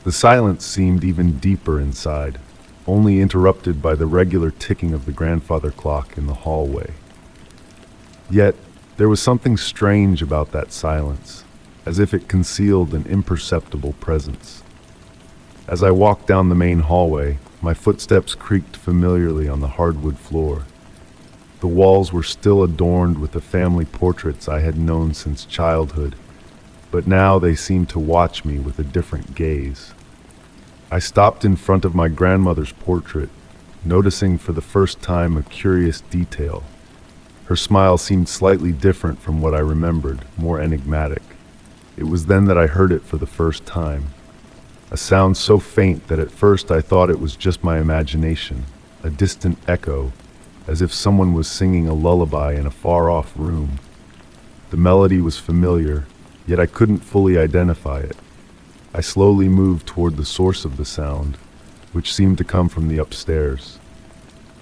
The silence seemed even deeper inside, only interrupted by the regular ticking of the grandfather clock in the hallway. Yet, there was something strange about that silence, as if it concealed an imperceptible presence. As I walked down the main hallway, my footsteps creaked familiarly on the hardwood floor. The walls were still adorned with the family portraits I had known since childhood, but now they seemed to watch me with a different gaze. I stopped in front of my grandmother's portrait, noticing for the first time a curious detail. Her smile seemed slightly different from what I remembered, more enigmatic. It was then that I heard it for the first time. A sound so faint that at first I thought it was just my imagination, a distant echo, as if someone was singing a lullaby in a far-off room. The melody was familiar, yet I couldn't fully identify it. I slowly moved toward the source of the sound, which seemed to come from the upstairs.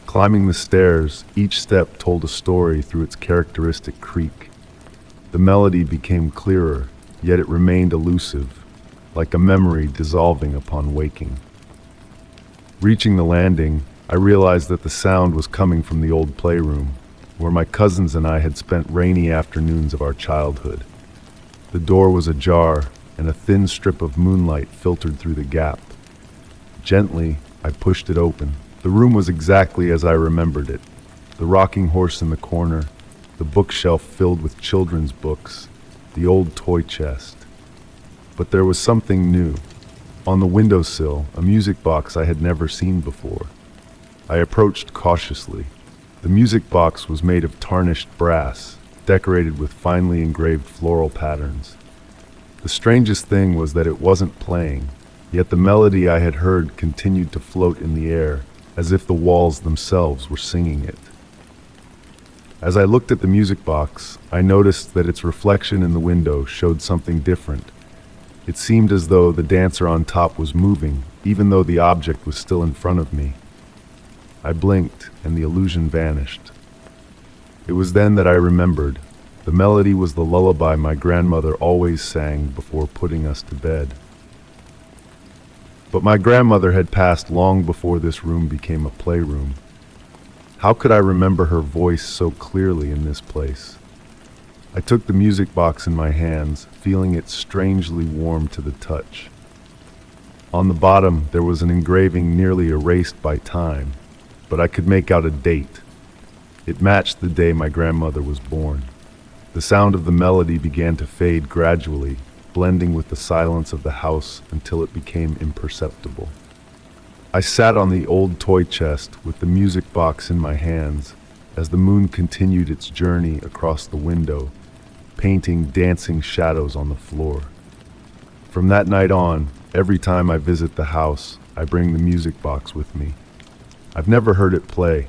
Climbing the stairs, each step told a story through its characteristic creak. The melody became clearer, yet it remained elusive, like a memory dissolving upon waking. Reaching the landing, I realized that the sound was coming from the old playroom, where my cousins and I had spent rainy afternoons of our childhood. The door was ajar, and a thin strip of moonlight filtered through the gap. Gently, I pushed it open. The room was exactly as I remembered it. The rocking horse in the corner, the bookshelf filled with children's books, the old toy chest. But there was something new. On the windowsill, a music box I had never seen before. I approached cautiously. The music box was made of tarnished brass, decorated with finely engraved floral patterns. The strangest thing was that it wasn't playing, yet the melody I had heard continued to float in the air, as if the walls themselves were singing it. As I looked at the music box, I noticed that its reflection in the window showed something different. It seemed as though the dancer on top was moving, even though the object was still in front of me. I blinked, and the illusion vanished. It was then that I remembered. The melody was the lullaby my grandmother always sang before putting us to bed. But my grandmother had passed long before this room became a playroom. How could I remember her voice so clearly in this place? I took the music box in my hands, feeling it strangely warm to the touch. On the bottom, there was an engraving nearly erased by time, but I could make out a date. It matched the day my grandmother was born. The sound of the melody began to fade gradually, blending with the silence of the house until it became imperceptible. I sat on the old toy chest with the music box in my hands as the moon continued its journey across the window, painting dancing shadows on the floor. From that night on, every time I visit the house, I bring the music box with me. I've never heard it play,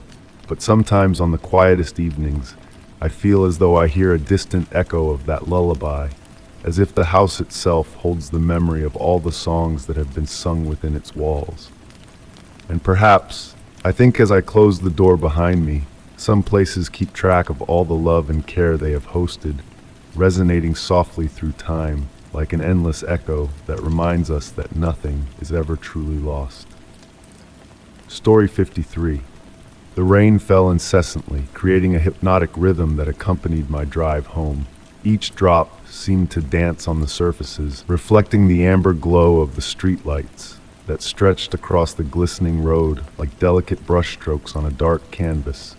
but sometimes on the quietest evenings, I feel as though I hear a distant echo of that lullaby, as if the house itself holds the memory of all the songs that have been sung within its walls. And perhaps, I think as I close the door behind me, some places keep track of all the love and care they have hosted, resonating softly through time, like an endless echo that reminds us that nothing is ever truly lost. Story 53. The rain fell incessantly, creating a hypnotic rhythm that accompanied my drive home. Each drop seemed to dance on the surfaces, reflecting the amber glow of the streetlights that stretched across the glistening road like delicate brushstrokes on a dark canvas.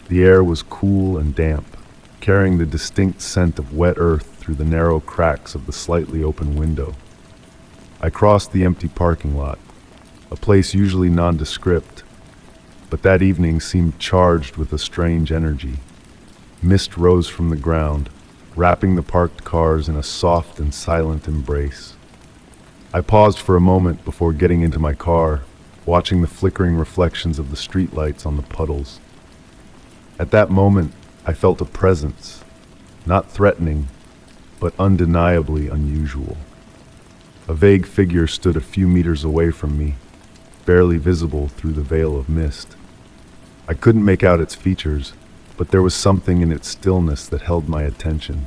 The air was cool and damp, carrying the distinct scent of wet earth through the narrow cracks of the slightly open window. I crossed the empty parking lot, a place usually nondescript, but that evening seemed charged with a strange energy. Mist rose from the ground, wrapping the parked cars in a soft and silent embrace. I paused for a moment before getting into my car, watching the flickering reflections of the streetlights on the puddles. At that moment, I felt a presence, not threatening, but undeniably unusual. A vague figure stood a few meters away from me, barely visible through the veil of mist. I couldn't make out its features, but there was something in its stillness that held my attention.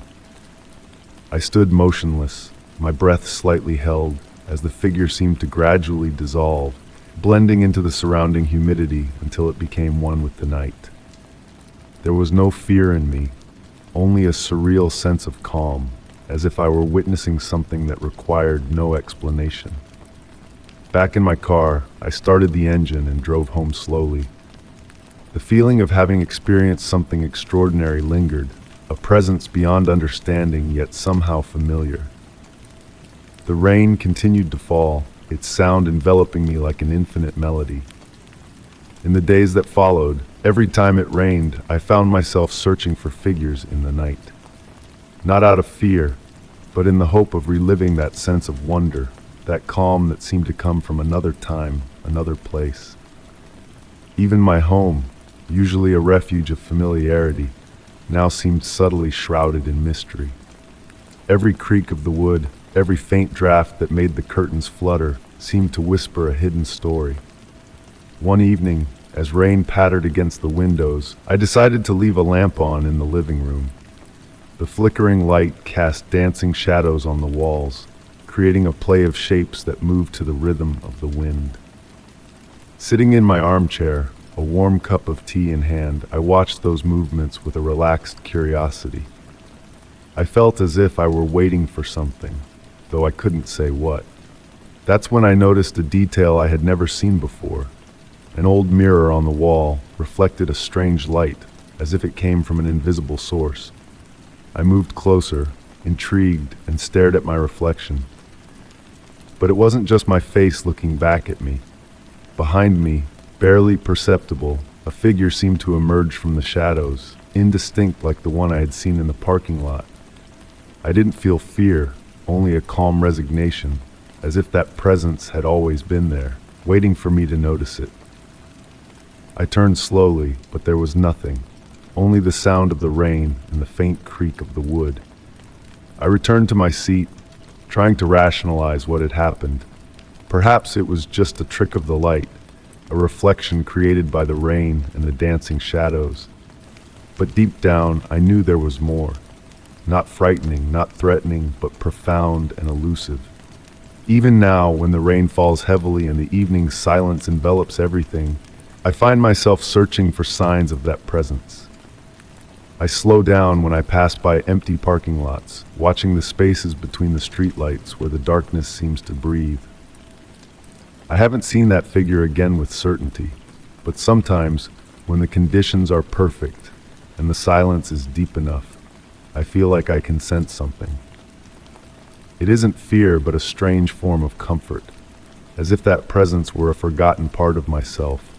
I stood motionless, my breath slightly held, as the figure seemed to gradually dissolve, blending into the surrounding humidity until it became one with the night. There was no fear in me, only a surreal sense of calm, as if I were witnessing something that required no explanation. Back in my car, I started the engine and drove home slowly. The feeling of having experienced something extraordinary lingered, a presence beyond understanding yet somehow familiar. The rain continued to fall, its sound enveloping me like an infinite melody. In the days that followed, every time it rained, I found myself searching for figures in the night. Not out of fear, but in the hope of reliving that sense of wonder, that calm that seemed to come from another time, another place. Even my home, usually a refuge of familiarity, now seemed subtly shrouded in mystery. Every creak of the wood, every faint draft that made the curtains flutter, seemed to whisper a hidden story. One evening, as rain pattered against the windows, I decided to leave a lamp on in the living room. The flickering light cast dancing shadows on the walls, creating a play of shapes that moved to the rhythm of the wind. Sitting in my armchair, a warm cup of tea in hand, I watched those movements with a relaxed curiosity. I felt as if I were waiting for something, though I couldn't say what. That's when I noticed a detail I had never seen before. An old mirror on the wall reflected a strange light, as if it came from an invisible source. I moved closer, intrigued, and stared at my reflection. But it wasn't just my face looking back at me. Behind me, barely perceptible, a figure seemed to emerge from the shadows, indistinct like the one I had seen in the parking lot. I didn't feel fear, only a calm resignation, as if that presence had always been there, waiting for me to notice it. I turned slowly, but there was nothing, only the sound of the rain and the faint creak of the wood. I returned to my seat, trying to rationalize what had happened. Perhaps it was just a trick of the light, a reflection created by the rain and the dancing shadows. But deep down, I knew there was more. Not frightening, not threatening, but profound and elusive. Even now, when the rain falls heavily and the evening silence envelops everything, I find myself searching for signs of that presence. I slow down when I pass by empty parking lots, watching the spaces between the streetlights where the darkness seems to breathe. I haven't seen that figure again with certainty, but sometimes, when the conditions are perfect and the silence is deep enough, I feel like I can sense something. It isn't fear, but a strange form of comfort, as if that presence were a forgotten part of myself,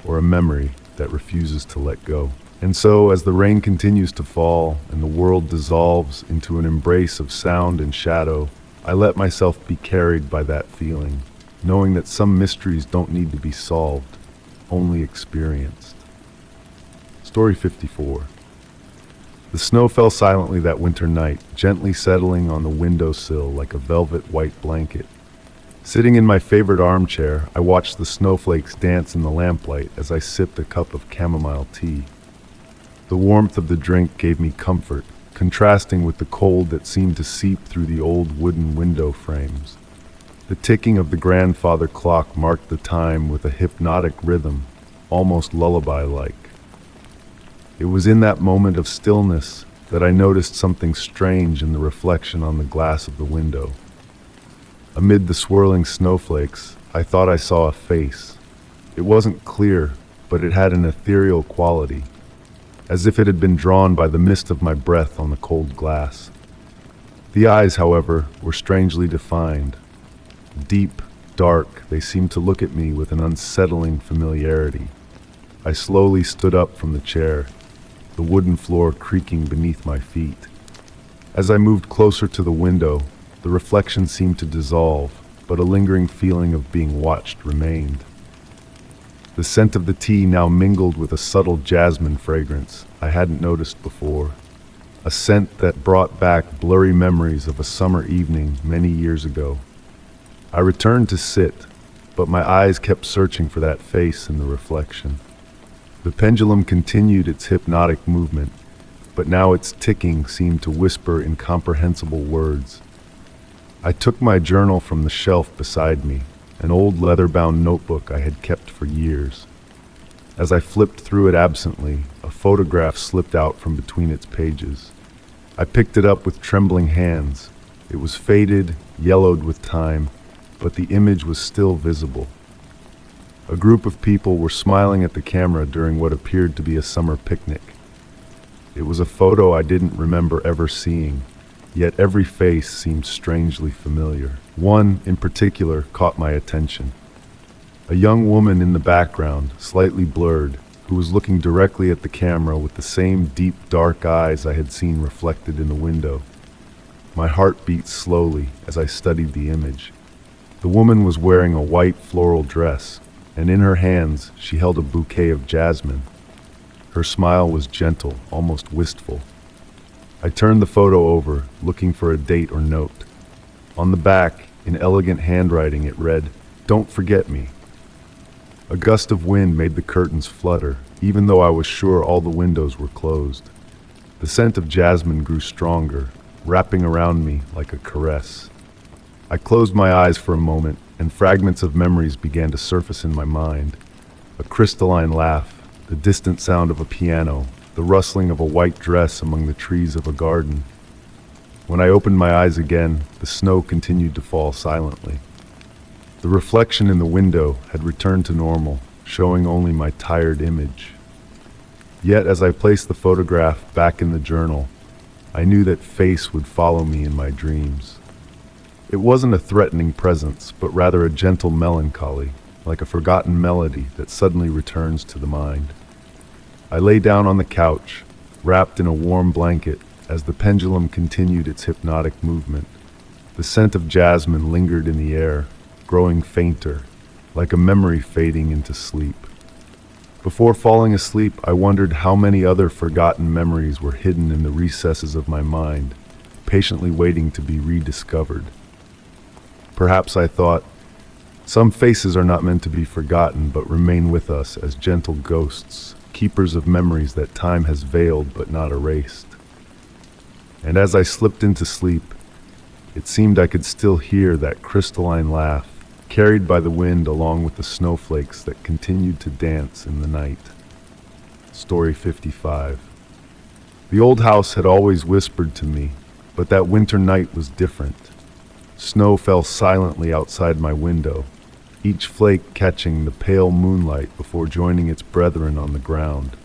or a memory that refuses to let go. And so, as the rain continues to fall and the world dissolves into an embrace of sound and shadow, I let myself be carried by that feeling, knowing that some mysteries don't need to be solved, only experienced. Story 54. The snow fell silently that winter night, gently settling on the windowsill like a velvet white blanket. Sitting in my favorite armchair, I watched the snowflakes dance in the lamplight as I sipped a cup of chamomile tea. The warmth of the drink gave me comfort, contrasting with the cold that seemed to seep through the old wooden window frames. The ticking of the grandfather clock marked the time with a hypnotic rhythm, almost lullaby-like. It was in that moment of stillness that I noticed something strange in the reflection on the glass of the window. Amid the swirling snowflakes, I thought I saw a face. It wasn't clear, but it had an ethereal quality, as if it had been drawn by the mist of my breath on the cold glass. The eyes, however, were strangely defined. Deep, dark, they seemed to look at me with an unsettling familiarity. I slowly stood up from the chair, the wooden floor creaking beneath my feet. As I moved closer to the window, the reflection seemed to dissolve, but a lingering feeling of being watched remained. The scent of the tea now mingled with a subtle jasmine fragrance I hadn't noticed before, a scent that brought back blurry memories of a summer evening many years ago. I returned to sit, but my eyes kept searching for that face in the reflection. The pendulum continued its hypnotic movement, but now its ticking seemed to whisper incomprehensible words. I took my journal from the shelf beside me, an old leather-bound notebook I had kept for years. As I flipped through it absently, a photograph slipped out from between its pages. I picked it up with trembling hands. It was faded, yellowed with time, but the image was still visible. A group of people were smiling at the camera during what appeared to be a summer picnic. It was a photo I didn't remember ever seeing, yet every face seemed strangely familiar. One, in particular, caught my attention. A young woman in the background, slightly blurred, who was looking directly at the camera with the same deep, dark eyes I had seen reflected in the window. My heart beat slowly as I studied the image. The woman was wearing a white floral dress, and in her hands she held a bouquet of jasmine. Her smile was gentle, almost wistful. I turned the photo over, looking for a date or note. On the back, in elegant handwriting, it read, "Don't forget me." A gust of wind made the curtains flutter, even though I was sure all the windows were closed. The scent of jasmine grew stronger, wrapping around me like a caress. I closed my eyes for a moment, and fragments of memories began to surface in my mind. A crystalline laugh, the distant sound of a piano, the rustling of a white dress among the trees of a garden. When I opened my eyes again, the snow continued to fall silently. The reflection in the window had returned to normal, showing only my tired image. Yet as I placed the photograph back in the journal, I knew that face would follow me in my dreams. It wasn't a threatening presence, but rather a gentle melancholy, like a forgotten melody that suddenly returns to the mind. I lay down on the couch, wrapped in a warm blanket, as the pendulum continued its hypnotic movement. The scent of jasmine lingered in the air, growing fainter, like a memory fading into sleep. Before falling asleep, I wondered how many other forgotten memories were hidden in the recesses of my mind, patiently waiting to be rediscovered. Perhaps I thought, some faces are not meant to be forgotten, but remain with us as gentle ghosts, keepers of memories that time has veiled but not erased. And as I slipped into sleep, it seemed I could still hear that crystalline laugh, carried by the wind along with the snowflakes that continued to dance in the night. Story 55. The old house had always whispered to me, but that winter night was different. Snow fell silently outside my window, each flake catching the pale moonlight before joining its brethren on the ground.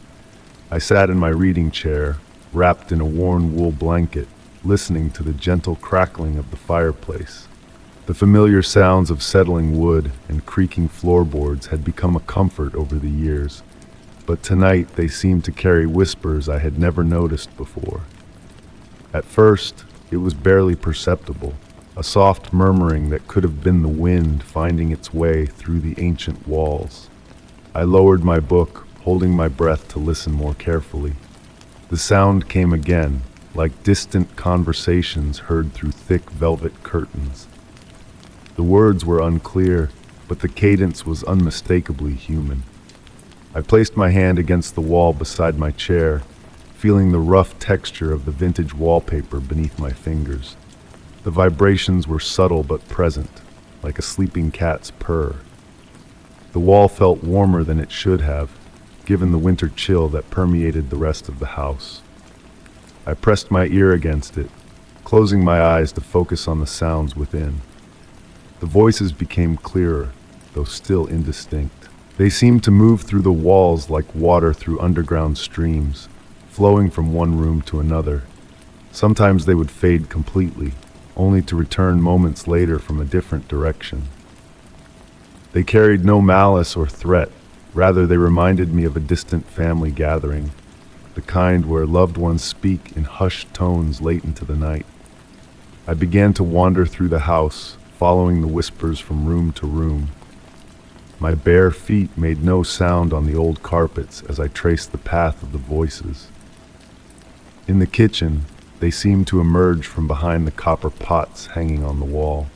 I sat in my reading chair, wrapped in a worn wool blanket, listening to the gentle crackling of the fireplace. The familiar sounds of settling wood and creaking floorboards had become a comfort over the years, but tonight they seemed to carry whispers I had never noticed before. At first, it was barely perceptible, a soft murmuring that could have been the wind finding its way through the ancient walls. I lowered my book, holding my breath to listen more carefully. The sound came again, like distant conversations heard through thick velvet curtains. The words were unclear, but the cadence was unmistakably human. I placed my hand against the wall beside my chair, feeling the rough texture of the vintage wallpaper beneath my fingers. The vibrations were subtle but present, like a sleeping cat's purr. The wall felt warmer than it should have, given the winter chill that permeated the rest of the house. I pressed my ear against it, closing my eyes to focus on the sounds within. The voices became clearer, though still indistinct. They seemed to move through the walls like water through underground streams, flowing from one room to another. Sometimes they would fade completely, only to return moments later from a different direction. They carried no malice or threat. Rather, they reminded me of a distant family gathering, the kind where loved ones speak in hushed tones late into the night. I began to wander through the house, following the whispers from room to room. My bare feet made no sound on the old carpets as I traced the path of the voices. In the kitchen, they seemed to emerge from behind the copper pots hanging on the wall.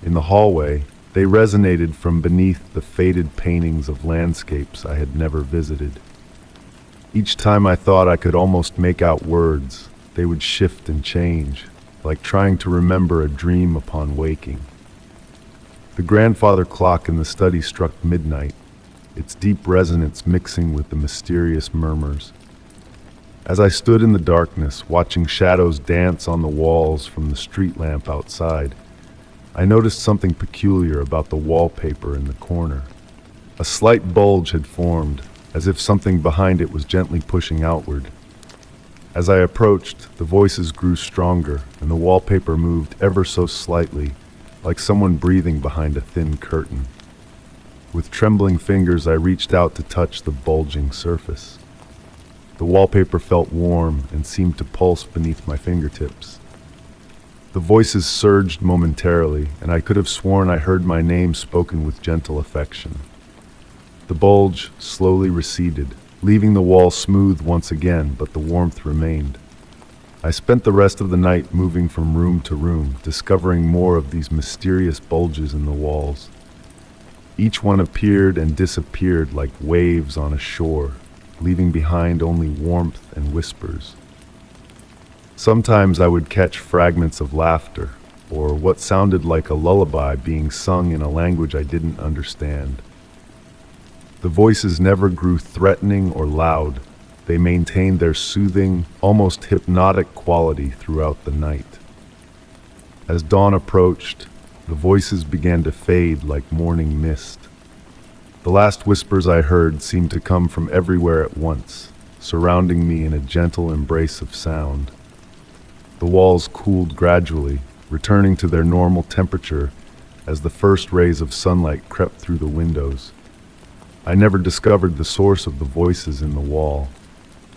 In the hallway, they resonated from beneath the faded paintings of landscapes I had never visited. Each time I thought I could almost make out words, they would shift and change, like trying to remember a dream upon waking. The grandfather clock in the study struck midnight, its deep resonance mixing with the mysterious murmurs. As I stood in the darkness, watching shadows dance on the walls from the street lamp outside, I noticed something peculiar about the wallpaper in the corner. A slight bulge had formed, as if something behind it was gently pushing outward. As I approached, the voices grew stronger, and the wallpaper moved ever so slightly, like someone breathing behind a thin curtain. With trembling fingers, I reached out to touch the bulging surface. The wallpaper felt warm and seemed to pulse beneath my fingertips. The voices surged momentarily, and I could have sworn I heard my name spoken with gentle affection. The bulge slowly receded, leaving the wall smooth once again, but the warmth remained. I spent the rest of the night moving from room to room, discovering more of these mysterious bulges in the walls. Each one appeared and disappeared like waves on a shore, leaving behind only warmth and whispers. Sometimes I would catch fragments of laughter, or what sounded like a lullaby being sung in a language I didn't understand. The voices never grew threatening or loud. They maintained their soothing, almost hypnotic quality throughout the night. As dawn approached, the voices began to fade like morning mist. The last whispers I heard seemed to come from everywhere at once, surrounding me in a gentle embrace of sound. The walls cooled gradually, returning to their normal temperature as the first rays of sunlight crept through the windows. I never discovered the source of the voices in the wall,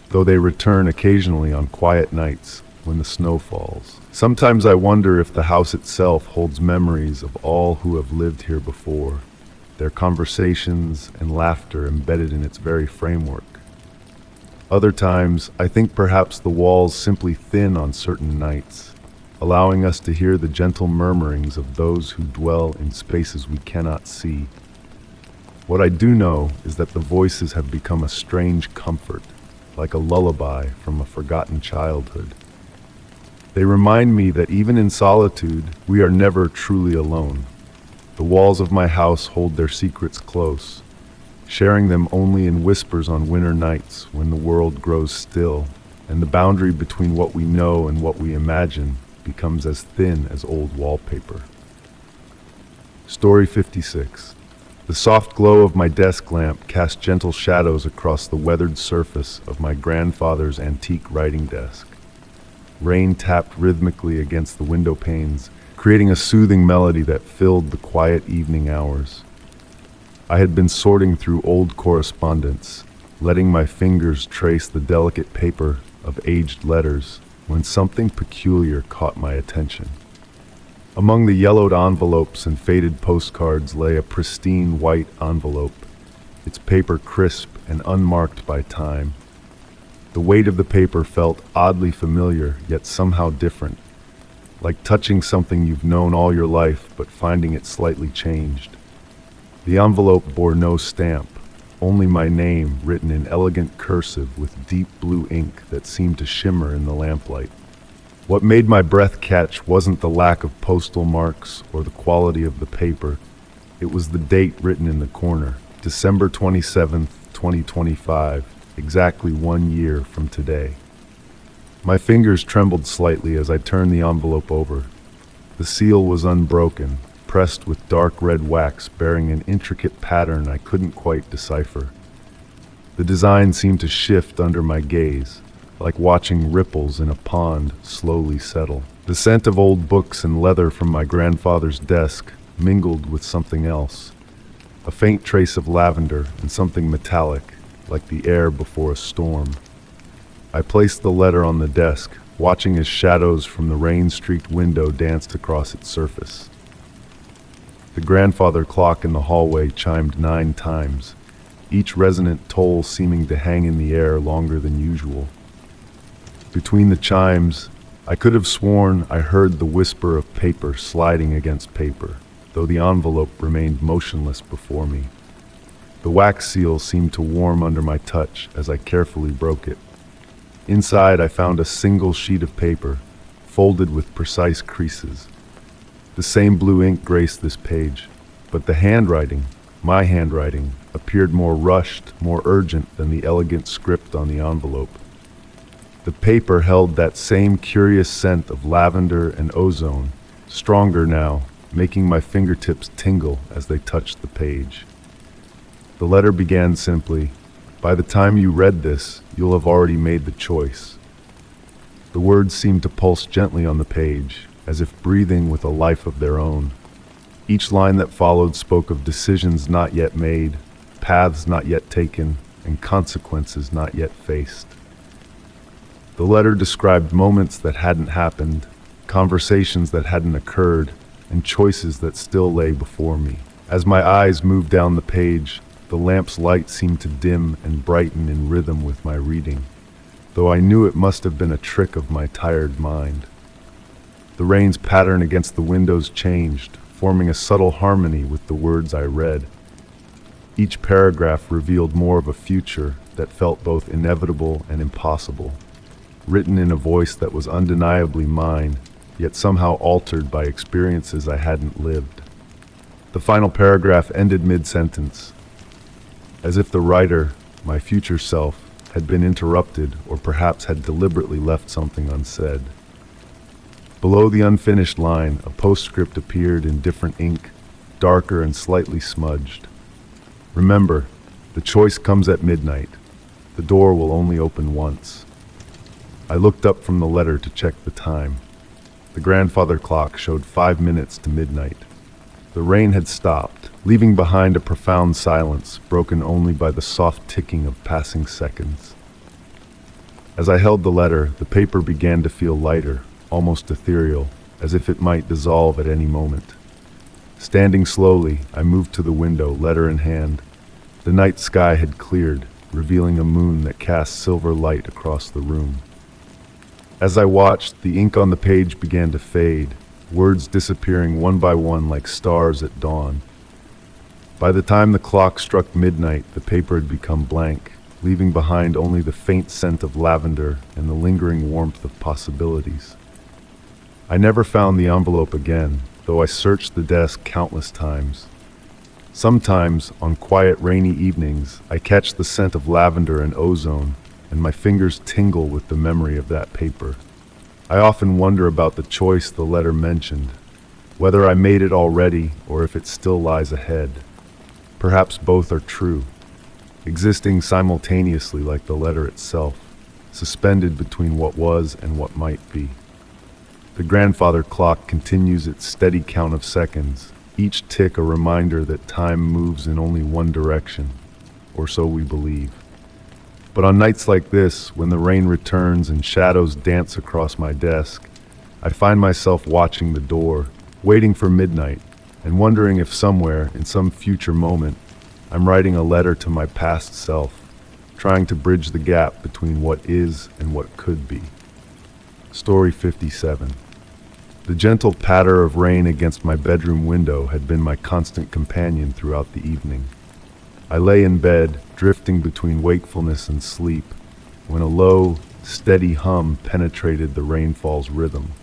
though they return occasionally on quiet nights when the snow falls. Sometimes I wonder if the house itself holds memories of all who have lived here before, their conversations and laughter embedded in its very framework. Other times, I think perhaps the walls simply thin on certain nights, allowing us to hear the gentle murmurings of those who dwell in spaces we cannot see. What I do know is that the voices have become a strange comfort, like a lullaby from a forgotten childhood. They remind me that even in solitude, we are never truly alone. The walls of my house hold their secrets close, sharing them only in whispers on winter nights when the world grows still, and the boundary between what we know and what we imagine becomes as thin as old wallpaper. Story 56. The soft glow of my desk lamp cast gentle shadows across the weathered surface of my grandfather's antique writing desk. Rain tapped rhythmically against the window panes, creating a soothing melody that filled the quiet evening hours. I had been sorting through old correspondence, letting my fingers trace the delicate paper of aged letters, when something peculiar caught my attention. Among the yellowed envelopes and faded postcards lay a pristine white envelope, its paper crisp and unmarked by time. The weight of the paper felt oddly familiar, yet somehow different, like touching something you've known all your life, but finding it slightly changed. The envelope bore no stamp, only my name written in elegant cursive with deep blue ink that seemed to shimmer in the lamplight. What made my breath catch wasn't the lack of postal marks or the quality of the paper. It was the date written in the corner, December 27th, 2025, exactly 1 year from today. My fingers trembled slightly as I turned the envelope over. The seal was unbroken, pressed with dark red wax bearing an intricate pattern I couldn't quite decipher. The design seemed to shift under my gaze, like watching ripples in a pond slowly settle. The scent of old books and leather from my grandfather's desk mingled with something else, a faint trace of lavender and something metallic, like the air before a storm. I placed the letter on the desk, watching as shadows from the rain-streaked window danced across its surface. The grandfather clock in the hallway chimed 9 times, each resonant toll seeming to hang in the air longer than usual. Between the chimes, I could have sworn I heard the whisper of paper sliding against paper, though the envelope remained motionless before me. The wax seal seemed to warm under my touch as I carefully broke it. Inside, I found a single sheet of paper, folded with precise creases. The same blue ink graced this page, but the handwriting, my handwriting, appeared more rushed, more urgent than the elegant script on the envelope. The paper held that same curious scent of lavender and ozone, stronger now, making my fingertips tingle as they touched the page. The letter began simply, "By the time you read this, you'll have already made the choice." The words seemed to pulse gently on the page, as if breathing with a life of their own. Each line that followed spoke of decisions not yet made, paths not yet taken, and consequences not yet faced. The letter described moments that hadn't happened, conversations that hadn't occurred, and choices that still lay before me. As my eyes moved down the page, the lamp's light seemed to dim and brighten in rhythm with my reading, though I knew it must have been a trick of my tired mind. The rain's pattern against the windows changed, forming a subtle harmony with the words I read. Each paragraph revealed more of a future that felt both inevitable and impossible, written in a voice that was undeniably mine, yet somehow altered by experiences I hadn't lived. The final paragraph ended mid-sentence, as if the writer, my future self, had been interrupted or perhaps had deliberately left something unsaid. Below the unfinished line, a postscript appeared in different ink, darker and slightly smudged. "Remember, the choice comes at midnight. The door will only open once." I looked up from the letter to check the time. The grandfather clock showed 5 minutes to midnight. The rain had stopped, leaving behind a profound silence, broken only by the soft ticking of passing seconds. As I held the letter, the paper began to feel lighter, almost ethereal, as if it might dissolve at any moment. Standing slowly, I moved to the window, letter in hand. The night sky had cleared, revealing a moon that cast silver light across the room. As I watched, the ink on the page began to fade, words disappearing one by one like stars at dawn. By the time the clock struck midnight, the paper had become blank, leaving behind only the faint scent of lavender and the lingering warmth of possibilities. I never found the envelope again, though I searched the desk countless times. Sometimes, on quiet rainy evenings, I catch the scent of lavender and ozone, and my fingers tingle with the memory of that paper. I often wonder about the choice the letter mentioned, whether I made it already or if it still lies ahead. Perhaps both are true, existing simultaneously like the letter itself, suspended between what was and what might be. The grandfather clock continues its steady count of seconds, each tick a reminder that time moves in only one direction, or so we believe. But on nights like this, when the rain returns and shadows dance across my desk, I find myself watching the door, waiting for midnight, and wondering if somewhere, in some future moment, I'm writing a letter to my past self, trying to bridge the gap between what is and what could be. Story 57. The gentle patter of rain against my bedroom window had been my constant companion throughout the evening. I lay in bed, drifting between wakefulness and sleep, when a low, steady hum penetrated the rainfall's rhythm.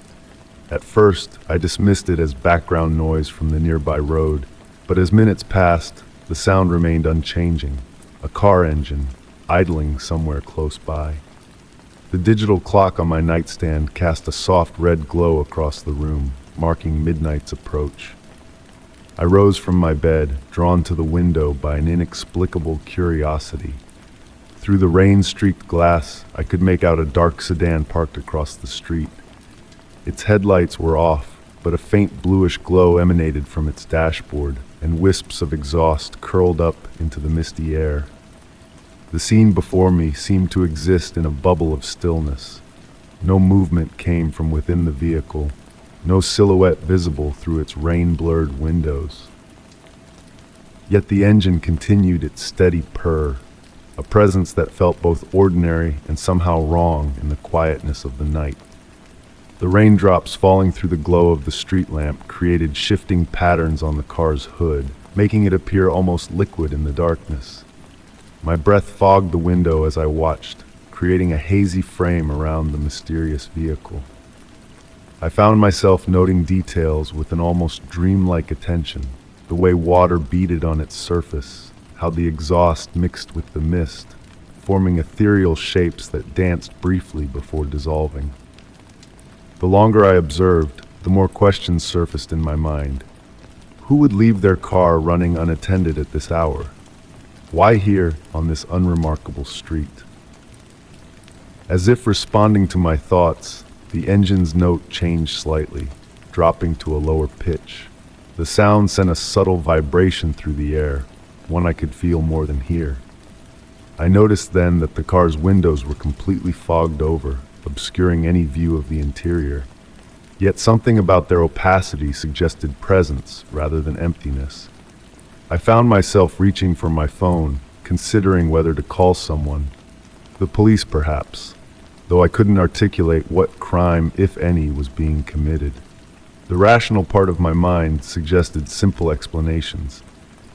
At first, I dismissed it as background noise from the nearby road, but as minutes passed, the sound remained unchanging, a car engine, idling somewhere close by. The digital clock on my nightstand cast a soft red glow across the room, marking midnight's approach. I rose from my bed, drawn to the window by an inexplicable curiosity. Through the rain-streaked glass, I could make out a dark sedan parked across the street. Its headlights were off, but a faint bluish glow emanated from its dashboard, and wisps of exhaust curled up into the misty air. The scene before me seemed to exist in a bubble of stillness. No movement came from within the vehicle, no silhouette visible through its rain-blurred windows. Yet the engine continued its steady purr, a presence that felt both ordinary and somehow wrong in the quietness of the night. The raindrops falling through the glow of the street lamp created shifting patterns on the car's hood, making it appear almost liquid in the darkness. My breath fogged the window as I watched, creating a hazy frame around the mysterious vehicle. I found myself noting details with an almost dreamlike attention, the way water beaded on its surface, how the exhaust mixed with the mist, forming ethereal shapes that danced briefly before dissolving. The longer I observed, the more questions surfaced in my mind. Who would leave their car running unattended at this hour? Why here on this unremarkable street? As if responding to my thoughts, the engine's note changed slightly, dropping to a lower pitch. The sound sent a subtle vibration through the air, one I could feel more than hear. I noticed then that the car's windows were completely fogged over, obscuring any view of the interior. Yet something about their opacity suggested presence rather than emptiness. I found myself reaching for my phone, considering whether to call someone. The police, perhaps, though I couldn't articulate what crime, if any, was being committed. The rational part of my mind suggested simple explanations.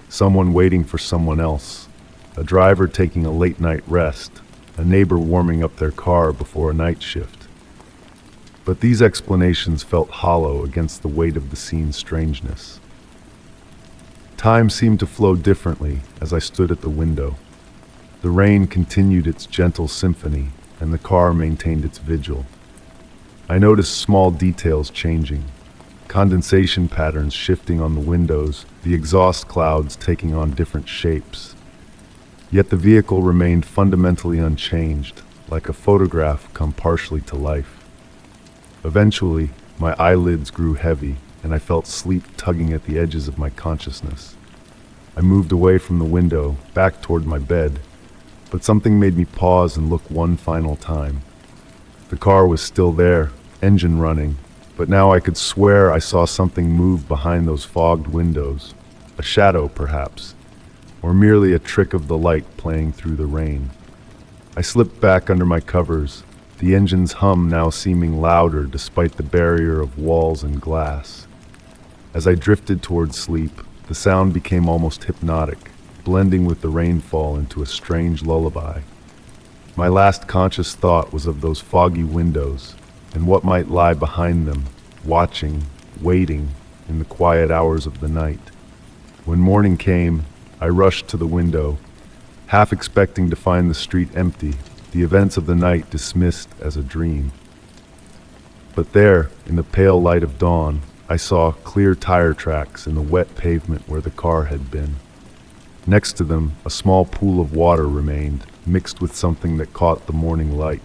Someone waiting for someone else, a driver taking a late-night rest, a neighbor warming up their car before a night shift. But these explanations felt hollow against the weight of the scene's strangeness. Time seemed to flow differently as I stood at the window. The rain continued its gentle symphony, and the car maintained its vigil. I noticed small details changing, condensation patterns shifting on the windows, the exhaust clouds taking on different shapes. Yet the vehicle remained fundamentally unchanged, like a photograph come partially to life. Eventually, my eyelids grew heavy, and I felt sleep tugging at the edges of my consciousness. I moved away from the window, back toward my bed, but something made me pause and look one final time. The car was still there, engine running, but now I could swear I saw something move behind those fogged windows, a shadow perhaps, or merely a trick of the light playing through the rain. I slipped back under my covers, the engine's hum now seeming louder despite the barrier of walls and glass. As I drifted toward sleep, the sound became almost hypnotic, blending with the rainfall into a strange lullaby. My last conscious thought was of those foggy windows, and what might lie behind them, watching, waiting, in the quiet hours of the night. When morning came, I rushed to the window, half expecting to find the street empty, the events of the night dismissed as a dream. But there, in the pale light of dawn, I saw clear tire tracks in the wet pavement where the car had been. Next to them, a small pool of water remained, mixed with something that caught the morning light.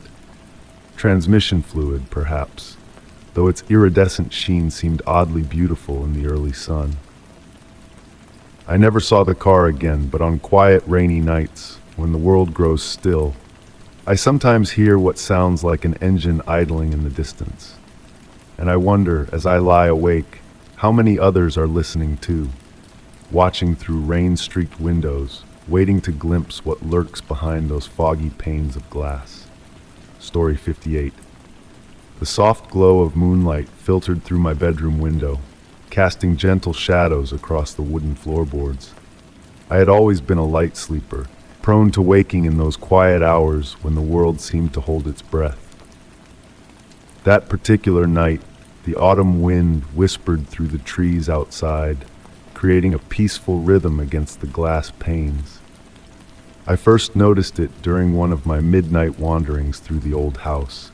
Transmission fluid, perhaps, though its iridescent sheen seemed oddly beautiful in the early sun. I never saw the car again, but on quiet, rainy nights, when the world grows still, I sometimes hear what sounds like an engine idling in the distance. And I wonder, as I lie awake, how many others are listening too, watching through rain-streaked windows, waiting to glimpse what lurks behind those foggy panes of glass. Story 58. The soft glow of moonlight filtered through my bedroom window, casting gentle shadows across the wooden floorboards. I had always been a light sleeper, prone to waking in those quiet hours when the world seemed to hold its breath. That particular night, the autumn wind whispered through the trees outside, creating a peaceful rhythm against the glass panes. I first noticed it during one of my midnight wanderings through the old house,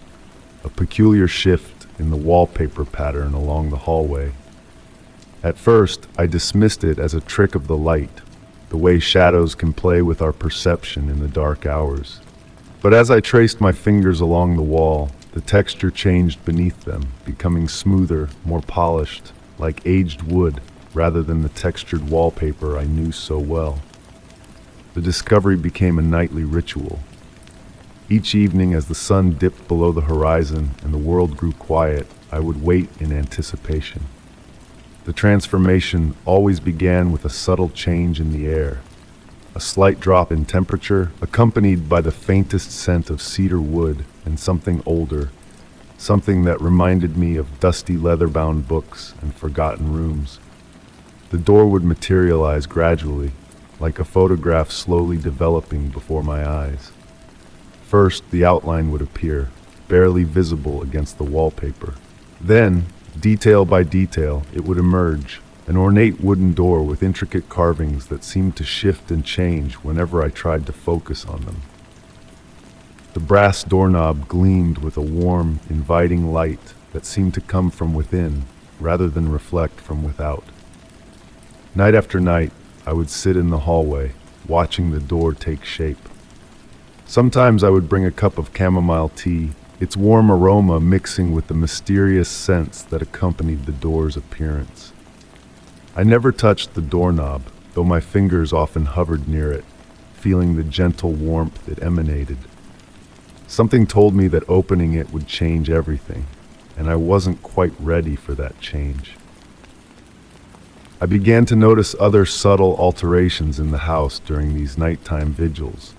a peculiar shift in the wallpaper pattern along the hallway. At first, I dismissed it as a trick of the light, the way shadows can play with our perception in the dark hours. But as I traced my fingers along the wall, the texture changed beneath them, becoming smoother, more polished, like aged wood, rather than the textured wallpaper I knew so well. The discovery became a nightly ritual. Each evening, as the sun dipped below the horizon and the world grew quiet, I would wait in anticipation. The transformation always began with a subtle change in the air, a slight drop in temperature, accompanied by the faintest scent of cedar wood and something older, something that reminded me of dusty leather-bound books and forgotten rooms. The door would materialize gradually, like a photograph slowly developing before my eyes. First, the outline would appear, barely visible against the wallpaper. Then, detail by detail, it would emerge, an ornate wooden door with intricate carvings that seemed to shift and change whenever I tried to focus on them. The brass doorknob gleamed with a warm, inviting light that seemed to come from within rather than reflect from without. Night after night, I would sit in the hallway, watching the door take shape. Sometimes I would bring a cup of chamomile tea, its warm aroma mixing with the mysterious scents that accompanied the door's appearance. I never touched the doorknob, though my fingers often hovered near it, feeling the gentle warmth it emanated. Something told me that opening it would change everything, and I wasn't quite ready for that change. I began to notice other subtle alterations in the house during these nighttime vigils.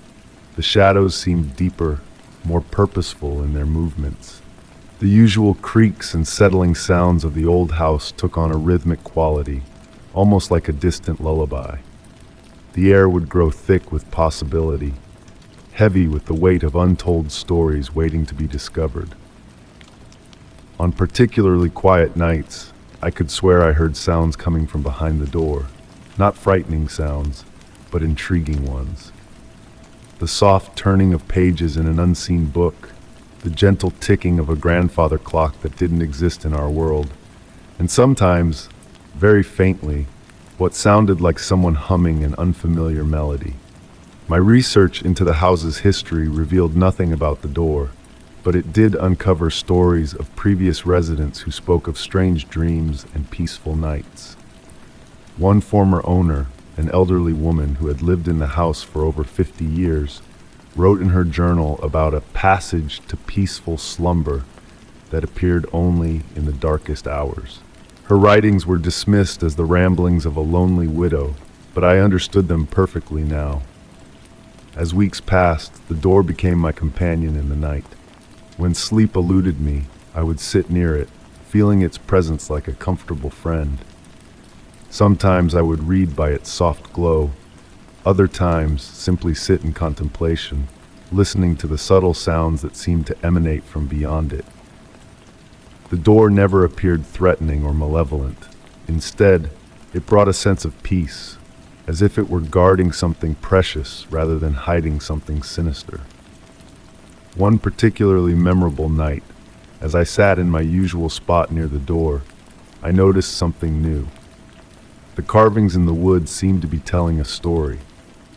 The shadows seemed deeper, more purposeful in their movements. The usual creaks and settling sounds of the old house took on a rhythmic quality, almost like a distant lullaby. The air would grow thick with possibility, heavy with the weight of untold stories waiting to be discovered. On particularly quiet nights, I could swear I heard sounds coming from behind the door, not frightening sounds, but intriguing ones. The soft turning of pages in an unseen book, the gentle ticking of a grandfather clock that didn't exist in our world, and sometimes, very faintly, what sounded like someone humming an unfamiliar melody. My research into the house's history revealed nothing about the door, but it did uncover stories of previous residents who spoke of strange dreams and peaceful nights. One former owner, an elderly woman who had lived in the house for over 50 years, wrote in her journal about a passage to peaceful slumber that appeared only in the darkest hours. Her writings were dismissed as the ramblings of a lonely widow, but I understood them perfectly now. As weeks passed, the door became my companion in the night. When sleep eluded me, I would sit near it, feeling its presence like a comfortable friend. Sometimes I would read by its soft glow. Other times, simply sit in contemplation, listening to the subtle sounds that seemed to emanate from beyond it. The door never appeared threatening or malevolent. Instead, it brought a sense of peace, as if it were guarding something precious rather than hiding something sinister. One particularly memorable night, as I sat in my usual spot near the door, I noticed something new. The carvings in the wood seemed to be telling a story.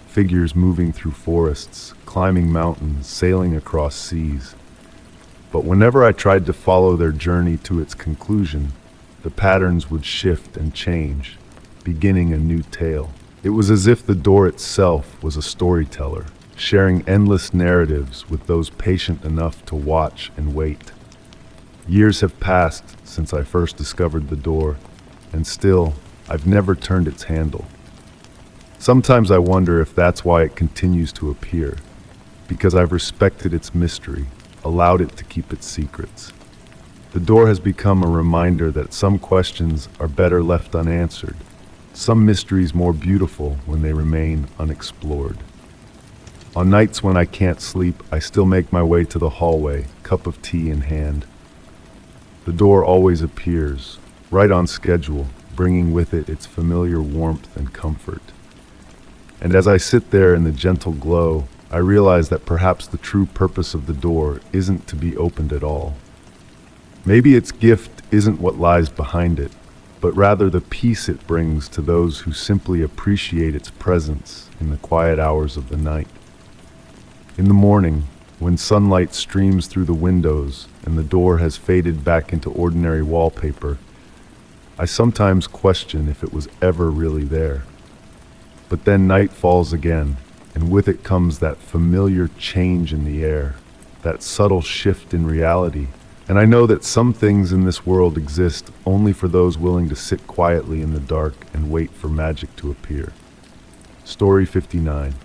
Figures moving through forests, climbing mountains, sailing across seas. But whenever I tried to follow their journey to its conclusion, the patterns would shift and change, beginning a new tale. It was as if the door itself was a storyteller, sharing endless narratives with those patient enough to watch and wait. Years have passed since I first discovered the door, and still, I've never turned its handle. Sometimes I wonder if that's why it continues to appear, because I've respected its mystery, allowed it to keep its secrets. The door has become a reminder that some questions are better left unanswered, some mysteries more beautiful when they remain unexplored. On nights when I can't sleep, I still make my way to the hallway, cup of tea in hand. The door always appears, right on schedule, bringing with it its familiar warmth and comfort. And as I sit there in the gentle glow, I realize that perhaps the true purpose of the door isn't to be opened at all. Maybe its gift isn't what lies behind it, but rather the peace it brings to those who simply appreciate its presence in the quiet hours of the night. In the morning, when sunlight streams through the windows and the door has faded back into ordinary wallpaper, I sometimes question if it was ever really there. But then night falls again, and with it comes that familiar change in the air, that subtle shift in reality. And I know that some things in this world exist only for those willing to sit quietly in the dark and wait for magic to appear. Story 59.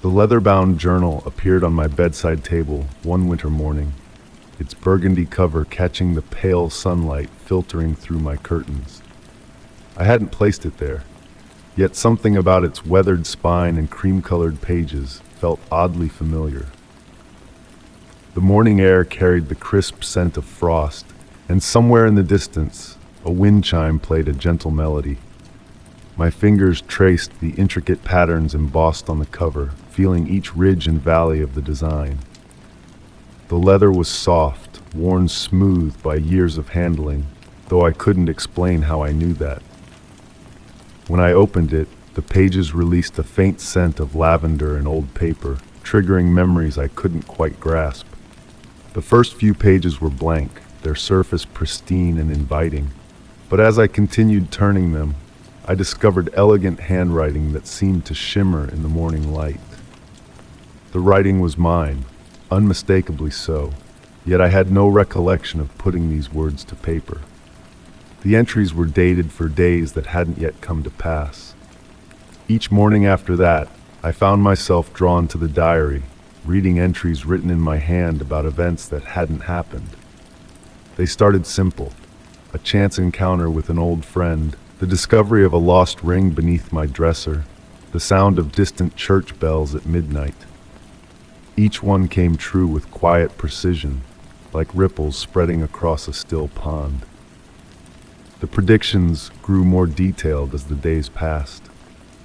The leather-bound journal appeared on my bedside table one winter morning, its burgundy cover catching the pale sunlight filtering through my curtains. I hadn't placed it there, yet something about its weathered spine and cream-colored pages felt oddly familiar. The morning air carried the crisp scent of frost, and somewhere in the distance, a wind chime played a gentle melody. My fingers traced the intricate patterns embossed on the cover, feeling each ridge and valley of the design. The leather was soft, worn smooth by years of handling, though I couldn't explain how I knew that. When I opened it, the pages released a faint scent of lavender and old paper, triggering memories I couldn't quite grasp. The first few pages were blank, their surface pristine and inviting, but as I continued turning them, I discovered elegant handwriting that seemed to shimmer in the morning light. The writing was mine, unmistakably so, yet I had no recollection of putting these words to paper. The entries were dated for days that hadn't yet come to pass. Each morning after that, I found myself drawn to the diary, reading entries written in my hand about events that hadn't happened. They started simple: a chance encounter with an old friend, the discovery of a lost ring beneath my dresser, the sound of distant church bells at midnight. Each one came true with quiet precision, like ripples spreading across a still pond. The predictions grew more detailed as the days passed.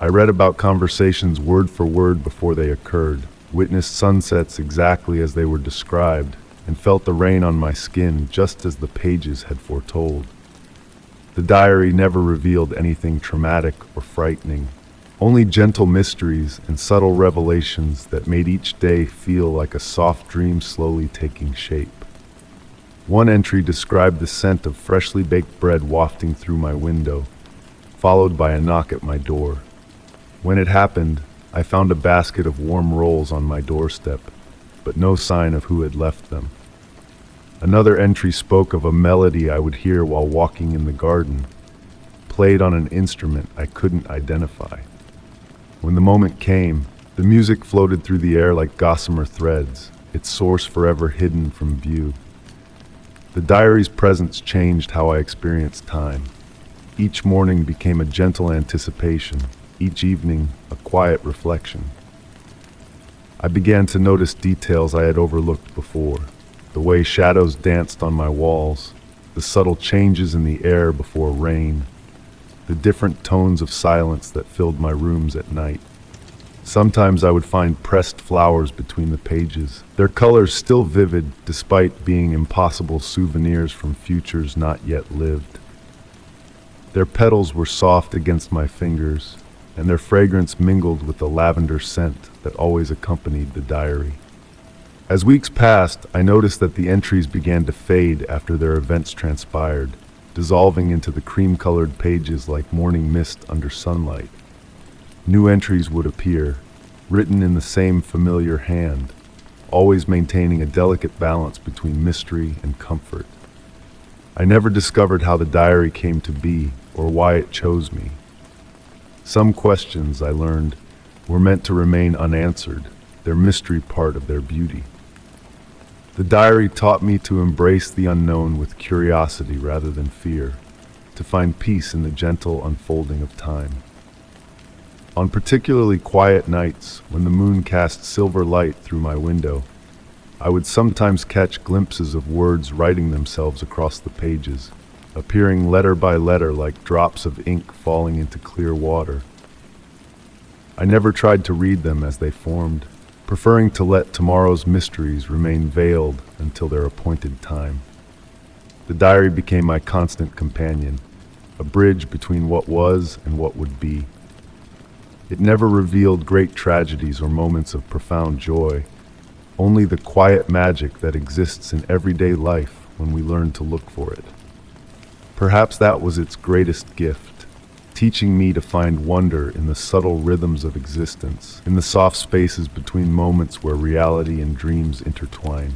I read about conversations word for word before they occurred, witnessed sunsets exactly as they were described, and felt the rain on my skin just as the pages had foretold. The diary never revealed anything traumatic or frightening, only gentle mysteries and subtle revelations that made each day feel like a soft dream slowly taking shape. One entry described the scent of freshly baked bread wafting through my window, followed by a knock at my door. When it happened, I found a basket of warm rolls on my doorstep, but no sign of who had left them. Another entry spoke of a melody I would hear while walking in the garden, played on an instrument I couldn't identify. When the moment came, the music floated through the air like gossamer threads, its source forever hidden from view. The diary's presence changed how I experienced time. Each morning became a gentle anticipation, each evening a quiet reflection. I began to notice details I had overlooked before: the way shadows danced on my walls, the subtle changes in the air before rain, the different tones of silence that filled my rooms at night. Sometimes I would find pressed flowers between the pages, their colors still vivid despite being impossible souvenirs from futures not yet lived. Their petals were soft against my fingers, and their fragrance mingled with the lavender scent that always accompanied the diary. As weeks passed, I noticed that the entries began to fade after their events transpired, dissolving into the cream-colored pages like morning mist under sunlight. New entries would appear, written in the same familiar hand, always maintaining a delicate balance between mystery and comfort. I never discovered how the diary came to be or why it chose me. Some questions, I learned, were meant to remain unanswered, their mystery part of their beauty. The diary taught me to embrace the unknown with curiosity rather than fear, to find peace in the gentle unfolding of time. On particularly quiet nights, when the moon cast silver light through my window, I would sometimes catch glimpses of words writing themselves across the pages, appearing letter by letter like drops of ink falling into clear water. I never tried to read them as they formed, preferring to let tomorrow's mysteries remain veiled until their appointed time. The diary became my constant companion, a bridge between what was and what would be. It never revealed great tragedies or moments of profound joy, only the quiet magic that exists in everyday life when we learn to look for it. Perhaps that was its greatest gift, teaching me to find wonder in the subtle rhythms of existence, in the soft spaces between moments where reality and dreams intertwine.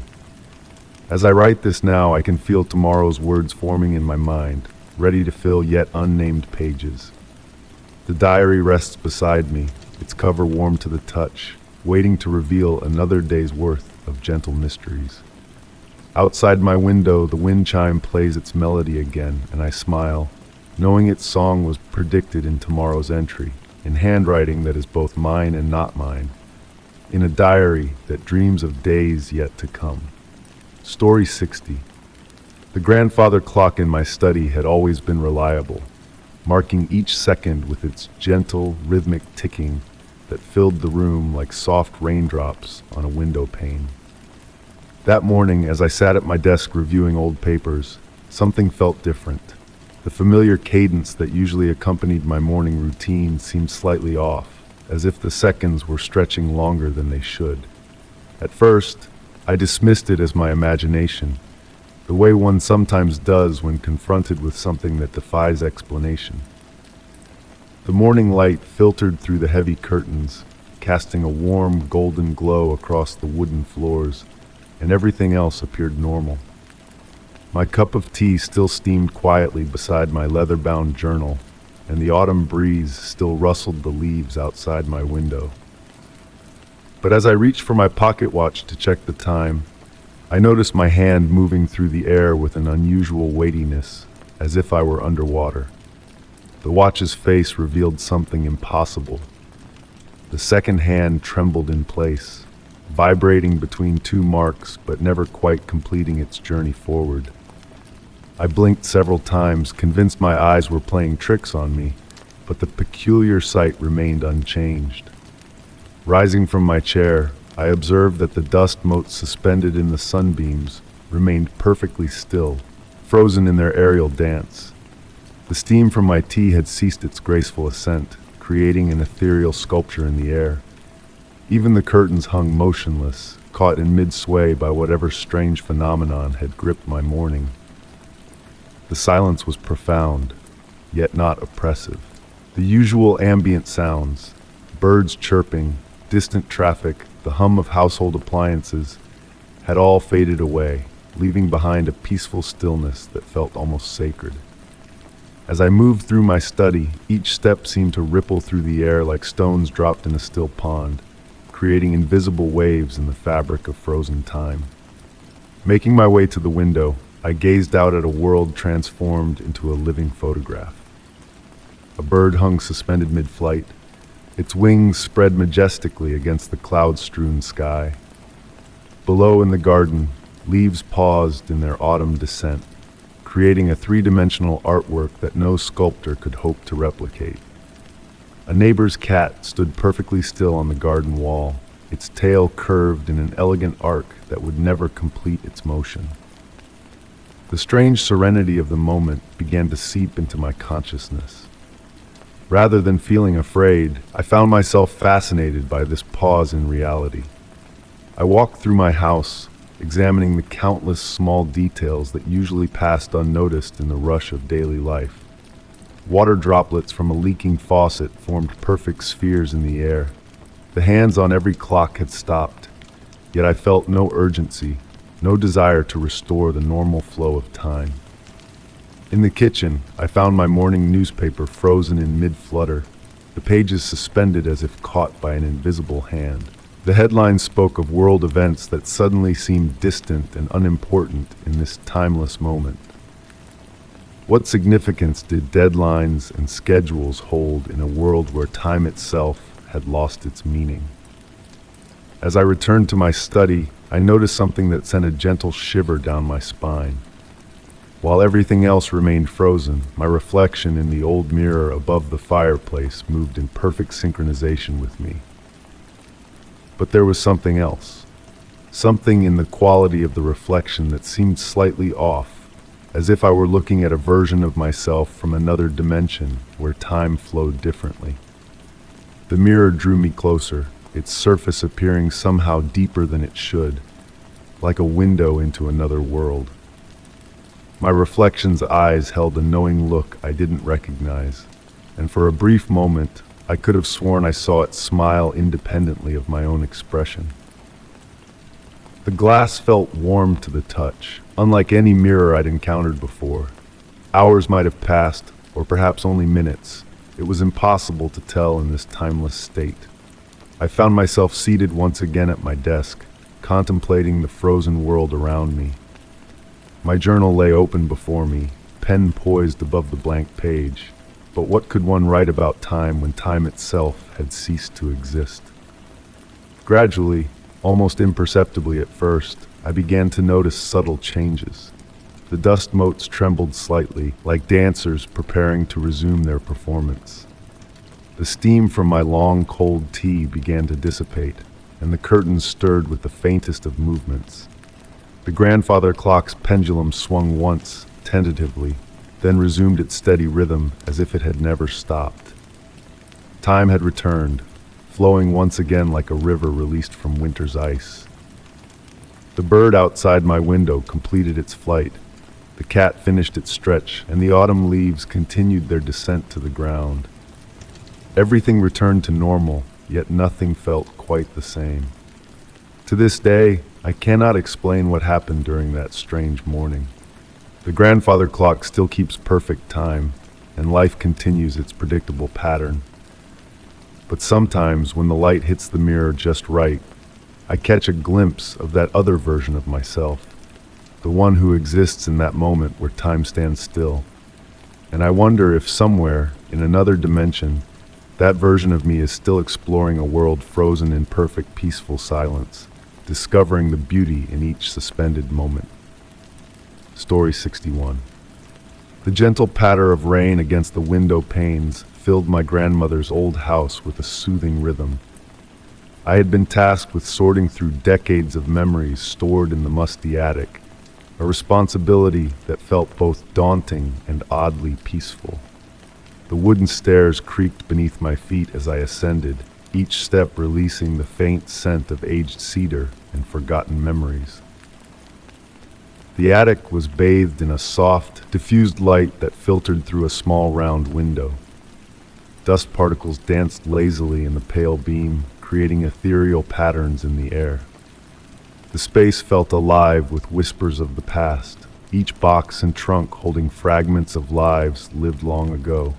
As I write this now, I can feel tomorrow's words forming in my mind, ready to fill yet unnamed pages. The diary rests beside me, its cover warm to the touch, waiting to reveal another day's worth of gentle mysteries. Outside my window, the wind chime plays its melody again, and I smile, knowing its song was predicted in tomorrow's entry, in handwriting that is both mine and not mine, in a diary that dreams of days yet to come. Story 60. The grandfather clock in my study had always been reliable, marking each second with its gentle, rhythmic ticking that filled the room like soft raindrops on a window pane. That morning, as I sat at my desk reviewing old papers, something felt different. The familiar cadence that usually accompanied my morning routine seemed slightly off, as if the seconds were stretching longer than they should. At first, I dismissed it as my imagination, the way one sometimes does when confronted with something that defies explanation. The morning light filtered through the heavy curtains, casting a warm, golden glow across the wooden floors, and everything else appeared normal. My cup of tea still steamed quietly beside my leather-bound journal, and the autumn breeze still rustled the leaves outside my window. But as I reached for my pocket watch to check the time, I noticed my hand moving through the air with an unusual weightiness, as if I were underwater. The watch's face revealed something impossible. The second hand trembled in place, vibrating between two marks but never quite completing its journey forward. I blinked several times, convinced my eyes were playing tricks on me, but the peculiar sight remained unchanged. Rising from my chair, I observed that the dust motes suspended in the sunbeams remained perfectly still, frozen in their aerial dance. The steam from my tea had ceased its graceful ascent, creating an ethereal sculpture in the air. Even the curtains hung motionless, caught in mid-sway by whatever strange phenomenon had gripped my morning. The silence was profound, yet not oppressive. The usual ambient sounds, birds chirping, distant traffic, the hum of household appliances, had all faded away, leaving behind a peaceful stillness that felt almost sacred. As I moved through my study, each step seemed to ripple through the air like stones dropped in a still pond, creating invisible waves in the fabric of frozen time. Making my way to the window, I gazed out at a world transformed into a living photograph. A bird hung suspended mid-flight, its wings spread majestically against the cloud-strewn sky. Below in the garden, leaves paused in their autumn descent, creating a three-dimensional artwork that no sculptor could hope to replicate. A neighbor's cat stood perfectly still on the garden wall, its tail curved in an elegant arc that would never complete its motion. The strange serenity of the moment began to seep into my consciousness. Rather than feeling afraid, I found myself fascinated by this pause in reality. I walked through my house, examining the countless small details that usually passed unnoticed in the rush of daily life. Water droplets from a leaking faucet formed perfect spheres in the air. The hands on every clock had stopped, yet I felt no urgency, no desire to restore the normal flow of time. In the kitchen, I found my morning newspaper frozen in mid-flutter, the pages suspended as if caught by an invisible hand. The headline spoke of world events that suddenly seemed distant and unimportant in this timeless moment. What significance did deadlines and schedules hold in a world where time itself had lost its meaning? As I returned to my study, I noticed something that sent a gentle shiver down my spine. While everything else remained frozen, my reflection in the old mirror above the fireplace moved in perfect synchronization with me. But there was something else. Something in the quality of the reflection that seemed slightly off, as if I were looking at a version of myself from another dimension where time flowed differently. The mirror drew me closer, its surface appearing somehow deeper than it should, like a window into another world. My reflection's eyes held a knowing look I didn't recognize, and for a brief moment, I could have sworn I saw it smile independently of my own expression. The glass felt warm to the touch, unlike any mirror I'd encountered before. Hours might have passed, or perhaps only minutes. It was impossible to tell in this timeless state. I found myself seated once again at my desk, contemplating the frozen world around me. My journal lay open before me, pen poised above the blank page. But what could one write about time when time itself had ceased to exist? Gradually, almost imperceptibly at first, I began to notice subtle changes. The dust motes trembled slightly, like dancers preparing to resume their performance. The steam from my long, cold tea began to dissipate, and the curtains stirred with the faintest of movements. The grandfather clock's pendulum swung once, tentatively, then resumed its steady rhythm as if it had never stopped. Time had returned, flowing once again like a river released from winter's ice. The bird outside my window completed its flight. The cat finished its stretch, and the autumn leaves continued their descent to the ground. Everything returned to normal, yet nothing felt quite the same. To this day, I cannot explain what happened during that strange morning. The grandfather clock still keeps perfect time, and life continues its predictable pattern. But sometimes, when the light hits the mirror just right, I catch a glimpse of that other version of myself, the one who exists in that moment where time stands still. And I wonder if somewhere, in another dimension, that version of me is still exploring a world frozen in perfect, peaceful silence, discovering the beauty in each suspended moment. Story 61. The gentle patter of rain against the window panes filled my grandmother's old house with a soothing rhythm. I had been tasked with sorting through decades of memories stored in the musty attic, a responsibility that felt both daunting and oddly peaceful. The wooden stairs creaked beneath my feet as I ascended, each step releasing the faint scent of aged cedar and forgotten memories. The attic was bathed in a soft, diffused light that filtered through a small round window. Dust particles danced lazily in the pale beam, creating ethereal patterns in the air. The space felt alive with whispers of the past, each box and trunk holding fragments of lives lived long ago.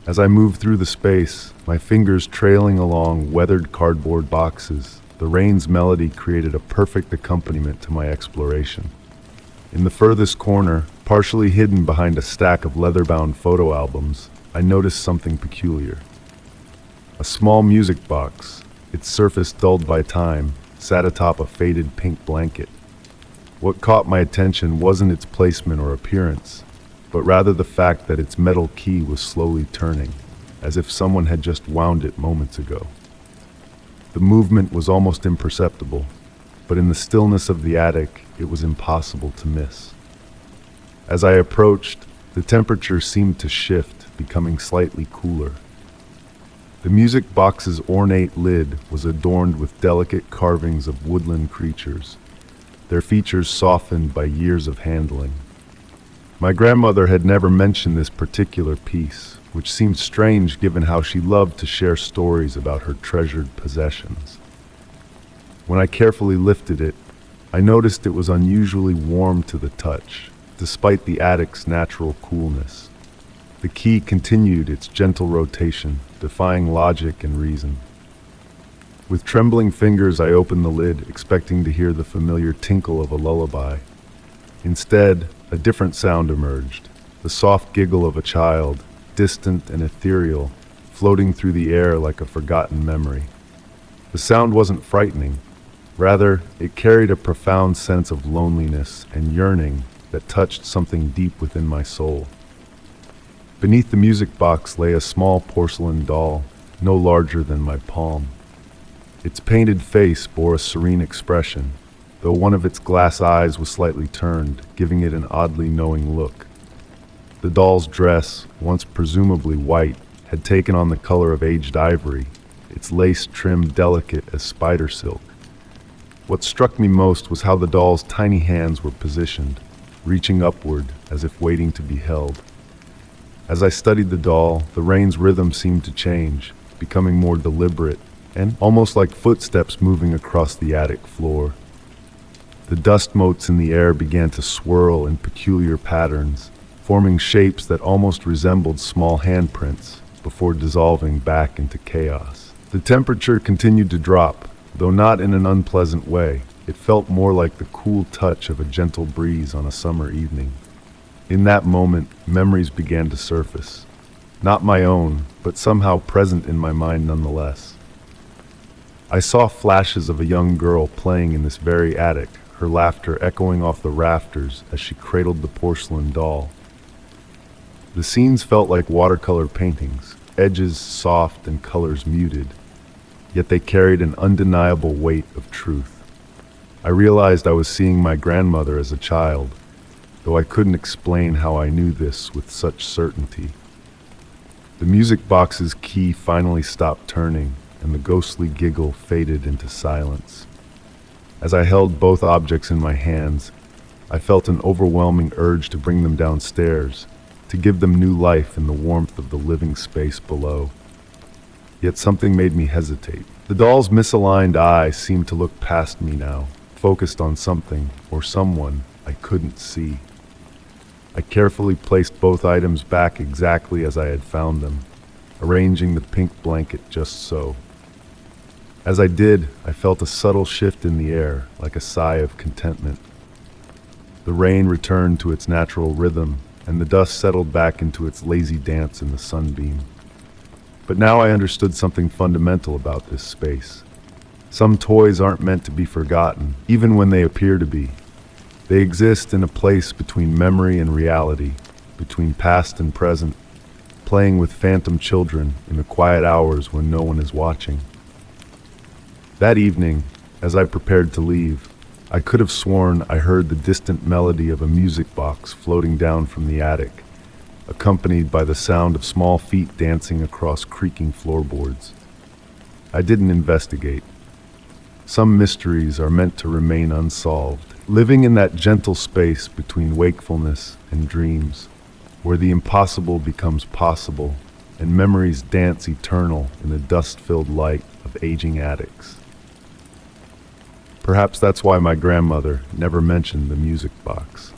As I moved through the space, my fingers trailing along weathered cardboard boxes, the rain's melody created a perfect accompaniment to my exploration. In the furthest corner, partially hidden behind a stack of leather-bound photo albums, I noticed something peculiar. A small music box, its surface dulled by time, sat atop a faded pink blanket. What caught my attention wasn't its placement or appearance, but rather the fact that its metal key was slowly turning, as if someone had just wound it moments ago. The movement was almost imperceptible, but in the stillness of the attic, it was impossible to miss. As I approached, the temperature seemed to shift, becoming slightly cooler. The music box's ornate lid was adorned with delicate carvings of woodland creatures, their features softened by years of handling. My grandmother had never mentioned this particular piece, which seemed strange given how she loved to share stories about her treasured possessions. When I carefully lifted it, I noticed it was unusually warm to the touch, despite the attic's natural coolness. The key continued its gentle rotation, defying logic and reason. With trembling fingers, I opened the lid, expecting to hear the familiar tinkle of a lullaby. Instead, a different sound emerged, the soft giggle of a child, distant and ethereal, floating through the air like a forgotten memory. The sound wasn't frightening. Rather, it carried a profound sense of loneliness and yearning that touched something deep within my soul. Beneath the music box lay a small porcelain doll, no larger than my palm. Its painted face bore a serene expression, though one of its glass eyes was slightly turned, giving it an oddly knowing look. The doll's dress, once presumably white, had taken on the color of aged ivory, its lace trimmed delicate as spider silk. What struck me most was how the doll's tiny hands were positioned, reaching upward as if waiting to be held. As I studied the doll, the rain's rhythm seemed to change, becoming more deliberate and almost like footsteps moving across the attic floor. The dust motes in the air began to swirl in peculiar patterns, forming shapes that almost resembled small handprints before dissolving back into chaos. The temperature continued to drop, though not in an unpleasant way. It felt more like the cool touch of a gentle breeze on a summer evening. In that moment, memories began to surface. Not my own, but somehow present in my mind nonetheless. I saw flashes of a young girl playing in this very attic, her laughter echoing off the rafters as she cradled the porcelain doll. The scenes felt like watercolor paintings, edges soft and colors muted, yet they carried an undeniable weight of truth. I realized I was seeing my grandmother as a child, though I couldn't explain how I knew this with such certainty. The music box's key finally stopped turning, and the ghostly giggle faded into silence. As I held both objects in my hands, I felt an overwhelming urge to bring them downstairs, to give them new life in the warmth of the living space below. Yet something made me hesitate. The doll's misaligned eye seemed to look past me now, focused on something or someone I couldn't see. I carefully placed both items back exactly as I had found them, arranging the pink blanket just so. As I did, I felt a subtle shift in the air, like a sigh of contentment. The rain returned to its natural rhythm, and the dust settled back into its lazy dance in the sunbeam. But now I understood something fundamental about this space. Some toys aren't meant to be forgotten, even when they appear to be. They exist in a place between memory and reality, between past and present, playing with phantom children in the quiet hours when no one is watching. That evening, as I prepared to leave, I could have sworn I heard the distant melody of a music box floating down from the attic, accompanied by the sound of small feet dancing across creaking floorboards. I didn't investigate. Some mysteries are meant to remain unsolved, living in that gentle space between wakefulness and dreams, where the impossible becomes possible and memories dance eternal in the dust-filled light of aging attics. Perhaps that's why my grandmother never mentioned the music box.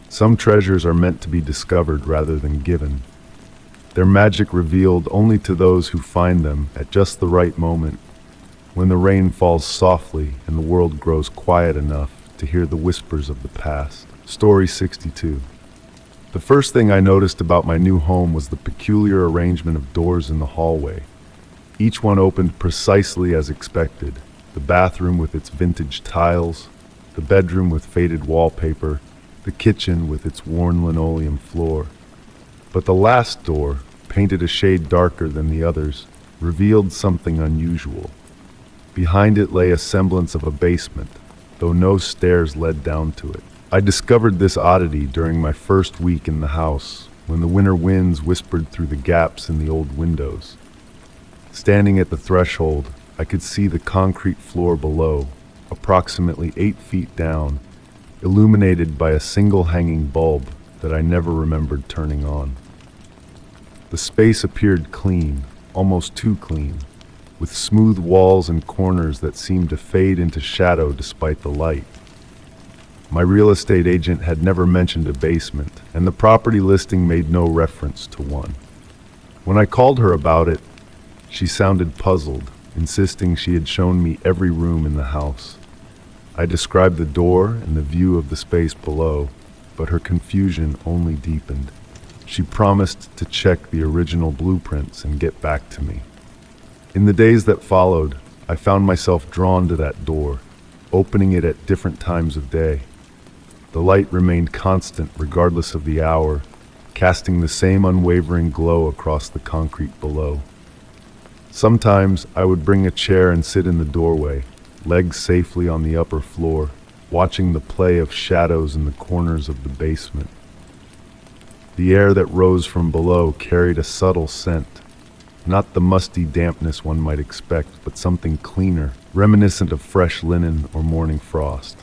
Some treasures are meant to be discovered rather than given, their magic revealed only to those who find them at just the right moment, when the rain falls softly and the world grows quiet enough to hear the whispers of the past. Story 62. The first thing I noticed about my new home was the peculiar arrangement of doors in the hallway. Each one opened precisely as expected. The bathroom with its vintage tiles, the bedroom with faded wallpaper, the kitchen with its worn linoleum floor. But the last door, painted a shade darker than the others, revealed something unusual. Behind it lay a semblance of a basement, though no stairs led down to it. I discovered this oddity during my first week in the house, when the winter winds whispered through the gaps in the old windows. Standing at the threshold, I could see the concrete floor below, approximately 8 feet down, illuminated by a single hanging bulb that I never remembered turning on. The space appeared clean, almost too clean, with smooth walls and corners that seemed to fade into shadow despite the light. My real estate agent had never mentioned a basement, and the property listing made no reference to one. When I called her about it, she sounded puzzled, insisting she had shown me every room in the house. I described the door and the view of the space below, but her confusion only deepened. She promised to check the original blueprints and get back to me. In the days that followed, I found myself drawn to that door, opening it at different times of day. The light remained constant regardless of the hour, casting the same unwavering glow across the concrete below. Sometimes I would bring a chair and sit in the doorway, legs safely on the upper floor, watching the play of shadows in the corners of the basement. The air that rose from below carried a subtle scent, not the musty dampness one might expect, but something cleaner, reminiscent of fresh linen or morning frost.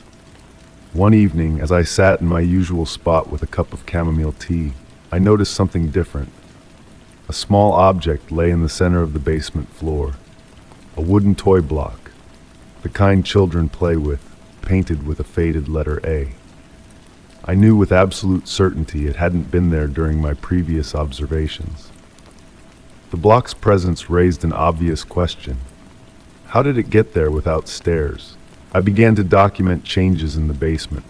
One evening, as I sat in my usual spot with a cup of chamomile tea, I noticed something different. A small object lay in the center of the basement floor, a wooden toy block, the kind children play with, painted with a faded letter A. I knew with absolute certainty it hadn't been there during my previous observations. The block's presence raised an obvious question. How did it get there without stairs? I began to document changes in the basement.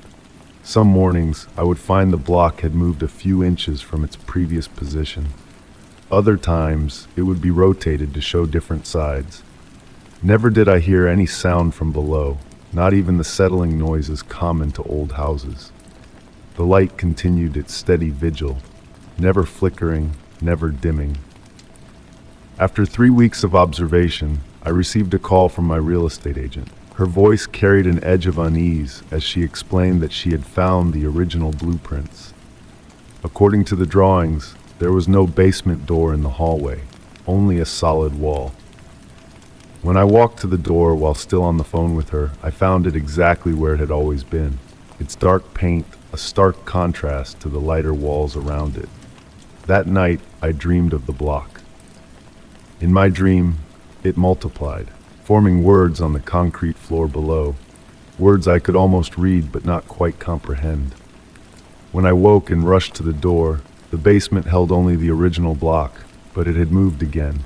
Some mornings, I would find the block had moved a few inches from its previous position. Other times, it would be rotated to show different sides. Never did I hear any sound from below, not even the settling noises common to old houses. The light continued its steady vigil, never flickering, never dimming. After 3 weeks of observation, I received a call from my real estate agent. Her voice carried an edge of unease as she explained that she had found the original blueprints. According to the drawings, there was no basement door in the hallway, only a solid wall. When I walked to the door while still on the phone with her, I found it exactly where it had always been. Its dark paint, a stark contrast to the lighter walls around it. That night, I dreamed of the block. In my dream, it multiplied, forming words on the concrete floor below, words I could almost read but not quite comprehend. When I woke and rushed to the door, the basement held only the original block, but it had moved again.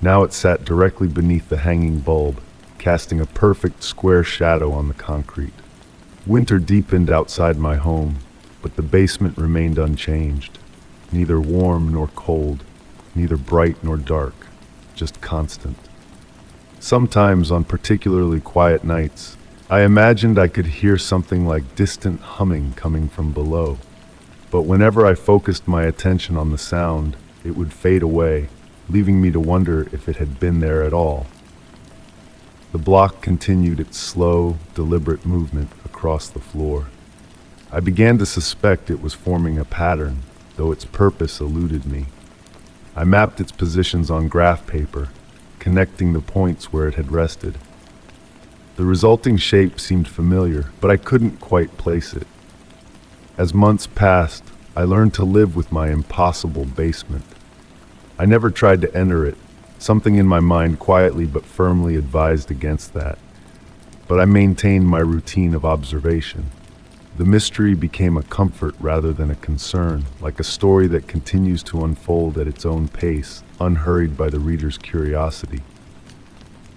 Now it sat directly beneath the hanging bulb, casting a perfect square shadow on the concrete. Winter deepened outside my home, but the basement remained unchanged, neither warm nor cold, neither bright nor dark, just constant. Sometimes on particularly quiet nights, I imagined I could hear something like distant humming coming from below. But whenever I focused my attention on the sound, it would fade away, leaving me to wonder if it had been there at all. The block continued its slow, deliberate movement across the floor. I began to suspect it was forming a pattern, though its purpose eluded me. I mapped its positions on graph paper, connecting the points where it had rested. The resulting shape seemed familiar, but I couldn't quite place it. As months passed, I learned to live with my impossible basement. I never tried to enter it. Something in my mind quietly but firmly advised against that. But I maintained my routine of observation. The mystery became a comfort rather than a concern, like a story that continues to unfold at its own pace, unhurried by the reader's curiosity.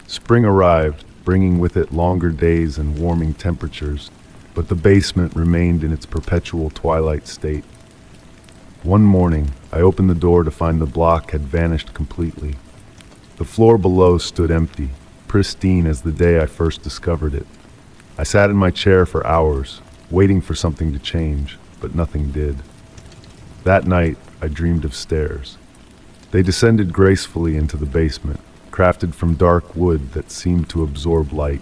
Spring arrived, bringing with it longer days and warming temperatures, but the basement remained in its perpetual twilight state. One morning, I opened the door to find the block had vanished completely. The floor below stood empty, pristine as the day I first discovered it. I sat in my chair for hours, waiting for something to change, but nothing did. That night, I dreamed of stairs. They descended gracefully into the basement, crafted from dark wood that seemed to absorb light.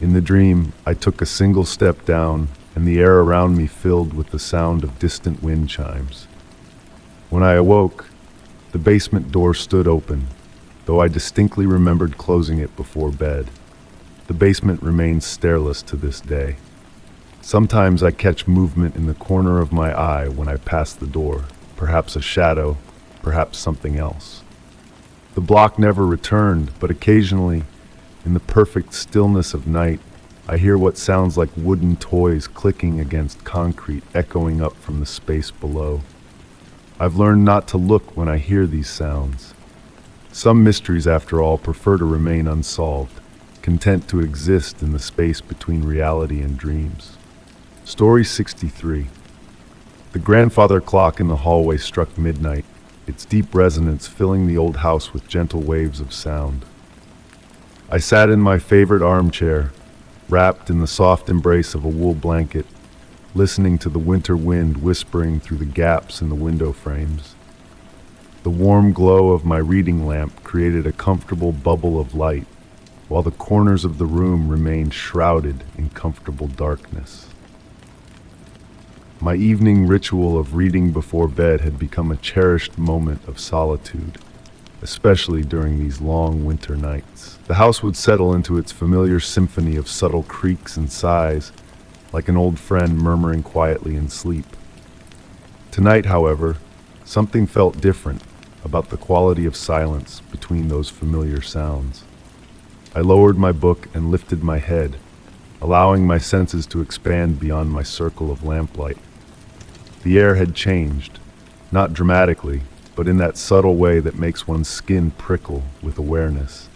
In the dream, I took a single step down, and the air around me filled with the sound of distant wind chimes. When I awoke, the basement door stood open, though I distinctly remembered closing it before bed. The basement remains stairless to this day. Sometimes I catch movement in the corner of my eye when I pass the door, perhaps a shadow, perhaps something else. The block never returned, but occasionally, in the perfect stillness of night, I hear what sounds like wooden toys clicking against concrete, echoing up from the space below. I've learned not to look when I hear these sounds. Some mysteries, after all, prefer to remain unsolved, content to exist in the space between reality and dreams. Story 63. The grandfather clock in the hallway struck midnight, its deep resonance filling the old house with gentle waves of sound. I sat in my favorite armchair, wrapped in the soft embrace of a wool blanket, listening to the winter wind whispering through the gaps in the window frames. The warm glow of my reading lamp created a comfortable bubble of light, while the corners of the room remained shrouded in comfortable darkness. My evening ritual of reading before bed had become a cherished moment of solitude, especially during these long winter nights. The house would settle into its familiar symphony of subtle creaks and sighs, like an old friend murmuring quietly in sleep. Tonight, however, something felt different about the quality of silence between those familiar sounds. I lowered my book and lifted my head, allowing my senses to expand beyond my circle of lamplight. The air had changed, not dramatically, but in that subtle way that makes one's skin prickle with awareness.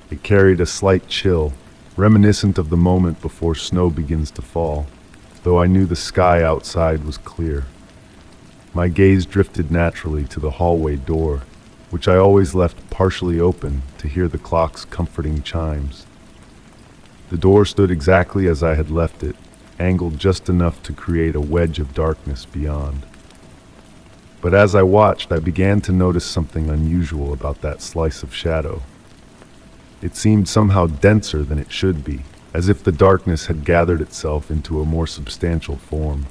It carried a slight chill, reminiscent of the moment before snow begins to fall, though I knew the sky outside was clear. My gaze drifted naturally to the hallway door, which I always left partially open to hear the clock's comforting chimes. The door stood exactly as I had left it, angled just enough to create a wedge of darkness beyond. But as I watched, I began to notice something unusual about that slice of shadow. It seemed somehow denser than it should be, as if the darkness had gathered itself into a more substantial form.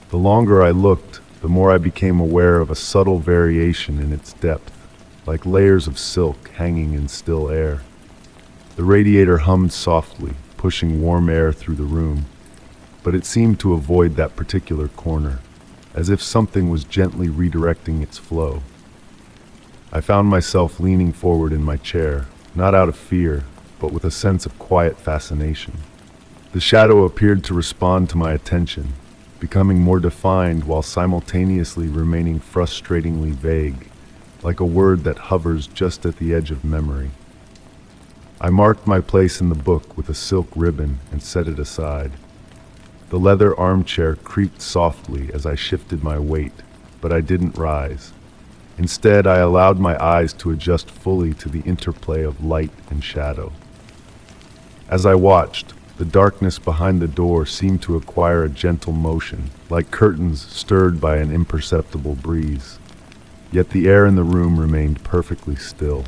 The longer I looked, the more I became aware of a subtle variation in its depth, like layers of silk hanging in still air. The radiator hummed softly, pushing warm air through the room, but it seemed to avoid that particular corner, as if something was gently redirecting its flow. I found myself leaning forward in my chair, not out of fear, but with a sense of quiet fascination. The shadow appeared to respond to my attention, becoming more defined while simultaneously remaining frustratingly vague, like a word that hovers just at the edge of memory. I marked my place in the book with a silk ribbon and set it aside. The leather armchair creaked softly as I shifted my weight, but I didn't rise. Instead, I allowed my eyes to adjust fully to the interplay of light and shadow. As I watched, the darkness behind the door seemed to acquire a gentle motion, like curtains stirred by an imperceptible breeze. Yet the air in the room remained perfectly still.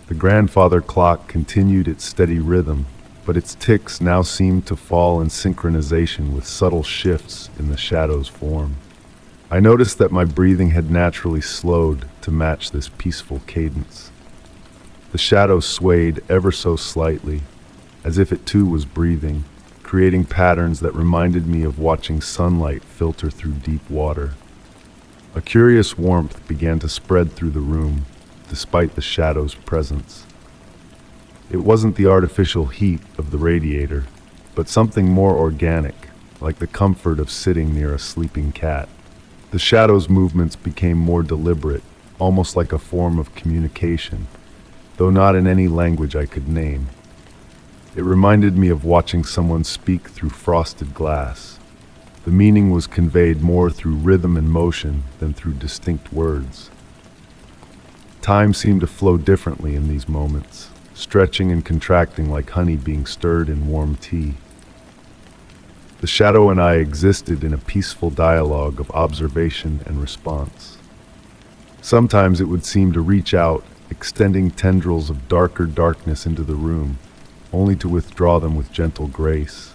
The grandfather clock continued its steady rhythm, but its ticks now seemed to fall in synchronization with subtle shifts in the shadow's form. I noticed that my breathing had naturally slowed to match this peaceful cadence. The shadow swayed ever so slightly, as if it too was breathing, creating patterns that reminded me of watching sunlight filter through deep water. A curious warmth began to spread through the room, despite the shadow's presence. It wasn't the artificial heat of the radiator, but something more organic, like the comfort of sitting near a sleeping cat. The shadow's movements became more deliberate, almost like a form of communication, though not in any language I could name. It reminded me of watching someone speak through frosted glass. The meaning was conveyed more through rhythm and motion than through distinct words. Time seemed to flow differently in these moments, stretching and contracting like honey being stirred in warm tea. The shadow and I existed in a peaceful dialogue of observation and response. Sometimes it would seem to reach out, extending tendrils of darker darkness into the room, only to withdraw them with gentle grace.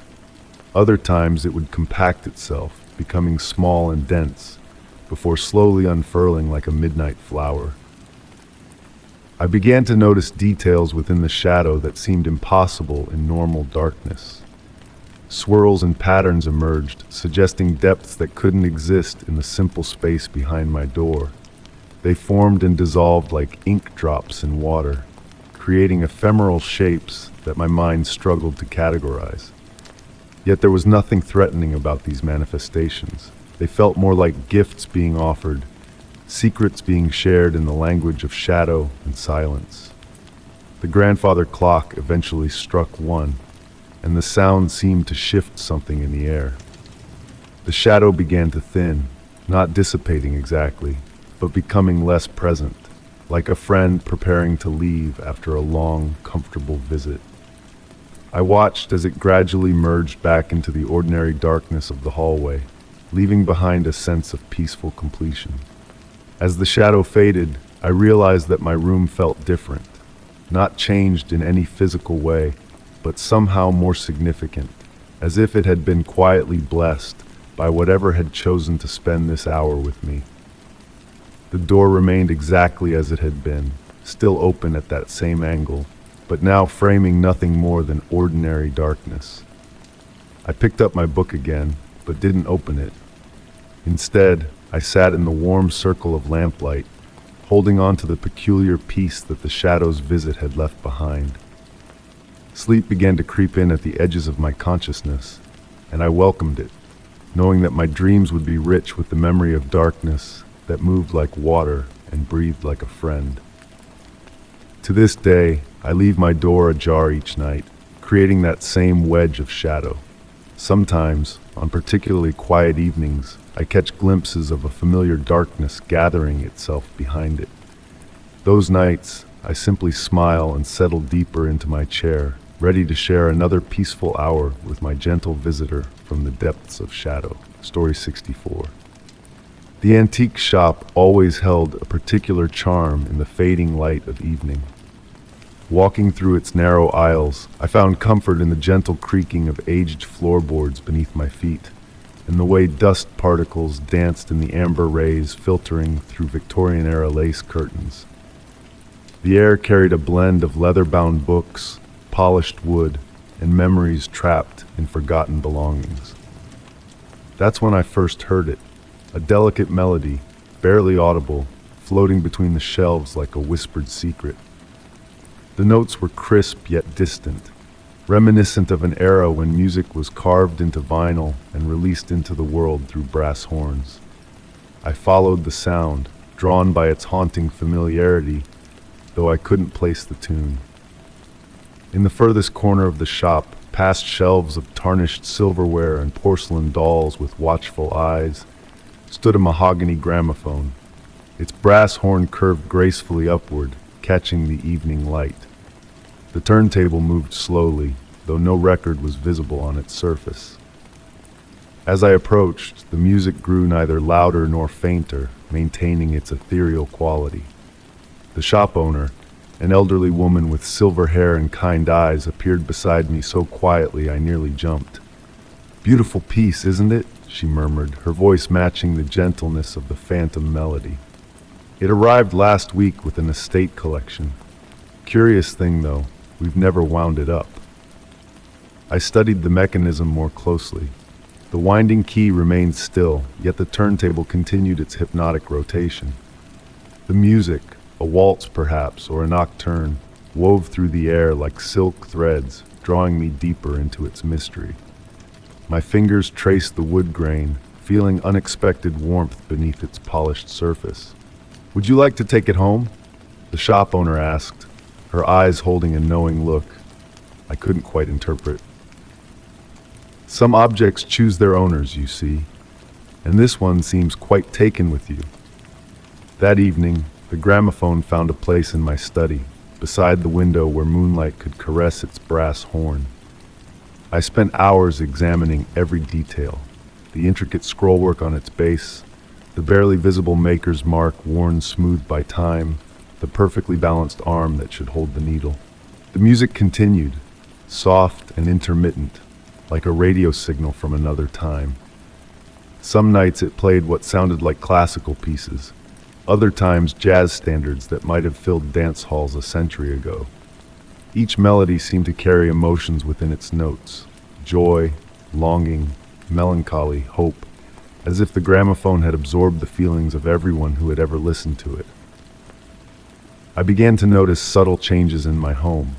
Other times it would compact itself, becoming small and dense, before slowly unfurling like a midnight flower. I began to notice details within the shadow that seemed impossible in normal darkness. Swirls and patterns emerged, suggesting depths that couldn't exist in the simple space behind my door. They formed and dissolved like ink drops in water, creating ephemeral shapes that my mind struggled to categorize. Yet there was nothing threatening about these manifestations. They felt more like gifts being offered, secrets being shared in the language of shadow and silence. The grandfather clock eventually struck 1, and the sound seemed to shift something in the air. The shadow began to thin, not dissipating exactly, but becoming less present, like a friend preparing to leave after a long, comfortable visit. I watched as it gradually merged back into the ordinary darkness of the hallway, leaving behind a sense of peaceful completion. As the shadow faded, I realized that my room felt different, not changed in any physical way, but somehow more significant, as if it had been quietly blessed by whatever had chosen to spend this hour with me. The door remained exactly as it had been, still open at that same angle, but now framing nothing more than ordinary darkness. I picked up my book again, but didn't open it. Instead, I sat in the warm circle of lamplight, holding on to the peculiar peace that the shadow's visit had left behind. Sleep began to creep in at the edges of my consciousness, and I welcomed it, knowing that my dreams would be rich with the memory of darkness that moved like water and breathed like a friend. To this day, I leave my door ajar each night, creating that same wedge of shadow. Sometimes, on particularly quiet evenings, I catch glimpses of a familiar darkness gathering itself behind it. Those nights, I simply smile and settle deeper into my chair, ready to share another peaceful hour with my gentle visitor from the depths of shadow. Story 64. The antique shop always held a particular charm in the fading light of evening. Walking through its narrow aisles, I found comfort in the gentle creaking of aged floorboards beneath my feet, and the way dust particles danced in the amber rays filtering through Victorian-era lace curtains. The air carried a blend of leather-bound books, polished wood, and memories trapped in forgotten belongings. That's when I first heard it, a delicate melody, barely audible, floating between the shelves like a whispered secret. The notes were crisp yet distant, reminiscent of an era when music was carved into vinyl and released into the world through brass horns. I followed the sound, drawn by its haunting familiarity, though I couldn't place the tune. In the furthest corner of the shop, past shelves of tarnished silverware and porcelain dolls with watchful eyes, stood a mahogany gramophone. Its brass horn curved gracefully upward, catching the evening light. The turntable moved slowly, though no record was visible on its surface. As I approached, the music grew neither louder nor fainter, maintaining its ethereal quality. The shop owner, an elderly woman with silver hair and kind eyes, appeared beside me so quietly I nearly jumped. "Beautiful piece, isn't it?" she murmured, her voice matching the gentleness of the phantom melody. "It arrived last week with an estate collection. Curious thing though, we've never wound it up." I studied the mechanism more closely. The winding key remained still, yet the turntable continued its hypnotic rotation. The music, a waltz perhaps, or a nocturne, wove through the air like silk threads, drawing me deeper into its mystery. My fingers traced the wood grain, feeling unexpected warmth beneath its polished surface. "Would you like to take it home?" the shop owner asked, her eyes holding a knowing look. I couldn't quite interpret. Some objects choose their owners, you see, and this one seems quite taken with you. That evening, the gramophone found a place in my study, beside the window where moonlight could caress its brass horn. I spent hours examining every detail, the intricate scrollwork on its base, the barely visible maker's mark worn smooth by time, the perfectly balanced arm that should hold the needle. The music continued, soft and intermittent, like a radio signal from another time. Some nights it played what sounded like classical pieces, other times jazz standards that might have filled dance halls a century ago. Each melody seemed to carry emotions within its notes: joy, longing, melancholy, hope, as if the gramophone had absorbed the feelings of everyone who had ever listened to it. I began to notice subtle changes in my home.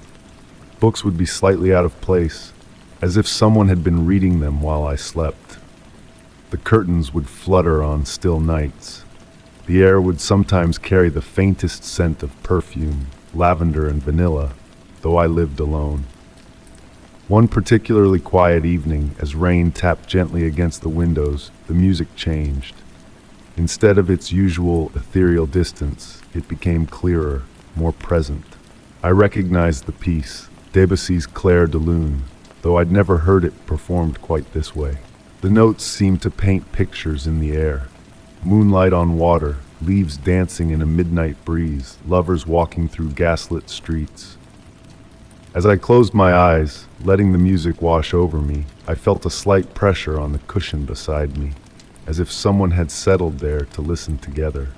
Books would be slightly out of place, as if someone had been reading them while I slept. The The curtains would flutter on still nights. The air would sometimes carry the faintest scent of perfume, lavender and vanilla, though I lived alone. One particularly quiet evening, as rain tapped gently against the windows, the music changed. Instead of its usual ethereal distance, it became clearer, more present. I recognized the piece, Debussy's Clair de Lune, though I'd never heard it performed quite this way. The notes seemed to paint pictures in the air. Moonlight on water, leaves dancing in a midnight breeze, lovers walking through gaslit streets. As I closed my eyes, letting the music wash over me, I felt a slight pressure on the cushion beside me, as if someone had settled there to listen together.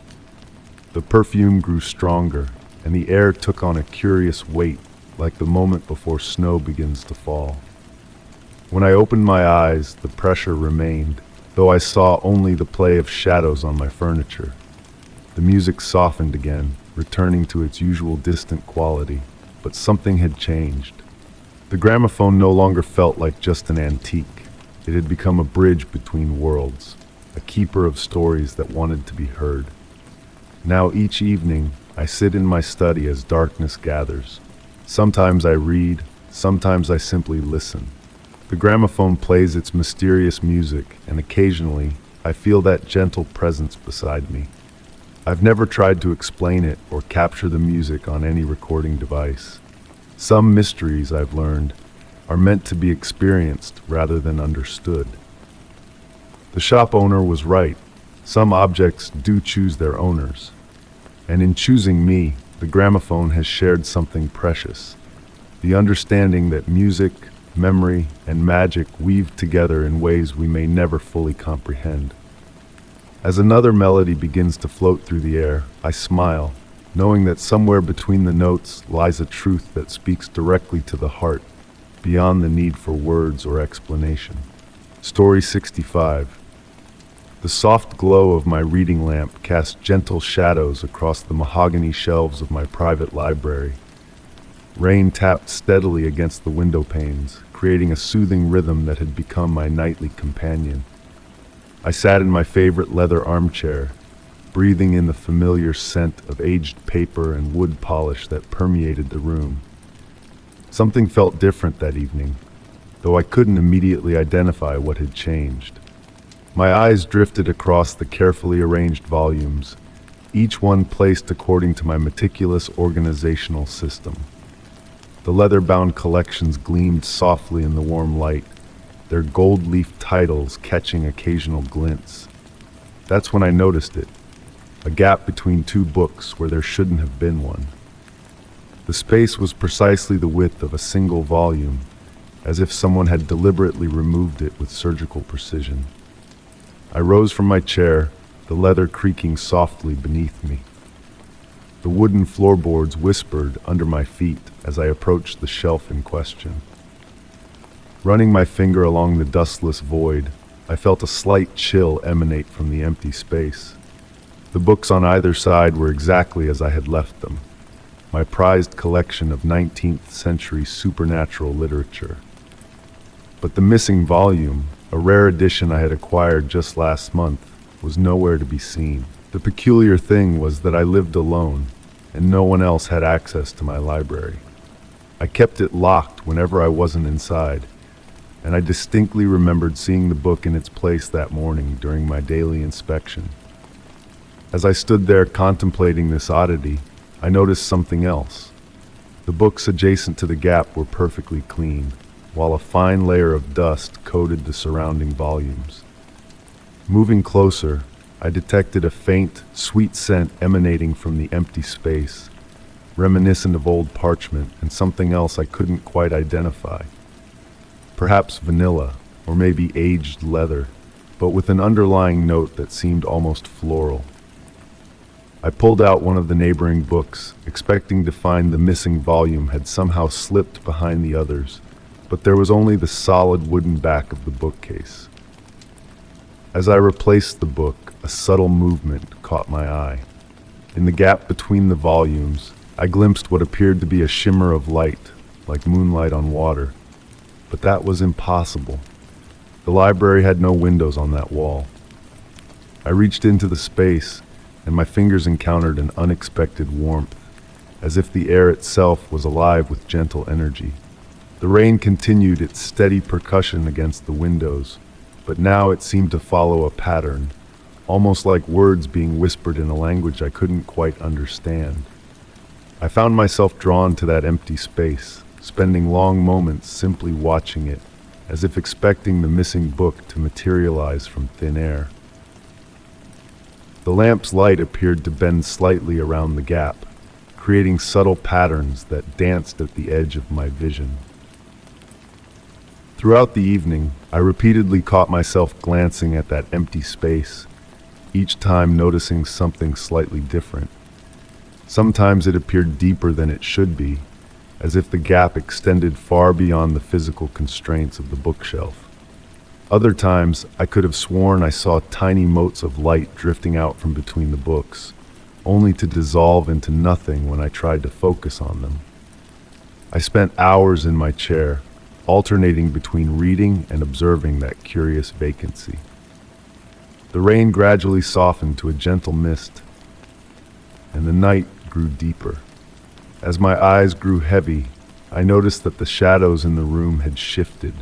The perfume grew stronger, and the air took on a curious weight, like the moment before snow begins to fall. When I opened my eyes, the pressure remained, though I saw only the play of shadows on my furniture. The music softened again, returning to its usual distant quality, but something had changed. The gramophone no longer felt like just an antique. It had become a bridge between worlds, a keeper of stories that wanted to be heard. Now each evening, I sit in my study as darkness gathers. Sometimes I read, sometimes I simply listen. The gramophone plays its mysterious music, and occasionally, I feel that gentle presence beside me. I've never tried to explain it or capture the music on any recording device. Some mysteries, I've learned, are meant to be experienced rather than understood. The shop owner was right. Some objects do choose their owners. And in choosing me, the gramophone has shared something precious. The understanding that music, memory, and magic weave together in ways we may never fully comprehend. As another melody begins to float through the air, I smile, knowing that somewhere between the notes lies a truth that speaks directly to the heart, beyond the need for words or explanation. Story 65. The soft glow of my reading lamp cast gentle shadows across the mahogany shelves of my private library. Rain tapped steadily against the window panes, creating a soothing rhythm that had become my nightly companion. I sat in my favorite leather armchair, breathing in the familiar scent of aged paper and wood polish that permeated the room. Something felt different that evening, though I couldn't immediately identify what had changed. My eyes drifted across the carefully arranged volumes, each one placed according to my meticulous organizational system. The leather-bound collections gleamed softly in the warm light, their gold-leaf titles catching occasional glints. That's when I noticed it, a gap between two books where there shouldn't have been one. The space was precisely the width of a single volume, as if someone had deliberately removed it with surgical precision. I rose from my chair, the leather creaking softly beneath me. The wooden floorboards whispered under my feet as I approached the shelf in question. Running my finger along the dustless void, I felt a slight chill emanate from the empty space. The books on either side were exactly as I had left them, my prized collection of 19th century supernatural literature. But the missing volume, a rare edition I had acquired just last month, was nowhere to be seen. The peculiar thing was that I lived alone, and no one else had access to my library. I kept it locked whenever I wasn't inside, and I distinctly remembered seeing the book in its place that morning during my daily inspection. As I stood there contemplating this oddity, I noticed something else. The books adjacent to the gap were perfectly clean, while a fine layer of dust coated the surrounding volumes. Moving closer, I detected a faint, sweet scent emanating from the empty space, reminiscent of old parchment and something else I couldn't quite identify. Perhaps vanilla, or maybe aged leather, but with an underlying note that seemed almost floral. I pulled out one of the neighboring books, expecting to find the missing volume had somehow slipped behind the others, but there was only the solid wooden back of the bookcase. As I replaced the book, a subtle movement caught my eye. In the gap between the volumes, I glimpsed what appeared to be a shimmer of light, like moonlight on water. But that was impossible. The library had no windows on that wall. I reached into the space, and my fingers encountered an unexpected warmth, as if the air itself was alive with gentle energy. The rain continued its steady percussion against the windows, but now it seemed to follow a pattern, almost like words being whispered in a language I couldn't quite understand. I found myself drawn to that empty space, spending long moments simply watching it, as if expecting the missing book to materialize from thin air. The lamp's light appeared to bend slightly around the gap, creating subtle patterns that danced at the edge of my vision. Throughout the evening, I repeatedly caught myself glancing at that empty space, each time noticing something slightly different. Sometimes it appeared deeper than it should be, as if the gap extended far beyond the physical constraints of the bookshelf. Other times, I could have sworn I saw tiny motes of light drifting out from between the books, only to dissolve into nothing when I tried to focus on them. I spent hours in my chair, alternating between reading and observing that curious vacancy. The rain gradually softened to a gentle mist, and the night grew deeper. As my eyes grew heavy, I noticed that the shadows in the room had shifted,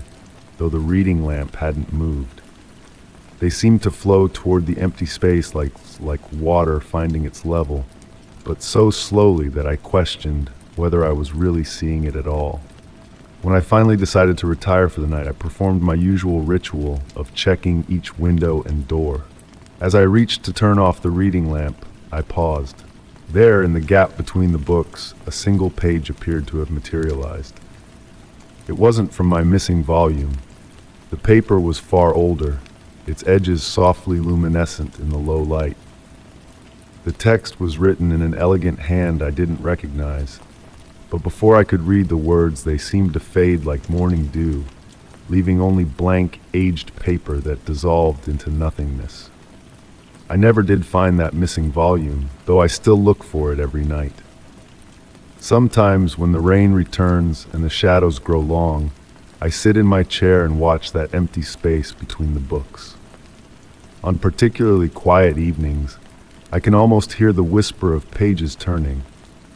though the reading lamp hadn't moved. They seemed to flow toward the empty space like water finding its level, but so slowly that I questioned whether I was really seeing it at all. When I finally decided to retire for the night, I performed my usual ritual of checking each window and door. As I reached to turn off the reading lamp, I paused. There, in the gap between the books, a single page appeared to have materialized. It wasn't from my missing volume. The paper was far older, its edges softly luminescent in the low light. The text was written in an elegant hand I didn't recognize, but before I could read the words, they seemed to fade like morning dew, leaving only blank, aged paper that dissolved into nothingness. I never did find that missing volume, though I still look for it every night. Sometimes when the rain returns and the shadows grow long, I sit in my chair and watch that empty space between the books. On particularly quiet evenings, I can almost hear the whisper of pages turning,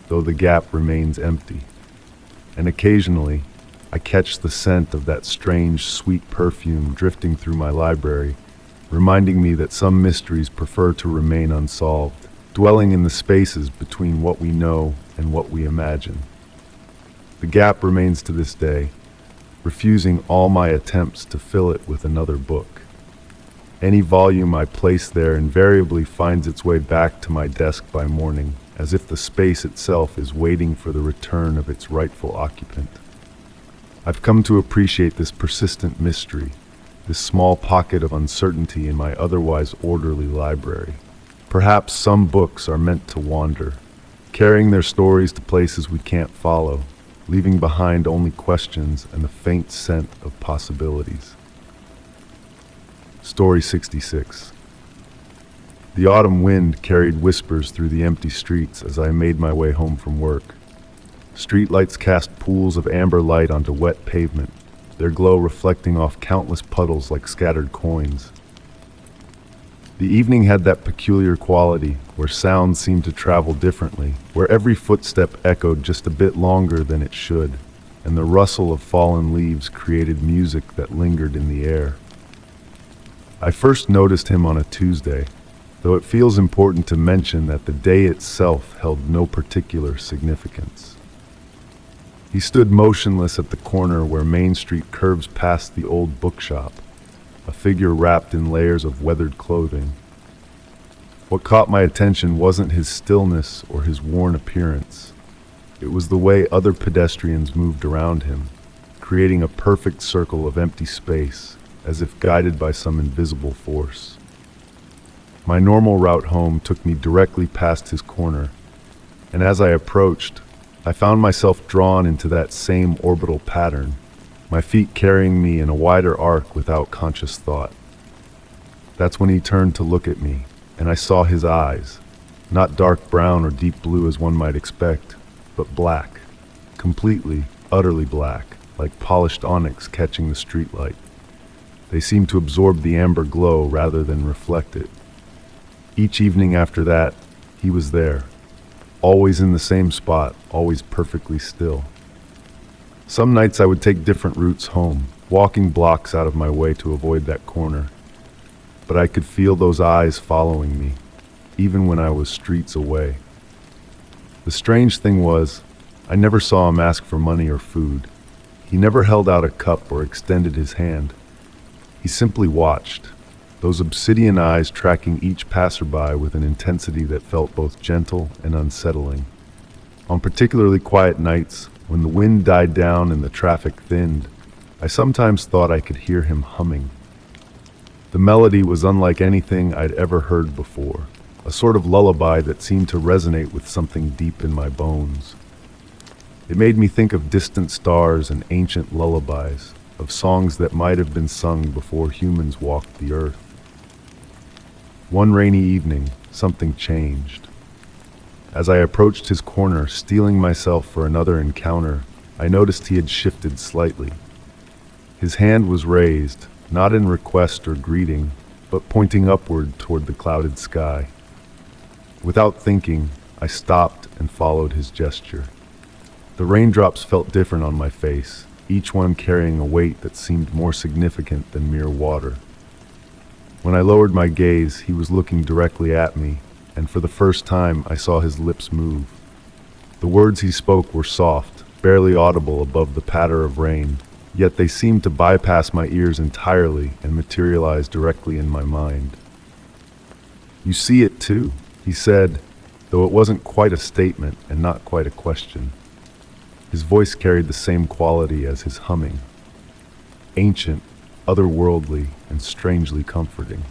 though the gap remains empty. And occasionally, I catch the scent of that strange, sweet perfume drifting through my library, reminding me that some mysteries prefer to remain unsolved, dwelling in the spaces between what we know and what we imagine. The gap remains to this day, refusing all my attempts to fill it with another book. Any volume I place there invariably finds its way back to my desk by morning, as if the space itself is waiting for the return of its rightful occupant. I've come to appreciate this persistent mystery, this small pocket of uncertainty in my otherwise orderly library. Perhaps some books are meant to wander, carrying their stories to places we can't follow, leaving behind only questions and the faint scent of possibilities. Story 66. The autumn wind carried whispers through the empty streets as I made my way home from work. Streetlights cast pools of amber light onto wet pavement, their glow reflecting off countless puddles like scattered coins. The evening had that peculiar quality where sound seemed to travel differently, where every footstep echoed just a bit longer than it should, and the rustle of fallen leaves created music that lingered in the air. I first noticed him on a Tuesday, though it feels important to mention that the day itself held no particular significance. He stood motionless at the corner where Main Street curves past the old bookshop, a figure wrapped in layers of weathered clothing. What caught my attention wasn't his stillness or his worn appearance. It was the way other pedestrians moved around him, creating a perfect circle of empty space, as if guided by some invisible force. My normal route home took me directly past his corner, and as I approached, I found myself drawn into that same orbital pattern, my feet carrying me in a wider arc without conscious thought. That's when he turned to look at me, and I saw his eyes, not dark brown or deep blue as one might expect, but black, completely, utterly black, like polished onyx catching the streetlight. They seemed to absorb the amber glow rather than reflect it. Each evening after that, he was there, always in the same spot, always perfectly still. Some nights I would take different routes home, walking blocks out of my way to avoid that corner. But I could feel those eyes following me, even when I was streets away. The strange thing was, I never saw him ask for money or food. He never held out a cup or extended his hand. He simply watched, those obsidian eyes tracking each passerby with an intensity that felt both gentle and unsettling. On particularly quiet nights, when the wind died down and the traffic thinned, I sometimes thought I could hear him humming. The melody was unlike anything I'd ever heard before, a sort of lullaby that seemed to resonate with something deep in my bones. It made me think of distant stars and ancient lullabies, of songs that might have been sung before humans walked the earth. One rainy evening, something changed. As I approached his corner, steeling myself for another encounter, I noticed he had shifted slightly. His hand was raised, not in request or greeting, but pointing upward toward the clouded sky. Without thinking, I stopped and followed his gesture. The raindrops felt different on my face, each one carrying a weight that seemed more significant than mere water. When I lowered my gaze, he was looking directly at me, and for the first time I saw his lips move. The words he spoke were soft, barely audible above the patter of rain, yet they seemed to bypass my ears entirely and materialize directly in my mind. "You see it too," he said, though it wasn't quite a statement and not quite a question. His voice carried the same quality as his humming. Ancient, otherworldly, and strangely comforting.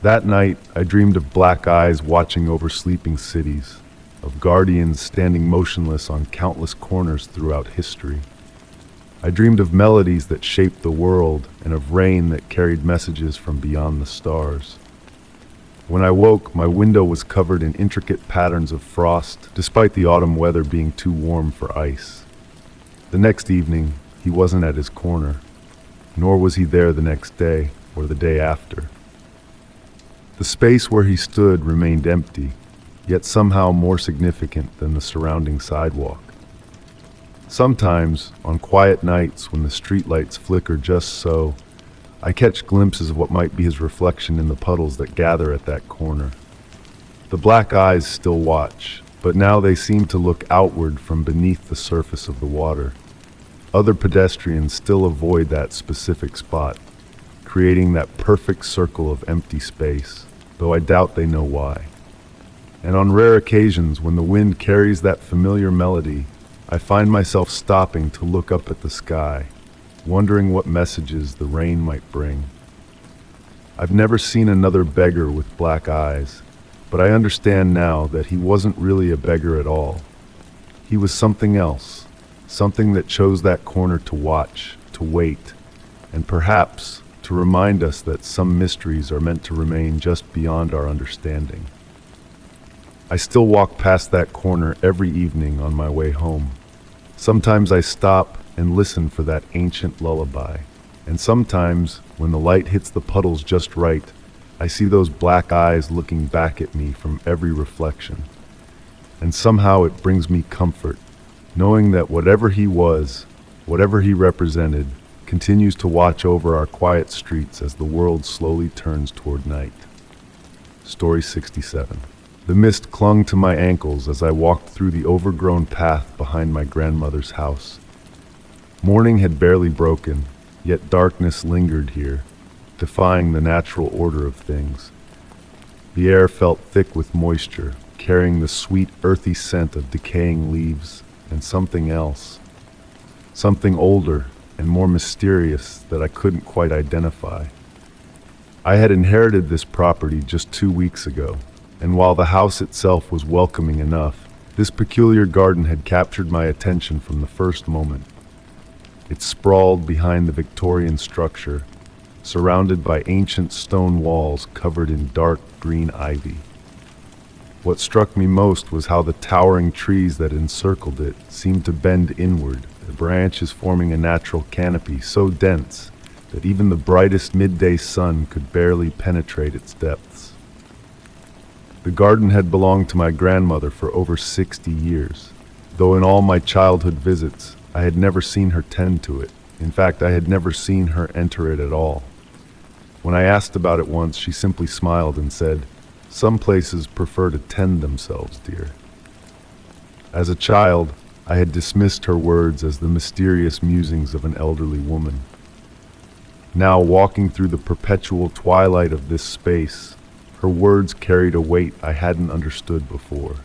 That night, I dreamed of black eyes watching over sleeping cities, of guardians standing motionless on countless corners throughout history. I dreamed of melodies that shaped the world and of rain that carried messages from beyond the stars. When I woke, my window was covered in intricate patterns of frost, despite the autumn weather being too warm for ice. The next evening, he wasn't at his corner, nor was he there the next day or the day after. The space where he stood remained empty, yet somehow more significant than the surrounding sidewalk. Sometimes, on quiet nights when the streetlights flicker just so, I catch glimpses of what might be his reflection in the puddles that gather at that corner. The black eyes still watch, but now they seem to look outward from beneath the surface of the water. Other pedestrians still avoid that specific spot, creating that perfect circle of empty space, though I doubt they know why. And on rare occasions, when the wind carries that familiar melody, I find myself stopping to look up at the sky, wondering what messages the rain might bring. I've never seen another beggar with black eyes, but I understand now that he wasn't really a beggar at all. He was something else, something that chose that corner to watch, to wait, and perhaps to remind us that some mysteries are meant to remain just beyond our understanding. I still walk past that corner every evening on my way home. Sometimes I stop and listen for that ancient lullaby, and sometimes, when the light hits the puddles just right, I see those black eyes looking back at me from every reflection. And somehow it brings me comfort, knowing that whatever he was, whatever he represented, continues to watch over our quiet streets as the world slowly turns toward night. Story 67. The mist clung to my ankles as I walked through the overgrown path behind my grandmother's house. Morning had barely broken, yet darkness lingered here, defying the natural order of things. The air felt thick with moisture, carrying the sweet, earthy scent of decaying leaves and something else. Something older and more mysterious that I couldn't quite identify. I had inherited this property just 2 weeks ago, and while the house itself was welcoming enough, this peculiar garden had captured my attention from the first moment. It sprawled behind the Victorian structure, surrounded by ancient stone walls covered in dark green ivy. What struck me most was how the towering trees that encircled it seemed to bend inward, the branches forming a natural canopy so dense that even the brightest midday sun could barely penetrate its depths. The garden had belonged to my grandmother for over 60 years, though in all my childhood visits, I had never seen her tend to it. In fact, I had never seen her enter it at all. When I asked about it once, she simply smiled and said, "Some places prefer to tend themselves, dear." As a child, I had dismissed her words as the mysterious musings of an elderly woman. Now, walking through the perpetual twilight of this space, her words carried a weight I hadn't understood before.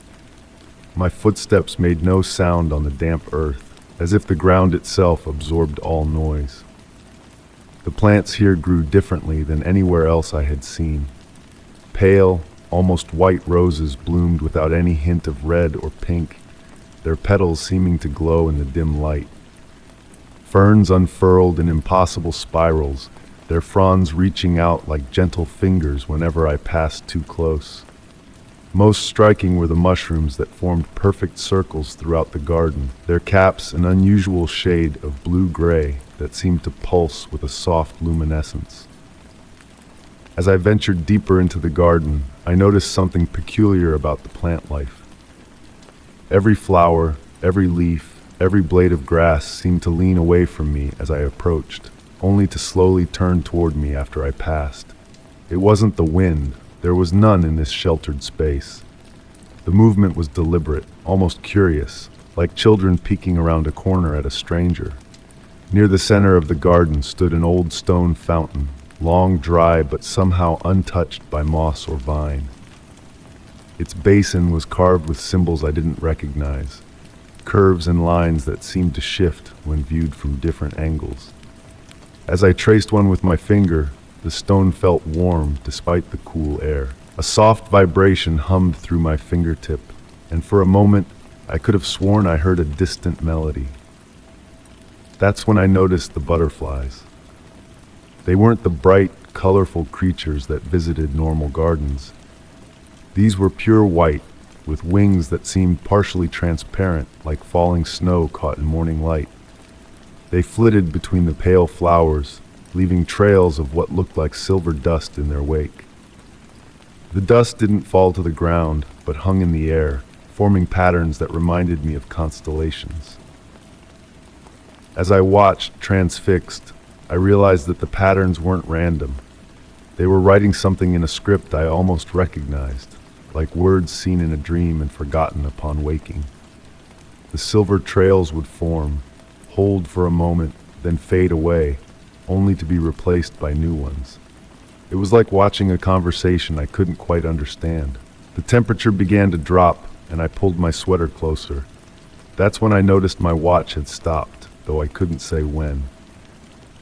My footsteps made no sound on the damp earth, as if the ground itself absorbed all noise. The plants here grew differently than anywhere else I had seen. Pale, almost white roses bloomed without any hint of red or pink, their petals seeming to glow in the dim light. Ferns unfurled in impossible spirals, their fronds reaching out like gentle fingers whenever I passed too close. Most striking were the mushrooms that formed perfect circles throughout the garden, their caps an unusual shade of blue-gray that seemed to pulse with a soft luminescence. As I ventured deeper into the garden, I noticed something peculiar about the plant life. Every flower, every leaf, every blade of grass seemed to lean away from me as I approached, only to slowly turn toward me after I passed. It wasn't the wind. There was none in this sheltered space. The movement was deliberate, almost curious, like children peeking around a corner at a stranger. Near the center of the garden stood an old stone fountain, long dry but somehow untouched by moss or vine. Its basin was carved with symbols I didn't recognize, curves and lines that seemed to shift when viewed from different angles. As I traced one with my finger, the stone felt warm despite the cool air. A soft vibration hummed through my fingertip, and for a moment I could have sworn I heard a distant melody. That's when I noticed the butterflies. They weren't the bright, colorful creatures that visited normal gardens. These were pure white, with wings that seemed partially transparent, like falling snow caught in morning light. They flitted between the pale flowers, leaving trails of what looked like silver dust in their wake. The dust didn't fall to the ground, but hung in the air, forming patterns that reminded me of constellations. As I watched, transfixed, I realized that the patterns weren't random. They were writing something in a script I almost recognized, like words seen in a dream and forgotten upon waking. The silver trails would form, hold for a moment, then fade away, only to be replaced by new ones. It was like watching a conversation I couldn't quite understand. The temperature began to drop, and I pulled my sweater closer. That's when I noticed my watch had stopped, though I couldn't say when.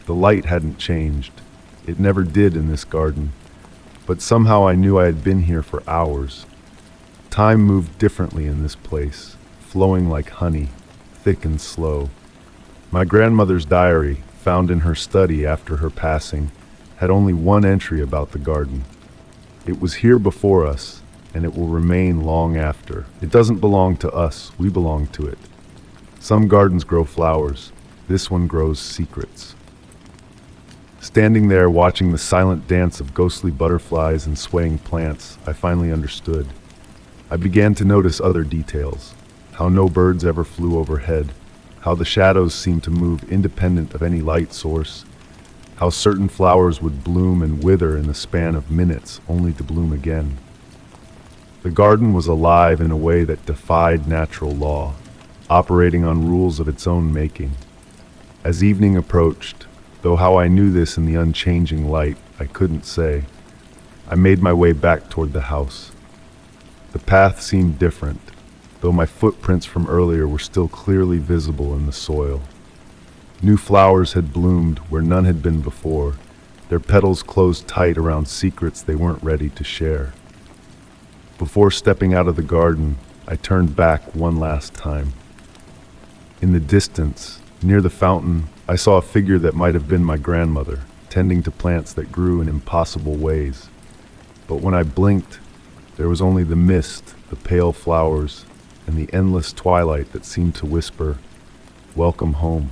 The light hadn't changed. It never did in this garden, but somehow I knew I had been here for hours. Time moved differently in this place, flowing like honey, thick and slow. My grandmother's diary, found in her study after her passing, had only one entry about the garden. It was here before us, and it will remain long after. It doesn't belong to us, we belong to it. Some gardens grow flowers, this one grows secrets. Standing there watching the silent dance of ghostly butterflies and swaying plants, I finally understood. I began to notice other details, how no birds ever flew overhead, how the shadows seemed to move independent of any light source, how certain flowers would bloom and wither in the span of minutes only to bloom again. The garden was alive in a way that defied natural law, operating on rules of its own making. As evening approached, though how I knew this in the unchanging light, I couldn't say, I made my way back toward the house. The path seemed different, though my footprints from earlier were still clearly visible in the soil. New flowers had bloomed where none had been before, their petals closed tight around secrets they weren't ready to share. Before stepping out of the garden, I turned back one last time. In the distance, near the fountain, I saw a figure that might have been my grandmother, tending to plants that grew in impossible ways. But when I blinked, there was only the mist, the pale flowers, and the endless twilight that seemed to whisper, "Welcome home."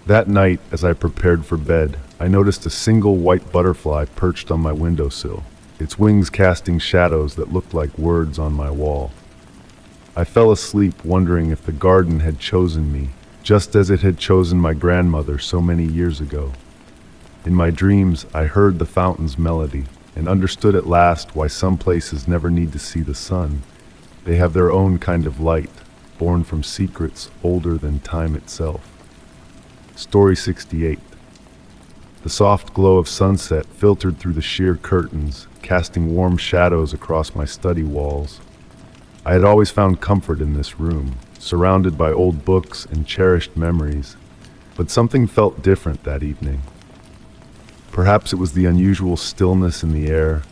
That night, as I prepared for bed, I noticed a single white butterfly perched on my windowsill, its wings casting shadows that looked like words on my wall. I fell asleep wondering if the garden had chosen me, just as it had chosen my grandmother so many years ago. In my dreams, I heard the fountain's melody and understood at last why some places never need to see the sun. They have their own kind of light, born from secrets older than time itself. Story 68. The soft glow of sunset filtered through the sheer curtains, casting warm shadows across my study walls. I had always found comfort in this room, surrounded by old books and cherished memories, but something felt different that evening. Perhaps it was the unusual stillness in the air,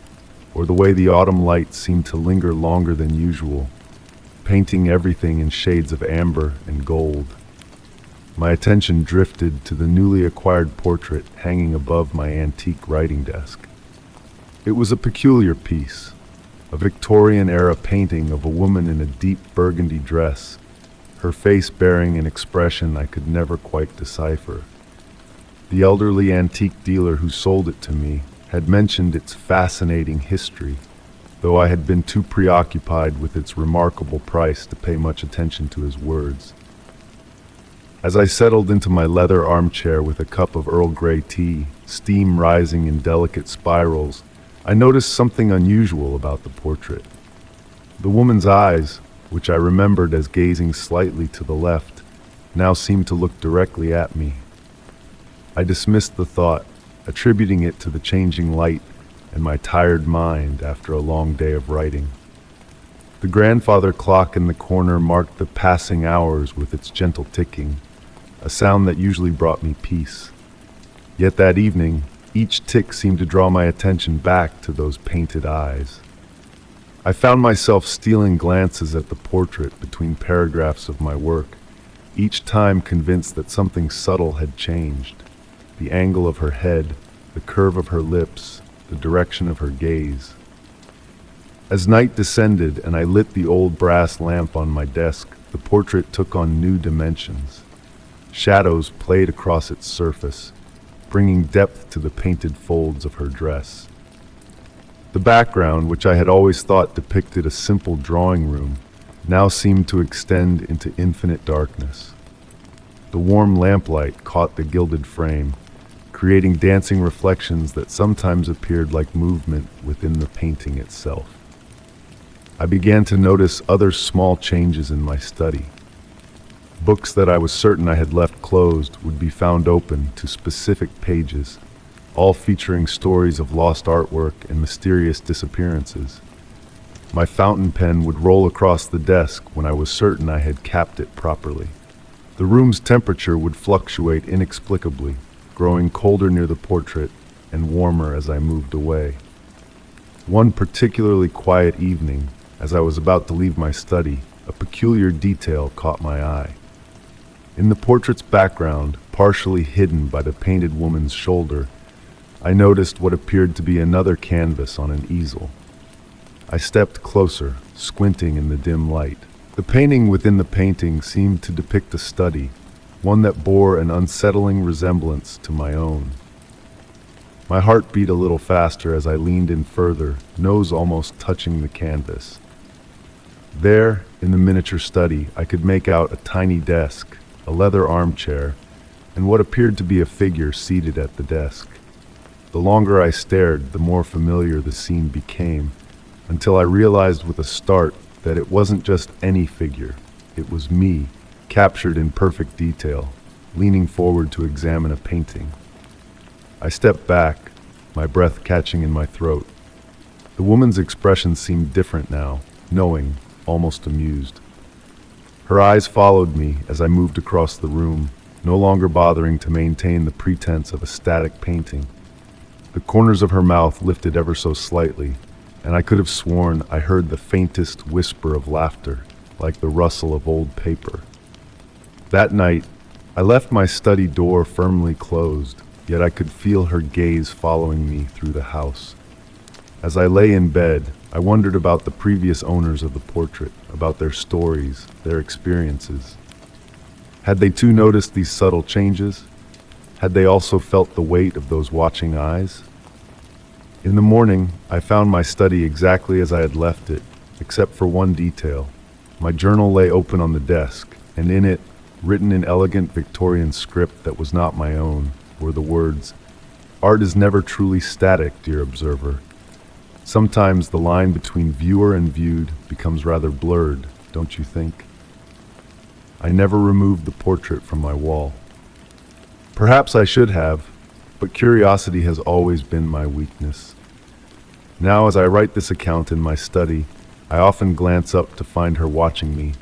or the way the autumn light seemed to linger longer than usual, painting everything in shades of amber and gold. My attention drifted to the newly acquired portrait hanging above my antique writing desk. It was a peculiar piece, a Victorian-era painting of a woman in a deep burgundy dress, her face bearing an expression I could never quite decipher. The elderly antique dealer who sold it to me had mentioned its fascinating history, though I had been too preoccupied with its remarkable price to pay much attention to his words. As I settled into my leather armchair with a cup of Earl Grey tea, steam rising in delicate spirals, I noticed something unusual about the portrait. The woman's eyes, which I remembered as gazing slightly to the left, now seemed to look directly at me. I dismissed the thought, attributing it to the changing light and my tired mind after a long day of writing. The grandfather clock in the corner marked the passing hours with its gentle ticking, a sound that usually brought me peace. Yet that evening, each tick seemed to draw my attention back to those painted eyes. I found myself stealing glances at the portrait between paragraphs of my work, each time convinced that something subtle had changed. The angle of her head, the curve of her lips, the direction of her gaze. As night descended and I lit the old brass lamp on my desk, the portrait took on new dimensions. Shadows played across its surface, bringing depth to the painted folds of her dress. The background, which I had always thought depicted a simple drawing room, now seemed to extend into infinite darkness. The warm lamplight caught the gilded frame, creating dancing reflections that sometimes appeared like movement within the painting itself. I began to notice other small changes in my study. Books that I was certain I had left closed would be found open to specific pages, all featuring stories of lost artwork and mysterious disappearances. My fountain pen would roll across the desk when I was certain I had capped it properly. The room's temperature would fluctuate inexplicably, growing colder near the portrait and warmer as I moved away. One particularly quiet evening, as I was about to leave my study, a peculiar detail caught my eye. In the portrait's background, partially hidden by the painted woman's shoulder, I noticed what appeared to be another canvas on an easel. I stepped closer, squinting in the dim light. The painting within the painting seemed to depict a study, one that bore an unsettling resemblance to my own. My heart beat a little faster as I leaned in further, nose almost touching the canvas. There, in the miniature study, I could make out a tiny desk, a leather armchair, and what appeared to be a figure seated at the desk. The longer I stared, the more familiar the scene became, until I realized with a start that it wasn't just any figure. It was me, captured in perfect detail, leaning forward to examine a painting. I stepped back, my breath catching in my throat. The woman's expression seemed different now, knowing, almost amused. Her eyes followed me as I moved across the room, no longer bothering to maintain the pretense of a static painting. The corners of her mouth lifted ever so slightly, and I could have sworn I heard the faintest whisper of laughter, like the rustle of old paper. That night, I left my study door firmly closed, yet I could feel her gaze following me through the house. As I lay in bed, I wondered about the previous owners of the portrait, about their stories, their experiences. Had they too noticed these subtle changes? Had they also felt the weight of those watching eyes? In the morning, I found my study exactly as I had left it, except for one detail. My journal lay open on the desk, and in it, written in elegant Victorian script that was not my own, were the words, "Art is never truly static, dear observer. Sometimes the line between viewer and viewed becomes rather blurred, don't you think?" I never removed the portrait from my wall. Perhaps I should have, but curiosity has always been my weakness. Now, as I write this account in my study, I often glance up to find her watching me,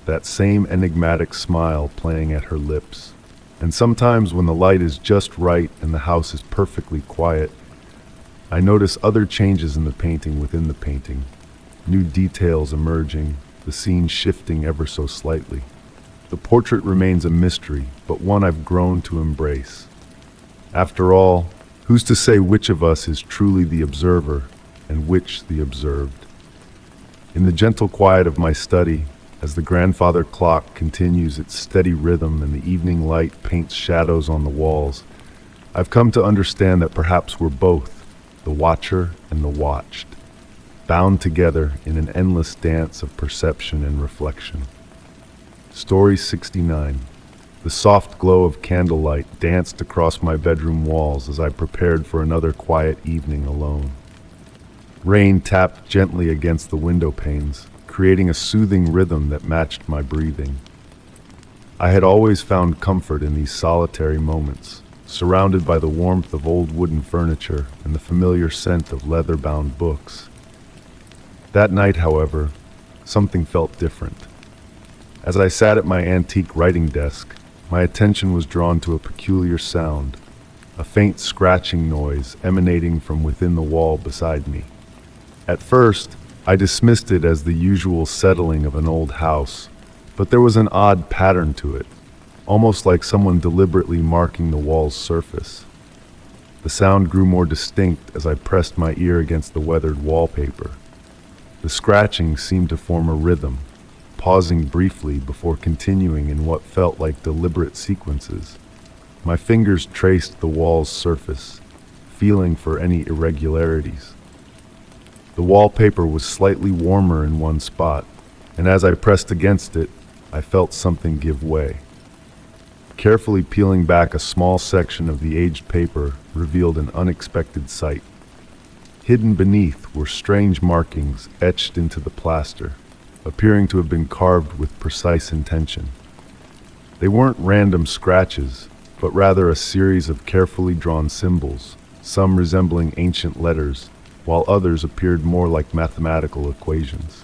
that same enigmatic smile playing at her lips. And sometimes when the light is just right and the house is perfectly quiet, I notice other changes in the painting within the painting, new details emerging, the scene shifting ever so slightly. The portrait remains a mystery, but one I've grown to embrace. After all, who's to say which of us is truly the observer and which the observed? In the gentle quiet of my study, as the grandfather clock continues its steady rhythm and the evening light paints shadows on the walls, I've come to understand that perhaps we're both, the watcher and the watched, bound together in an endless dance of perception and reflection. Story 69. The soft glow of candlelight danced across my bedroom walls as I prepared for another quiet evening alone. Rain tapped gently against the window panes, creating a soothing rhythm that matched my breathing. I had always found comfort in these solitary moments, surrounded by the warmth of old wooden furniture and the familiar scent of leather-bound books. That night, however, something felt different. As I sat at my antique writing desk, my attention was drawn to a peculiar sound, a faint scratching noise emanating from within the wall beside me. At first, I dismissed it as the usual settling of an old house, but there was an odd pattern to it, almost like someone deliberately marking the wall's surface. The sound grew more distinct as I pressed my ear against the weathered wallpaper. The scratching seemed to form a rhythm, pausing briefly before continuing in what felt like deliberate sequences. My fingers traced the wall's surface, feeling for any irregularities. The wallpaper was slightly warmer in one spot, and as I pressed against it, I felt something give way. Carefully peeling back a small section of the aged paper revealed an unexpected sight. Hidden beneath were strange markings etched into the plaster, appearing to have been carved with precise intention. They weren't random scratches, but rather a series of carefully drawn symbols, some resembling ancient letters, while others appeared more like mathematical equations.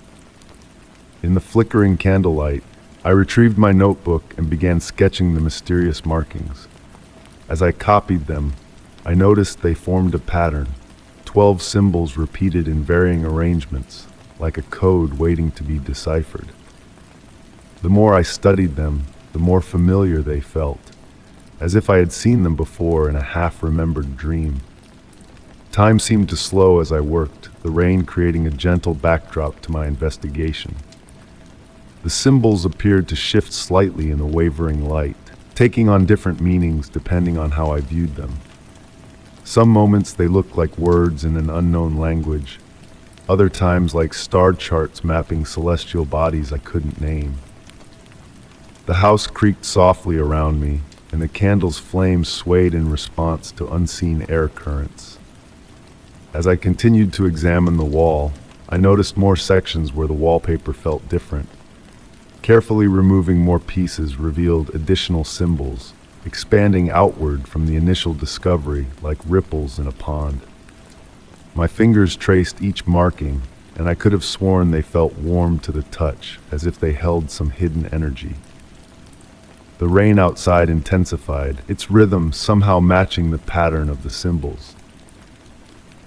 In the flickering candlelight, I retrieved my notebook and began sketching the mysterious markings. As I copied them, I noticed they formed a pattern, 12 symbols repeated in varying arrangements, like a code waiting to be deciphered. The more I studied them, the more familiar they felt, as if I had seen them before in a half-remembered dream. Time seemed to slow as I worked, the rain creating a gentle backdrop to my investigation. The symbols appeared to shift slightly in the wavering light, taking on different meanings depending on how I viewed them. Some moments they looked like words in an unknown language, other times like star charts mapping celestial bodies I couldn't name. The house creaked softly around me, and the candle's flames swayed in response to unseen air currents. As I continued to examine the wall, I noticed more sections where the wallpaper felt different. Carefully removing more pieces revealed additional symbols, expanding outward from the initial discovery like ripples in a pond. My fingers traced each marking, and I could have sworn they felt warm to the touch, as if they held some hidden energy. The rain outside intensified, its rhythm somehow matching the pattern of the symbols.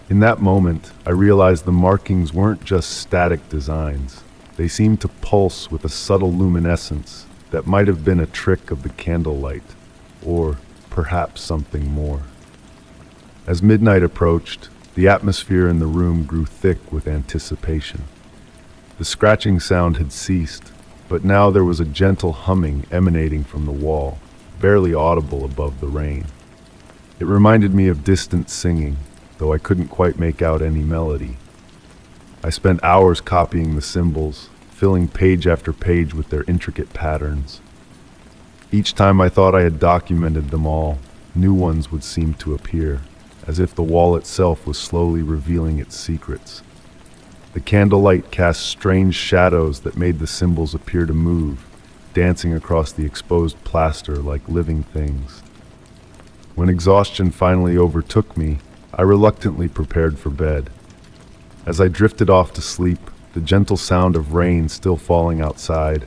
In that moment, I realized the markings weren't just static designs. They seemed to pulse with a subtle luminescence that might have been a trick of the candlelight, or perhaps something more. As midnight approached, the atmosphere in the room grew thick with anticipation. The scratching sound had ceased, but now there was a gentle humming emanating from the wall, barely audible above the rain. It reminded me of distant singing, though I couldn't quite make out any melody. I spent hours copying the symbols, filling page after page with their intricate patterns. Each time I thought I had documented them all, new ones would seem to appear, as if the wall itself was slowly revealing its secrets. The candlelight cast strange shadows that made the symbols appear to move, dancing across the exposed plaster like living things. When exhaustion finally overtook me, I reluctantly prepared for bed. As I drifted off to sleep, the gentle sound of rain still falling outside,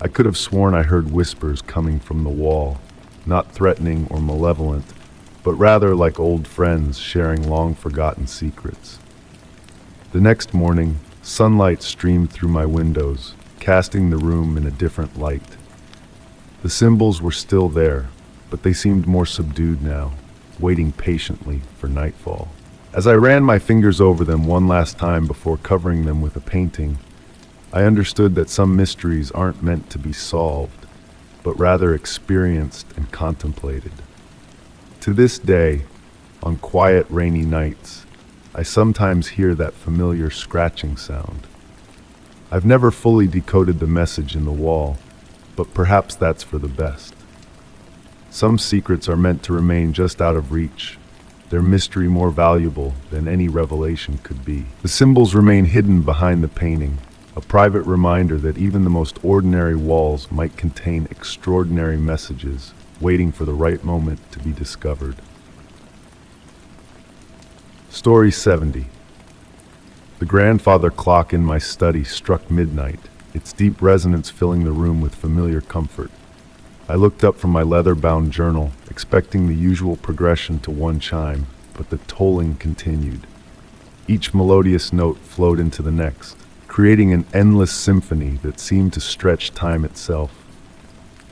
I could have sworn I heard whispers coming from the wall, not threatening or malevolent, but rather like old friends sharing long-forgotten secrets. The next morning, sunlight streamed through my windows, casting the room in a different light. The symbols were still there, but they seemed more subdued now, waiting patiently for nightfall. As I ran my fingers over them one last time before covering them with a painting, I understood that some mysteries aren't meant to be solved, but rather experienced and contemplated. To this day, on quiet, rainy nights, I sometimes hear that familiar scratching sound. I've never fully decoded the message in the wall, but perhaps that's for the best. Some secrets are meant to remain just out of reach, their mystery more valuable than any revelation could be. The symbols remain hidden behind the painting, a private reminder that even the most ordinary walls might contain extraordinary messages, waiting for the right moment to be discovered. Story 70. The grandfather clock in my study struck midnight, its deep resonance filling the room with familiar comfort. I looked up from my leather-bound journal, expecting the usual progression to one chime, but the tolling continued. Each melodious note flowed into the next, creating an endless symphony that seemed to stretch time itself.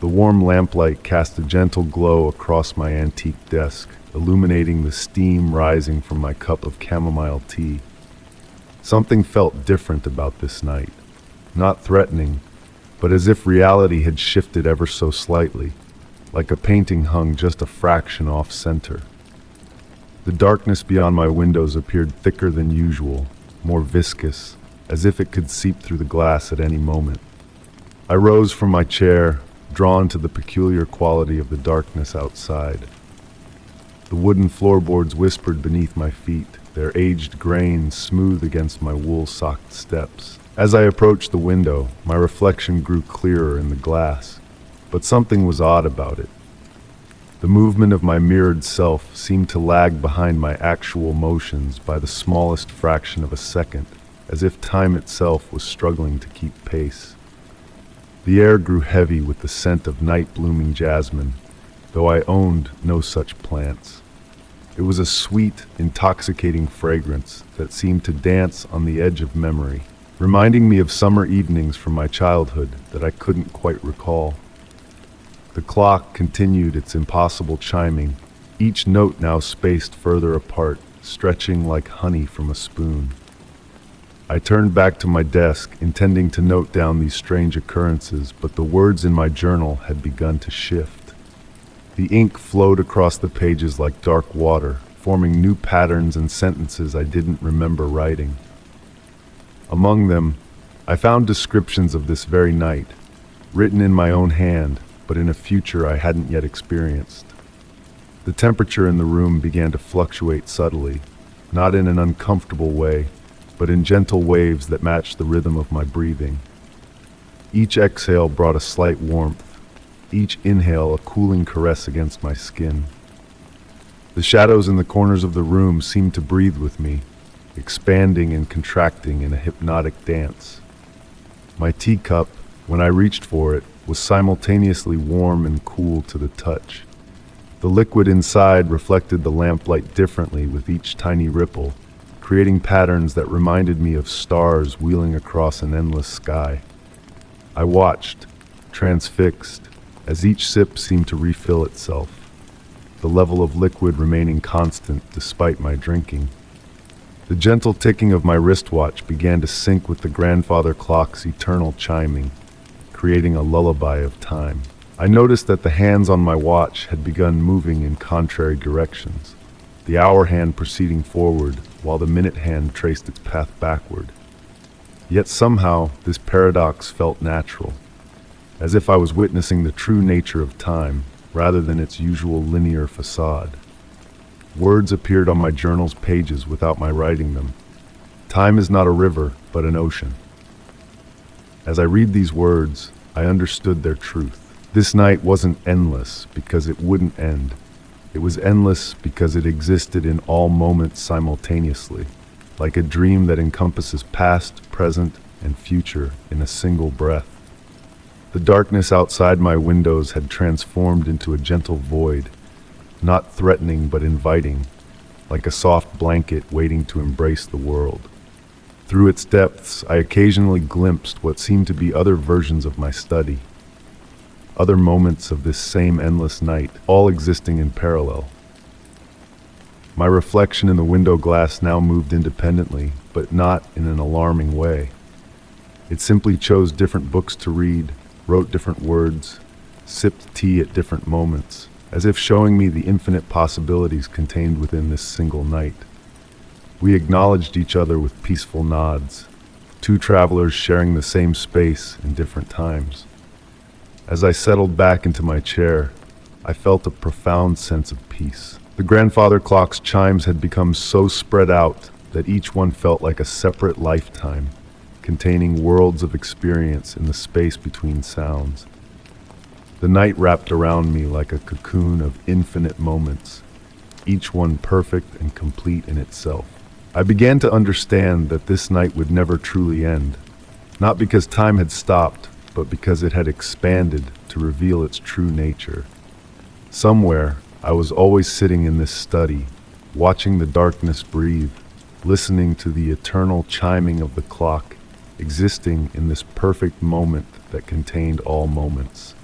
The warm lamplight cast a gentle glow across my antique desk, illuminating the steam rising from my cup of chamomile tea. Something felt different about this night, not threatening, but as if reality had shifted ever so slightly, like a painting hung just a fraction off center. The darkness beyond my windows appeared thicker than usual, more viscous, as if it could seep through the glass at any moment. I rose from my chair, drawn to the peculiar quality of the darkness outside. The wooden floorboards whispered beneath my feet, their aged grain smooth against my wool-socked steps. As I approached the window, my reflection grew clearer in the glass, but something was odd about it. The movement of my mirrored self seemed to lag behind my actual motions by the smallest fraction of a second, as if time itself was struggling to keep pace. The air grew heavy with the scent of night-blooming jasmine, though I owned no such plants. It was a sweet, intoxicating fragrance that seemed to dance on the edge of memory, reminding me of summer evenings from my childhood that I couldn't quite recall. The clock continued its impossible chiming, each note now spaced further apart, stretching like honey from a spoon. I turned back to my desk, intending to note down these strange occurrences, but the words in my journal had begun to shift. The ink flowed across the pages like dark water, forming new patterns and sentences I didn't remember writing. Among them, I found descriptions of this very night, written in my own hand, but in a future I hadn't yet experienced. The temperature in the room began to fluctuate subtly, not in an uncomfortable way, but in gentle waves that matched the rhythm of my breathing. Each exhale brought a slight warmth, each inhale a cooling caress against my skin. The shadows in the corners of the room seemed to breathe with me, expanding and contracting in a hypnotic dance. My teacup, when I reached for it, was simultaneously warm and cool to the touch. The liquid inside reflected the lamplight differently with each tiny ripple, creating patterns that reminded me of stars wheeling across an endless sky. I watched, transfixed, as each sip seemed to refill itself, the level of liquid remaining constant despite my drinking. The gentle ticking of my wristwatch began to sync with the grandfather clock's eternal chiming, creating a lullaby of time. I noticed that the hands on my watch had begun moving in contrary directions, the hour hand proceeding forward while the minute hand traced its path backward. Yet somehow this paradox felt natural, as if I was witnessing the true nature of time rather than its usual linear facade. Words appeared on my journal's pages without my writing them. Time is not a river, but an ocean. As I read these words, I understood their truth. This night wasn't endless because it wouldn't end. It was endless because it existed in all moments simultaneously, like a dream that encompasses past, present, and future in a single breath. The darkness outside my windows had transformed into a gentle void, not threatening but inviting, like a soft blanket waiting to embrace the world. Through its depths, I occasionally glimpsed what seemed to be other versions of my study, other moments of this same endless night, all existing in parallel. My reflection in the window glass now moved independently, but not in an alarming way. It simply chose different books to read, wrote different words, sipped tea at different moments, as if showing me the infinite possibilities contained within this single night. We acknowledged each other with peaceful nods, two travelers sharing the same space in different times. As I settled back into my chair, I felt a profound sense of peace. The grandfather clock's chimes had become so spread out that each one felt like a separate lifetime, containing worlds of experience in the space between sounds. The night wrapped around me like a cocoon of infinite moments, each one perfect and complete in itself. I began to understand that this night would never truly end, not because time had stopped, but because it had expanded to reveal its true nature. Somewhere, I was always sitting in this study, watching the darkness breathe, listening to the eternal chiming of the clock, existing in this perfect moment that contained all moments.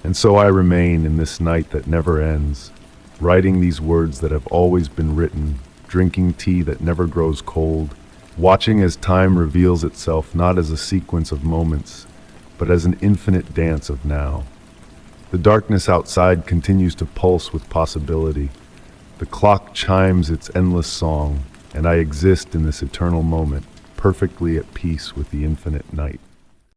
And so I remain in this night that never ends, writing these words that have always been written, drinking tea that never grows cold, watching as time reveals itself not as a sequence of moments, but as an infinite dance of now. The darkness outside continues to pulse with possibility. The clock chimes its endless song, and I exist in this eternal moment, perfectly at peace with the infinite night.